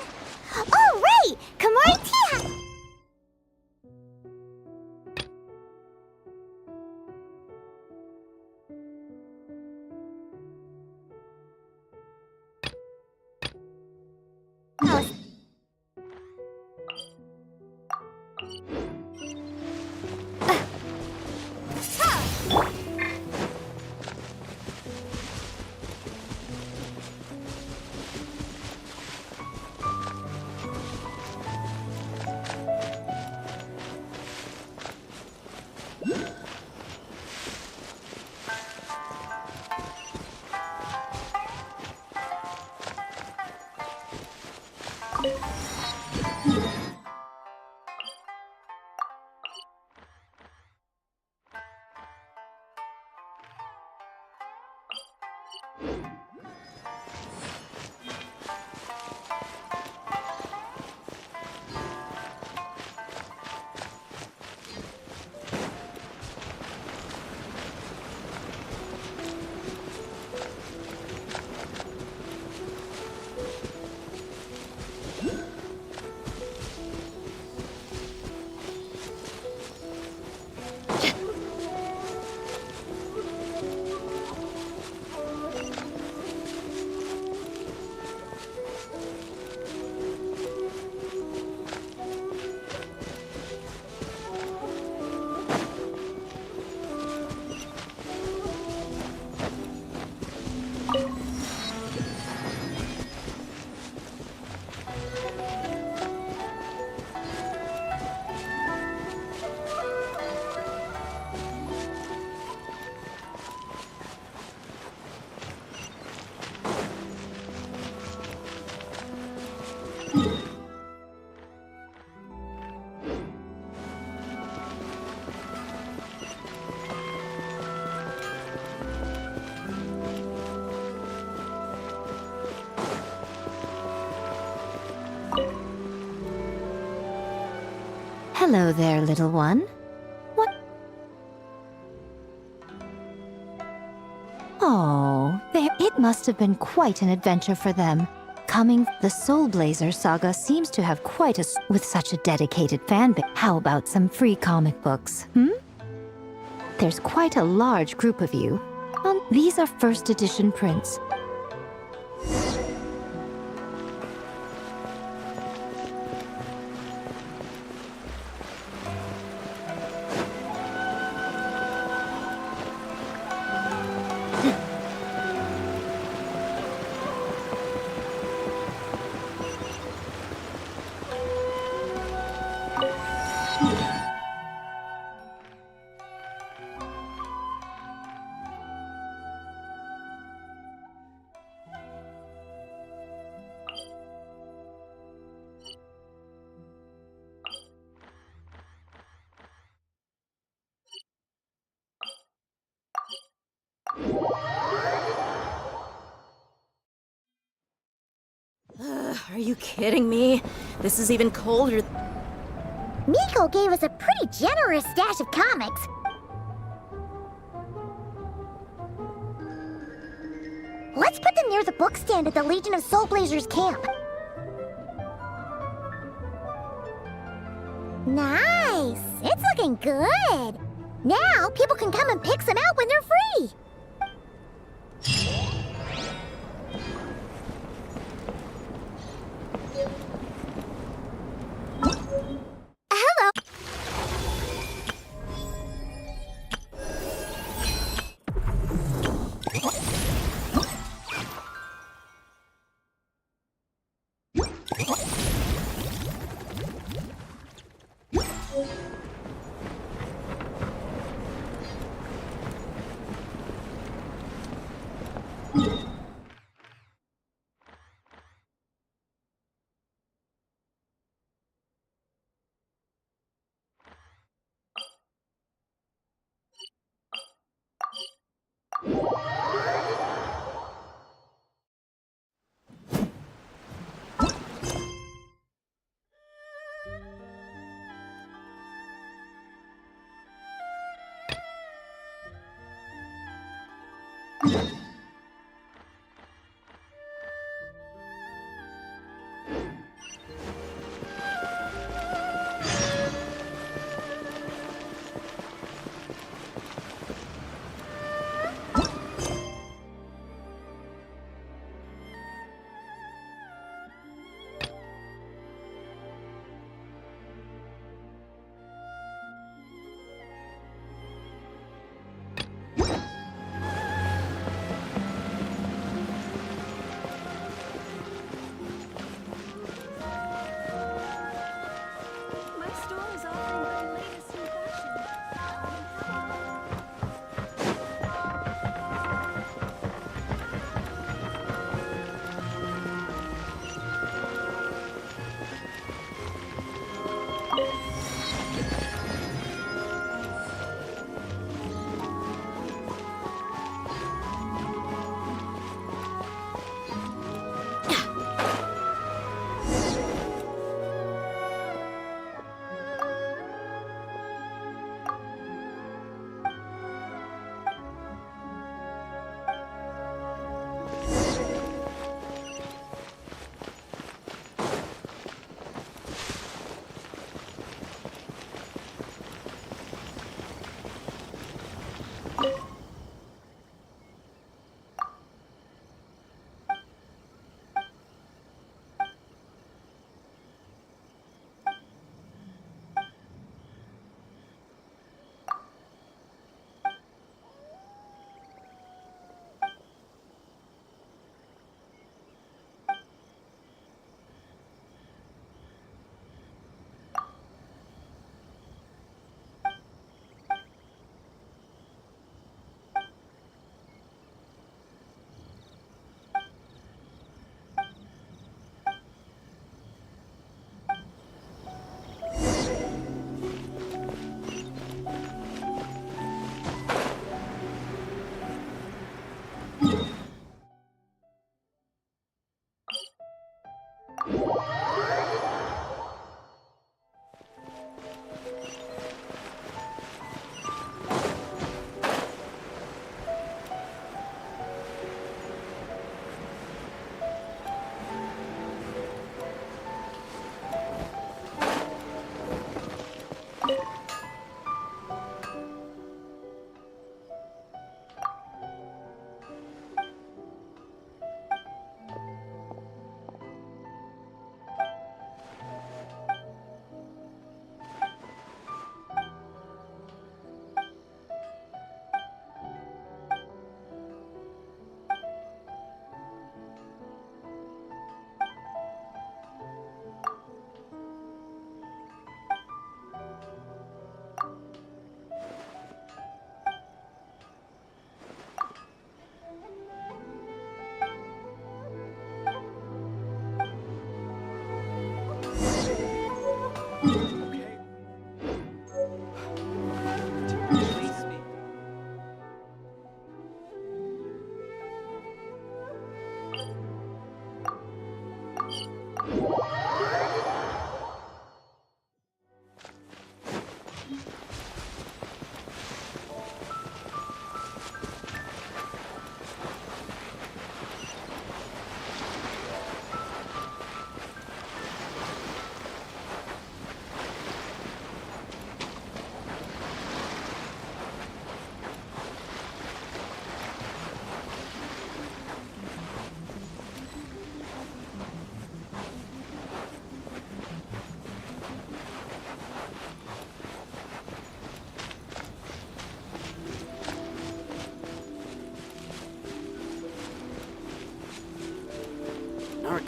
Speaker 5: Oh, right! Komori Tea!
Speaker 6: Hello there, little one. What? Oh, it must have been quite an adventure for them. The Soul Blazer saga seems to have quite with such a dedicated fan base. How about some free comic books, There's quite a large group of you. These are first edition prints.
Speaker 2: Are you kidding me? This is even colder.
Speaker 5: Miko gave us a pretty generous stash of comics. Let's put them near the book stand at the Legion of Soul Blazers camp. Nice! It's looking good! Now, people can come and pick some out when they're free! Hello!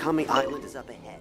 Speaker 8: Narukami Island is up ahead.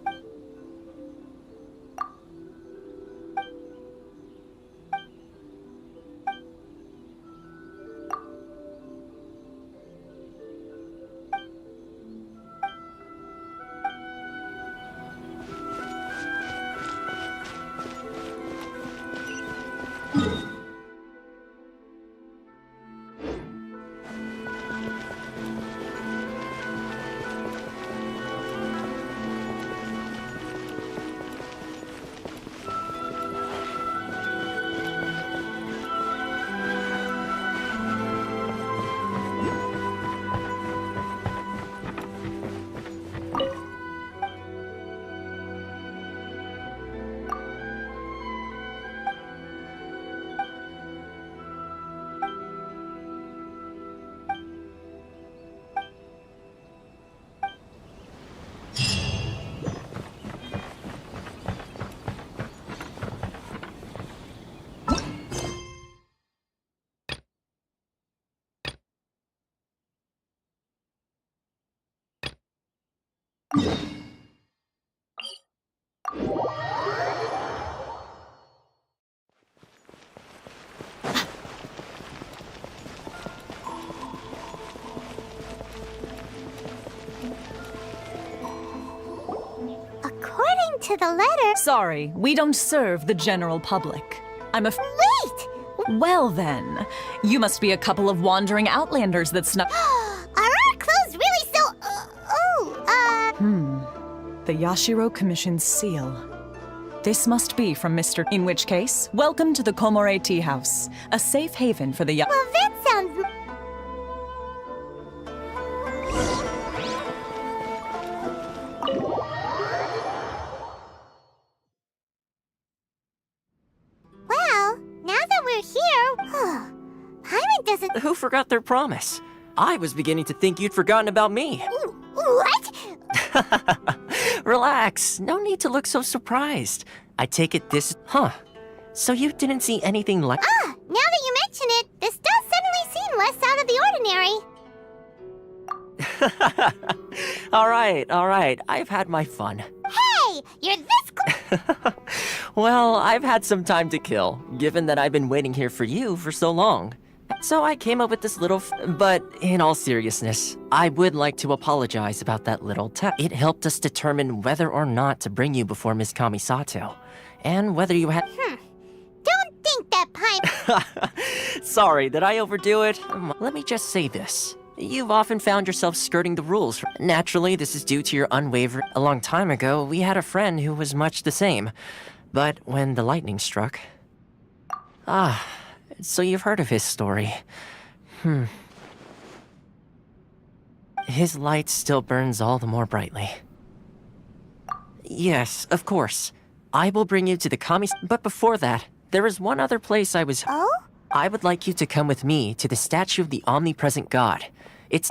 Speaker 5: According to the letter...
Speaker 10: Sorry, we don't serve the general public.
Speaker 5: Wait!
Speaker 10: Well then, you must be a couple of wandering outlanders that snuck...
Speaker 5: Are our clothes really so...
Speaker 10: The Yashiro Commission's seal. This must be from Mr. In which case, welcome to the Komore Tea House, a safe haven for the
Speaker 5: Well, that sounds... Well, now that we're here... Paimon doesn't...
Speaker 3: Who forgot their promise? I was beginning to think you'd forgotten about me.
Speaker 5: What?
Speaker 3: Relax, no need to look so surprised. I take it this... Huh. So you didn't see anything like...
Speaker 5: Now that you mention it, this does suddenly seem less out of the ordinary.
Speaker 3: Alright, I've had my fun.
Speaker 5: Hey! You're this...
Speaker 3: Well, I've had some time to kill, given that I've been waiting here for you for so long. So I came up with this little but in all seriousness, I would like to apologize about that little It helped us determine whether or not to bring you before Miss Kamisato, and whether you had...
Speaker 5: Don't think that Paimon...
Speaker 3: Sorry, did I overdo it? Let me just say this. You've often found yourself skirting the rules. Naturally, this is due to your unwavering... A long time ago, we had a friend who was much the same. But when the lightning struck... So you've heard of his story. His light still burns all the more brightly. Yes, of course. I will bring you to the But before that, there is one other place I was...
Speaker 5: Oh?
Speaker 3: I would like you to come with me to the statue of the omnipresent god. It's...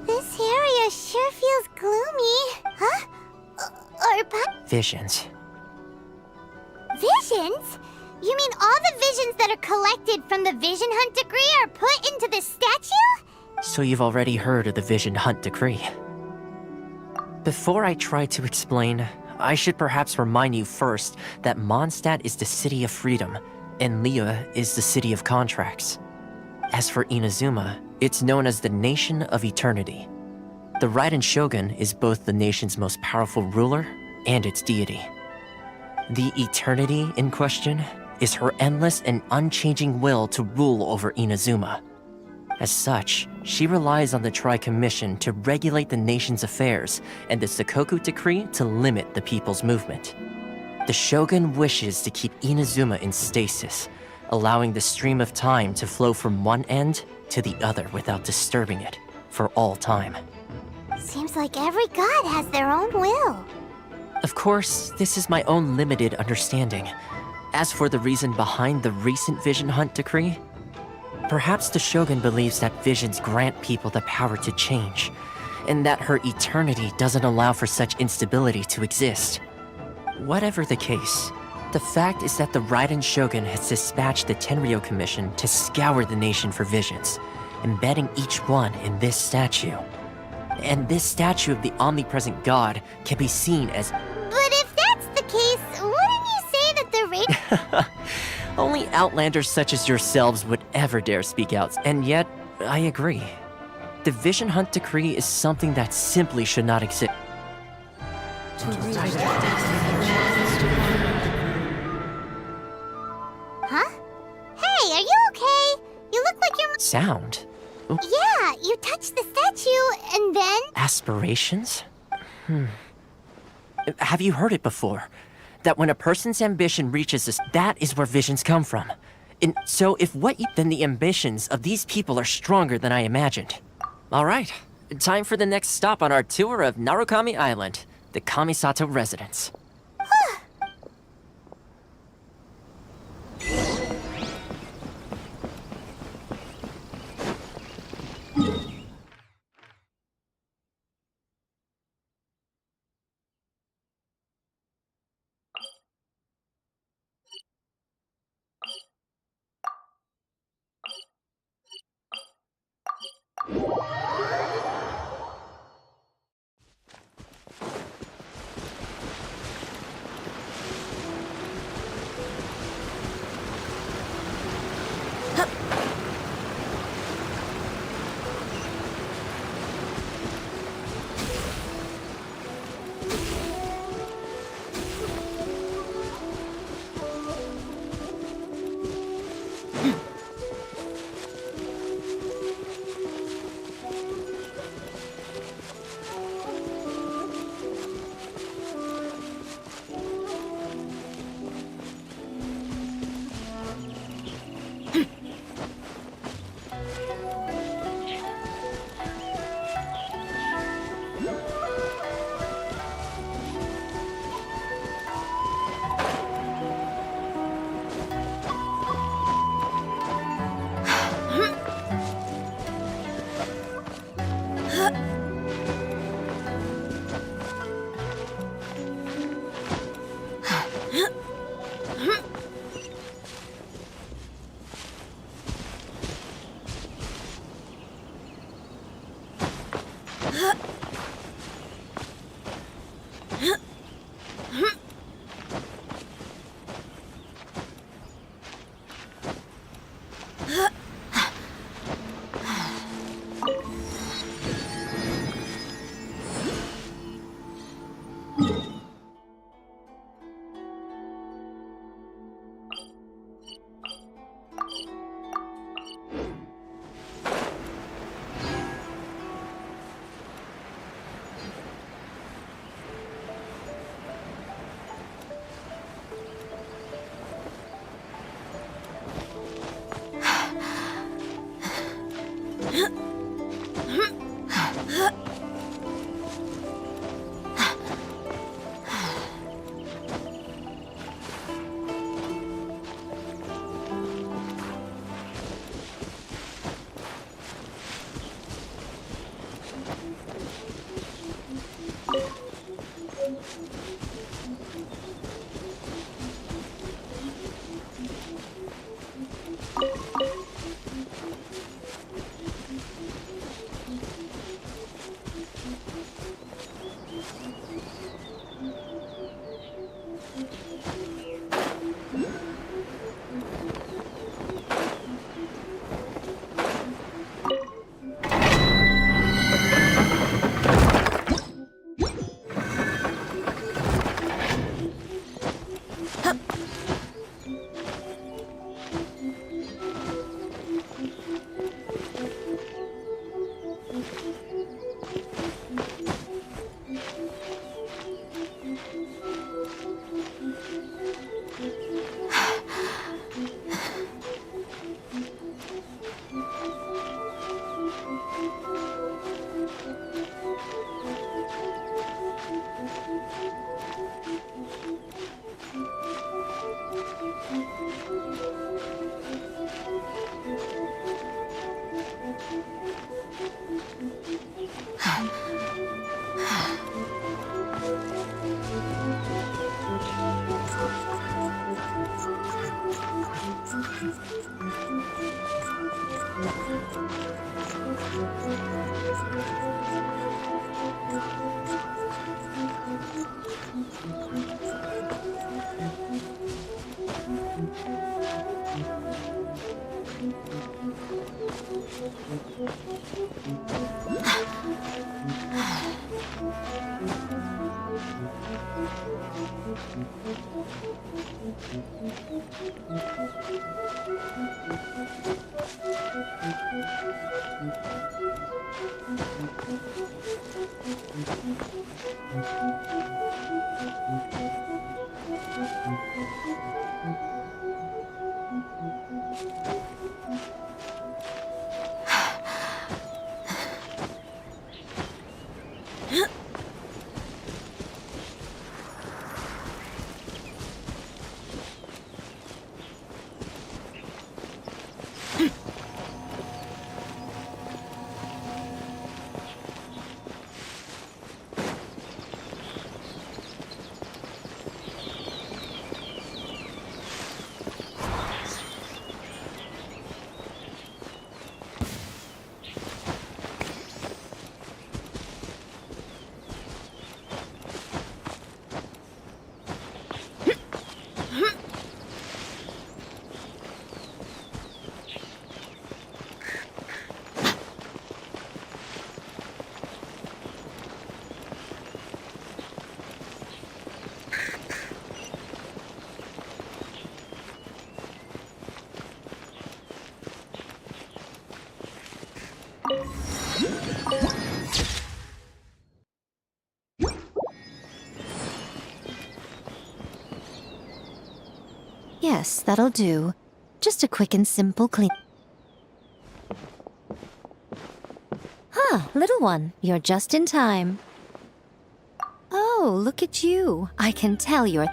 Speaker 5: This area sure feels gloomy. Huh?
Speaker 3: Visions.
Speaker 5: Visions? You mean all the visions that are collected from the Vision Hunt Decree are put into this statue?
Speaker 3: So you've already heard of the Vision Hunt Decree. Before I try to explain, I should perhaps remind you first that Mondstadt is the city of freedom, and Liyue is the city of contracts. As for Inazuma, it's known as the Nation of Eternity. The Raiden Shogun is both the nation's most powerful ruler and its deity. The Eternity in question is her endless and unchanging will to rule over Inazuma. As such, she relies on the Tri-Commission to regulate the nation's affairs and the Sakoku Decree to limit the people's movement. The Shogun wishes to keep Inazuma in stasis, allowing the stream of time to flow from one end to the other without disturbing it for all time.
Speaker 5: Seems like every god has their own will.
Speaker 3: Of course, this is my own limited understanding. As for the reason behind the recent Vision Hunt decree, perhaps the Shogun believes that visions grant people the power to change, and that her eternity doesn't allow for such instability to exist. Whatever the case, the fact is that the Raiden Shogun has dispatched the Tenryou Commission to scour the nation for visions, embedding each one in this statue. And this statue of the omnipresent god can be seen as...
Speaker 5: But if that's the case, wouldn't you say that the raid...
Speaker 3: Only outlanders such as yourselves would ever dare speak out, and yet, I agree. The Vision Hunt decree is something that simply should not exist.
Speaker 5: Huh? Hey, are you okay? You look like you're...
Speaker 3: Sound?
Speaker 5: Yeah, you touched the statue, and then...
Speaker 3: Aspirations? Have you heard it before? That when a person's ambition reaches this, that is where visions come from. And so if what you... Then the ambitions of these people are stronger than I imagined. Alright, time for the next stop on our tour of Narukami Island, the Kamisato residence.
Speaker 6: Yes, that'll do. Just a quick and simple clean. Huh, little one, you're just in time. Oh, look at you. I can tell you're...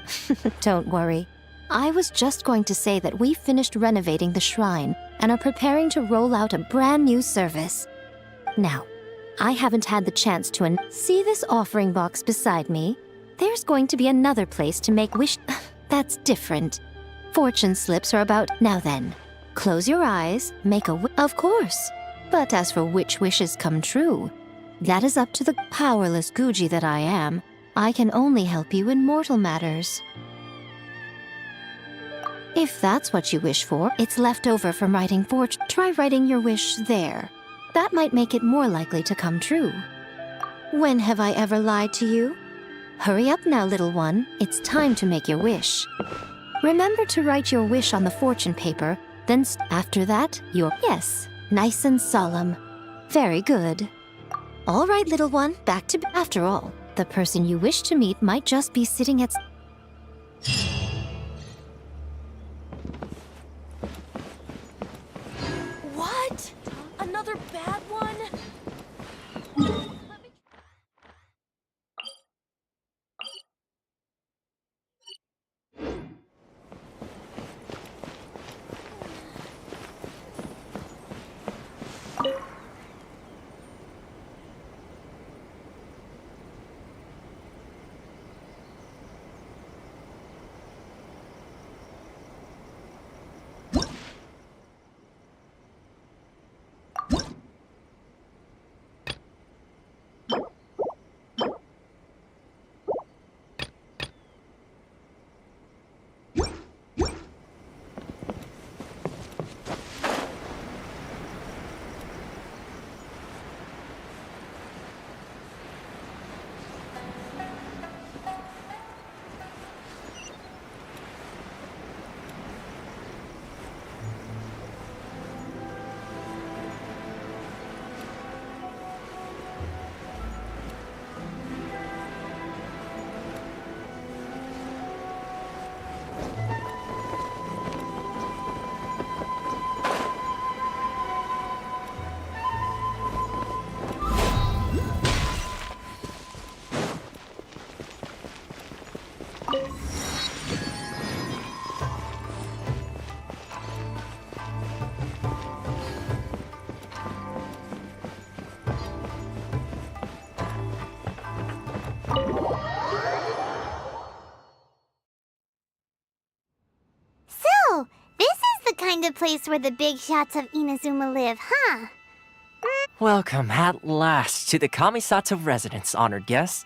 Speaker 6: Don't worry. I was just going to say that we finished renovating the shrine and are preparing to roll out a brand new service. Now, I haven't had the chance to see this offering box beside me. There's going to be another place to make wish... That's different. Fortune slips are about... Now then, close your eyes, make a Of course. But as for which wishes come true, that is up to the powerless Guji that I am. I can only help you in mortal matters. If that's what you wish for, it's left over from writing fortune. Try writing your wish there. That might make it more likely to come true. When have I ever lied to you? Hurry up now, little one. It's time to make your wish. Remember to write your wish on the fortune paper, then after that, Yes, nice and solemn. Very good. All right, little one, back to... After all, the person you wish to meet might just be sitting at...
Speaker 11: What? Another bad one?
Speaker 5: kind of place where the big shots of Inazuma live, huh?
Speaker 3: Welcome at last to the Kamisato residence, honored guests.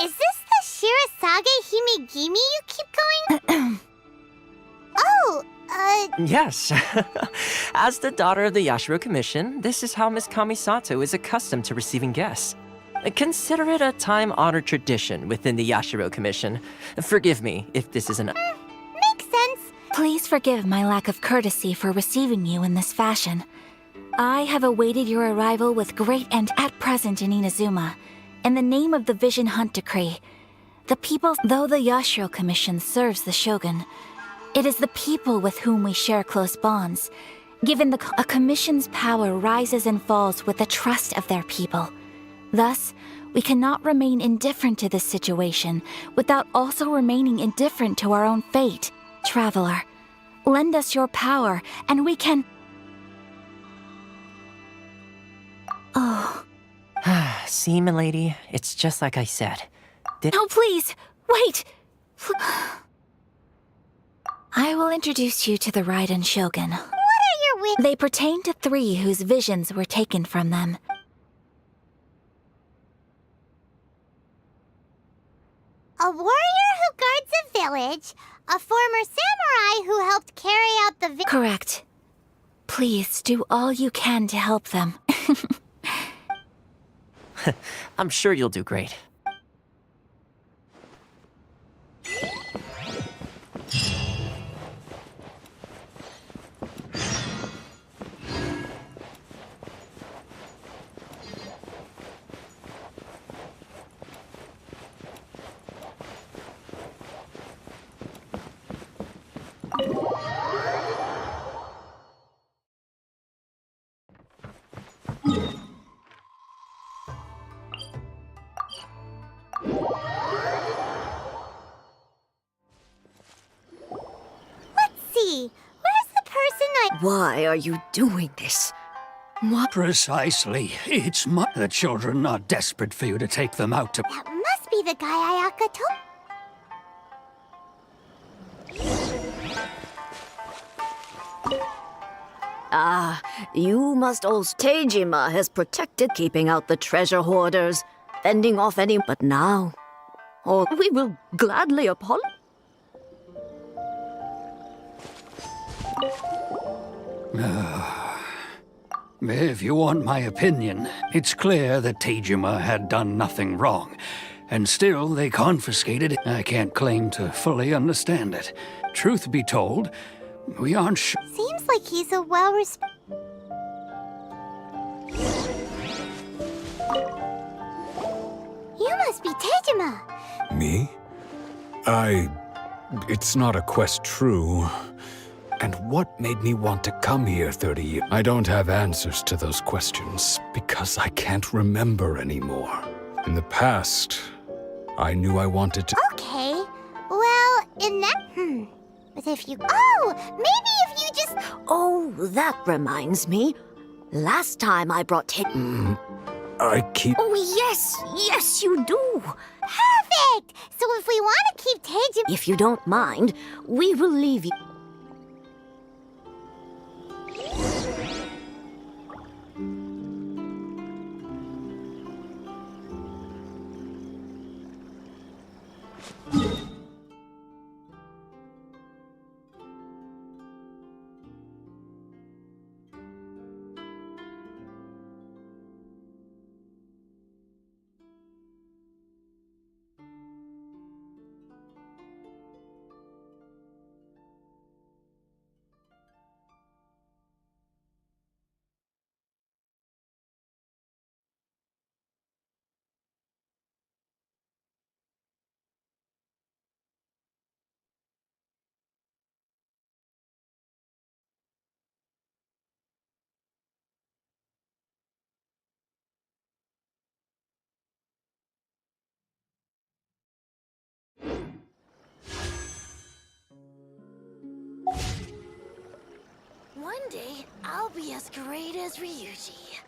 Speaker 5: Is this the Shirazage Himegimi you keep going? Oh,
Speaker 3: Yes. As the daughter of the Yashiro Commission, this is how Miss Kamisato is accustomed to receiving guests. Consider it a time-honored tradition within the Yashiro Commission. Forgive me if this isn't...
Speaker 5: Makes sense.
Speaker 22: Please forgive my lack of courtesy for receiving you in this fashion. I have awaited your arrival with great and at present in Inazuma, in the name of the Vision Hunt Decree. The people, though the Yashiro Commission serves the Shogun, it is the people with whom we share close bonds. Given a commission's power rises and falls with the trust of their people. Thus, we cannot remain indifferent to this situation without also remaining indifferent to our own fate. Traveler, lend us your power, and we can... Oh.
Speaker 3: See, milady, it's just like I said.
Speaker 22: No, please! Wait! I will introduce you to the Raiden Shogun.
Speaker 5: What are your
Speaker 22: They pertain to 3 whose visions were taken from them.
Speaker 5: A warrior who guards a village, a former samurai who helped carry out the
Speaker 22: Correct. Please do all you can to help them.
Speaker 3: I'm sure you'll do great.
Speaker 22: Why are you doing this?
Speaker 7: What? Precisely. The children are desperate for you to take them out to...
Speaker 5: That must be the guy Ayaka told.
Speaker 22: You must also... Teijima has protected keeping out the treasure hoarders, fending off any... But now... Oh, we will gladly apologize.
Speaker 7: If you want my opinion, it's clear that Teijima had done nothing wrong, and still they confiscated it. I can't claim to fully understand it. Truth be told, we aren't sure.
Speaker 5: Seems like he's a well-respected... You must be Teijima.
Speaker 1: Me? It's not a quest true. And what made me want to come here 30 years? I don't have answers to those questions because I can't remember anymore. In the past, I knew I wanted to...
Speaker 5: Okay, well, in that... But if you... Oh, maybe if you just...
Speaker 22: Oh, that reminds me. Last time I brought
Speaker 1: I keep...
Speaker 22: Oh, yes, you do.
Speaker 5: Perfect! So if we want to keep Teijima...
Speaker 22: If you don't mind, we will leave you... One day, I'll be as great as Ryuji.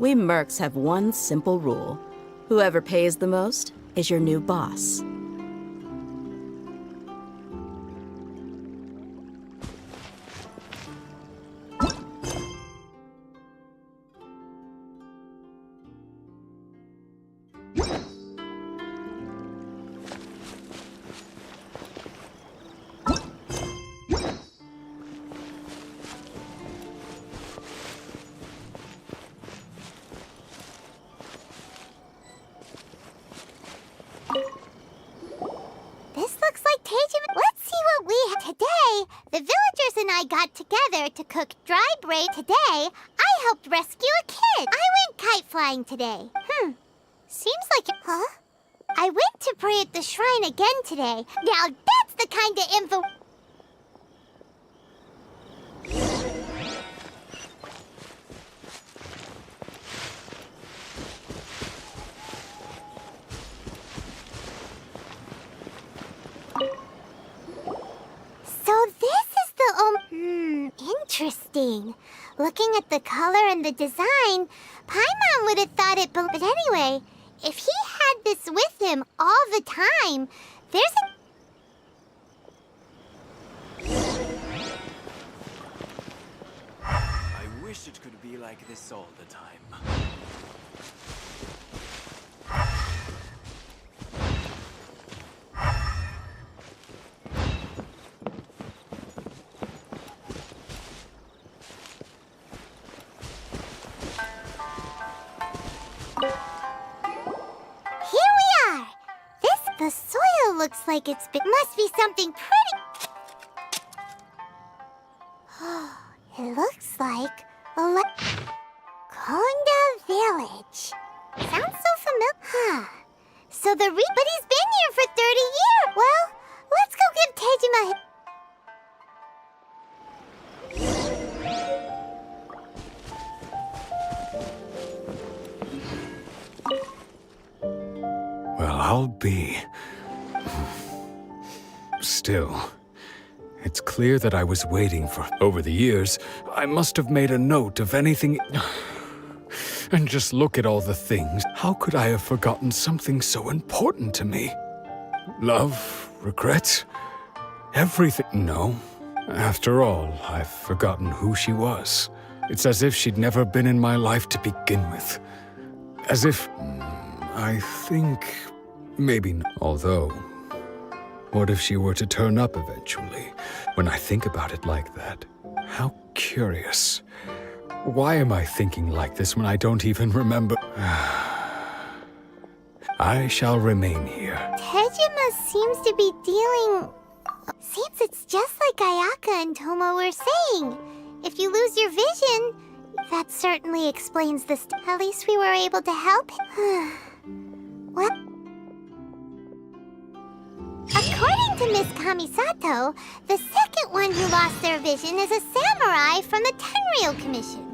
Speaker 2: We mercs have one simple rule. Whoever pays the most is your new boss.
Speaker 5: This looks like Teijima. Let's see what we have today. The villagers and I got together to cook dry braid. Today, I helped rescue a kid. I went kite flying today. Seems like it. Huh? I went to pray at the shrine again today. Now that's the kind of info. So this is the interesting. Looking at the color and the design, Paimon would have thought it, but anyway, if he had this with him all the time, there's a...
Speaker 15: I wish it could be like this all the time.
Speaker 5: Here we are! The soil looks like it's been... Must be something pretty... It looks like Konda Village. Sounds so familiar. So but he's been here for 30 years. Well, let's go give Teijima...
Speaker 1: Well, I'll be... Still, it's clear that I was waiting for... Over the years, I must have made a note of anything... And just look at all the things. How could I have forgotten something so important to me? Love, regret, everything. No. After all, I've forgotten who she was. It's as if she'd never been in my life to begin with. As if... I think... maybe not. Although... what if she were to turn up eventually? When I think about it like that, how curious. Why am I thinking like this when I don't even remember? I shall remain here.
Speaker 5: Teijima seems to be dealing... Seems it's just like Ayaka and Tomo were saying. If you lose your vision, that certainly explains this. At least we were able to help. What? According to Miss Kamisato, the second one who lost their vision is a samurai from the Tenryou Commission.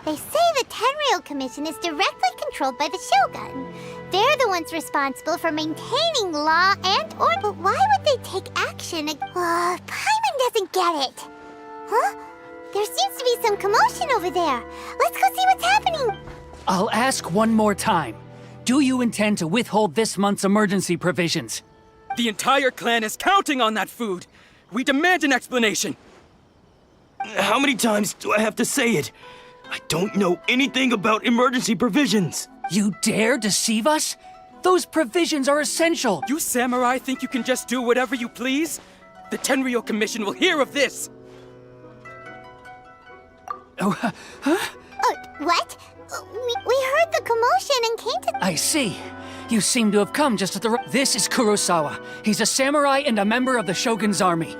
Speaker 5: They say the Tenryou Commission is directly controlled by the Shogun. They're the ones responsible for maintaining law and order. But why would they take action? Paimon doesn't get it. Huh? There seems to be some commotion over there. Let's go see what's happening.
Speaker 17: I'll ask one more time. Do you intend to withhold this month's emergency provisions?
Speaker 16: The entire clan is counting on that food. We demand an explanation.
Speaker 13: How many times do I have to say it? I don't know anything about emergency provisions.
Speaker 17: You dare deceive us? Those provisions are essential.
Speaker 16: You samurai think you can just do whatever you please? The Tenryou Commission will hear of this!
Speaker 17: Oh, huh?
Speaker 5: What? We heard the commotion and came to...
Speaker 17: I see. You seem to have come just at the right... This is Kurosawa. He's a samurai and a member of the Shogun's army.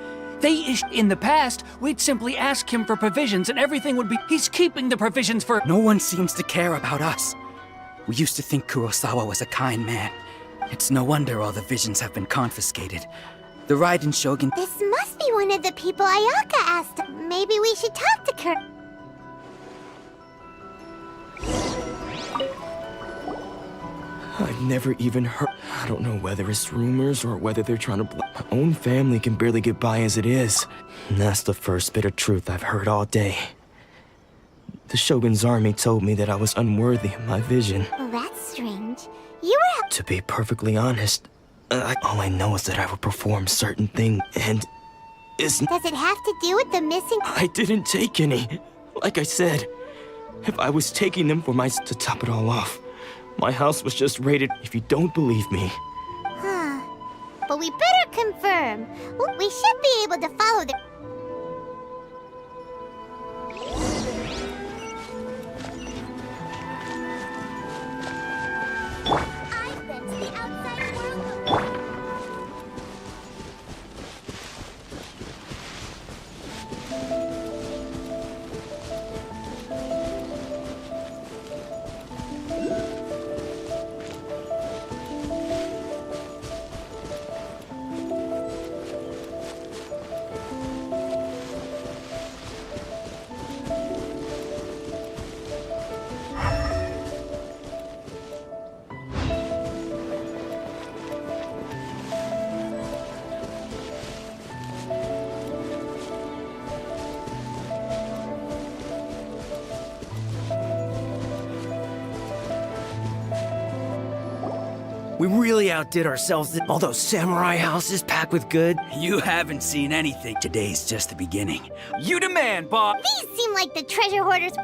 Speaker 17: In the past, we'd simply ask him for provisions and everything would be... He's keeping the provisions for...
Speaker 16: No one seems to care about us. We used to think Kurosawa was a kind man. It's no wonder all the visions have been confiscated. The Raiden Shogun...
Speaker 5: This must be one of the people Ayaka asked. Maybe we should talk to Kur...
Speaker 13: I've never even heard... I don't know whether it's rumors or whether they're trying to... My own family can barely get by as it is. And that's the first bit of truth I've heard all day. The Shogun's army told me that I was unworthy of my vision.
Speaker 5: Well, that's strange. You were...
Speaker 13: To be perfectly honest, all I know is that I will perform certain things, and...
Speaker 5: Does it have to do with the missing...
Speaker 13: I didn't take any. Like I said, if I was taking them for my... To top it all off, my house was just raided. If you don't believe me...
Speaker 5: Huh. But we better confirm. We should be able to follow the... I've been to the outside world.
Speaker 18: We really outdid ourselves. All those samurai houses packed with good.
Speaker 16: You haven't seen anything. Today's just the beginning. You demand, Bob!
Speaker 5: These seem like the treasure hoarders...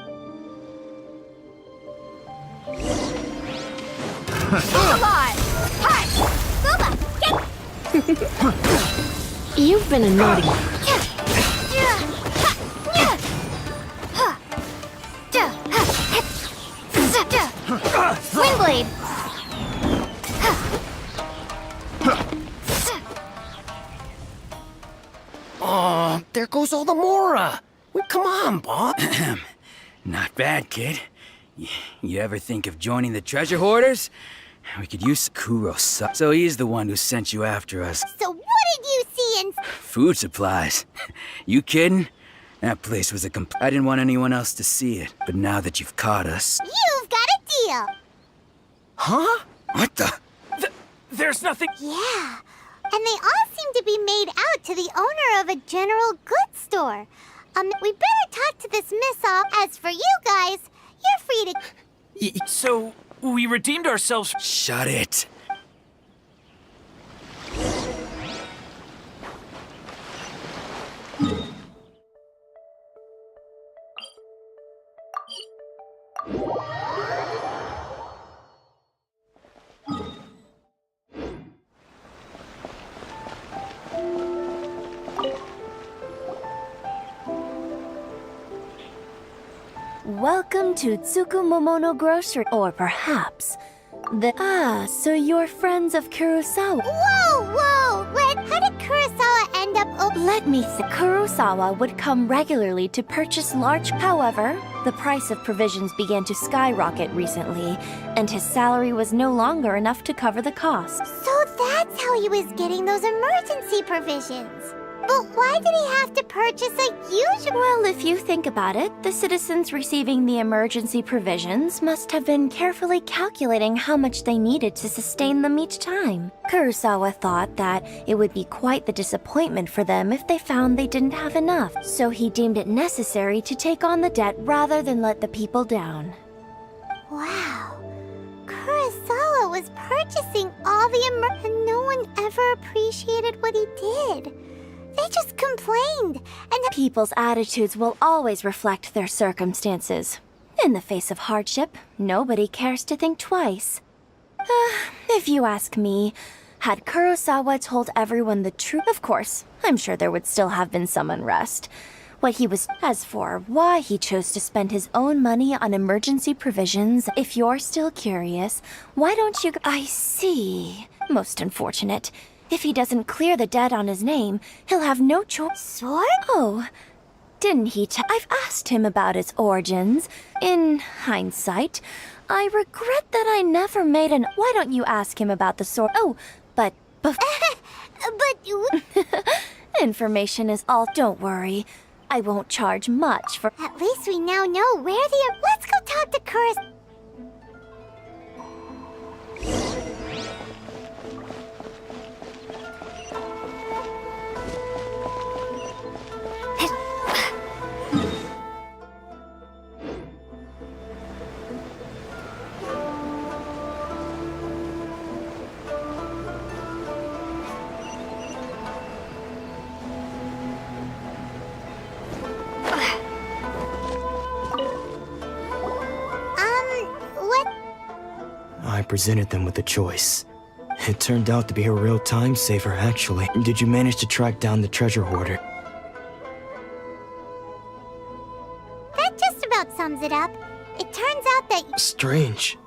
Speaker 22: Alive! Hi!
Speaker 5: Booba, get...
Speaker 22: You've been a naughty...
Speaker 5: Windblade!
Speaker 18: Oh, there goes all the Mora. Well, come on, Bob.
Speaker 16: Not bad, kid. You ever think of joining the treasure hoarders? We could use Kurosawa. So he's the one who sent you after us.
Speaker 5: So what did you see in...
Speaker 16: Food supplies. You kidding? That place was a I didn't want anyone else to see it. But now that you've caught us...
Speaker 5: You've got a deal!
Speaker 18: Huh?
Speaker 16: What the...
Speaker 18: There's nothing...
Speaker 5: Yeah. And they all seem to be made out to the owner of a general goods store. We better talk to this miss-all. As for you guys, you're free to...
Speaker 18: So, we redeemed ourselves...
Speaker 16: Shut it.
Speaker 22: Welcome to Tsukumomono Grocery, or perhaps so you're friends of Kurosawa.
Speaker 5: Whoa! How did Kurosawa end up...
Speaker 22: Let me think. Kurosawa would come regularly to purchase large... However, the price of provisions began to skyrocket recently, and his salary was no longer enough to cover the cost.
Speaker 5: So that's how he was getting those emergency provisions. But why did he have to purchase a huge...
Speaker 22: Well, if you think about it, the citizens receiving the emergency provisions must have been carefully calculating how much they needed to sustain them each time. Kurosawa thought that it would be quite the disappointment for them if they found they didn't have enough, so he deemed it necessary to take on the debt rather than let the people down.
Speaker 5: Wow. Kurosawa was purchasing all the and no one ever appreciated what he did. They just complained, and
Speaker 22: People's attitudes will always reflect their circumstances. In the face of hardship, nobody cares to think twice. If you ask me, had Kurosawa told everyone the truth, of course, I'm sure there would still have been some unrest. What he was. As for why he chose to spend his own money on emergency provisions, if you're still curious, why don't you? I see. Most unfortunate. If he doesn't clear the debt on his name, he'll have no choice.
Speaker 5: Sword?
Speaker 22: Oh, didn't he? I've asked him about its origins. In hindsight, I regret that I never made an. Why don't you ask him about the sword? Oh, but.
Speaker 5: But
Speaker 22: Information is all. Don't worry. I won't charge much for.
Speaker 5: At least we now know where the. Let's go talk to Kurosawa.
Speaker 13: I presented them with a choice. It turned out to be a real time saver, actually. Did you manage to track down the treasure hoarder?
Speaker 5: That just about sums it up. It turns out that.
Speaker 13: Strange.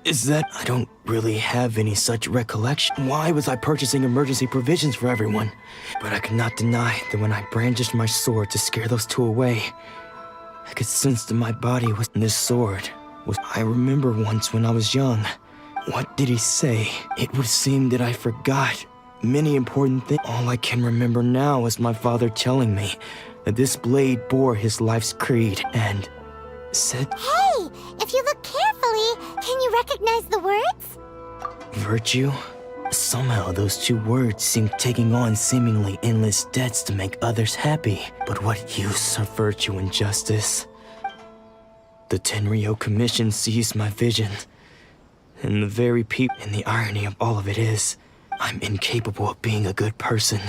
Speaker 13: Is that I don't really have any such recollection. Why was I purchasing emergency provisions for everyone? But I could not deny that when I brandished my sword to scare those two away, I could sense that my body was. This sword was. I remember once when I was young. What did he say? It would seem that I forgot many important things. All I can remember now is my father telling me that this blade bore his life's creed and said.
Speaker 5: Hey, if you look carefully, can you recognize the words?
Speaker 13: Virtue? Somehow those two words seem taking on seemingly endless debts to make others happy. But what use are virtue and justice? The Tenryo Commission sees my vision. And the very and the irony of all of it is, I'm incapable of being a good person.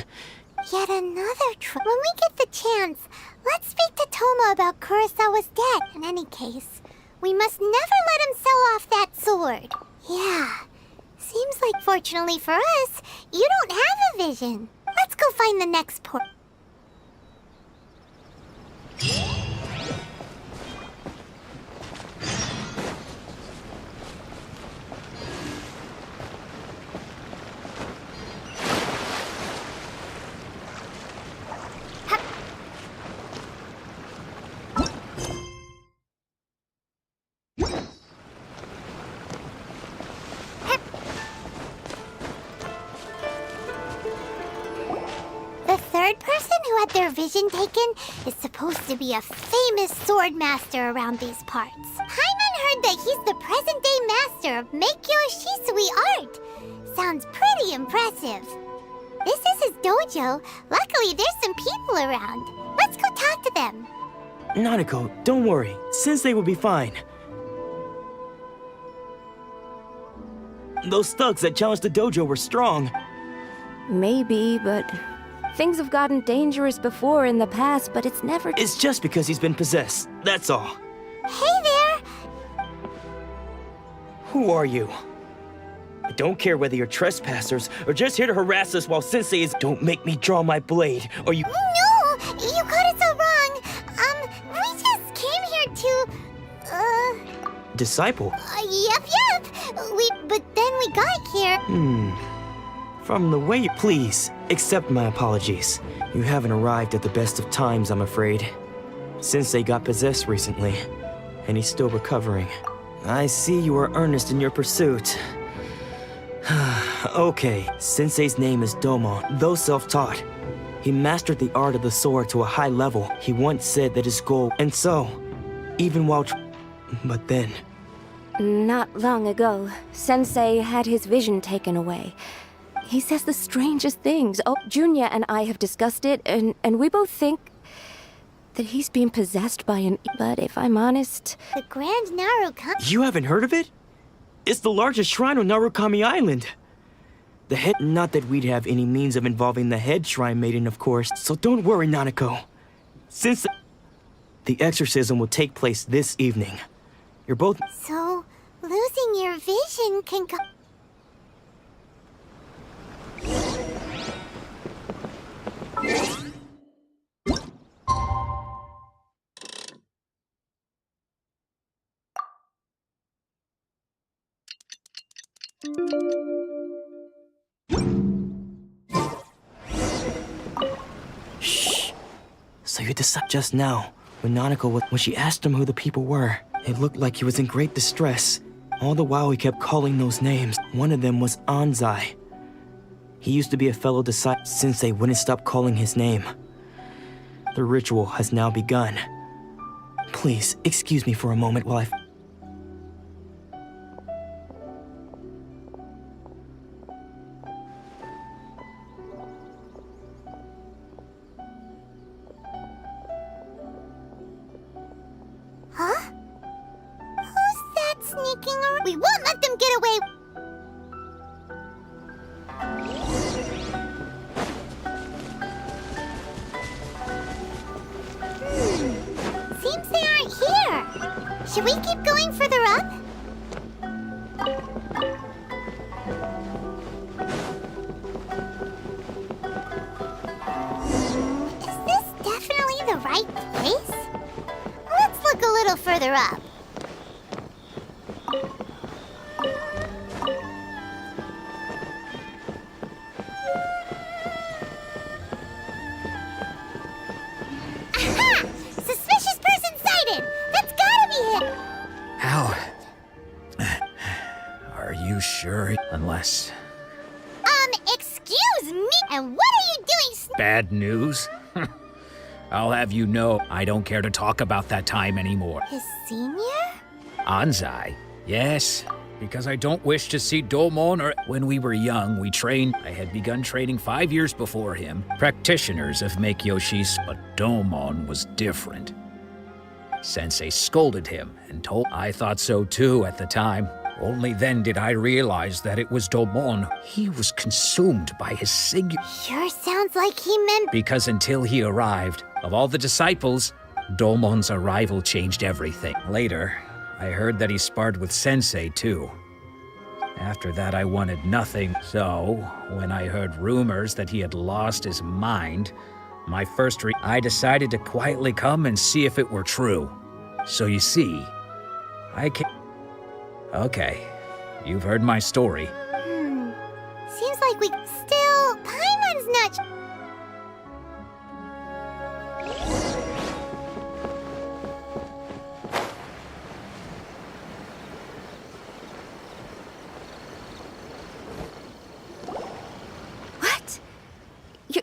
Speaker 5: Yet another When we get the chance, let's speak to Toma about Kurosawa's debt. In any case, we must never let him sell off that sword. Yeah, seems like fortunately for us, you don't have a vision. Let's go find the next port. Their vision taken is supposed to be a famous sword master around these parts. Hyman heard that he's the present-day master of Meikyo Shisui art. Sounds pretty impressive. This is his dojo. Luckily, there's some people around. Let's go talk to them.
Speaker 13: Nanako, don't worry. Sensei will be fine. Those thugs that challenged the dojo were strong.
Speaker 22: Maybe, but things have gotten dangerous before in the past, but it's never.
Speaker 13: It's just because he's been possessed. That's all.
Speaker 5: Hey there!
Speaker 13: Who are you? I don't care whether you're trespassers or just here to harass us while Sensei is. Don't make me draw my blade, or you.
Speaker 5: No! You got it so wrong. We just came here to.
Speaker 13: Disciple?
Speaker 5: Yep. But then we got here.
Speaker 13: From the way. Please, accept my apologies. You haven't arrived at the best of times, I'm afraid. Sensei got possessed recently, and he's still recovering. I see you are earnest in your pursuit. Okay, Sensei's name is Domon. Though self-taught, he mastered the art of the sword to a high level. He once said that his goal. And so, even while. But then.
Speaker 22: Not long ago, Sensei had his vision taken away. He says the strangest things. Oh, Junya and I have discussed it, and we both think that he's being possessed by an. But if I'm honest.
Speaker 5: The Grand Narukami.
Speaker 13: You haven't heard of it? It's the largest shrine on Narukami Island. The head, not that we'd have any means of involving the head shrine maiden, of course. So don't worry, Nanako. Since the exorcism will take place this evening, you're both...
Speaker 5: So, losing your vision can go...
Speaker 13: Shh. So you decide just now, when when she asked him who the people were, it looked like he was in great distress. All the while he kept calling those names. One of them was Anzai. He used to be a fellow disciple. Sensei wouldn't stop calling his name. The ritual has now begun. Please, excuse me for a moment while I...
Speaker 5: Huh? Who's that sneaking around? We won't let them get away! Seems they aren't here. Should we keep going further up? Is this definitely the right place? Let's look a little further up. Aha! Suspicious person sighted! That's gotta be it!
Speaker 19: How? Are you sure? Unless...
Speaker 5: Excuse me? And what are you doing?
Speaker 19: Bad news? I'll have you know, I don't care to talk about that time anymore.
Speaker 5: His senior?
Speaker 19: Anzai? Yes, because I don't wish to see Domon or... When we were young, we trained. I had begun training 5 years before him. Practitioners of Make-Yoshis, but Domon was different. Sensei scolded him and told... I thought so too at the time. Only then did I realize that it was Domon. He was consumed by his singular...
Speaker 5: Sure sounds like he meant...
Speaker 19: Because until he arrived, of all the disciples, Domon's arrival changed everything. Later, I heard that he sparred with Sensei too. After that, I wanted nothing. So, when I heard rumors that he had lost his mind, my first I decided to quietly come and see if it were true. So you see, I can... Okay, you've heard my story.
Speaker 5: Seems like we... Still, Paimon's not...
Speaker 22: What?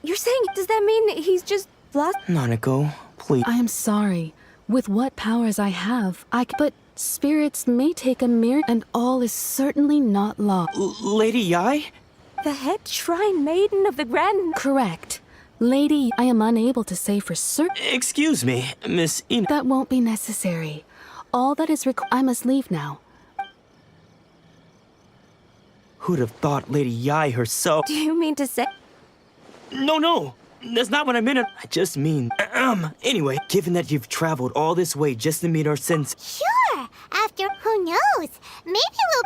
Speaker 22: You're saying, does that mean he's just lost?
Speaker 13: Nanako, please.
Speaker 20: I am sorry. With what powers I have, but spirits may take a mirror, and all is certainly not lost.
Speaker 13: Lady Yai?
Speaker 22: The head shrine maiden of the Grand...
Speaker 20: Correct. Lady, I am unable to say for certain...
Speaker 13: Excuse me, Miss Ina...
Speaker 20: That won't be necessary. All that is I must leave now.
Speaker 13: Who'd have thought Lady Yai herself...
Speaker 22: Do you mean to say...
Speaker 13: No. That's not what I meant. I just mean... Anyway, given that you've traveled all this way just to meet our sensei...
Speaker 5: Sure! After, who knows? Maybe we'll...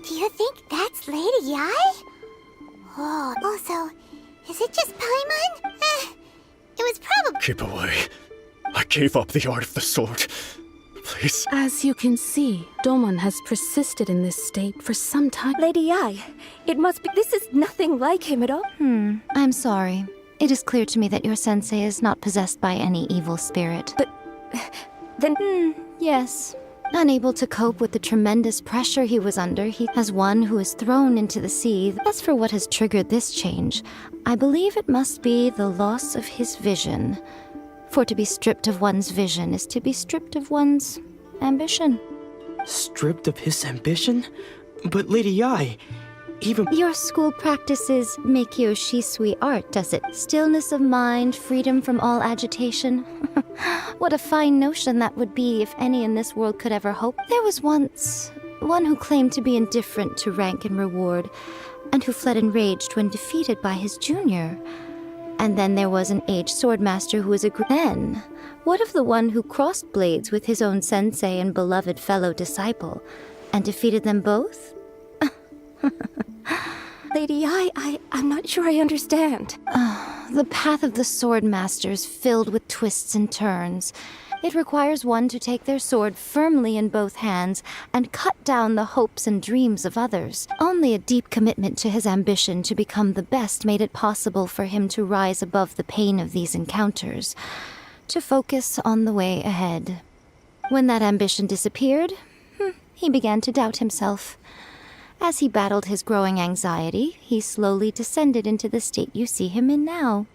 Speaker 5: Do you think that's Lady Yai? Oh, also, is it just Paimon? It was probably...
Speaker 1: Keep away. I gave up the art of the sword. please.
Speaker 20: As you can see, Domon has persisted in this state for some time.
Speaker 22: Lady Ai, it must be. This is nothing like him at all.
Speaker 6: I'm sorry. It is clear to me that your sensei is not possessed by any evil spirit.
Speaker 22: But then.
Speaker 6: Yes. Unable to cope with the tremendous pressure he was under, he as one who is thrown into the sea. As for what has triggered this change, I believe it must be the loss of his vision. For to be stripped of one's vision is to be stripped of one's ambition.
Speaker 13: Stripped of his ambition? But Lady Ai, even...
Speaker 6: Your school practices Meikyo Shisui art, does it? Stillness of mind, freedom from all agitation. What a fine notion that would be if any in this world could ever hope. There was once one who claimed to be indifferent to rank and reward, and who fled enraged when defeated by his junior. And then there was an aged swordmaster who was Then, what of the one who crossed blades with his own sensei and beloved fellow disciple, and defeated them both?
Speaker 22: Lady Ai, I'm not sure I understand.
Speaker 6: The path of the swordmaster is filled with twists and turns. It requires one to take their sword firmly in both hands and cut down the hopes and dreams of others. Only a deep commitment to his ambition to become the best made it possible for him to rise above the pain of these encounters, to focus on the way ahead. When that ambition disappeared, he began to doubt himself. As he battled his growing anxiety, he slowly descended into the state you see him in now.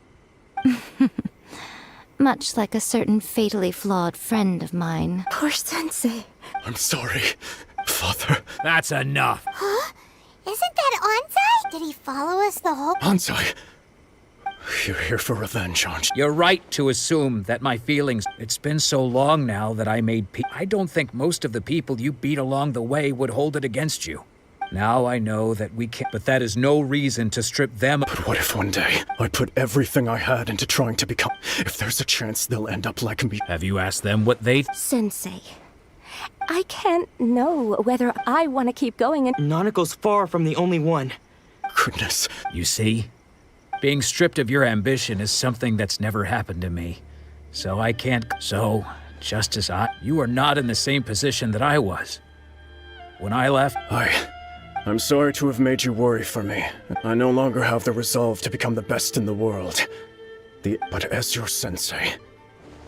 Speaker 6: Much like a certain fatally flawed friend of mine.
Speaker 22: Poor sensei.
Speaker 1: I'm sorry, Father.
Speaker 19: That's enough.
Speaker 5: Huh? Isn't that Ansai? Did he follow us the whole...
Speaker 1: Ansai, you're here for revenge, aren't you?
Speaker 19: You're right to assume that my feelings... It's been so long now that I made peace. I don't think most of the people you beat along the way would hold it against you. Now I know that we can't, but that is no reason to strip them.
Speaker 1: But what if one day I put everything I had into trying to become... If there's a chance they'll end up like me.
Speaker 19: Have you asked them what they...
Speaker 22: Sensei, I can't know whether I want to keep going and...
Speaker 13: Nanako's far from the only one.
Speaker 1: Goodness.
Speaker 19: You see? Being stripped of your ambition is something that's never happened to me. So I can't... So, just as you are not in the same position that I was. When I left...
Speaker 1: I'm sorry to have made you worry for me. I no longer have the resolve to become the best in the world. But as your sensei,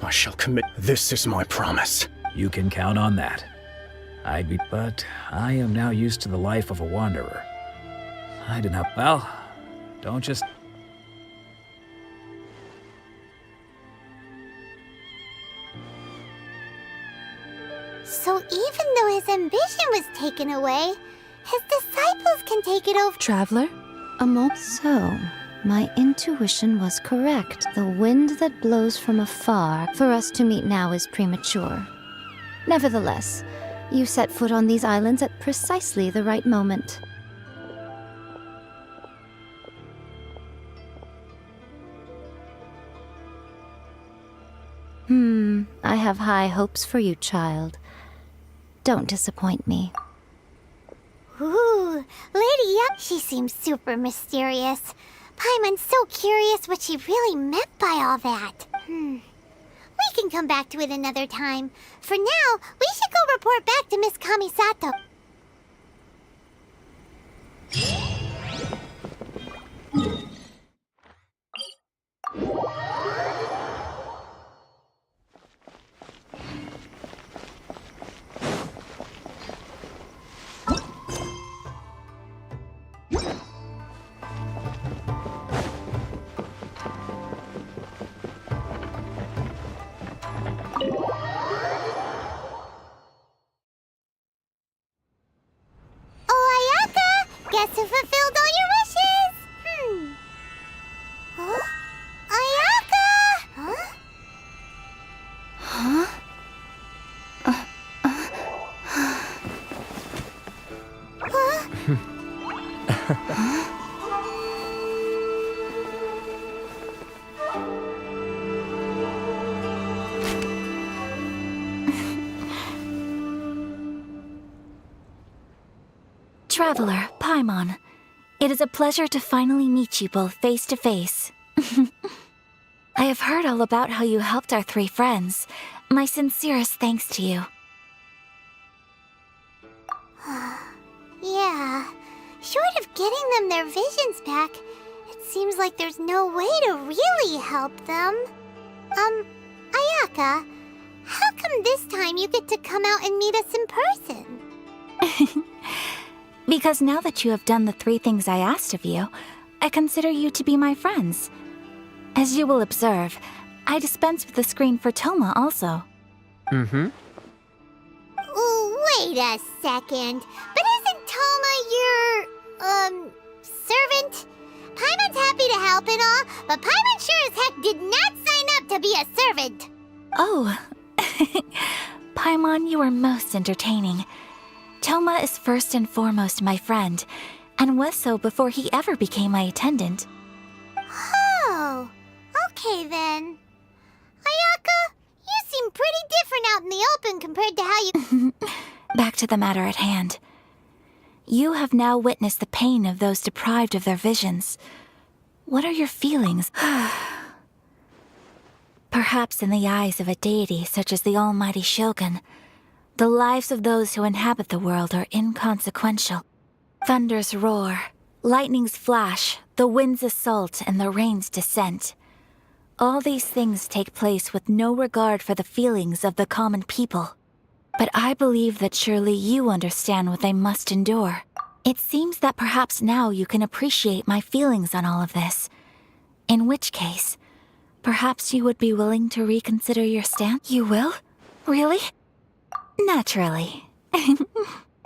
Speaker 1: I shall commit. This is my promise.
Speaker 19: You can count on that. But I am now used to the life of a wanderer. I do not... Well, don't just...
Speaker 5: So even though his ambition was taken away, his disciples can take it over.
Speaker 20: Traveler?
Speaker 6: So, my intuition was correct. The wind that blows from afar for us to meet now is premature. Nevertheless, you set foot on these islands at precisely the right moment. I have high hopes for you, child. Don't disappoint me.
Speaker 5: Ooh, Lady Yuck, she seems super mysterious. Paimon's so curious what she really meant by all that. We can come back to it another time. For now, we should go report back to Miss Kamisato. Guess who fulfilled all your wishes? Huh? Ayaka! Huh?
Speaker 6: Huh?
Speaker 4: Traveler, Paimon, it is a pleasure to finally meet you both face to face. I have heard all about how you helped our three friends. My sincerest thanks to you.
Speaker 5: Yeah, short of getting them their visions back, it seems like there's no way to really help them. Ayaka, how come this time you get to come out and meet us in person?
Speaker 4: Because now that you have done the 3 things I asked of you, I consider you to be my friends. As you will observe, I dispense with the screen for Toma also.
Speaker 3: Mm-hmm.
Speaker 5: Wait a second. But isn't Toma your, servant? Paimon's happy to help and all, but Paimon sure as heck did not sign up to be a servant.
Speaker 4: Oh. Paimon, you are most entertaining. Toma is first and foremost my friend, and was so before he ever became my attendant.
Speaker 5: Oh, okay then. Ayaka, you seem pretty different out in the open compared to how you...
Speaker 4: Back to the matter at hand. You have now witnessed the pain of those deprived of their visions. What are your feelings? Perhaps in the eyes of a deity such as the almighty Shogun, the lives of those who inhabit the world are inconsequential. Thunders roar, lightnings flash, the winds assault, and the rains descent. All these things take place with no regard for the feelings of the common people. But I believe that surely you understand what they must endure. It seems that perhaps now you can appreciate my feelings on all of this. In which case, perhaps you would be willing to reconsider your stance? You will? Really? Naturally.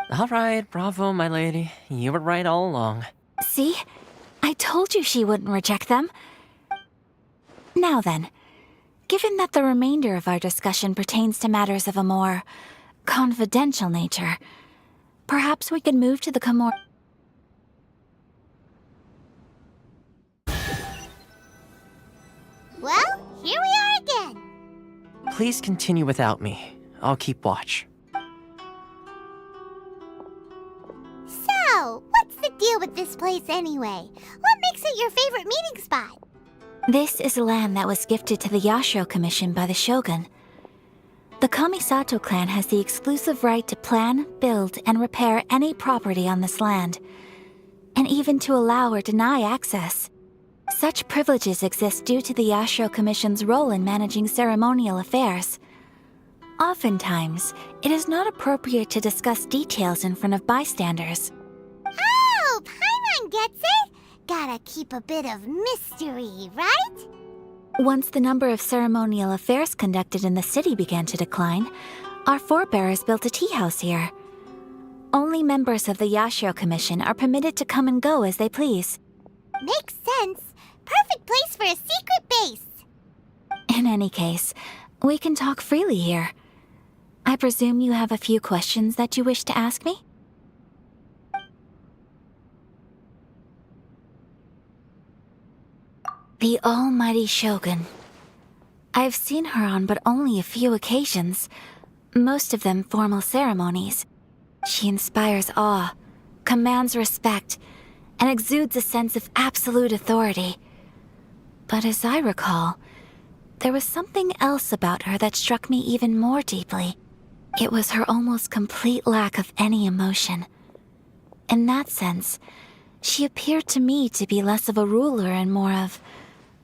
Speaker 3: All right, bravo, my lady. You were right all along.
Speaker 4: See? I told you she wouldn't reject them. Now then, given that the remainder of our discussion pertains to matters of a more confidential nature, perhaps we could move to the
Speaker 5: Well, here we are again.
Speaker 3: Please continue without me. I'll keep watch.
Speaker 5: So, what's the deal with this place anyway? What makes it your favorite meeting spot?
Speaker 4: This is land that was gifted to the Yashiro Commission by the Shogun. The Kamisato clan has the exclusive right to plan, build, and repair any property on this land, and even to allow or deny access. Such privileges exist due to the Yashiro Commission's role in managing ceremonial affairs. Oftentimes, it is not appropriate to discuss details in front of bystanders.
Speaker 5: Oh, Paimon gets it! Gotta keep a bit of mystery, right?
Speaker 4: Once the number of ceremonial affairs conducted in the city began to decline, our forebears built a tea house here. Only members of the Yashiro Commission are permitted to come and go as they please.
Speaker 5: Makes sense. Perfect place for a secret base.
Speaker 4: In any case, we can talk freely here. I presume you have a few questions that you wish to ask me? The almighty Shogun. I've seen her on but only a few occasions, most of them formal ceremonies. She inspires awe, commands respect, and exudes a sense of absolute authority. But as I recall, there was something else about her that struck me even more deeply. It was her almost complete lack of any emotion. In that sense, she appeared to me to be less of a ruler and more of,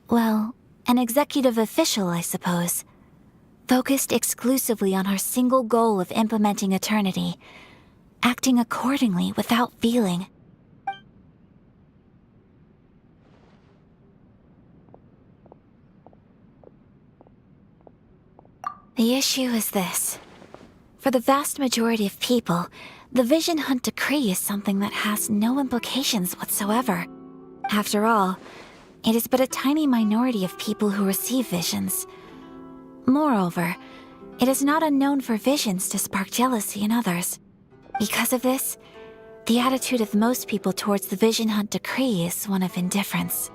Speaker 4: well, an executive official, I suppose. Focused exclusively on her single goal of implementing eternity, acting accordingly without feeling. The issue is this. For the vast majority of people, the Vision Hunt Decree is something that has no implications whatsoever. After all, it is but a tiny minority of people who receive visions. Moreover, it is not unknown for visions to spark jealousy in others. Because of this, the attitude of most people towards the Vision Hunt Decree is one of indifference.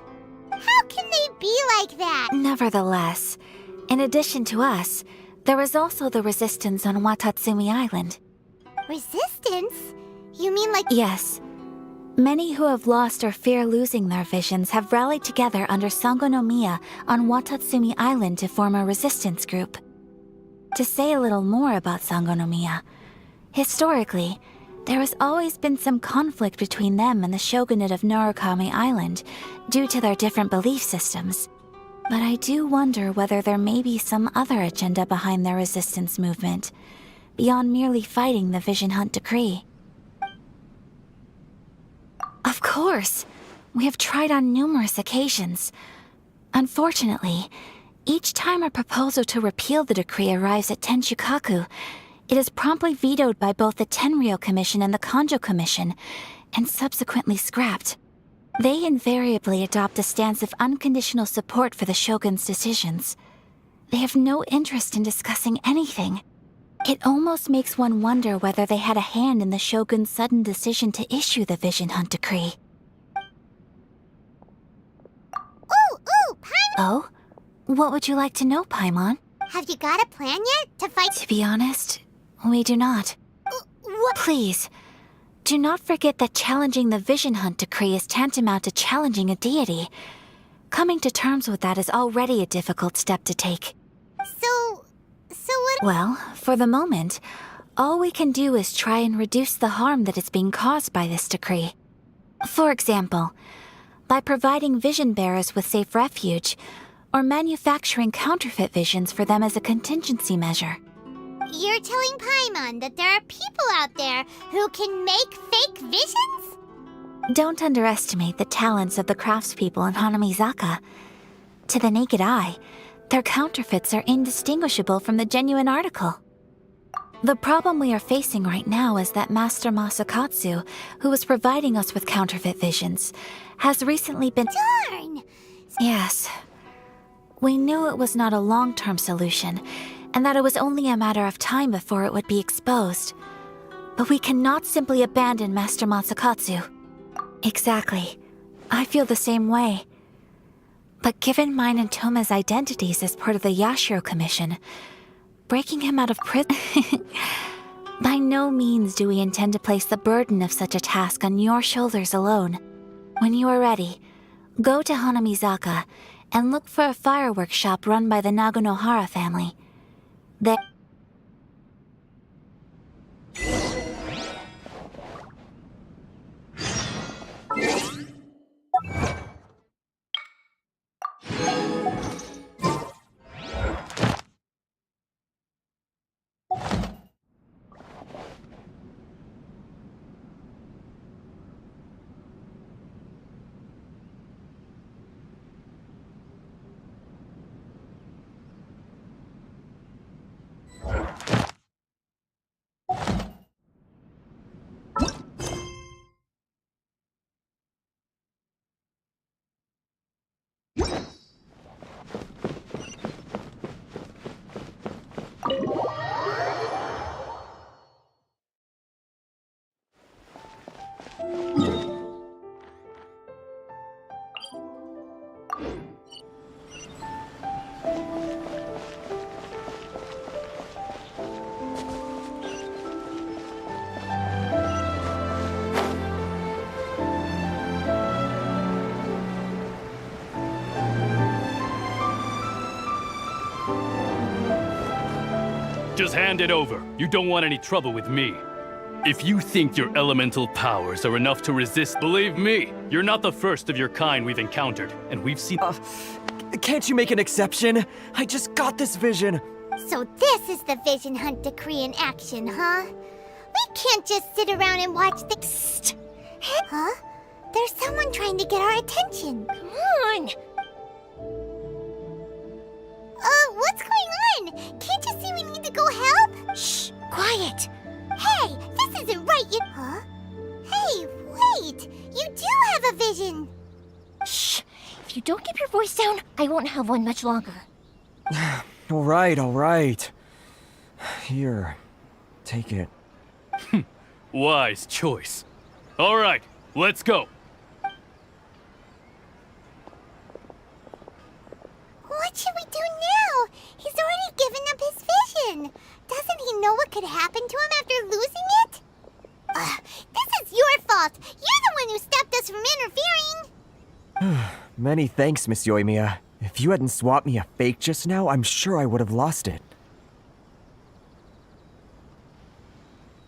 Speaker 5: How can they be like that?
Speaker 4: Nevertheless, in addition to us, there is also the resistance on Watatsumi Island.
Speaker 5: Resistance? You mean like—
Speaker 4: Yes. Many who have lost or fear losing their visions have rallied together under Sangonomiya on Watatsumi Island to form a resistance group. To say a little more about Sangonomiya, historically, There has always been some conflict between them and the shogunate of Narukami Island due to their different belief systems. But I do wonder whether there may be some other agenda behind their resistance movement, beyond merely fighting the Vision Hunt decree. Of course! We have tried on numerous occasions. Unfortunately, each time a proposal to repeal the decree arrives at Tenshukaku, it is promptly vetoed by both the Tenryou Commission and the Kanjo Commission, and subsequently scrapped. They invariably adopt a stance of unconditional support for the Shogun's decisions. They have no interest in discussing anything. It almost makes one wonder whether they had a hand in the Shogun's sudden decision to issue the Vision Hunt decree.
Speaker 5: Ooh, Paimon!
Speaker 4: Oh? What would you like to know, Paimon?
Speaker 5: Have you got a plan yet to fight?
Speaker 4: To be honest, we do not.
Speaker 5: What?
Speaker 4: Please, do not forget that challenging the Vision Hunt decree is tantamount to challenging a deity. Coming to terms with that is already a difficult step to take.
Speaker 5: So what?
Speaker 4: Well, for the moment, all we can do is try and reduce the harm that is being caused by this decree. For example, by providing vision bearers with safe refuge, or manufacturing counterfeit visions for them as a contingency measure.
Speaker 5: You're telling Paimon that there are people out there who can make fake visions?
Speaker 4: Don't underestimate the talents of the craftspeople in Hanamizaka. To the naked eye, their counterfeits are indistinguishable from the genuine article. The problem we are facing right now is that Master Masakatsu, who was providing us with counterfeit visions, has recently been—
Speaker 5: Darn!
Speaker 4: Yes. We knew it was not a long-term solution, and that it was only a matter of time before it would be exposed. But we cannot simply abandon Master Masakatsu. Exactly. I feel the same way. But given mine and Toma's identities as part of the Yashiro Commission, breaking him out of prison— By no means do we intend to place the burden of such a task on your shoulders alone. When you are ready, go to Hanamizaka and look for a fireworks shop run by the Naganohara family. There—
Speaker 21: Just hand it over. You don't want any trouble with me. If you think your elemental powers are enough to resist, believe me, you're not the first of your kind we've encountered, and we've seen—
Speaker 14: Can't you make an exception? I just got this vision.
Speaker 5: So this is the Vision Hunt decree in action, huh? We can't just sit around and watch the— Psst! Huh? There's someone trying to get our attention. Come on! What's going on? Can't you see we need to go help? Shh! Quiet! Hey, this isn't right, you— Huh? Hey, wait! You do have a vision!
Speaker 9: Shh! If you don't keep your voice down, I won't have one much longer.
Speaker 14: All right. Here, take it.
Speaker 21: Wise choice. All right, let's go.
Speaker 5: What should we do now? He's already given up his vision. Doesn't he know what could happen to him after losing it? This is your fault. You're the one who stopped us from interfering.
Speaker 14: Many thanks, Miss Yoimiya. If you hadn't swapped me a fake just now, I'm sure I would have lost it.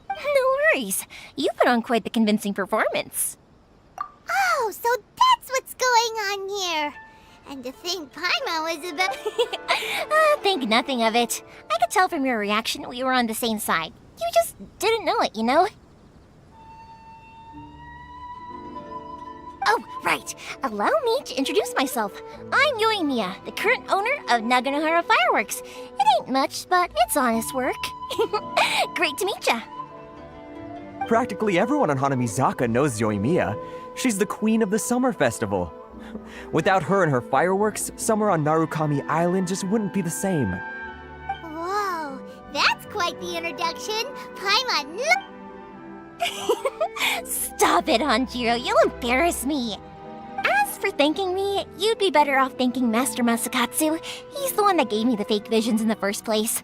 Speaker 9: No choice. You put on quite the convincing performance.
Speaker 5: Oh, so that's what's going on here. And to think Paimon was about...
Speaker 9: Think nothing of it. I could tell from your reaction we were on the same side. You just didn't know it, you know? Oh, right. Allow me to introduce myself. I'm Yoimiya, the current owner of Naganohara Fireworks. It ain't much, but it's honest work. Great to meet ya.
Speaker 14: Practically everyone on Hanamizaka knows Yoimiya. She's the queen of the summer festival. Without her and her fireworks, summer on Narukami Island just wouldn't be the same.
Speaker 5: Whoa, that's quite the introduction. Paimon,
Speaker 9: Stop it, Hanjiro. You'll embarrass me. As for thanking me, you'd be better off thanking Master Masakatsu. He's the one that gave me the fake visions in the first place.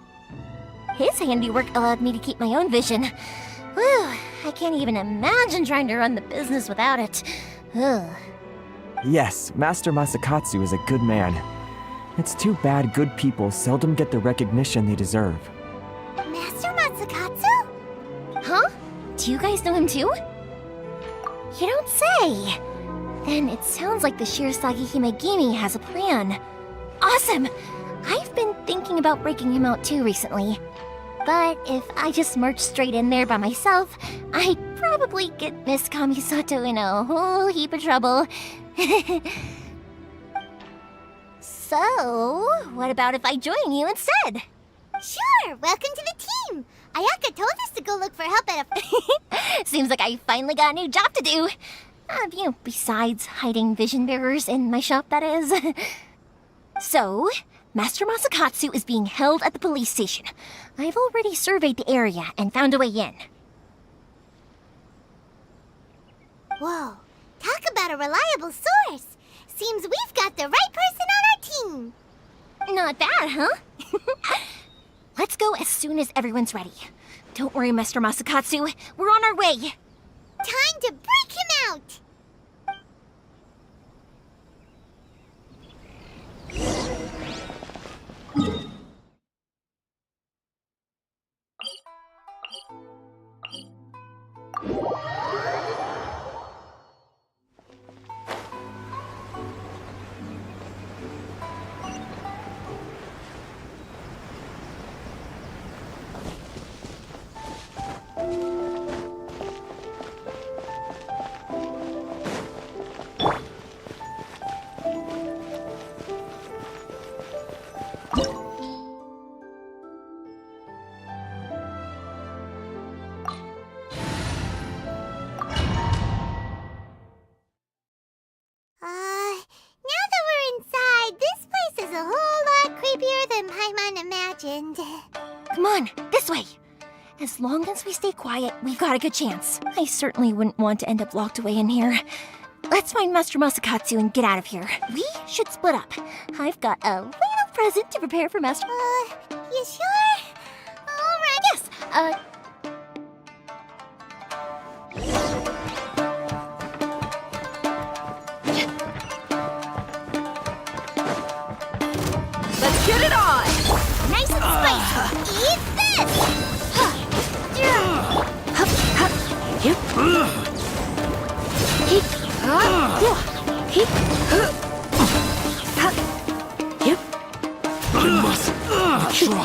Speaker 9: His handiwork allowed me to keep my own vision. Whew, I can't even imagine trying to run the business without it. Ugh.
Speaker 14: Yes, Master Masakatsu is a good man. It's too bad good people seldom get the recognition they deserve.
Speaker 5: Master Masakatsu?
Speaker 9: Huh? Do you guys know him too? You don't say! Then it sounds like the Shirasagi Himegimi has a plan. Awesome! I've been thinking about breaking him out too recently. But if I just marched straight in there by myself, I'd probably get Miss Kamisato in a whole heap of trouble. So, what about if I join you instead?
Speaker 5: Sure, welcome to the team. Ayaka told us to go look for help at a...
Speaker 9: Seems like I finally got a new job to do. Besides hiding vision bearers in my shop, that is. So, Master Masakatsu is being held at the police station. I've already surveyed the area and found a way in.
Speaker 5: Whoa, talk about a reliable source. Seems we've got the right person on our team.
Speaker 9: Not bad, huh? Let's go as soon as everyone's ready. Don't worry, Master Masakatsu. We're on our way.
Speaker 5: Time to break him out!
Speaker 9: Come on, this way. As long as we stay quiet, we've got a good chance. I certainly wouldn't want to end up locked away in here. Let's find Master Masakatsu and get out of here. We should split up. I've got a little present to prepare for Master...
Speaker 5: You sure?
Speaker 9: Alright, yes.
Speaker 11: Let's get it on!
Speaker 5: Nice and spicy. Eat this!
Speaker 1: You must withdraw.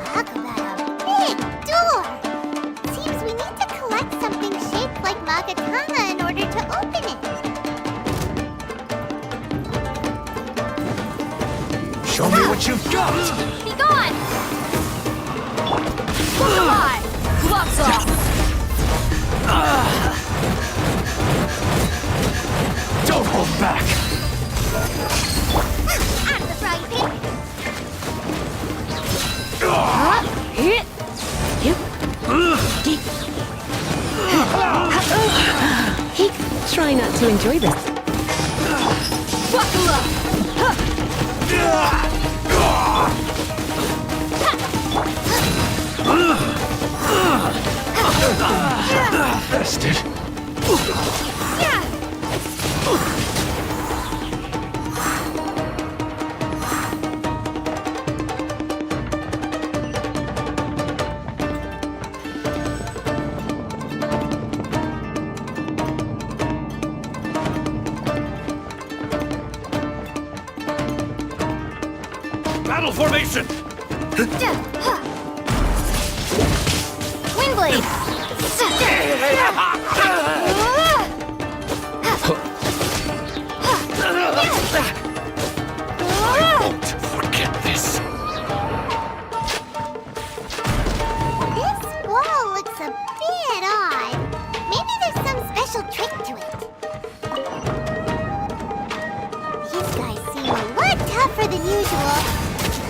Speaker 5: Talk about a big door. Seems we need to collect something shaped like Magatama in order to open it.
Speaker 1: Show me what you've got!
Speaker 11: Be gone! Look alive! Gloves off!
Speaker 1: Don't hold back!
Speaker 5: Out of the frying pan!
Speaker 20: Try not to enjoy this.
Speaker 11: Buckle up!
Speaker 1: Bested. battle formation!
Speaker 9: Windblade!
Speaker 1: I won't forget this.
Speaker 5: This wall looks a bit odd. Maybe there's some special trick to it. These guys seem a lot tougher than usual.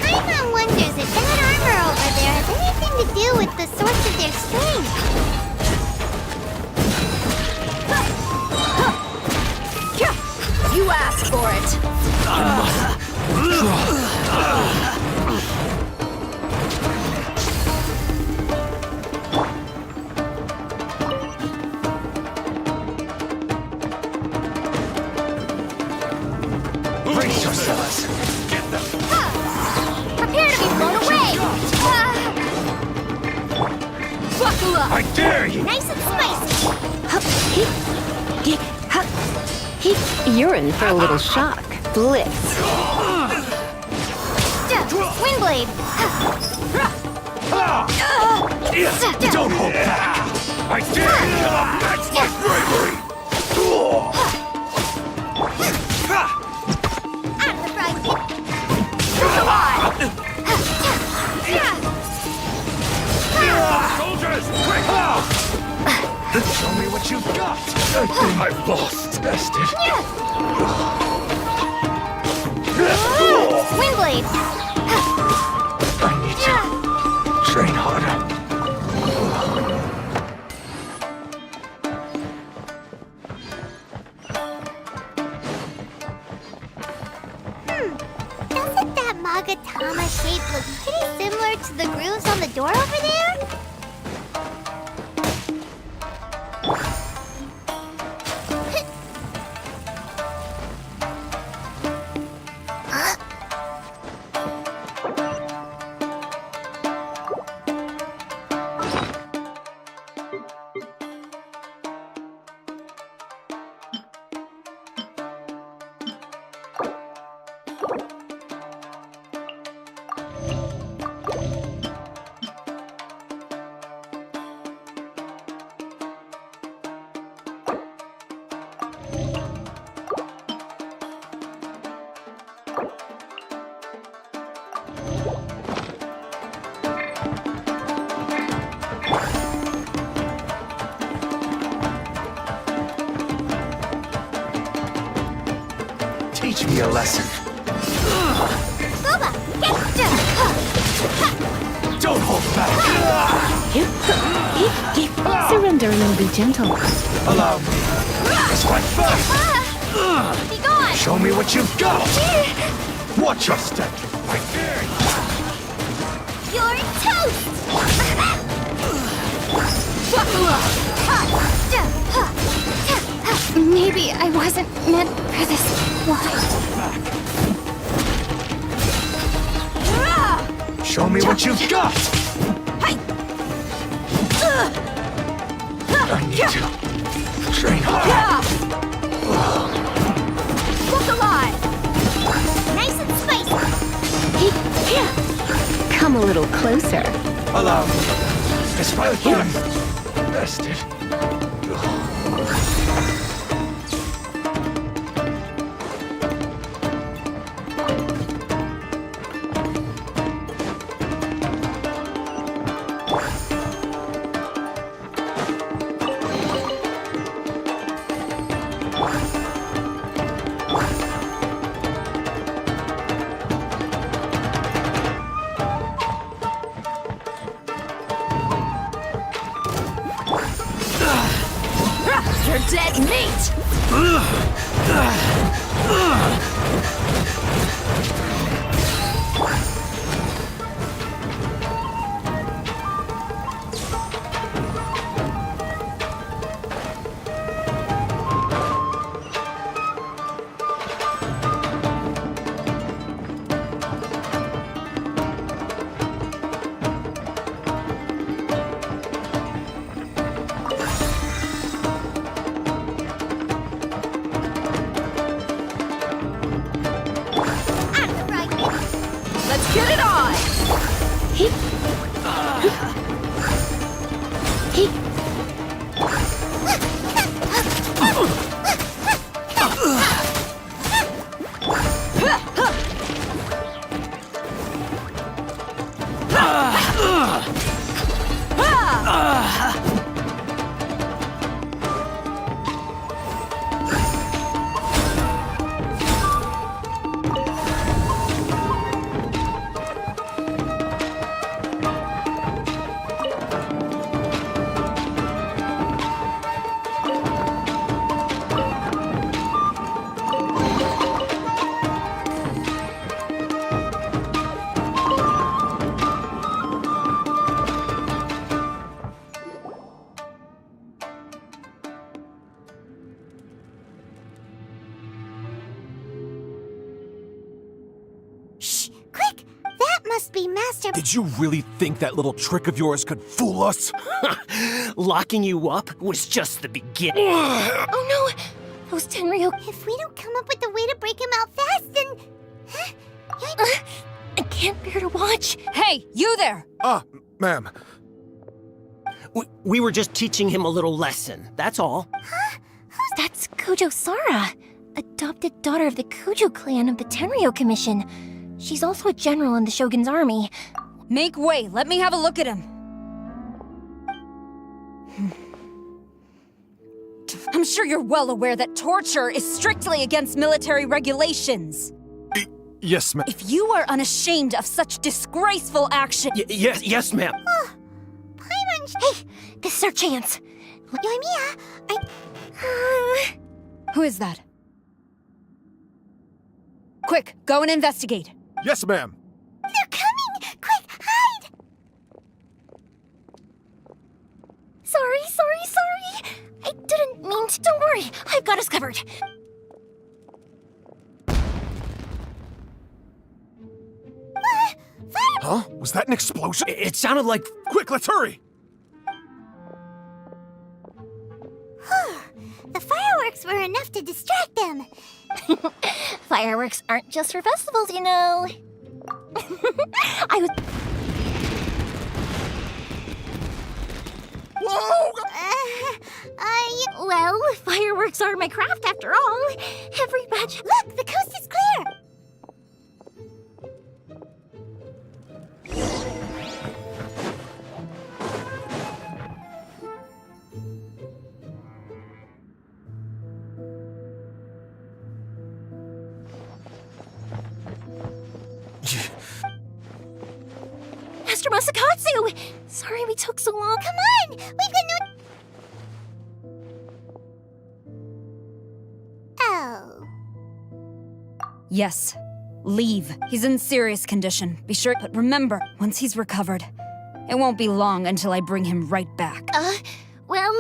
Speaker 5: Paimon wonders if that armor over there has anything to do with the source of their strength.
Speaker 2: You asked for it.
Speaker 1: Brace yourselves. Get them.
Speaker 9: Prepare to be blown away!
Speaker 2: Buckle up.
Speaker 1: I dare you.
Speaker 9: Nice and spicy!
Speaker 6: You're in for a little shock. Blitz.
Speaker 9: Windblade!
Speaker 1: Don't hold back. I dare you. That's my bravery.
Speaker 9: I'm the prize!
Speaker 1: Soldiers, quick! Show me what you've got. I've lost. Bested.
Speaker 9: Windblade!
Speaker 1: I need to train harder.
Speaker 5: Doesn't that Magatama shape look pretty similar to the grooves on the door over there?
Speaker 1: Teach me a lesson.
Speaker 5: Boba, get
Speaker 1: Don't hold back.
Speaker 6: Surrender and be gentle.
Speaker 1: Allow me. It's quite fast.
Speaker 9: Be gone!
Speaker 1: Show me what you've got. Watch your step. I dare you.
Speaker 9: You're toast! Maybe I wasn't meant for this. Why?
Speaker 1: Show me what you've got. I need to train hard.
Speaker 9: Look alive! Nice and spicy!
Speaker 6: Come a little closer.
Speaker 1: Allow me. It's my turn. Bested.
Speaker 2: You're dead meat!
Speaker 5: must be Master...
Speaker 8: Did you really think that little trick of yours could fool us?
Speaker 18: Locking you up was just the beginning.
Speaker 9: Oh no! Those Tenryo...
Speaker 5: If we don't come up with a way to break him out fast, then...
Speaker 9: I can't bear to watch.
Speaker 22: Hey, you there!
Speaker 8: Ma'am.
Speaker 18: We were just teaching him a little lesson, that's all.
Speaker 9: Huh? That's Kujo Sara, adopted daughter of the Kujo clan of the Tenryo Commission. She's also a general in the Shogun's army.
Speaker 22: Make way, let me have a look at him. I'm sure you're well aware that torture is strictly against military regulations.
Speaker 8: Yes, ma'am.
Speaker 22: If you are unashamed of such disgraceful action...
Speaker 18: Yes, ma'am.
Speaker 9: Hey, this is our chance. Yoimiya,
Speaker 22: Who is that? Quick, go and investigate.
Speaker 8: Yes, ma'am.
Speaker 5: They're coming! Quick, hide!
Speaker 9: Sorry. I didn't mean to. Don't worry, I've got us covered.
Speaker 8: Huh? Was that an explosion?
Speaker 18: It sounded like...
Speaker 8: Quick, let's hurry!
Speaker 5: The fireworks were enough to distract them.
Speaker 9: Fireworks aren't just for festivals, you know.
Speaker 8: Whoa!
Speaker 9: Well, fireworks are my craft after all. Every batch...
Speaker 5: Look, the coast is clear!
Speaker 9: Master Masakatsu! Sorry we took so long.
Speaker 5: Come on! We've got no... Oh.
Speaker 22: Yes. Leave. He's in serious condition. Be sure... But remember, once he's recovered, it won't be long until I bring him right back.
Speaker 9: Well...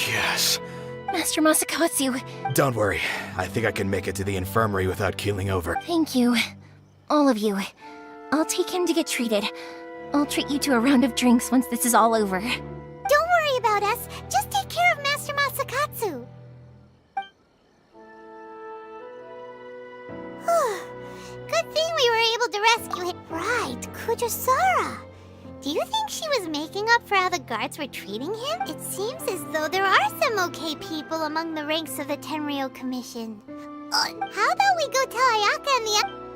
Speaker 13: Yes.
Speaker 9: Master Masakatsu,
Speaker 13: Don't worry. I think I can make it to the infirmary without keeling over.
Speaker 9: thank you. All of you. I'll take him to get treated. I'll treat you to a round of drinks once this is all over.
Speaker 5: Don't worry about us. Just take care of Master Masakatsu. Good thing we were able to rescue him. Right, Kujosara. Do you think she was making up for how the guards were treating him? It seems as though there are some okay people among the ranks of the Tenryo Commission. How about we go tell Ayaka and the...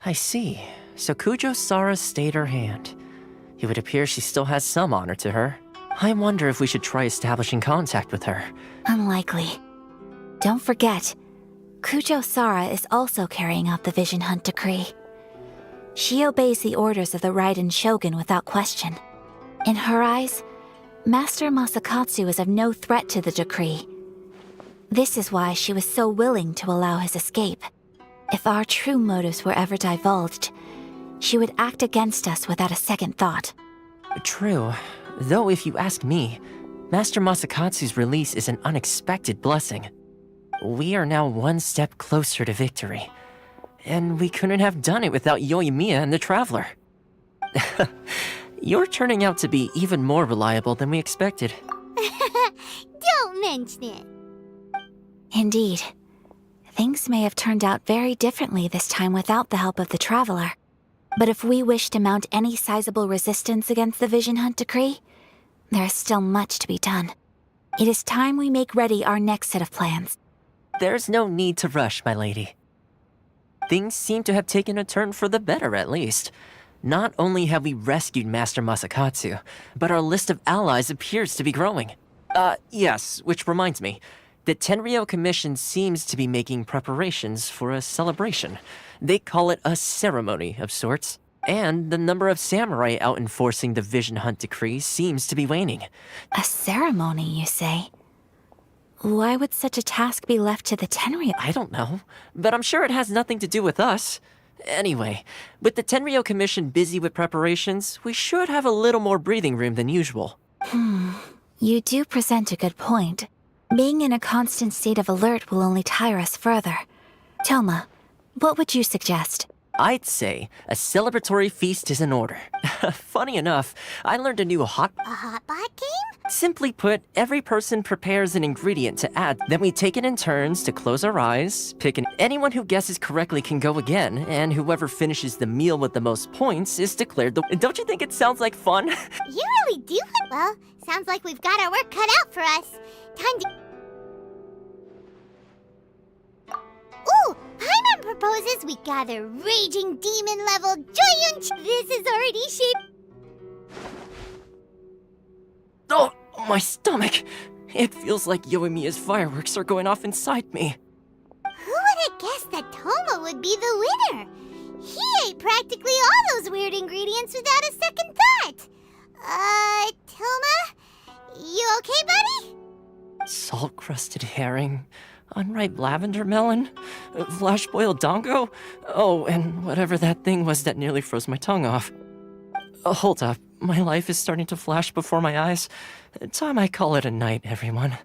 Speaker 3: I see. So Kujo Sara stayed her hand. It would appear she still has some honor to her. I wonder if we should try establishing contact with her.
Speaker 4: Unlikely. Don't forget, Kujo Sara is also carrying out the Vision Hunt decree. She obeys the orders of the Raiden Shogun without question. In her eyes, Master Masakatsu is of no threat to the decree. This is why she was so willing to allow his escape. If our true motives were ever divulged, she would act against us without a second thought.
Speaker 3: True. Though if you ask me, Master Masakatsu's release is an unexpected blessing. We are now one step closer to victory. And we couldn't have done it without Yoimiya and the Traveler. You're turning out to be even more reliable than we expected.
Speaker 5: Don't mention it.
Speaker 4: Indeed. Things may have turned out very differently this time without the help of the Traveler. But if we wish to mount any sizable resistance against the Vision Hunt decree, there is still much to be done. It is time we make ready our next set of plans.
Speaker 3: There's no need to rush, my lady. Things seem to have taken a turn for the better, at least. Not only have we rescued Master Masakatsu, but our list of allies appears to be growing. Yes, which reminds me. The Tenryou Commission seems to be making preparations for a celebration. They call it a ceremony of sorts. And the number of samurai out enforcing the Vision Hunt decree seems to be waning.
Speaker 4: A ceremony, you say? Why would such a task be left to the Tenryou?
Speaker 3: I don't know, but I'm sure it has nothing to do with us. Anyway, with the Tenryou Commission busy with preparations, we should have a little more breathing room than usual.
Speaker 4: You do present a good point. Being in a constant state of alert will only tire us further. Toma, what would you suggest?
Speaker 3: I'd say a celebratory feast is in order. Funny enough, I learned a new
Speaker 5: A hotbot game?
Speaker 3: Simply put, every person prepares an ingredient to add. Then we take it in turns to close our eyes, anyone who guesses correctly can go again, and whoever finishes the meal with the most points is declared the... Don't you think it sounds like fun?
Speaker 5: You really do it well. Sounds like we've got our work cut out for us. Time to... Ooh! Paimon proposes we gather raging demon-level giant... This is already shaped...
Speaker 3: Oh, my stomach! It feels like Yoimiya's fireworks are going off inside me.
Speaker 5: Who would have guessed that Toma would be the winner? He ate practically all those weird ingredients without a second thought. Toma? You okay, buddy?
Speaker 3: Salt-crusted herring, unripe lavender melon, flash-boiled dongo, oh, and whatever that thing was that nearly froze my tongue off. Hold up, my life is starting to flash before my eyes. Time I call it a night, everyone.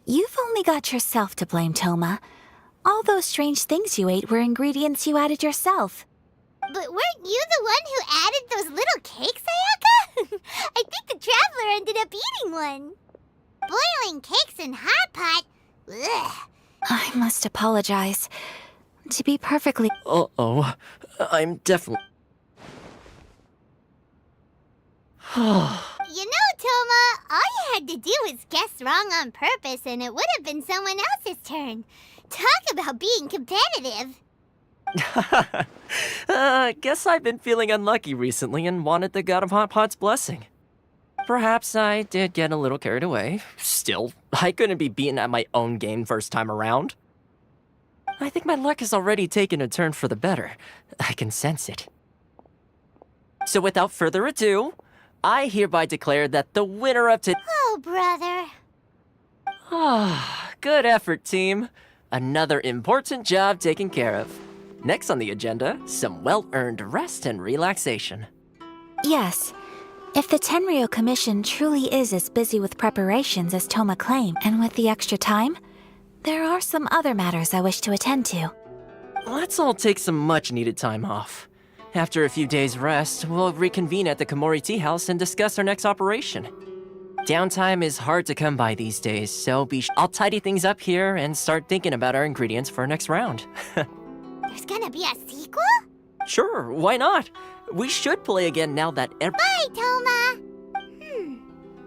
Speaker 4: You've only got yourself to blame, Toma. All those strange things you ate were ingredients you added yourself.
Speaker 5: But weren't you the one who added those little cakes, Ayaka? I think the Traveler ended up eating one. Boiling cakes in hot pot? Ugh.
Speaker 4: I must apologize. To be perfectly...
Speaker 3: Uh-oh. I'm definitely...
Speaker 5: You know, Toma, all you had to do was guess wrong on purpose and it would have been someone else's turn. Talk about being competitive.
Speaker 3: Guess I've been feeling unlucky recently and wanted the God of Hot Pot's blessing. Perhaps I did get a little carried away. Still, I couldn't be beaten at my own game first time around. I think my luck has already taken a turn for the better. I can sense it. So without further ado, I hereby declare that the winner of
Speaker 5: Oh, brother.
Speaker 3: Ah, good effort, team. Another important job taken care of. Next on the agenda, some well-earned rest and relaxation.
Speaker 4: Yes. If the Tenryou Commission truly is as busy with preparations as Toma claimed, and with the extra time, there are some other matters I wish to attend to.
Speaker 3: Let's all take some much-needed time off. After a few days' rest, we'll reconvene at the Komori Tea House and discuss our next operation. Downtime is hard to come by these days, so I'll tidy things up here and start thinking about our ingredients for our next round.
Speaker 5: There's gonna be a sequel?
Speaker 3: Sure, why not? We should play again now that
Speaker 5: Bye, Toma!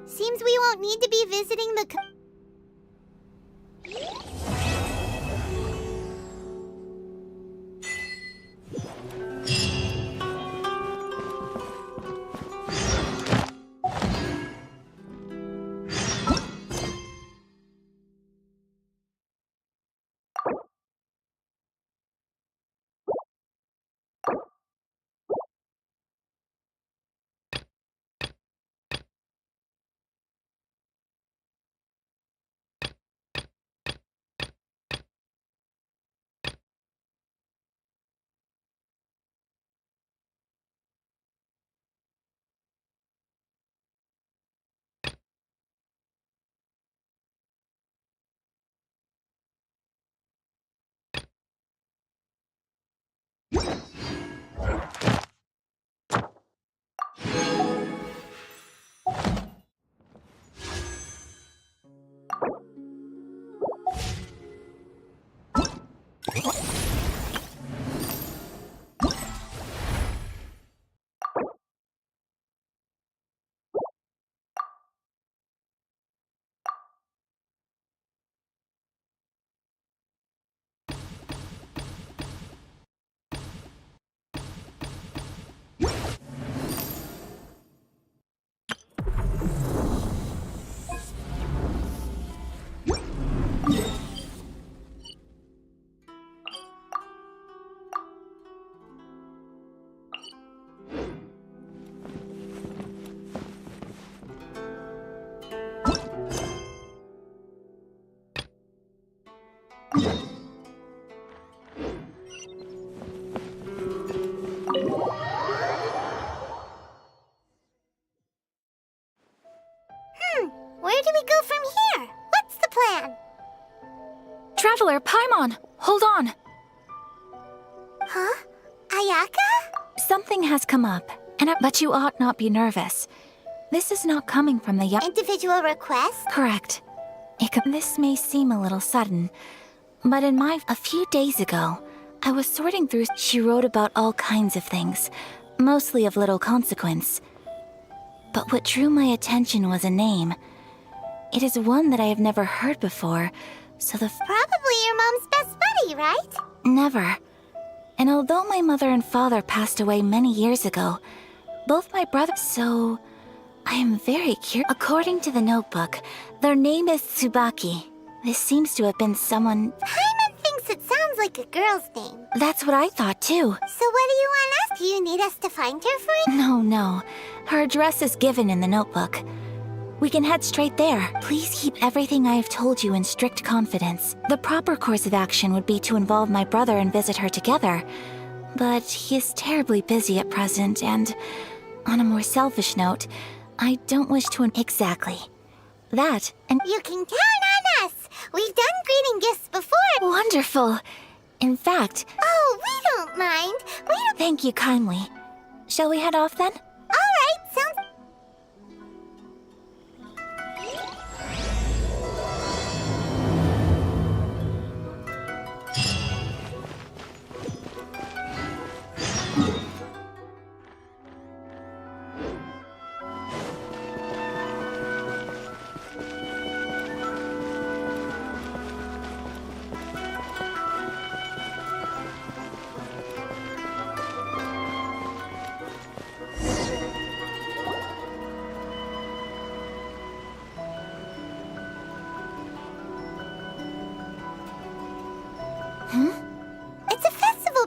Speaker 5: Seems we won't need to be visiting the... Where do we go from here? What's the plan?
Speaker 4: Traveler, Paimon, hold on.
Speaker 5: Huh? Ayaka?
Speaker 4: Something has come up, but you ought not be nervous. This is not coming from the
Speaker 5: individual request?
Speaker 4: Correct. This may seem a little sudden, but a few days ago, I was sorting through. She wrote about all kinds of things, mostly of little consequence. But what drew my attention was a name. It is one that I have never heard before, so
Speaker 5: Probably your mom's best buddy, right?
Speaker 4: Never. And although my mother and father passed away many years ago, both my brothers... So, I am very curious. According to the notebook, their name is Tsubaki. This seems to have been someone...
Speaker 5: Paimon thinks it sounds like a girl's name.
Speaker 4: That's what I thought too.
Speaker 5: So what do you want us? Do you need us to find her for you?
Speaker 4: No. Her address is given in the notebook. We can head straight there. Please keep everything I have told you in strict confidence. The proper course of action would be to involve my brother and visit her together. But he is terribly busy at present, and on a more selfish note, I don't wish to... Exactly. That, and...
Speaker 5: You can count on us! We've done greeting gifts before!
Speaker 4: Wonderful! In fact...
Speaker 5: Oh, we don't mind. We don't...
Speaker 4: Thank you kindly. Shall we head off then?
Speaker 5: Alright, sounds...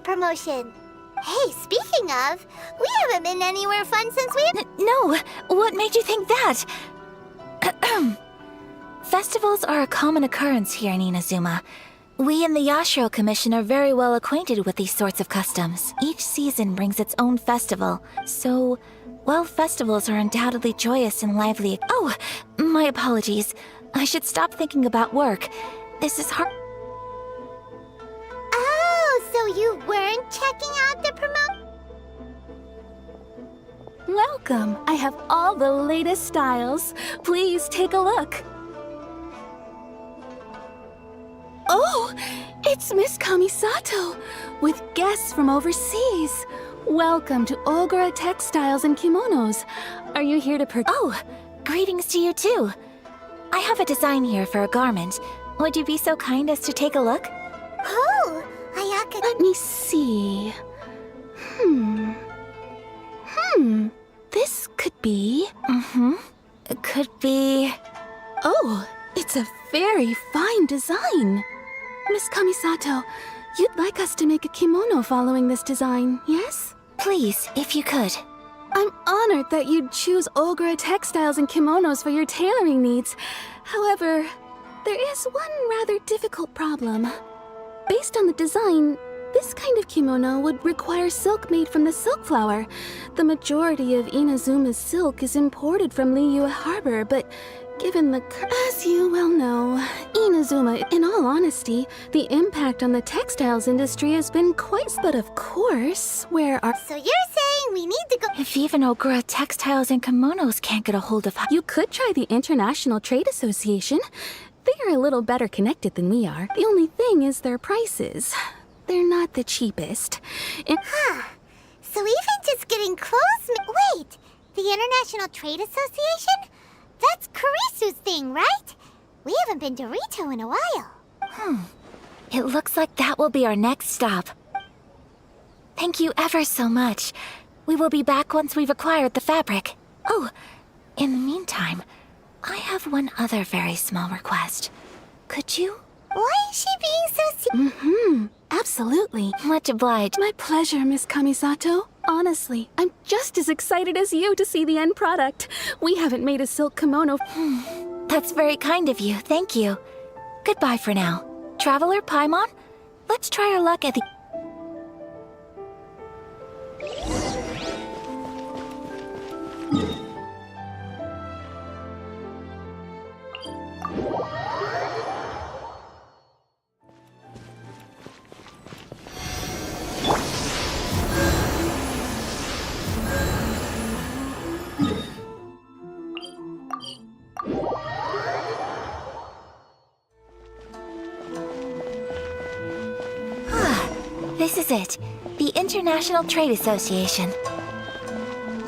Speaker 5: promotion. Hey, speaking of, we haven't been anywhere fun since we...
Speaker 4: No! What made you think that? Festivals are a common occurrence here in Inazuma. We in the Yashiro Commission are very well acquainted with these sorts of customs. Each season brings its own festival, so... While festivals are undoubtedly joyous and lively... Oh! My apologies. I should stop thinking about work. This is hard...
Speaker 5: So you weren't checking out the promo...
Speaker 20: Welcome. I have all the latest styles. Please take a look. Oh, it's Miss Kamisato, with guests from overseas. Welcome to Ogura Textiles and Kimonos. Are you here to purchase?
Speaker 4: Oh, greetings to you too. I have a design here for a garment. Would you be so kind as to take a look?
Speaker 5: Oh, Ayaka...
Speaker 20: Let me see. This could be...
Speaker 4: It could be...
Speaker 20: Oh, it's a very fine design. Miss Kamisato, you'd like us to make a kimono following this design, yes?
Speaker 4: Please, if you could.
Speaker 20: I'm honored that you'd choose Ogura Textiles and Kimonos for your tailoring needs. However, there is one rather difficult problem. Based on the design, this kind of kimono would require silk made from the silk flower. The majority of Inazuma's silk is imported from Liyue Harbor, but given the... As you well know, Inazuma, in all honesty, the impact on the textiles industry has been quite... But of course, where are...
Speaker 5: So you're saying we need to go...
Speaker 4: If even Ogura Textiles and Kimonos can't get a hold of...
Speaker 20: You could try the International Trade Association. They're a little better connected than we are. The only thing is their prices. They're not the cheapest.
Speaker 5: So even just getting close... Wait! The International Trade Association? That's Kurisu's thing, right? We haven't been to Rito in a while.
Speaker 4: It looks like that will be our next stop. Thank you ever so much. We will be back once we've acquired the fabric. Oh, in the meantime, I have one other very small request. Could you?
Speaker 5: Why is she being so
Speaker 20: Absolutely.
Speaker 4: Much obliged.
Speaker 20: My pleasure, Miss Kamisato. Honestly, I'm just as excited as you to see the end product. We haven't made a silk kimono.
Speaker 4: That's very kind of you, thank you. Goodbye for now. Traveler Paimon, let's try our luck at the... This is it. The International Trade Association.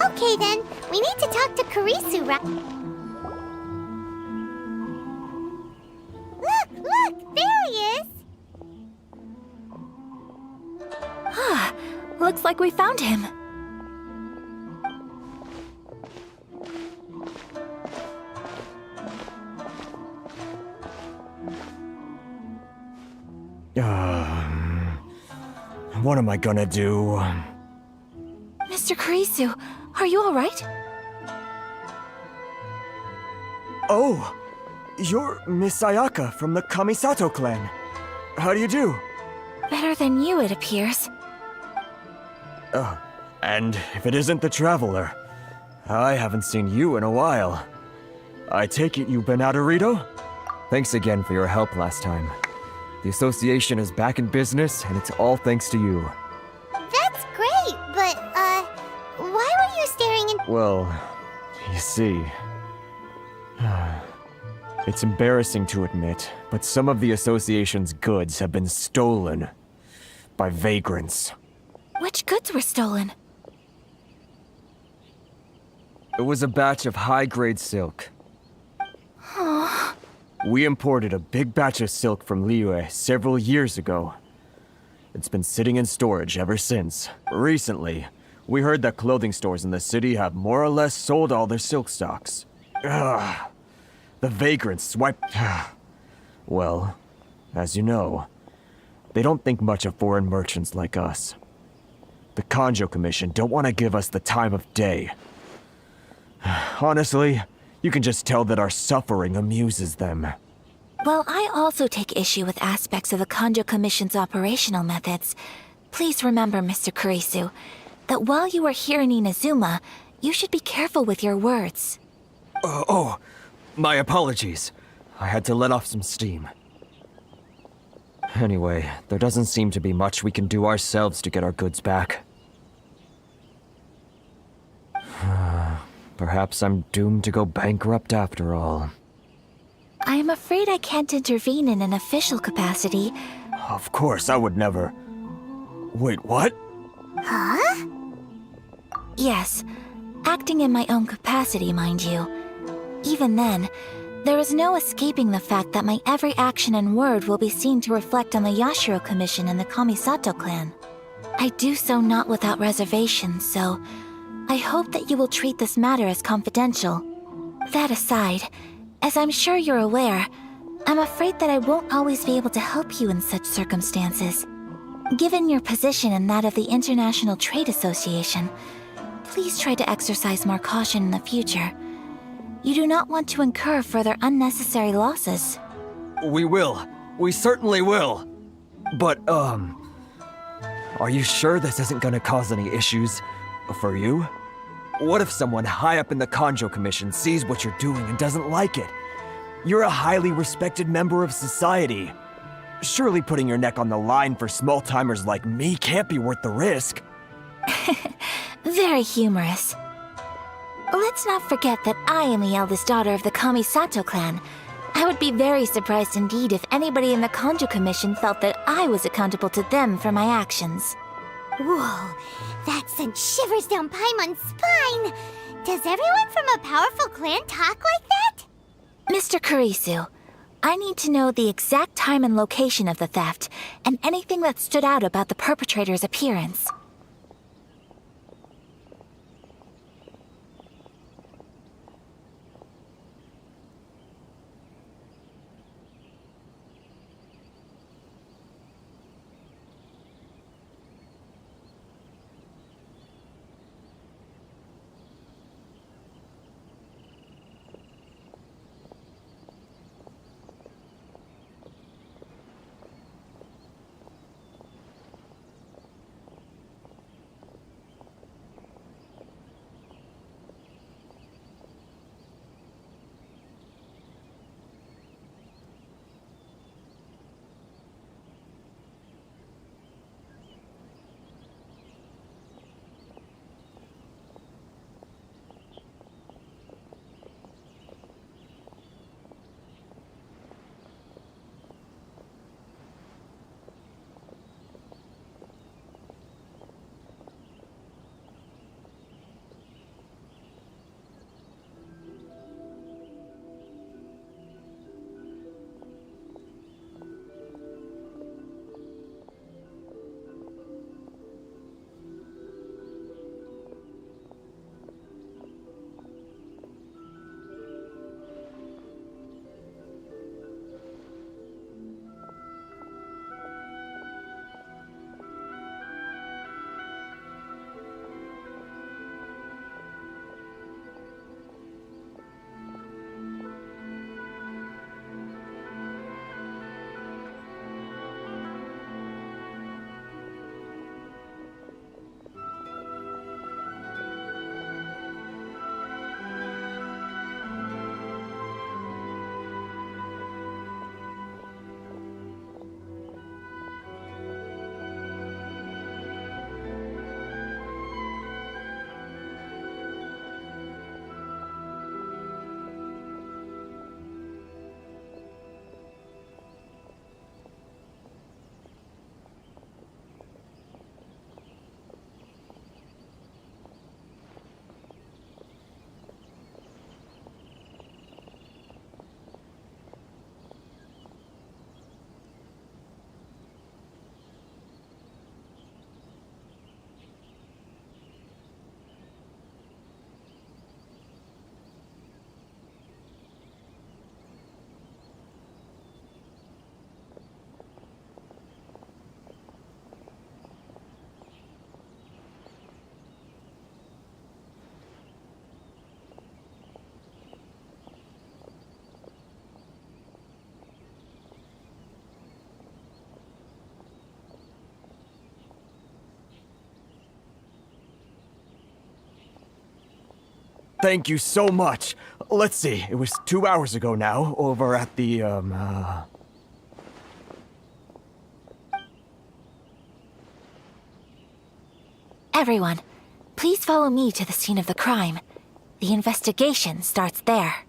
Speaker 5: Okay then, we need to talk to Kurisu, right? Look! There he is!
Speaker 4: Looks like we found him.
Speaker 14: What am I gonna do?
Speaker 4: Mr. Kurisu, are you alright?
Speaker 14: Oh! You're Miss Sayaka from the Kamisato clan. How do you do?
Speaker 4: Better than you, it appears.
Speaker 14: And if it isn't the Traveler, I haven't seen you in a while. I take it you've been out of Rito? Thanks again for your help last time. The association is back in business, and it's all thanks to you.
Speaker 5: That's great, but, why were you staring in...
Speaker 14: Well, you see... It's embarrassing to admit, but some of the association's goods have been stolen by vagrants.
Speaker 4: Which goods were stolen?
Speaker 14: It was a batch of high-grade silk. We imported a big batch of silk from Liyue several years ago. It's been sitting in storage ever since. Recently, we heard that clothing stores in the city have more or less sold all their silk stocks. The vagrants swiped... Well, as you know, they don't think much of foreign merchants like us. The Kanjo Commission don't want to give us the time of day. Honestly, you can just tell that our suffering amuses them.
Speaker 4: Well, I also take issue with aspects of the Kanjo Commission's operational methods. Please remember, Mr. Kurisu, that while you are here in Inazuma, you should be careful with your words.
Speaker 14: My apologies. I had to let off some steam. Anyway, there doesn't seem to be much we can do ourselves to get our goods back. Perhaps I'm doomed to go bankrupt after all.
Speaker 4: I am afraid I can't intervene in an official capacity.
Speaker 14: Of course, I would never... Wait, what?
Speaker 5: Huh?
Speaker 4: Yes, acting in my own capacity, mind you. Even then, there is no escaping the fact that my every action and word will be seen to reflect on the Yashiro Commission and the Kamisato clan. I do so not without reservation, so I hope that you will treat this matter as confidential. That aside, as I'm sure you're aware, I'm afraid that I won't always be able to help you in such circumstances. Given your position and that of the International Trade Association, please try to exercise more caution in the future. You do not want to incur further unnecessary losses.
Speaker 14: We will. We certainly will. But, are you sure this isn't gonna cause any issues for you? What if someone high up in the Kanjo Commission sees what you're doing and doesn't like it? You're a highly respected member of society. Surely putting your neck on the line for small-timers like me can't be worth the risk.
Speaker 4: Very humorous. Let's not forget that I am the eldest daughter of the Kamisato clan. I would be very surprised indeed if anybody in the Kanju Commission felt that I was accountable to them for my actions.
Speaker 5: Whoa, that sent shivers down Paimon's spine! Does everyone from a powerful clan talk like that?
Speaker 4: Mr. Kurisu, I need to know the exact time and location of the theft, and anything that stood out about the perpetrator's appearance.
Speaker 14: Thank you so much. Let's see, it was 2 hours ago now, over at the,
Speaker 4: Everyone, please follow me to the scene of the crime. The investigation starts there.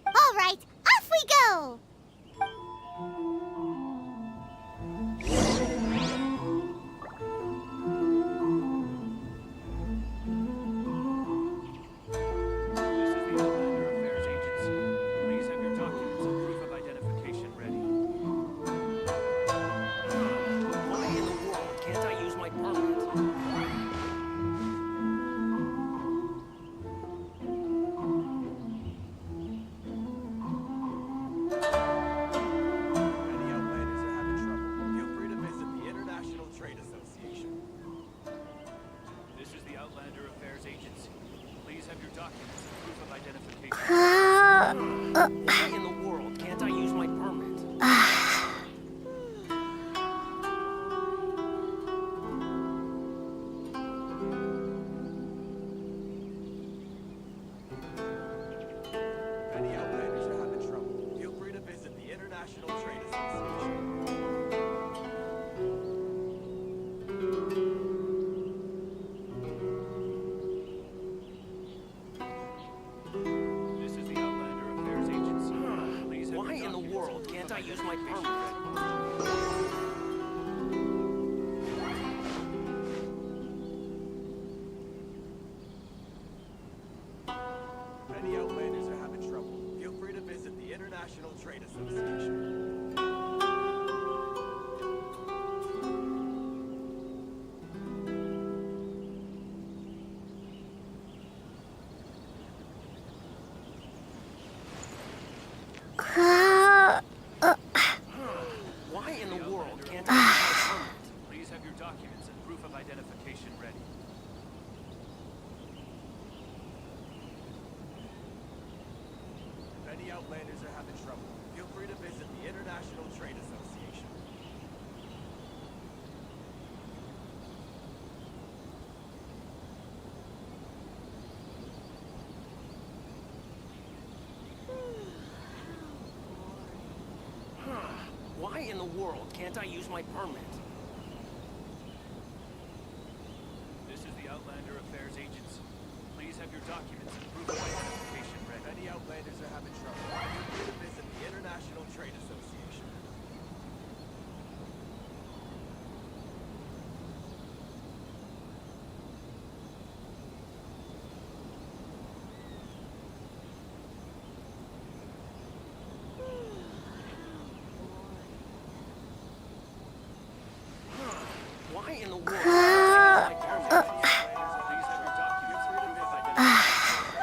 Speaker 5: All right, off we go!
Speaker 18: In the world, can't I use my permit?
Speaker 15: Any outlanders are having trouble, feel free to visit the International Trade Association.
Speaker 21: This is the Outlander Affairs Agency.
Speaker 3: use my permit?
Speaker 15: If any Outlanders are having trouble, feel free to visit the International Trade Association.
Speaker 3: Why in the world can't I use my permit?
Speaker 15: Please have your documents and proof of identification ready. If any Outlanders are having trouble, feel free to visit the International Trade Association.
Speaker 3: Why in the world can't I use my permit?
Speaker 15: This is the Outlander Affairs Agency. Please have your documents and proof of identification ready. If any Outlanders are having trouble, feel free to visit the International Trade Association.
Speaker 3: Why in the world can't I use my permit?
Speaker 15: Please have your documents and proof of identification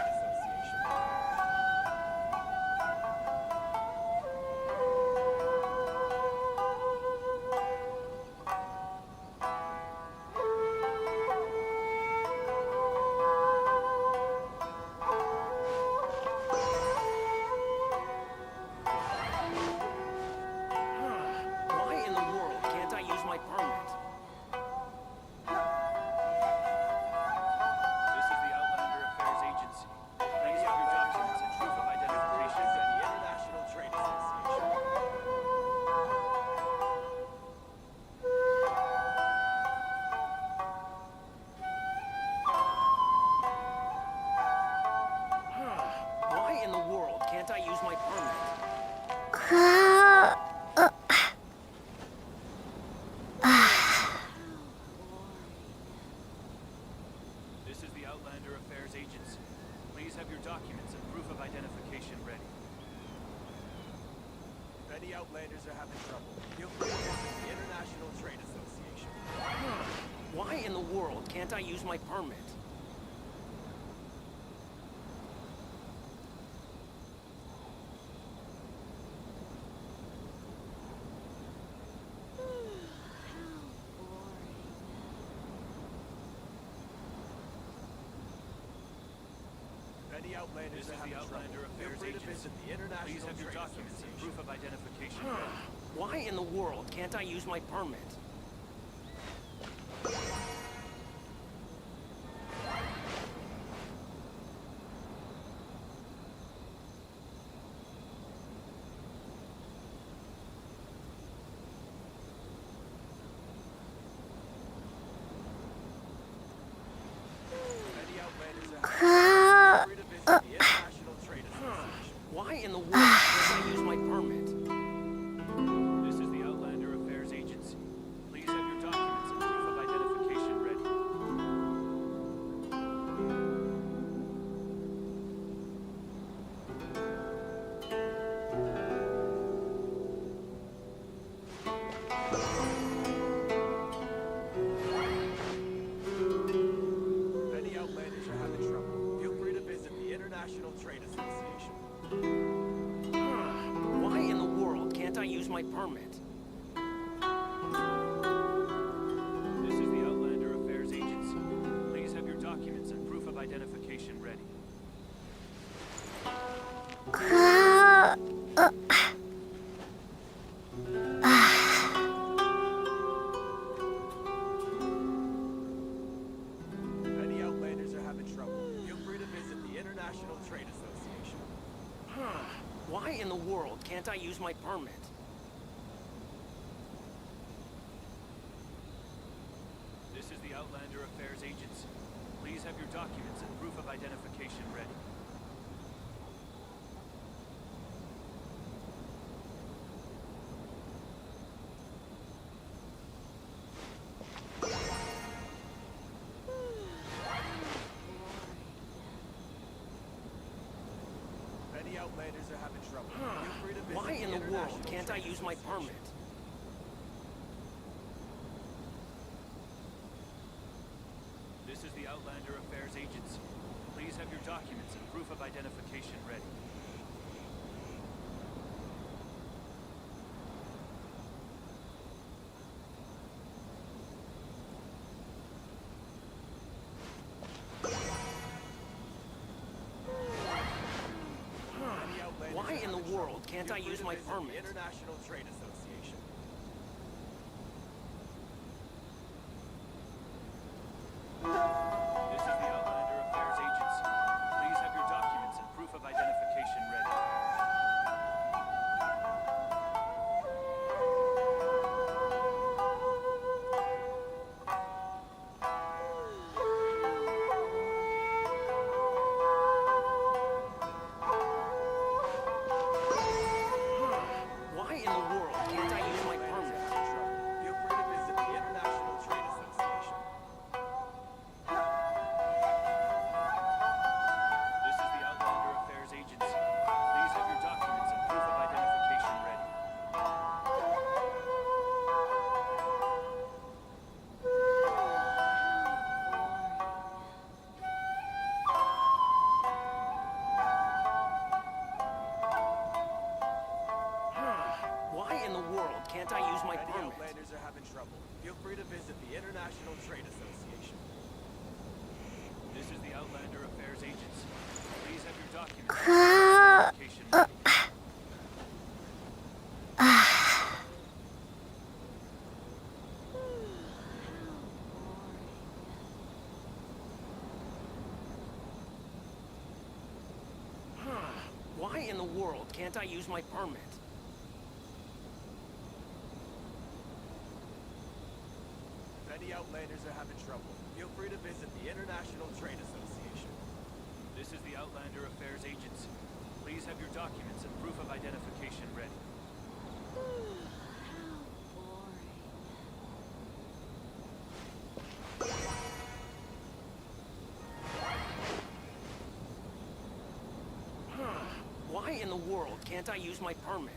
Speaker 3: Why in the world can't I use my permit?
Speaker 15: This is the Outlander Affairs Agency. Please have your documents and proof of identification from the International Trade Association.
Speaker 3: Why in the world can't I use my permit?
Speaker 15: This is the Outlander Affairs Agency. Please have your documents and proof of identification ready. If any Outlanders are having trouble, feel free to visit the International Trade Association.
Speaker 3: Why in the world can't I use my permit?
Speaker 15: If any Outlanders are having trouble, feel free to visit the International Please have your Trade documents and proof of identification ready.
Speaker 3: Why in the world can't I use my permit?
Speaker 15: If any Outlanders are having trouble, feel free to visit the International Trade Association.
Speaker 3: Why in the world can't I use my permit?
Speaker 15: This is the Outlander Affairs Agency. Please have your documents and proof of identification ready. If any Outlanders are having trouble, feel free to visit the International Trade Association.
Speaker 3: Why in the world can't I use my permit?
Speaker 15: This is the Outlander Affairs Agency. Please have your documents and proof of identification ready. If any Outlanders are having trouble, feel free to visit the International Trade Association.
Speaker 3: Why in the world can't I use my permit?
Speaker 15: This is the Outlander Affairs Agency. Please have your documents and proof of identification ready. Outlanders are having trouble. Feel free to visit
Speaker 18: Why in the world
Speaker 15: International
Speaker 18: can't I
Speaker 15: Trade
Speaker 18: use my
Speaker 15: Association.
Speaker 18: permit?
Speaker 15: This is the Outlander Affairs Agency. Please have your documents and proof of identification ready.
Speaker 18: Why in the world can't I use my permit?
Speaker 15: International Trade Association. This is the Outlander Affairs Agency. Please have your documents and proof of identification ready.
Speaker 18: Why in the world can't I use my permit?
Speaker 15: Feel free to visit the International Trade Association. This is the Outlander Affairs Agency. Please have your documents and proof of identification ready.
Speaker 18: Why in the world can't I use my
Speaker 15: Many
Speaker 18: permit?
Speaker 15: Outlanders are having trouble. Feel free to visit the International Trade Association. This is the Outlander Affairs Agency. Please have your documents and proof of identification ready.
Speaker 18: Why in the world can't I use my permit?
Speaker 15: Many Outlanders are having trouble. Feel free to visit the International Trade Association. This is the Outlander Affairs Agency. Please have your documents and proof of identification ready.
Speaker 18: Why in the world can't I use my permit?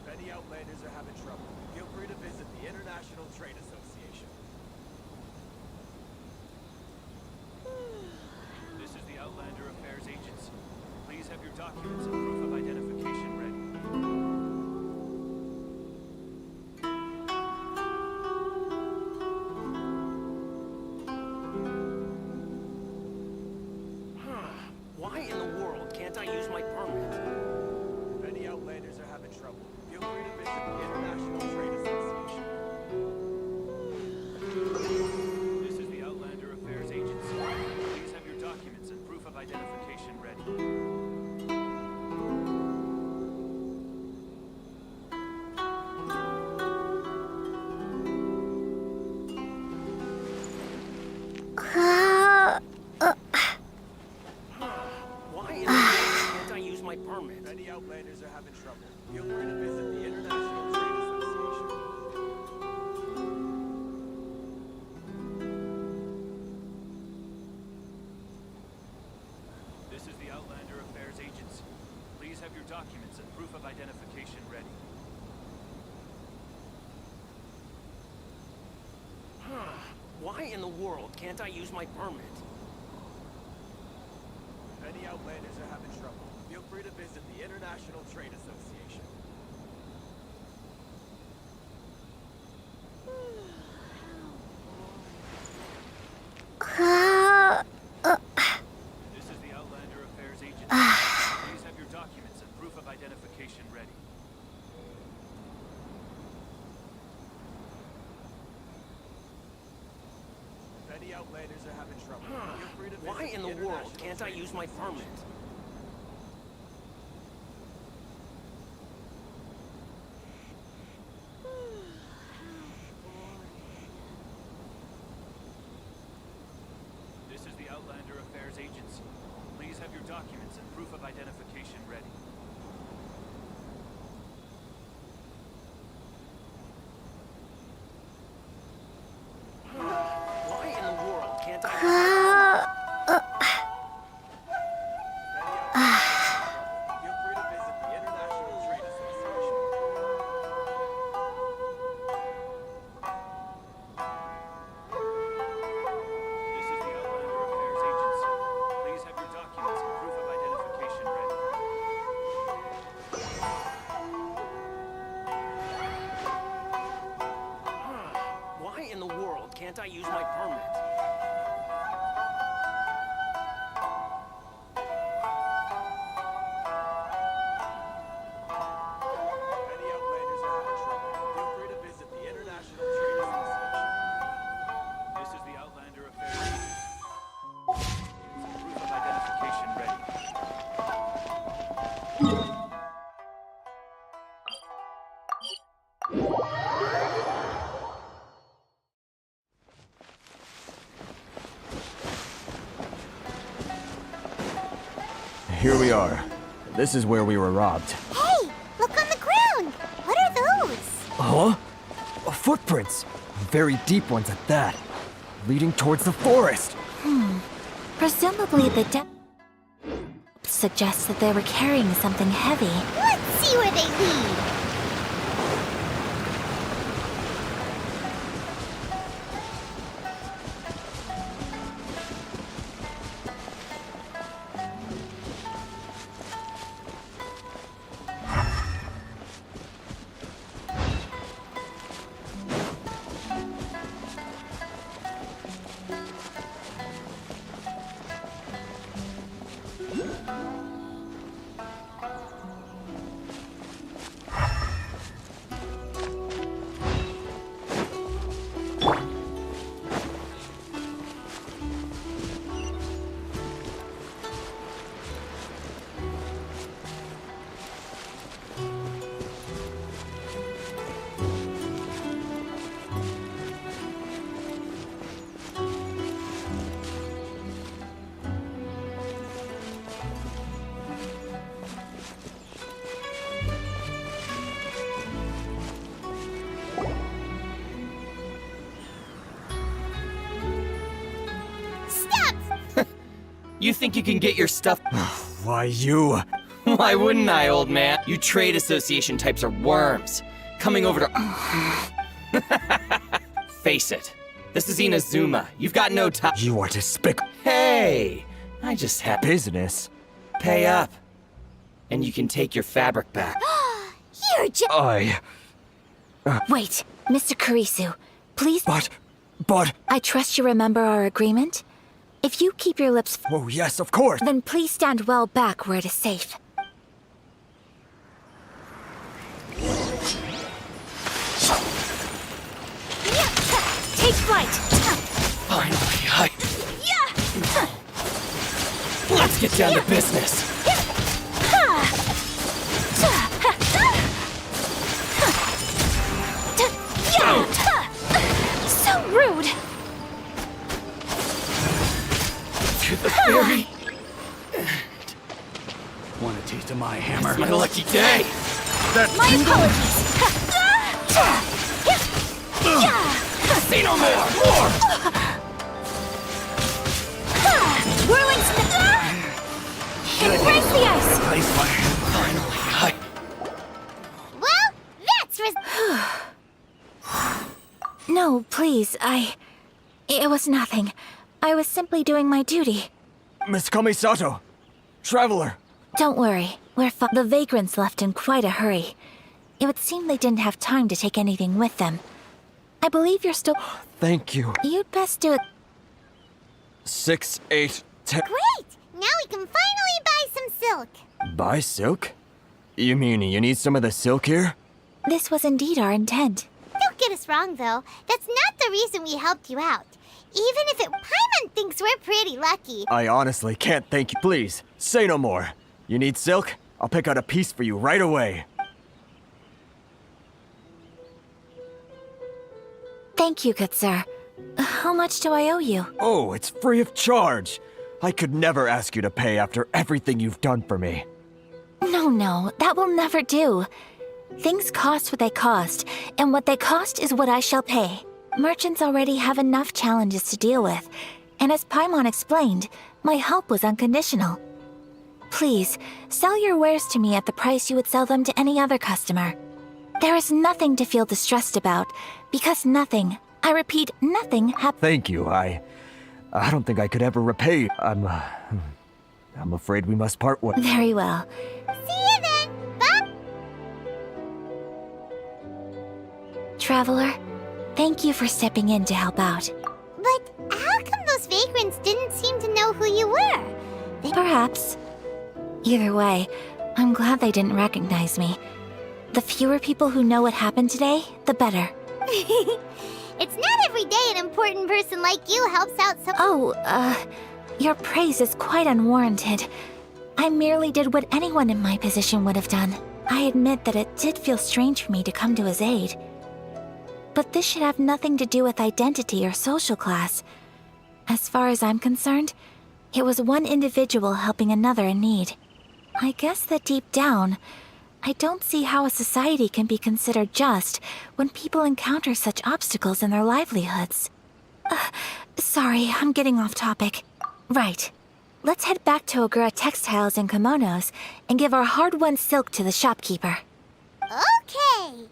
Speaker 15: Many Outlanders are having trouble. Feel free to visit the International Trade Association. This is the Outlander Affairs Agency. Please have your documents and proof of identification ready.
Speaker 18: Why in the world can't I use my permit?
Speaker 15: Many Outlanders are having trouble. Feel free to visit the International Trade Association. This is the Outlander Affairs Agency. Please have your documents and proof of identification ready.
Speaker 18: Why in the world can't I use my permit?
Speaker 15: Many Outlanders are having trouble. Feel free to visit the International Trade Association. This is the Outlander Affairs Agency. Please have your documents and proof of identification ready.
Speaker 18: Why in the world can't I use my permit?
Speaker 15: Many Outlanders are having trouble. Feel free to visit the International Trade Association. This is the Outlander Affairs Agency. Please have your documents and proof of identification ready. Many Outlanders are having trouble. Feel free to visit
Speaker 18: Why in the world
Speaker 15: International
Speaker 18: can't I
Speaker 15: Trade
Speaker 18: use my
Speaker 15: Association.
Speaker 18: permit?
Speaker 15: This is the Outlander Affairs Agency. Please have your documents and proof of identification ready.
Speaker 18: Why in the world can't I use my permit? can't I use my permit?
Speaker 15: Any outlanders are having trouble, feel free to visit the International Trade Association. This is the Outlander Affairs. Proof of identification ready.
Speaker 14: Here we are. This is where we were robbed.
Speaker 5: Hey, look on the ground. What are those?
Speaker 14: Huh? Footprints. Very deep ones at that. Leading towards the forest.
Speaker 4: Presumably the depth suggests that they were carrying something heavy.
Speaker 5: Let's see where they lead.
Speaker 3: You think you can get your stuff?
Speaker 14: Why you?
Speaker 3: Why wouldn't I, old man? You trade association types are worms. Coming over to... Face it. This is Inazuma. You've got no time.
Speaker 14: You are despicable.
Speaker 3: Hey! I just had
Speaker 14: business.
Speaker 3: Pay up. And you can take your fabric back.
Speaker 5: You're just...
Speaker 4: Wait, Mr. Kurisu, please.
Speaker 14: But...
Speaker 4: I trust you remember our agreement? If you keep your lips...
Speaker 14: Oh, yes, of course.
Speaker 4: Then please stand well back where it is safe.
Speaker 22: Take flight!
Speaker 3: Finally, Let's get down to business.
Speaker 22: So rude!
Speaker 3: To the ferry.
Speaker 7: Want a taste of my hammer?
Speaker 3: It's my lucky day.
Speaker 22: My apologies!
Speaker 3: Say no more! More!
Speaker 22: Whirling embrace the ice!
Speaker 3: Finally,
Speaker 5: Well, that's
Speaker 4: No, please, It was nothing. I was simply doing my duty.
Speaker 14: Miss Kamisato! Traveler!
Speaker 4: Don't worry, we're fine. The vagrants left in quite a hurry. It would seem they didn't have time to take anything with them. I believe you're still...
Speaker 14: Thank you.
Speaker 4: You'd best do it.
Speaker 14: 6, 8, 10...
Speaker 5: Great! Now we can finally buy some silk.
Speaker 14: Buy silk? You mean you need some of the silk here?
Speaker 4: This was indeed our intent.
Speaker 5: Don't get us wrong, though. That's not the reason we helped you out. Even if Paimon thinks we're pretty lucky.
Speaker 14: I honestly can't thank you. Please, say no more. You need silk? I'll pick out a piece for you right away.
Speaker 4: Thank you, good sir. How much do I owe you?
Speaker 14: Oh, it's free of charge. I could never ask you to pay after everything you've done for me.
Speaker 4: No, that will never do. Things cost what they cost, and what they cost is what I shall pay. Merchants already have enough challenges to deal with, and as Paimon explained, my help was unconditional. Please, sell your wares to me at the price you would sell them to any other customer. There is nothing to feel distressed about, because nothing, I repeat, nothing happened.
Speaker 14: Thank you. I don't think I could ever repay you. I'm afraid we must part ways.
Speaker 4: Very well.
Speaker 5: See you then, Bob.
Speaker 4: Traveler, thank you for stepping in to help out.
Speaker 5: immigrants didn't seem to know who you were.
Speaker 4: Perhaps. Either way, I'm glad they didn't recognize me. The fewer people who know what happened today, the better.
Speaker 5: It's not every day an important person like you helps out
Speaker 4: Oh, your praise is quite unwarranted. I merely did what anyone in my position would have done. I admit that it did feel strange for me to come to his aid. But this should have nothing to do with identity or social class. As far as I'm concerned, it was one individual helping another in need. I guess that deep down, I don't see how a society can be considered just when people encounter such obstacles in their livelihoods. Sorry, I'm getting off topic. Right. Let's head back to Ogura Textiles and Kimonos and give our hard-won silk to the shopkeeper.
Speaker 5: Okay.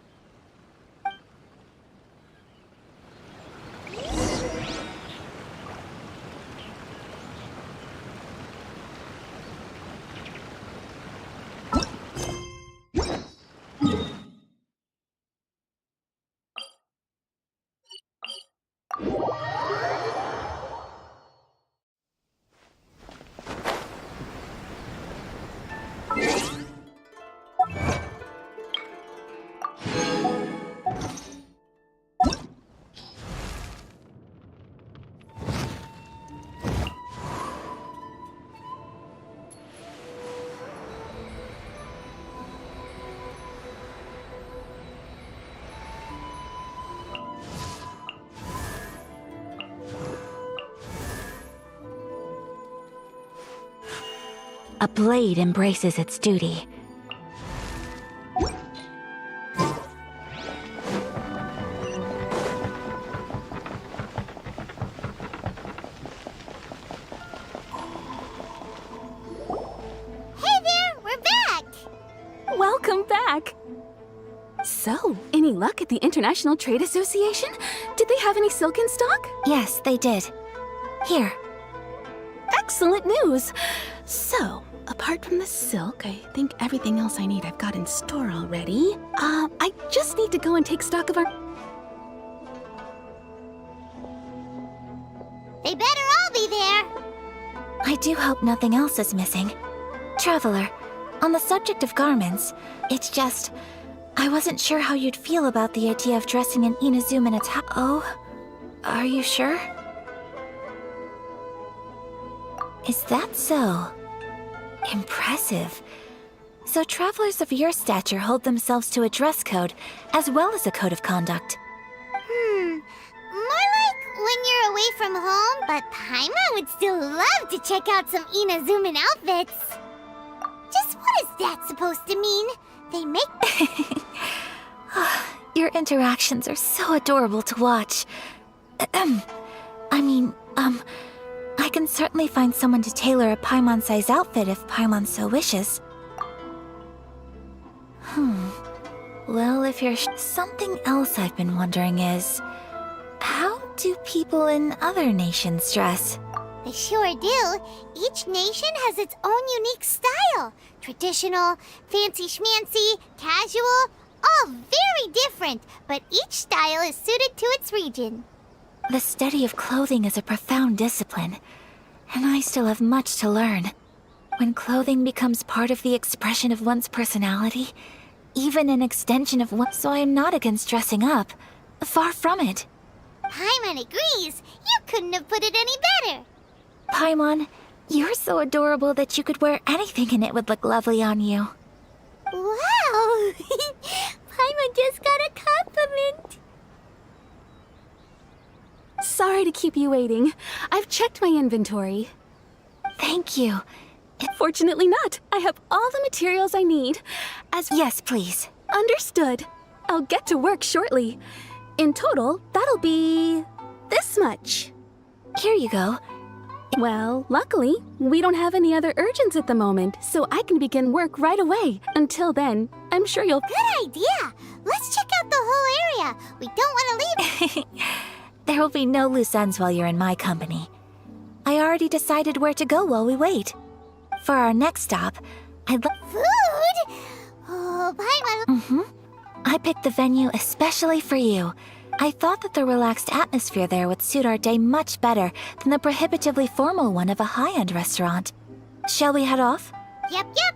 Speaker 4: A blade embraces its duty.
Speaker 20: Welcome back! So, any luck at the International Trade Association? Did they have any silk in stock?
Speaker 4: Yes, they did. Here.
Speaker 20: Excellent news! So, apart from the silk, I think everything else I need I've got in store already. I just need to go and take stock of our...
Speaker 5: They better all be there.
Speaker 4: I do hope nothing else is missing. Traveler, on the subject of garments, it's just... I wasn't sure how you'd feel about the idea of dressing an Inazuma in a Oh? Are you sure? Is that so? Impressive. So travelers of your stature hold themselves to a dress code, as well as a code of conduct.
Speaker 5: More like when you're away from home, but Paimon would still love to check out some Inazuman outfits. Just what is that supposed to mean? They make...
Speaker 4: Your interactions are so adorable to watch. I can certainly find someone to tailor a Paimon-size outfit if Paimon so wishes. Well, if you're something else I've been wondering is... how do people in other nations dress?
Speaker 5: They sure do. Each nation has its own unique style. Traditional, fancy schmancy, casual, all very different, but each style is suited to its region.
Speaker 4: The study of clothing is a profound discipline, and I still have much to learn. When clothing becomes part of the expression of one's personality, even an extension of one, so I am not against dressing up. Far from it.
Speaker 5: Paimon agrees. You couldn't have put it any better.
Speaker 4: Paimon, you're so adorable that you could wear anything and it would look lovely on you.
Speaker 5: Wow! Paimon just got a compliment.
Speaker 20: Sorry to keep you waiting. I've checked my inventory.
Speaker 4: Thank you.
Speaker 20: Fortunately not. I have all the materials I need.
Speaker 4: Yes, please.
Speaker 20: Understood. I'll get to work shortly. In total, that'll be... this much.
Speaker 4: Here you go.
Speaker 20: Well, luckily, we don't have any other urgents at the moment, so I can begin work right away. Until then, I'm sure you'll...
Speaker 5: Good idea! Let's check out the whole area. We don't want to leave...
Speaker 4: There will be no loose ends while you're in my company. I already decided where to go while we wait. For our next stop, I'd like...
Speaker 5: Food? Oh, Paimon...
Speaker 4: I picked the venue especially for you. I thought that the relaxed atmosphere there would suit our day much better than the prohibitively formal one of a high-end restaurant. Shall we head off?
Speaker 5: Yep, yep.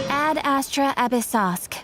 Speaker 4: Ad Astra Abyssosque.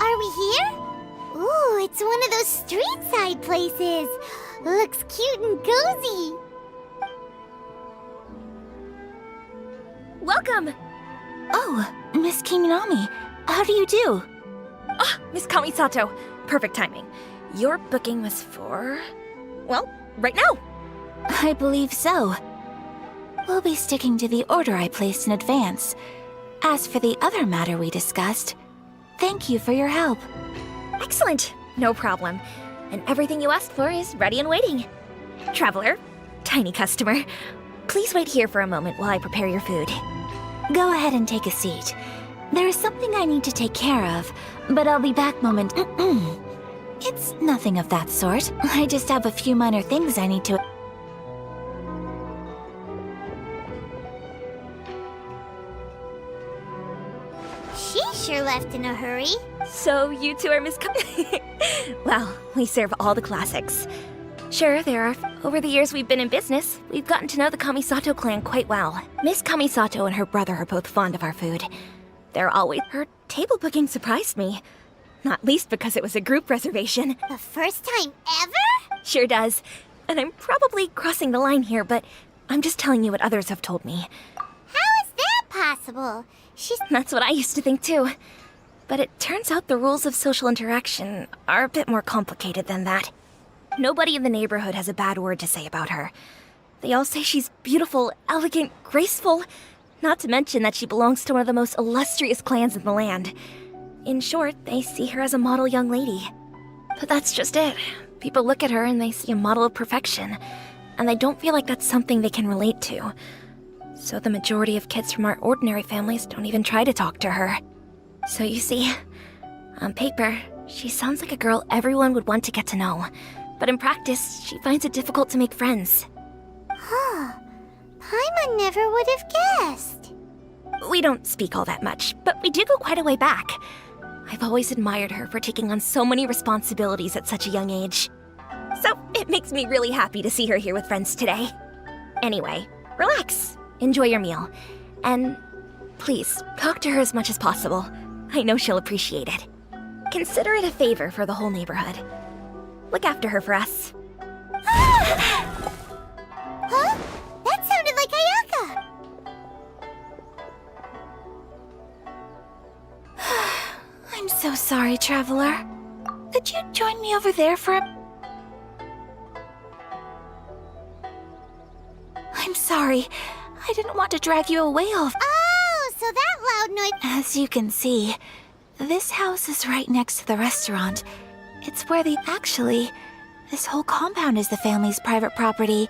Speaker 5: Are we here? Ooh, it's one of those street-side places. Looks cute and cozy.
Speaker 22: Welcome!
Speaker 4: Oh, Miss Kiminami, how do you do?
Speaker 22: Ah, Miss Kamisato. Perfect timing. Your booking was for... well, right now.
Speaker 4: I believe so. We'll be sticking to the order I placed in advance. As for the other matter we discussed, thank you for your help.
Speaker 22: Excellent. No problem. And everything you asked for is ready and waiting. Traveler, tiny customer, please wait here for a moment while I prepare your food.
Speaker 4: Go ahead and take a seat. There is something I need to take care of, but I'll be back moment. It's nothing of that sort. I just have a few minor things I need to...
Speaker 5: She sure left in a hurry.
Speaker 22: So you two are Miss Well, we serve all the classics. Sure, there are. Over the years we've been in business, we've gotten to know the Kamisato clan quite well. Miss Kamisato and her brother are both fond of our food. They're always... Her table booking surprised me. Not least because it was a group reservation.
Speaker 5: The first time ever?
Speaker 22: Sure does. And I'm probably crossing the line here, but I'm just telling you what others have told me.
Speaker 5: How is that possible?
Speaker 22: That's what I used to think too. But it turns out the rules of social interaction are a bit more complicated than that. Nobody in the neighborhood has a bad word to say about her. They all say she's beautiful, elegant, graceful, not to mention that she belongs to one of the most illustrious clans in the land. In short, they see her as a model young lady. But that's just it. People look at her and they see a model of perfection, and they don't feel like that's something they can relate to. So the majority of kids from our ordinary families don't even try to talk to her. So you see, on paper, she sounds like a girl everyone would want to get to know. But in practice, she finds it difficult to make friends.
Speaker 5: Huh. Paimon never would have guessed.
Speaker 22: We don't speak all that much, but we do go quite a way back. I've always admired her for taking on so many responsibilities at such a young age. So it makes me really happy to see her here with friends today. Anyway, relax. Enjoy your meal. And please, talk to her as much as possible. I know she'll appreciate it. Consider it a favor for the whole neighborhood. Look after her for us.
Speaker 5: Huh? That sounded like Ayaka!
Speaker 4: I'm so sorry, Traveler. Could you join me over there for a... I'm sorry. I didn't want to drag you away all...
Speaker 5: Oh, so that loud noise...
Speaker 4: As you can see, this house is right next to the restaurant. It's where they... Actually, this whole compound is the family's private property.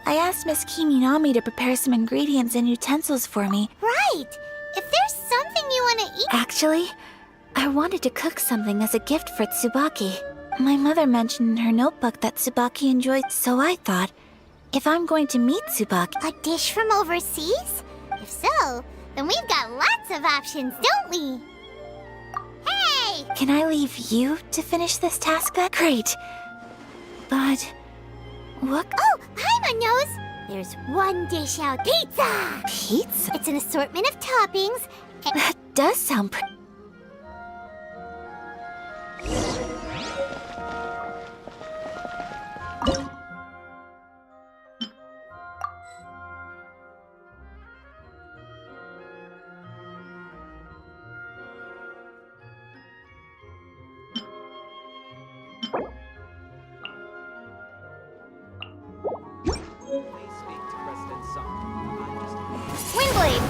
Speaker 4: I asked Miss Kiminami to prepare some ingredients and utensils for me.
Speaker 5: Right! If there's something you want to eat...
Speaker 4: Actually, I wanted to cook something as a gift for Tsubaki. My mother mentioned in her notebook that Tsubaki enjoyed, so I thought, if I'm going to meet Tsubaki...
Speaker 5: A dish from overseas? If so, then we've got lots of options, don't we? Hey!
Speaker 4: Can I leave you to finish this task then? Great. But... what...
Speaker 5: Oh, Paimon knows! There's one dish out. Pizza!
Speaker 4: Pizza?
Speaker 5: It's an assortment of toppings and...
Speaker 4: That does sound pretty...
Speaker 5: Windblade!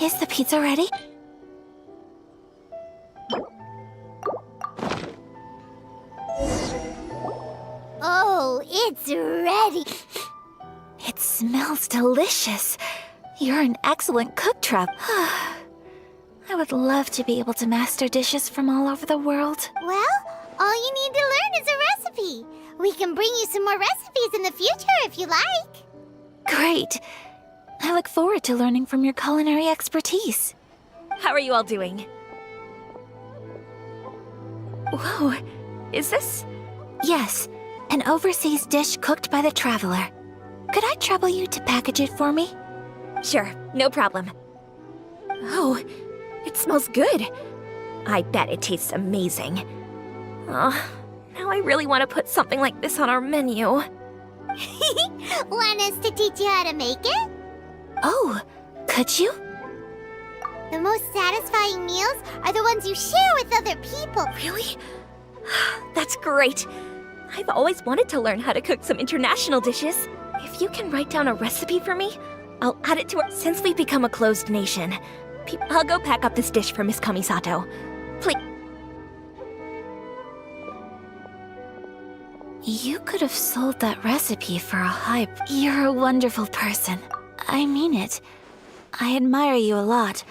Speaker 4: Is the pizza ready?
Speaker 5: Oh, it's ready!
Speaker 4: It smells delicious. You're an excellent cook, Trap. I would love to be able to master dishes from all over the world.
Speaker 5: Well, all you need to learn is a recipe. We can bring you some more recipes in the future if you like.
Speaker 4: Great. I look forward to learning from your culinary expertise.
Speaker 22: How are you all doing?
Speaker 4: Whoa, is this? Yes, an overseas dish cooked by the Traveler. Could I trouble you to package it for me?
Speaker 22: Sure, no problem. Oh, it smells good. I bet it tastes amazing. Oh, now I really want to put something like this on our menu.
Speaker 5: Want us to teach you how to make it?
Speaker 4: Oh, could you?
Speaker 5: The most satisfying meals are the ones you share with other people.
Speaker 22: Really? That's great. I've always wanted to learn how to cook some international dishes. If you can write down a recipe for me, I'll add it to our. Since we've become a closed nation, I'll go pack up this dish for Miss Kamisato. Please.
Speaker 4: You could have sold that recipe for a high. You're a wonderful person. I mean it. I admire you a lot,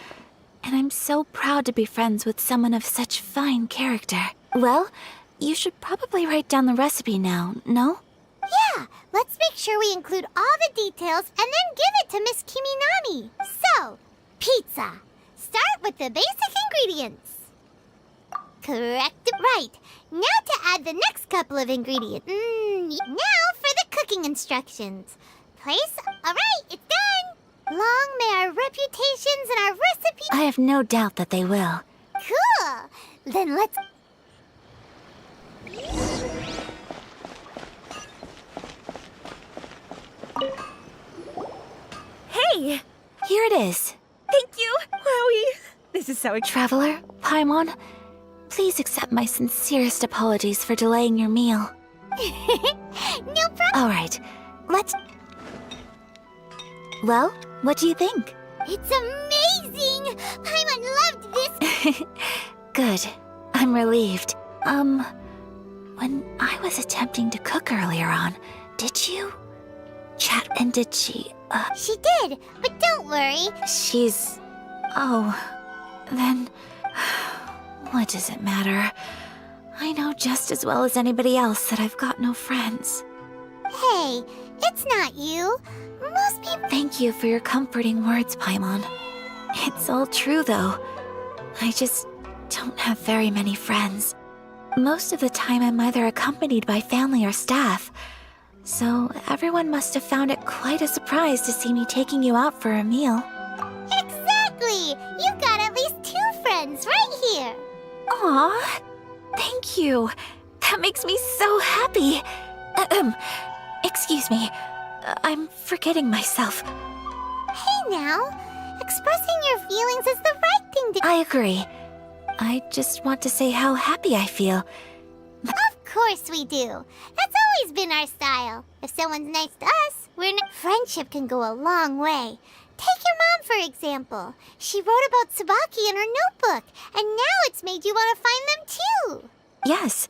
Speaker 4: and I'm so proud to be friends with someone of such fine character. Well, you should probably write down the recipe now, no?
Speaker 5: Yeah, let's make sure we include all the details and then give it to Miss Kiminami. So, pizza. Start with the basic ingredients. Correct. Right. Now to add the next couple of ingredients. Now for the cooking instructions. Place. Alright, it's done. Long may our reputations and our recipes.
Speaker 4: I have no doubt that they will.
Speaker 5: Cool. Then let's.
Speaker 22: Hey!
Speaker 4: Here it is.
Speaker 22: Thank you, Wowie. This is so exciting.
Speaker 4: Traveler, Paimon, please accept my sincerest apologies for delaying your meal.
Speaker 5: No problem.
Speaker 4: All right, let's... Well, what do you think?
Speaker 5: It's amazing! Paimon loved this!
Speaker 4: Good. I'm relieved. When I was attempting to cook earlier on, did you chat and did she,
Speaker 5: She did, but don't worry.
Speaker 4: She's... Oh, then... What does it matter? I know just as well as anybody else that I've got no friends.
Speaker 5: Hey, it's not you. Most people...
Speaker 4: Thank you for your comforting words, Paimon. It's all true, though. I just don't have very many friends. Most of the time I'm either accompanied by family or staff, so everyone must have found it quite a surprise to see me taking you out for a meal.
Speaker 5: Exactly! You've got at least 2 friends right here.
Speaker 4: Aw, thank you. That makes me so happy. Excuse me. I'm forgetting myself.
Speaker 5: Hey now, expressing your feelings is the right thing to...
Speaker 4: I agree. I just want to say how happy I feel.
Speaker 5: Of course we do. That's always been our style. If someone's nice to us, friendship can go a long way. Take your mom, for example. She wrote about Tsubaki in her notebook, and now it's made you want to find them too.
Speaker 4: Yes.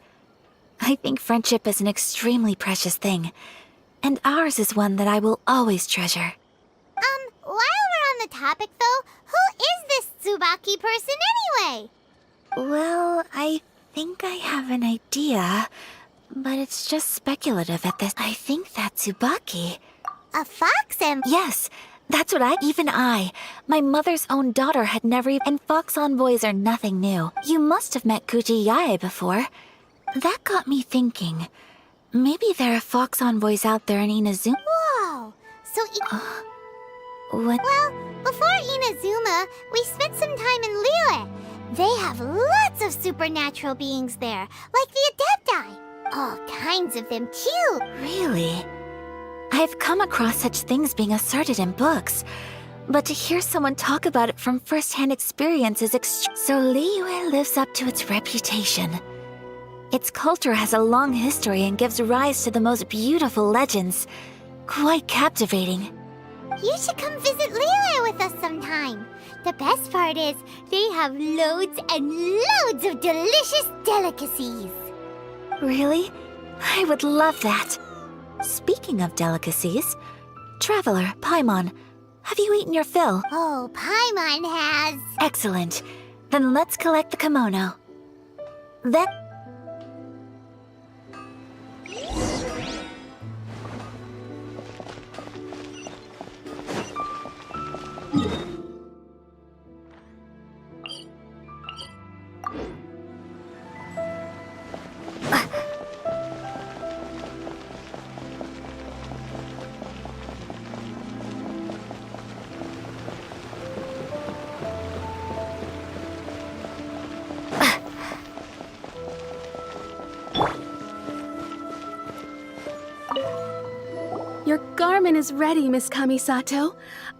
Speaker 4: I think friendship is an extremely precious thing. And ours is one that I will always treasure.
Speaker 5: While we're on the topic though, who is this Tsubaki person anyway?
Speaker 4: Well, I think I have an idea, but it's just speculative at this. I think that Tsubaki...
Speaker 5: A fox and...
Speaker 4: Yes, that's what my mother's own daughter had never even... And fox envoys are nothing new. You must have met Kuji Yae before. That got me thinking. Maybe there are fox envoys out there in Inazuma.
Speaker 5: Whoa! So
Speaker 4: What?
Speaker 5: Well, before Inazuma, we spent some time in Liyue. They have lots of supernatural beings there, like the Adepti. All kinds of them, too.
Speaker 4: Really? I've come across such things being asserted in books, but to hear someone talk about it from first-hand experience is So Liyue lives up to its reputation. Its culture has a long history and gives rise to the most beautiful legends. Quite captivating.
Speaker 5: You should come visit Liyue with us sometime. The best part is, they have loads and loads of delicious delicacies.
Speaker 4: Really? I would love that. Speaking of delicacies, Traveler, Paimon, have you eaten your fill?
Speaker 5: Oh, Paimon has.
Speaker 4: Excellent. Then let's collect the kimono. Then...
Speaker 20: Your garment is ready, Miss Kamisato.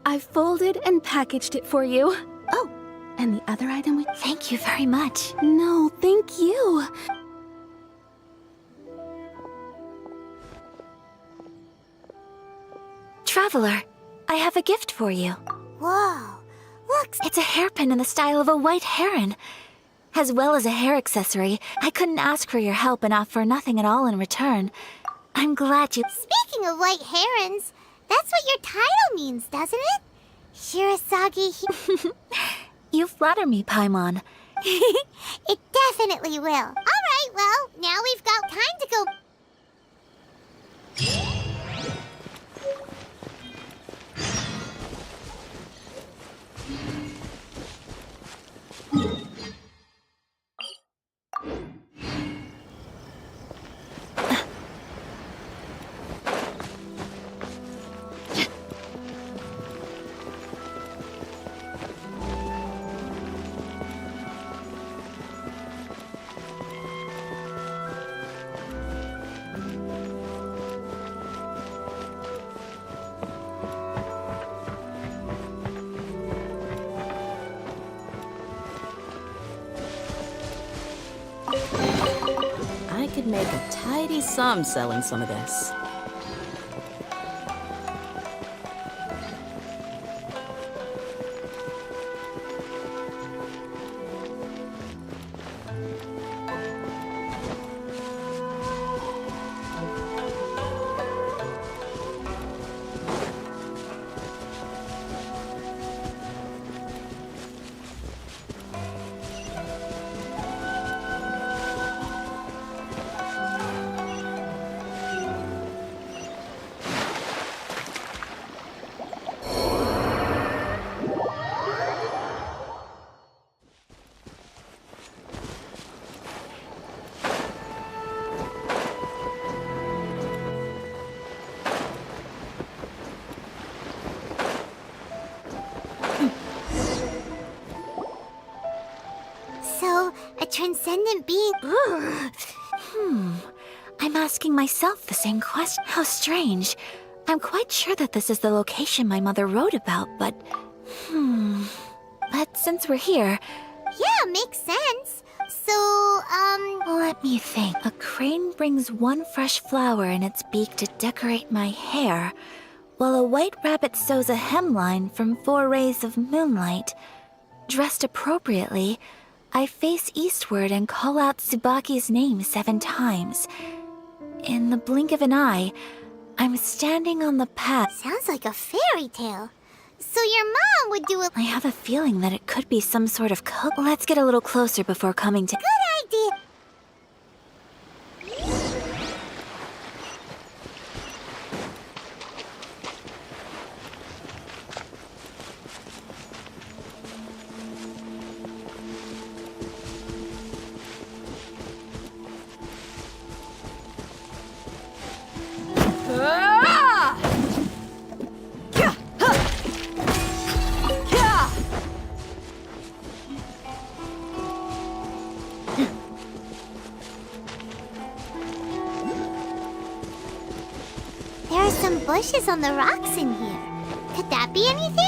Speaker 20: I've folded and packaged it for you. Oh, and the other item we...
Speaker 4: Thank you very much.
Speaker 20: No, thank you.
Speaker 4: Traveler, I have a gift for you.
Speaker 5: Whoa, look!
Speaker 4: It's a hairpin in the style of a white heron. As well as a hair accessory, I couldn't ask for your help and offer nothing at all in return. I'm glad you...
Speaker 5: Speaking of white herons, that's what your title means, doesn't it? Shirasagi...
Speaker 4: You flatter me, Paimon.
Speaker 5: It definitely will. All right, well, now we've got time to go...
Speaker 2: I could make a tidy sum selling some of this.
Speaker 5: So, a transcendent being...
Speaker 4: I'm asking myself the same question. How strange. I'm quite sure that this is the location my mother wrote about, but... But since we're here...
Speaker 5: Yeah, makes sense. So,
Speaker 4: Let me think. A crane brings one fresh flower in its beak to decorate my hair, while a white rabbit sews a hemline from 4 rays of moonlight. Dressed appropriately, I face eastward and call out Tsubaki's name 7 times. In the blink of an eye, I'm standing on the path.
Speaker 5: Sounds like a fairy tale. So your mom would do it.
Speaker 4: I have a feeling that it could be some sort of cook. Let's get a little closer before coming to...
Speaker 5: Good idea. There are some bushes on the rocks in here. Could that be anything?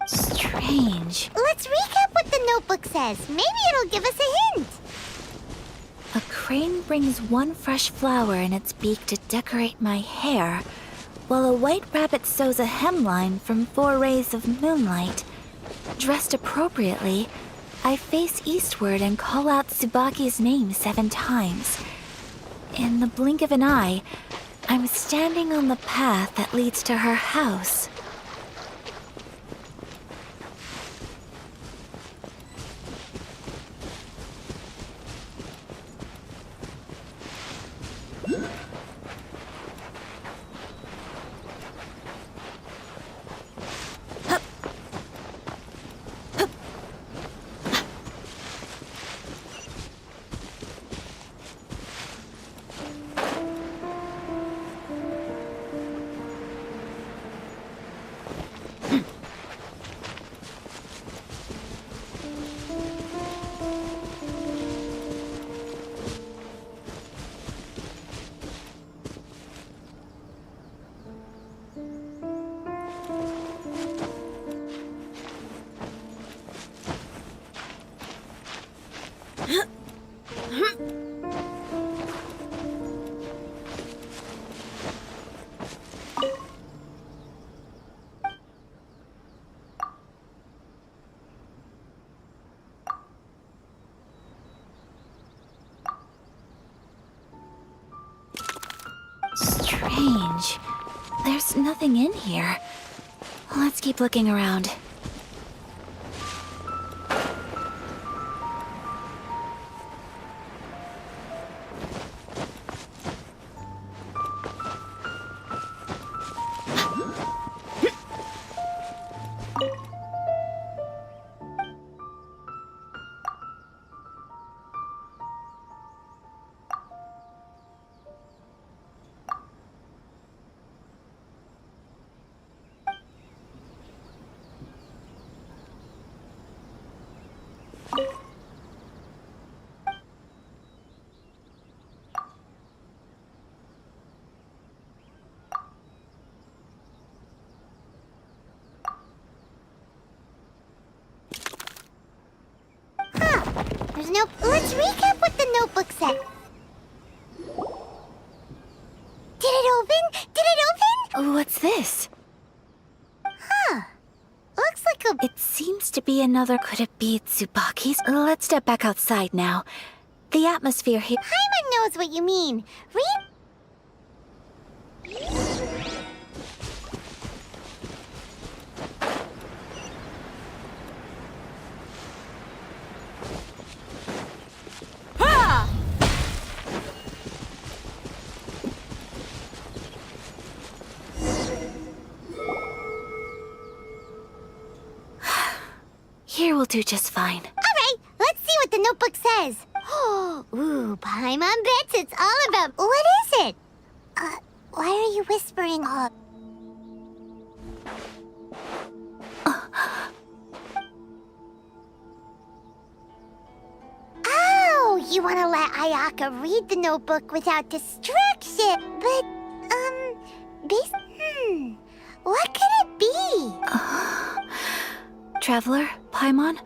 Speaker 4: Strange.
Speaker 5: Let's recap what the notebook says. Maybe it'll give us a hint.
Speaker 4: A crane brings one fresh flower in its beak to decorate my hair, while a white rabbit sews a hemline from 4 rays of moonlight. Dressed appropriately, I face eastward and call out Tsubaki's name 7 times. In the blink of an eye, I'm standing on the path that leads to her house. Strange. There's nothing in here. Let's keep looking around.
Speaker 5: There's no... Let's recap what the notebook said. Did it open? Did it open?
Speaker 4: What's this?
Speaker 5: Huh. Looks like a...
Speaker 4: It seems to be another... Could it be Tsubaki's? Let's step back outside now. The atmosphere here...
Speaker 5: Paimon knows what you mean. Read...
Speaker 4: Here will do just fine.
Speaker 5: Alright, let's see what the notebook says. Ooh, Paimon bets it's all about... What is it? Why are you whispering all... Oh, you want to let Ayaka read the notebook without distraction. But, what could it be?
Speaker 4: Traveler, Paimon,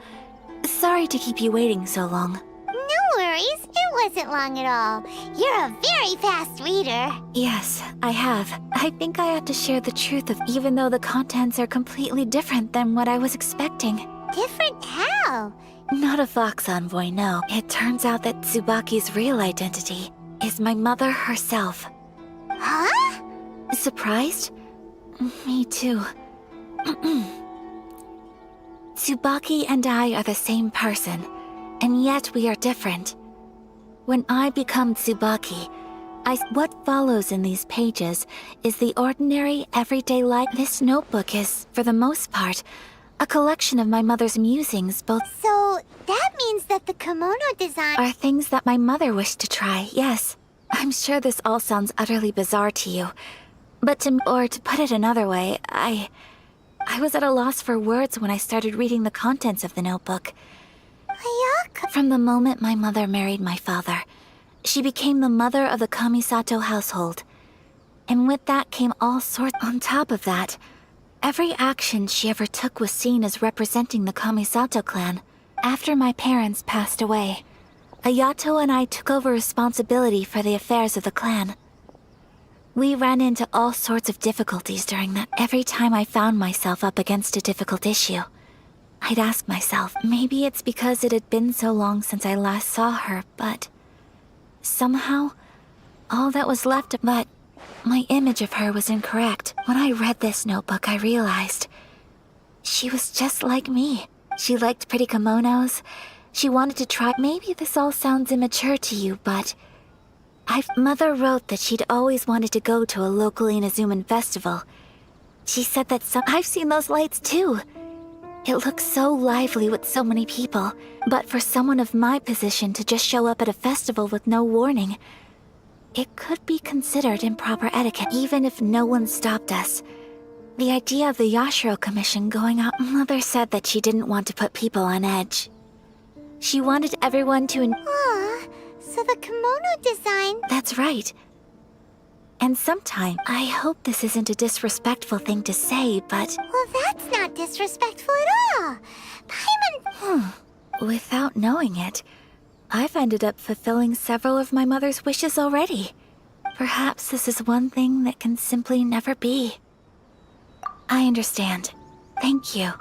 Speaker 4: sorry to keep you waiting so long.
Speaker 5: No worries, it wasn't long at all. You're a very fast reader.
Speaker 4: Yes, I have. I think I have to share the truth of even though the contents are completely different than what I was expecting.
Speaker 5: Different how?
Speaker 4: Not a Fox Envoy, no. It turns out that Tsubaki's real identity is my mother herself.
Speaker 5: Huh?
Speaker 4: Surprised? Me too. Tsubaki and I are the same person, and yet we are different. When I become Tsubaki, what follows in these pages is the ordinary, everyday life. This notebook is, for the most part, a collection of my mother's musings, both...
Speaker 5: So, that means that the kimono design...
Speaker 4: Are things that my mother wished to try, yes. I'm sure this all sounds utterly bizarre to you. But to put it another way, I was at a loss for words when I started reading the contents of the notebook.
Speaker 5: Ayaka...
Speaker 4: From the moment my mother married my father, she became the mother of the Kamisato household. And with that came all sorts... On top of that, every action she ever took was seen as representing the Kamisato clan. After my parents passed away, Ayato and I took over responsibility for the affairs of the clan. We ran into all sorts of difficulties during that. Every time I found myself up against a difficult issue, I'd ask myself, maybe it's because it had been so long since I last saw her, but somehow, all that was left, but my image of her was incorrect. When I read this notebook, I realized she was just like me. She liked pretty kimonos. She wanted to try. Maybe this all sounds immature to you, but Mother wrote that she'd always wanted to go to a local Inazuman festival. She said that I've seen those lights too. It looks so lively with so many people, but for someone of my position to just show up at a festival with no warning, it could be considered improper etiquette, even if no one stopped us. The idea of the Yashiro Commission going out... Mother said that she didn't want to put people on edge. She wanted everyone to...
Speaker 5: So the kimono design...
Speaker 4: That's right. And sometime, I hope this isn't a disrespectful thing to say, but...
Speaker 5: Well, that's not disrespectful at all. Paimon...
Speaker 4: Without knowing it, I've ended up fulfilling several of my mother's wishes already. Perhaps this is one thing that can simply never be. I understand. Thank you.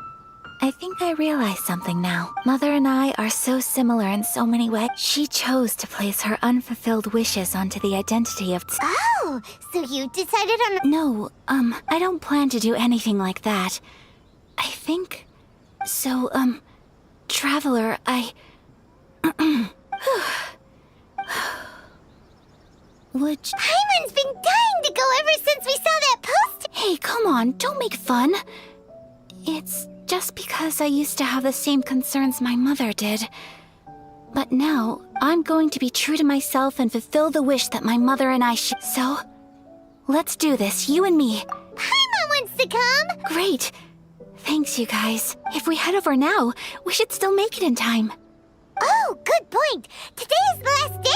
Speaker 4: I think I realize something now. Mother and I are so similar in so many ways. She chose to place her unfulfilled wishes onto the identity of...
Speaker 5: Oh, so you decided on...
Speaker 4: No, I don't plan to do anything like that. I think... So, Traveler, Would...
Speaker 5: Paimon's been dying to go ever since we saw that poster!
Speaker 4: Hey, come on, don't make fun. It's just because I used to have the same concerns my mother did. But now, I'm going to be true to myself and fulfill the wish that my mother and I should... So, let's do this, you and me.
Speaker 5: Paimon wants to come!
Speaker 4: Great. Thanks, you guys. If we head over now, we should still make it in time.
Speaker 5: Oh, good point! Today is the last day...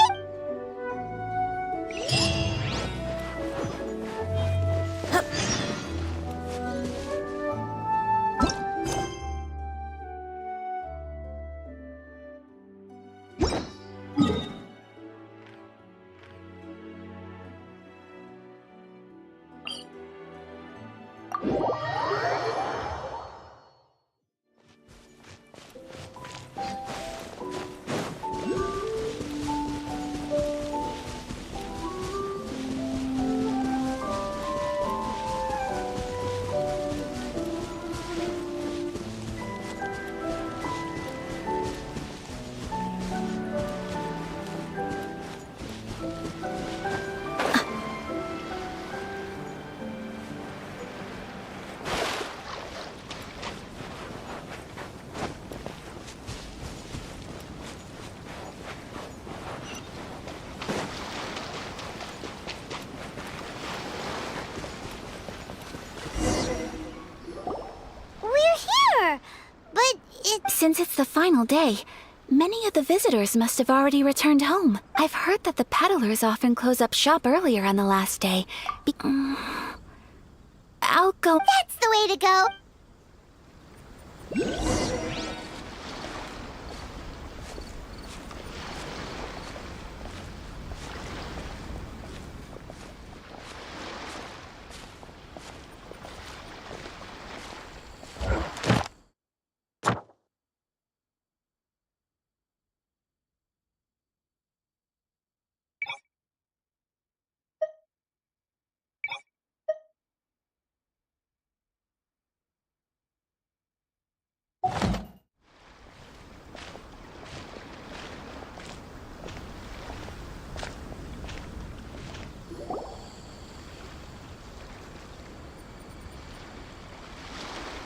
Speaker 4: Since it's the final day, many of the visitors must have already returned home. I've heard that the peddlers often close up shop earlier on the last day. I'll go...
Speaker 5: That's the way to go!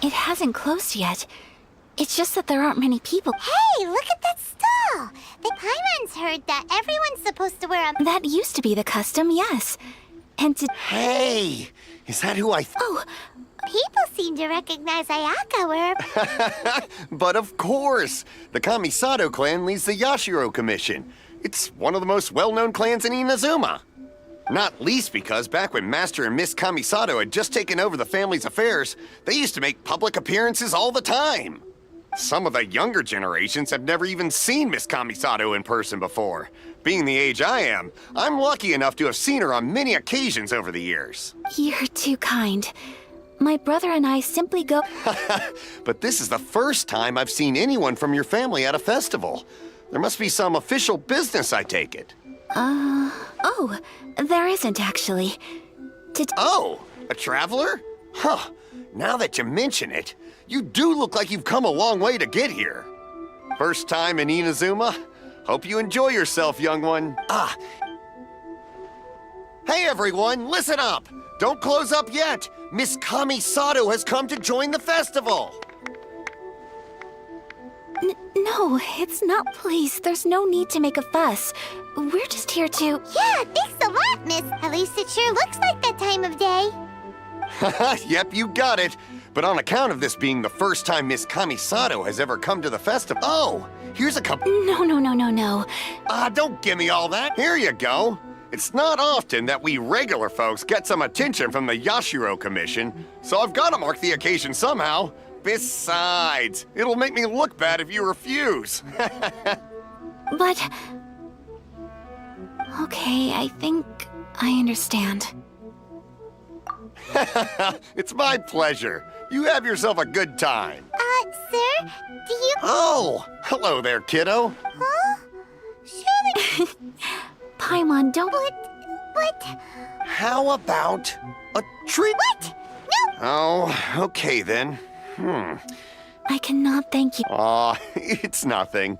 Speaker 4: It hasn't closed yet. It's just that there aren't many people.
Speaker 5: Hey, look at that stall! The Paimon's heard that everyone's supposed to wear a...
Speaker 4: That used to be the custom, yes. And to...
Speaker 10: Hey! Is that who I...
Speaker 4: Oh!
Speaker 5: People seem to recognize Ayaka where...
Speaker 10: But of course! The Kamisato clan leads the Yashiro Commission. It's one of the most well-known clans in Inazuma. Not least because back when Master and Miss Kamisato had just taken over the family's affairs, they used to make public appearances all the time. Some of the younger generations have never even seen Miss Kamisato in person before. Being the age I am, I'm lucky enough to have seen her on many occasions over the years.
Speaker 4: You're too kind. My brother and I simply go...
Speaker 10: But this is the first time I've seen anyone from your family at a festival. There must be some official business, I take it.
Speaker 4: Oh, there isn't actually.
Speaker 10: Oh, a traveler? Huh, now that you mention it, you do look like you've come a long way to get here. First time in Inazuma? Hope you enjoy yourself, young one. Hey everyone, listen up! Don't close up yet! Miss Kamisato has come to join the festival!
Speaker 4: No, it's not, please. There's no need to make a fuss. We're just here to...
Speaker 5: Yeah, thanks a lot, miss. At least it sure looks like that time of day.
Speaker 10: Yep, you got it. But on account of this being the first time Miss Kamisato has ever come to the festival... Oh, here's a couple...
Speaker 4: No.
Speaker 10: Don't give me all that. Here you go. It's not often that we regular folks get some attention from the Yashiro Commission, so I've got to mark the occasion somehow. Besides, it'll make me look bad if you refuse.
Speaker 4: But... Okay, I think I understand.
Speaker 10: It's my pleasure. You have yourself a good time.
Speaker 5: Sir, do you...
Speaker 10: Oh, hello there, kiddo.
Speaker 5: Huh? Surely...
Speaker 4: Paimon, don't...
Speaker 5: But...
Speaker 10: How about a treat?
Speaker 5: What? No!
Speaker 10: Oh, okay then.
Speaker 4: I cannot thank you.
Speaker 10: Aw, it's nothing.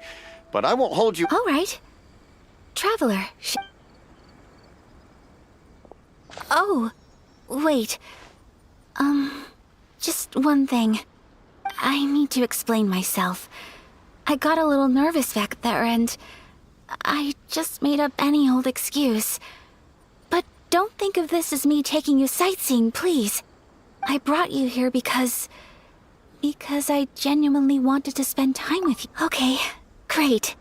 Speaker 10: But I won't hold you...
Speaker 4: All right. Traveler, Oh, wait. Just one thing. I need to explain myself. I got a little nervous back there and I just made up any old excuse. But don't think of this as me taking you sightseeing, please. I brought you here because I genuinely wanted to spend time with you. Okay, great.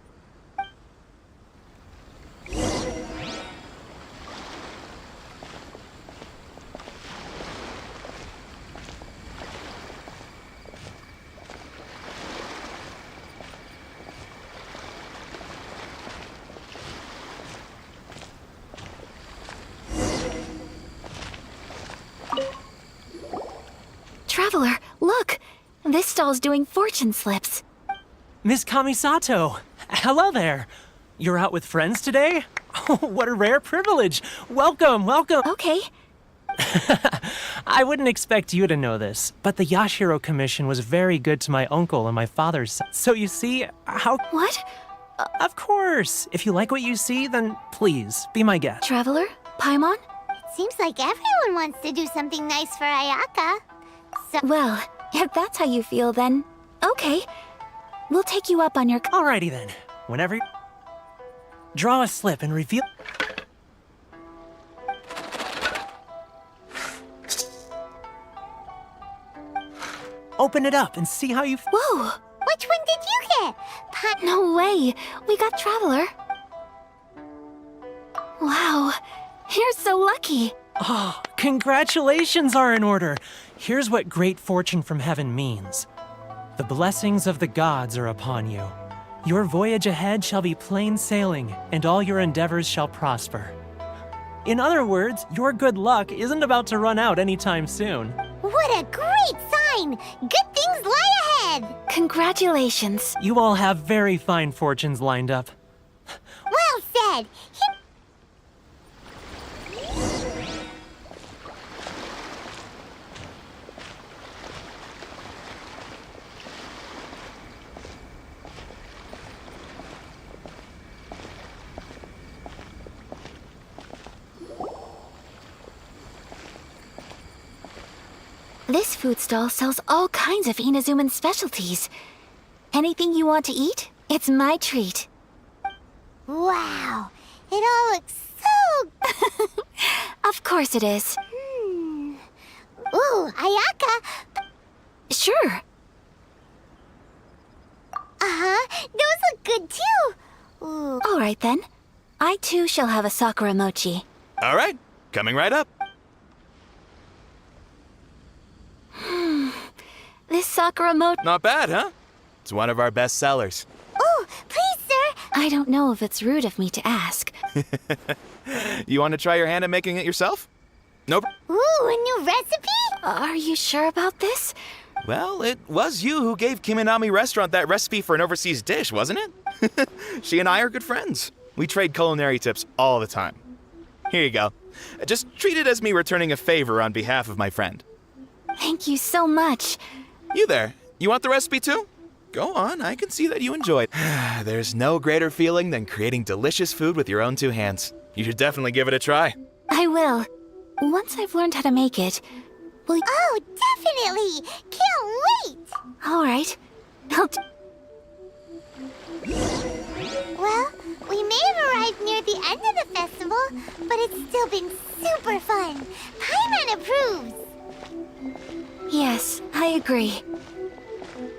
Speaker 4: Traveler, look! This stall's doing fortune slips.
Speaker 12: Miss Kamisato! Hello there! You're out with friends today? Oh, what a rare privilege! Welcome, welcome!
Speaker 4: Okay.
Speaker 12: I wouldn't expect you to know this, but the Yashiro Commission was very good to my uncle and my father's son. So you see, how...
Speaker 4: What?
Speaker 12: Of course! If you like what you see, then please, be my guest.
Speaker 4: Traveler? Paimon?
Speaker 5: It seems like everyone wants to do something nice for Ayaka. So...
Speaker 4: Well, if that's how you feel, then... Okay. We'll take you up on your...
Speaker 12: Alrighty then. Whenever you... Draw a slip and reveal... Open it up and see how you...
Speaker 5: Whoa! Which one did you get?
Speaker 4: No way! We got Traveler. Wow. You're so lucky.
Speaker 12: Oh, congratulations are in order. Here's what great fortune from heaven means. The blessings of the gods are upon you. Your voyage ahead shall be plain sailing, and all your endeavors shall prosper. In other words, your good luck isn't about to run out anytime soon.
Speaker 5: What a great sign! Good things lie ahead!
Speaker 4: Congratulations.
Speaker 12: You all have very fine fortunes lined up.
Speaker 5: Well said!
Speaker 4: This food stall sells all kinds of Inazuman specialties. Anything you want to eat, it's my treat.
Speaker 5: Wow, it all looks so...
Speaker 4: Of course it is.
Speaker 5: Ooh, Ayaka!
Speaker 4: Sure.
Speaker 5: Uh-huh, those look good too. Ooh.
Speaker 4: All right then. I too shall have a Sakura mochi.
Speaker 8: All right, coming right up.
Speaker 4: This Sakura mochi...
Speaker 8: Not bad, huh? It's one of our best sellers.
Speaker 5: Oh, please, sir!
Speaker 4: I don't know if it's rude of me to ask.
Speaker 8: You want to try your hand at making it yourself? Nope.
Speaker 5: Ooh, a new recipe?
Speaker 4: Are you sure about this?
Speaker 8: Well, it was you who gave Kiminami Restaurant that recipe for an overseas dish, wasn't it? She and I are good friends. We trade culinary tips all the time. Here you go. Just treat it as me returning a favor on behalf of my friend.
Speaker 4: Thank you so much.
Speaker 8: You there, you want the recipe too? Go on, I can see that you enjoyed. There's no greater feeling than creating delicious food with your own two hands. You should definitely give it a try.
Speaker 4: I will. Once I've learned how to make it, will you...
Speaker 5: Oh, definitely! Can't wait!
Speaker 4: All right.
Speaker 5: Well, we may have arrived near the end of the festival, but it's still been super fun. Paimon approves!
Speaker 4: Yes, I agree.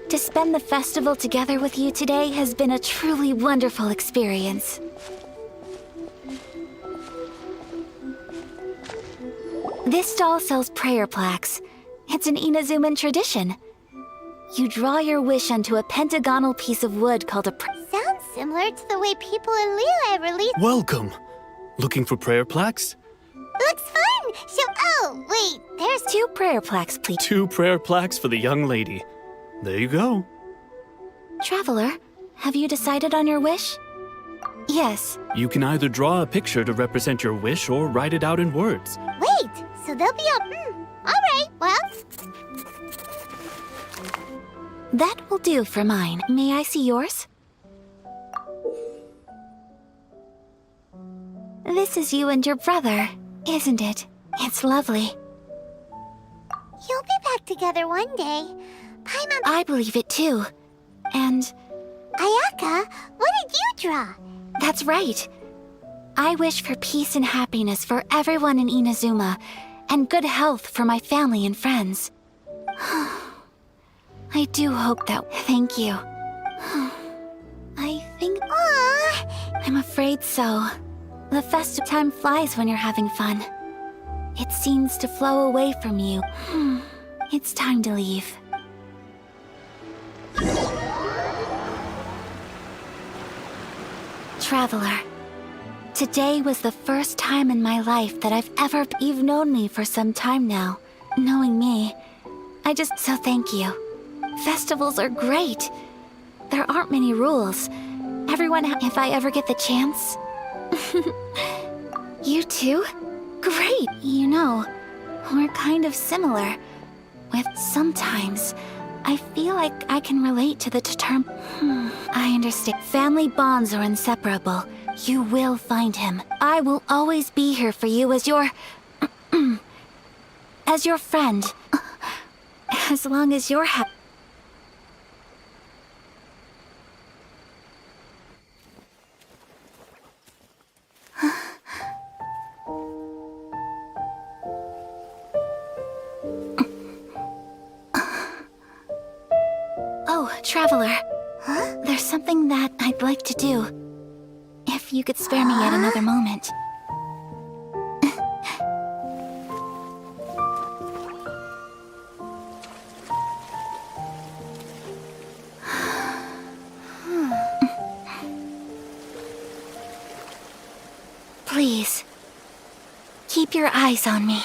Speaker 4: To spend the festival together with you today has been a truly wonderful experience. This stall sells prayer plaques. It's an Inazuman tradition. You draw your wish onto a pentagonal piece of wood called a
Speaker 5: Sounds similar to the way people in Liyue release.
Speaker 16: Welcome. Looking for prayer plaques?
Speaker 5: Looks fun! Oh, wait, there's
Speaker 4: 2 prayer plaques, please.
Speaker 16: 2 prayer plaques for the young lady. There you go.
Speaker 4: Traveler, have you decided on your wish? Yes.
Speaker 16: You can either draw a picture to represent your wish or write it out in words.
Speaker 5: Wait, so they'll be alright, well.
Speaker 4: That will do for mine. May I see yours? This is you and your brother, isn't it? It's lovely.
Speaker 5: You'll be back together one day. Paimon.
Speaker 4: I believe it too. And...
Speaker 5: Ayaka, what did you draw?
Speaker 4: That's right. I wish for peace and happiness for everyone in Inazuma, and good health for my family and friends. I do hope that... Thank you. I think...
Speaker 5: Aww.
Speaker 4: I'm afraid so. The festive time flies when you're having fun. It seems to flow away from you. It's time to leave. Traveler, today was the first time in my life that You've known me for some time now. Knowing me, So thank you. Festivals are great. There aren't many rules. If I ever get the chance... You too? Great! You know, we're kind of similar. Sometimes, I feel like I can relate to the term... I understand. Family bonds are inseparable. You will find him. I will always be here for you as your... as your friend. As long as you're happy. Oh, Traveler. Huh? There's something that I'd like to do. If you could spare me yet another moment. Please, keep your eyes on me.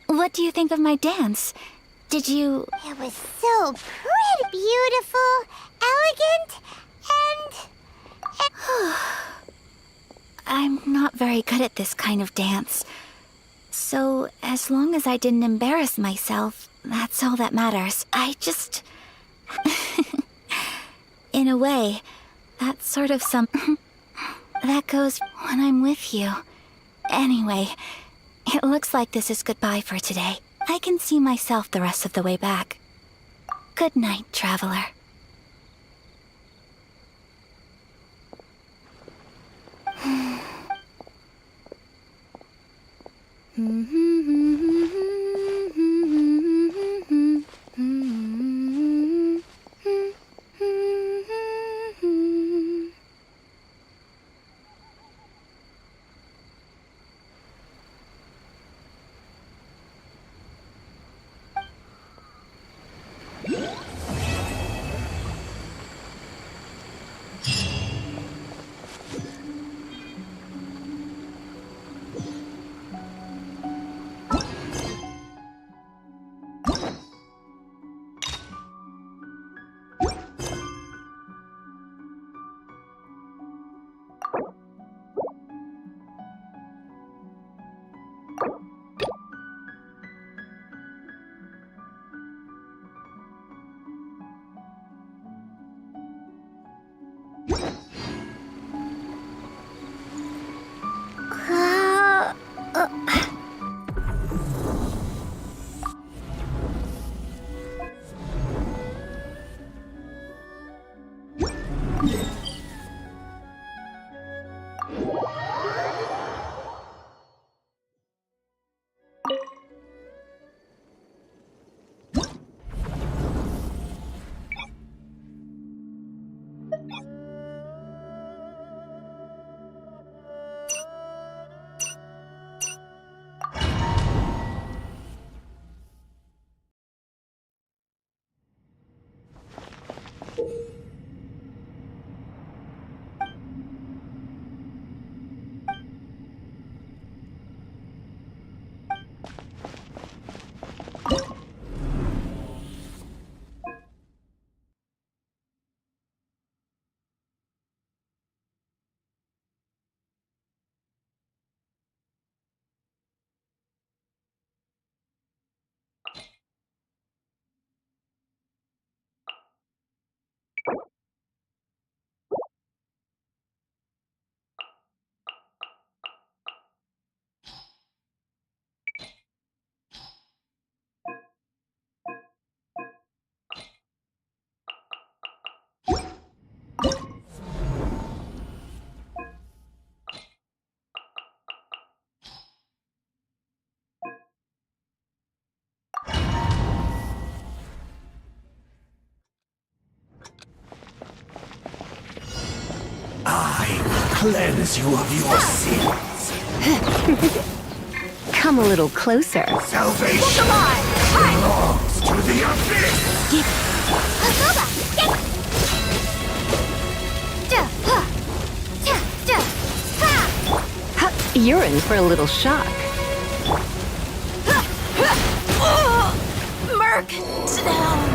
Speaker 4: What do you think of my dance? Did you...
Speaker 5: It was so pretty, beautiful, elegant, and...
Speaker 4: I'm not very good at this kind of dance. So, as long as I didn't embarrass myself, that's all that matters. I just... In a way, that's sort of that goes when I'm with you. Anyway, it looks like this is goodbye for today. I can see myself the rest of the way back. Good night, Traveler.
Speaker 17: cleanse you of your sins.
Speaker 6: Come a little closer.
Speaker 17: Salvation belongs to the abyss.
Speaker 6: You're in for a little shock.
Speaker 22: Merc, sit down.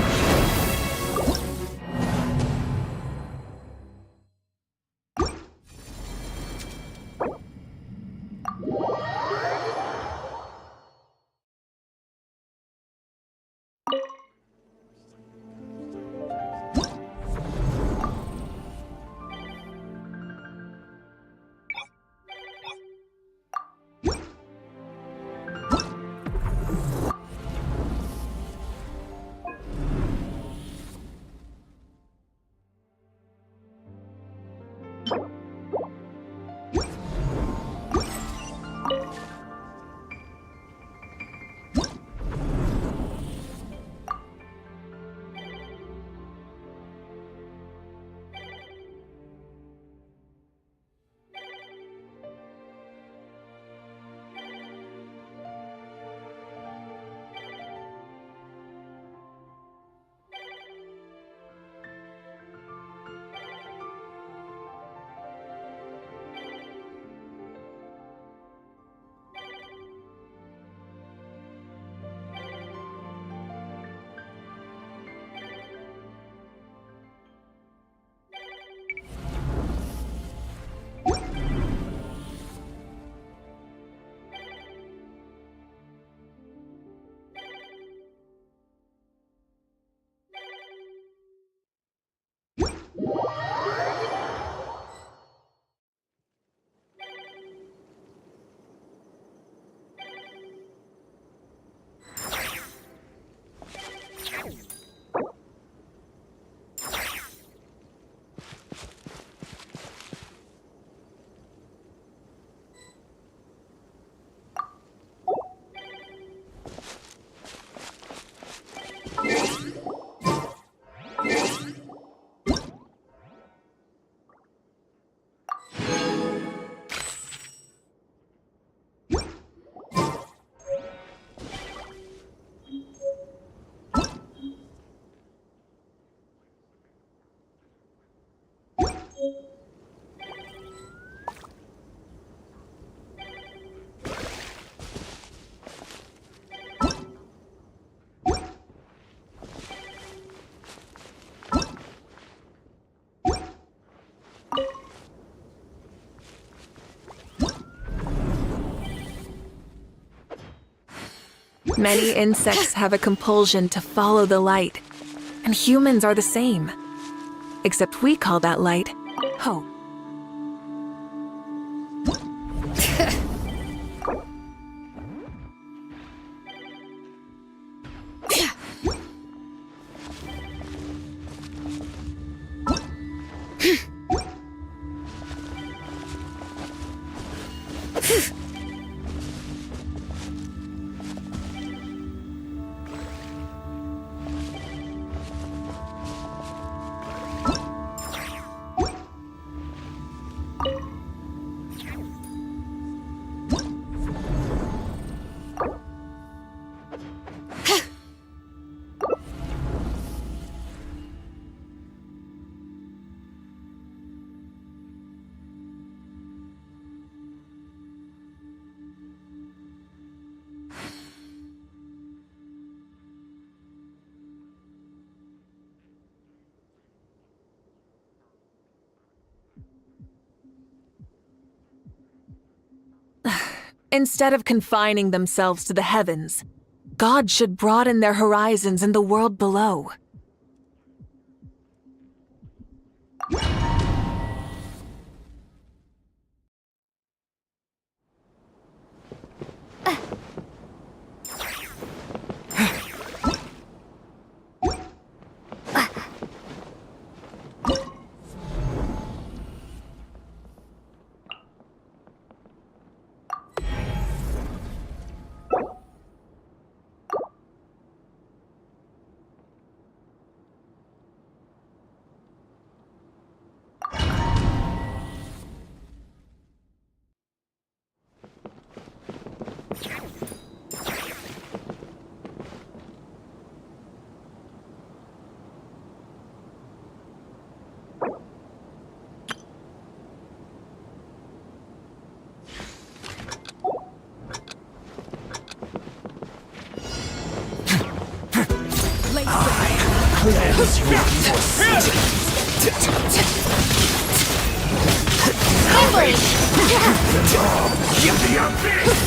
Speaker 19: Many insects have a compulsion to follow the light, and humans are the same. Except we call that light hope. Instead of confining themselves to the heavens, God should broaden their horizons in the world below.
Speaker 17: cleanse your in the abyss!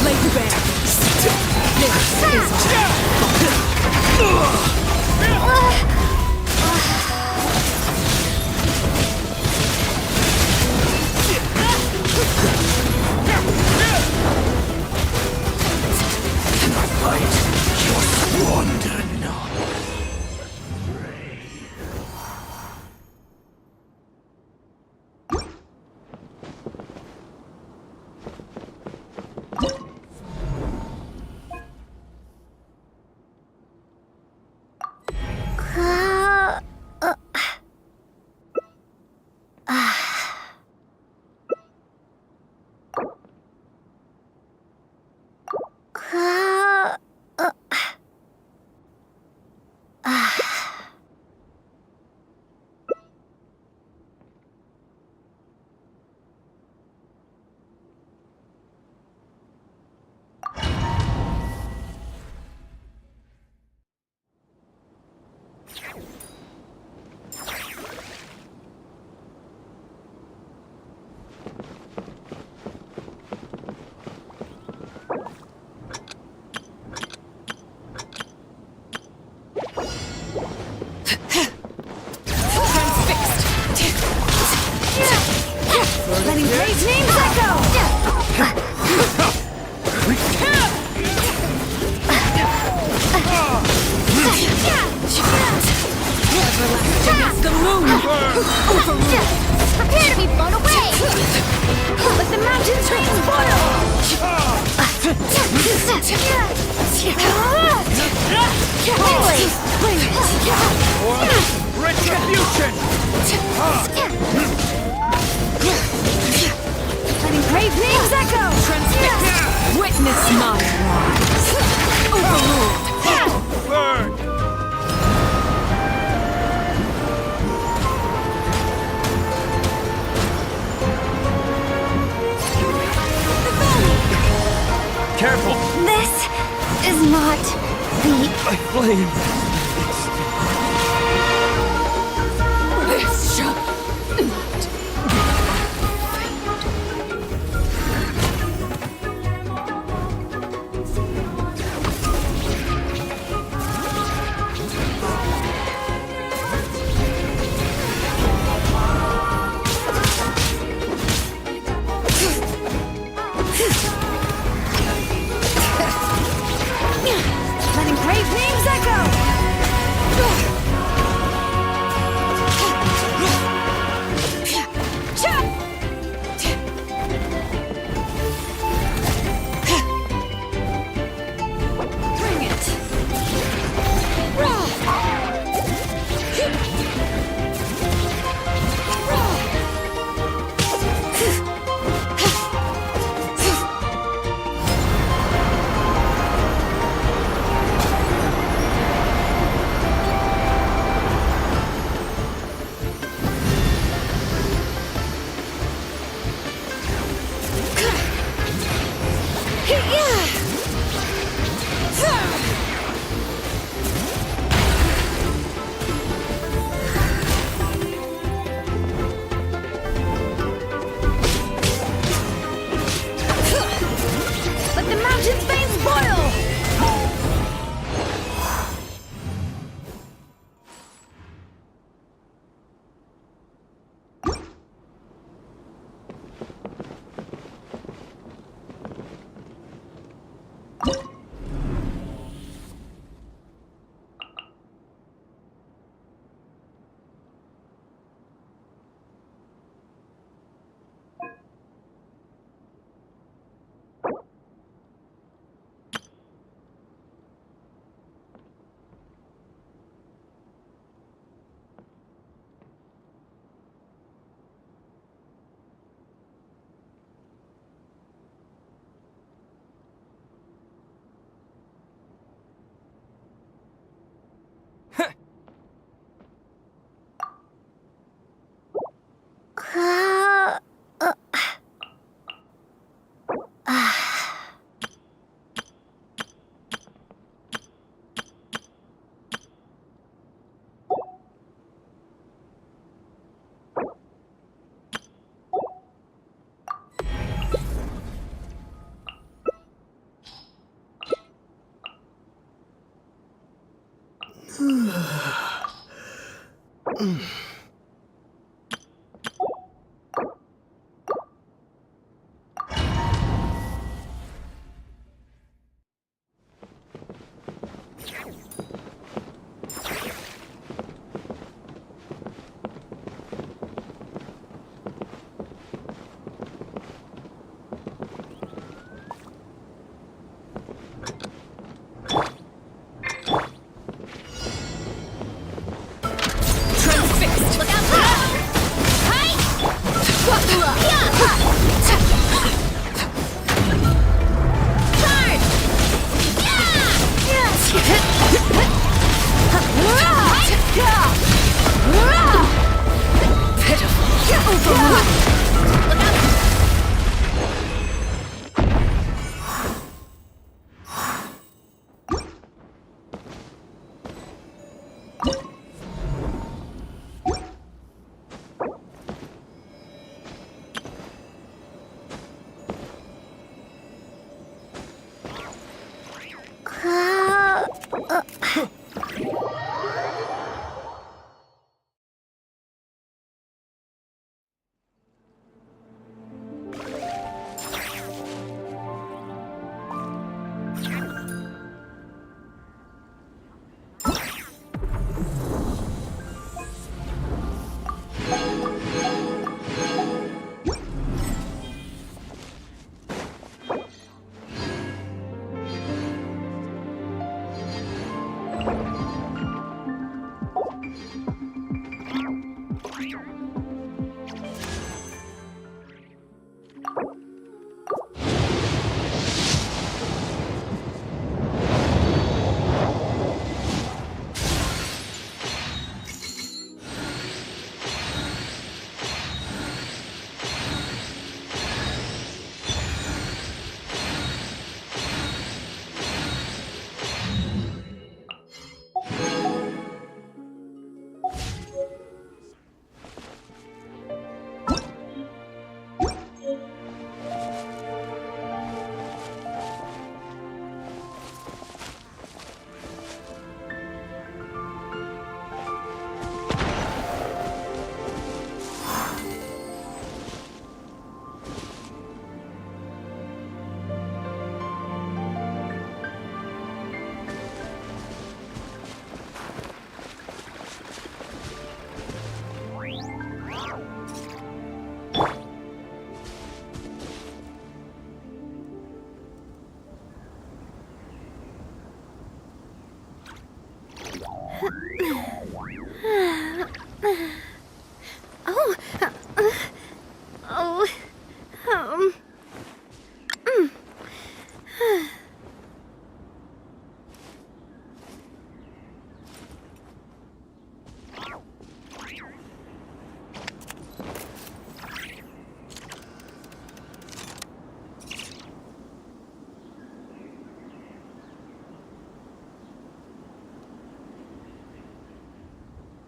Speaker 19: Lay you back.
Speaker 17: Letting Ray's names echo!
Speaker 19: Against the moon! Overruled!
Speaker 5: Prepare to be blown away!
Speaker 19: Let the mountains spoil!
Speaker 17: Retribution!
Speaker 19: Letting brave names echo! Transfixed! Witness my rise! Overruled!
Speaker 17: Burn!
Speaker 14: Careful!
Speaker 5: This is not the...
Speaker 14: My flame!
Speaker 19: This shall not
Speaker 17: Letting brave names echo!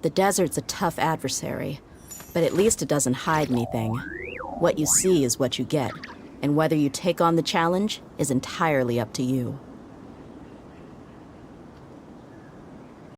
Speaker 2: The desert's a tough adversary, but at least it doesn't hide anything. What you see is what you get, and whether you take on the challenge is entirely up to you.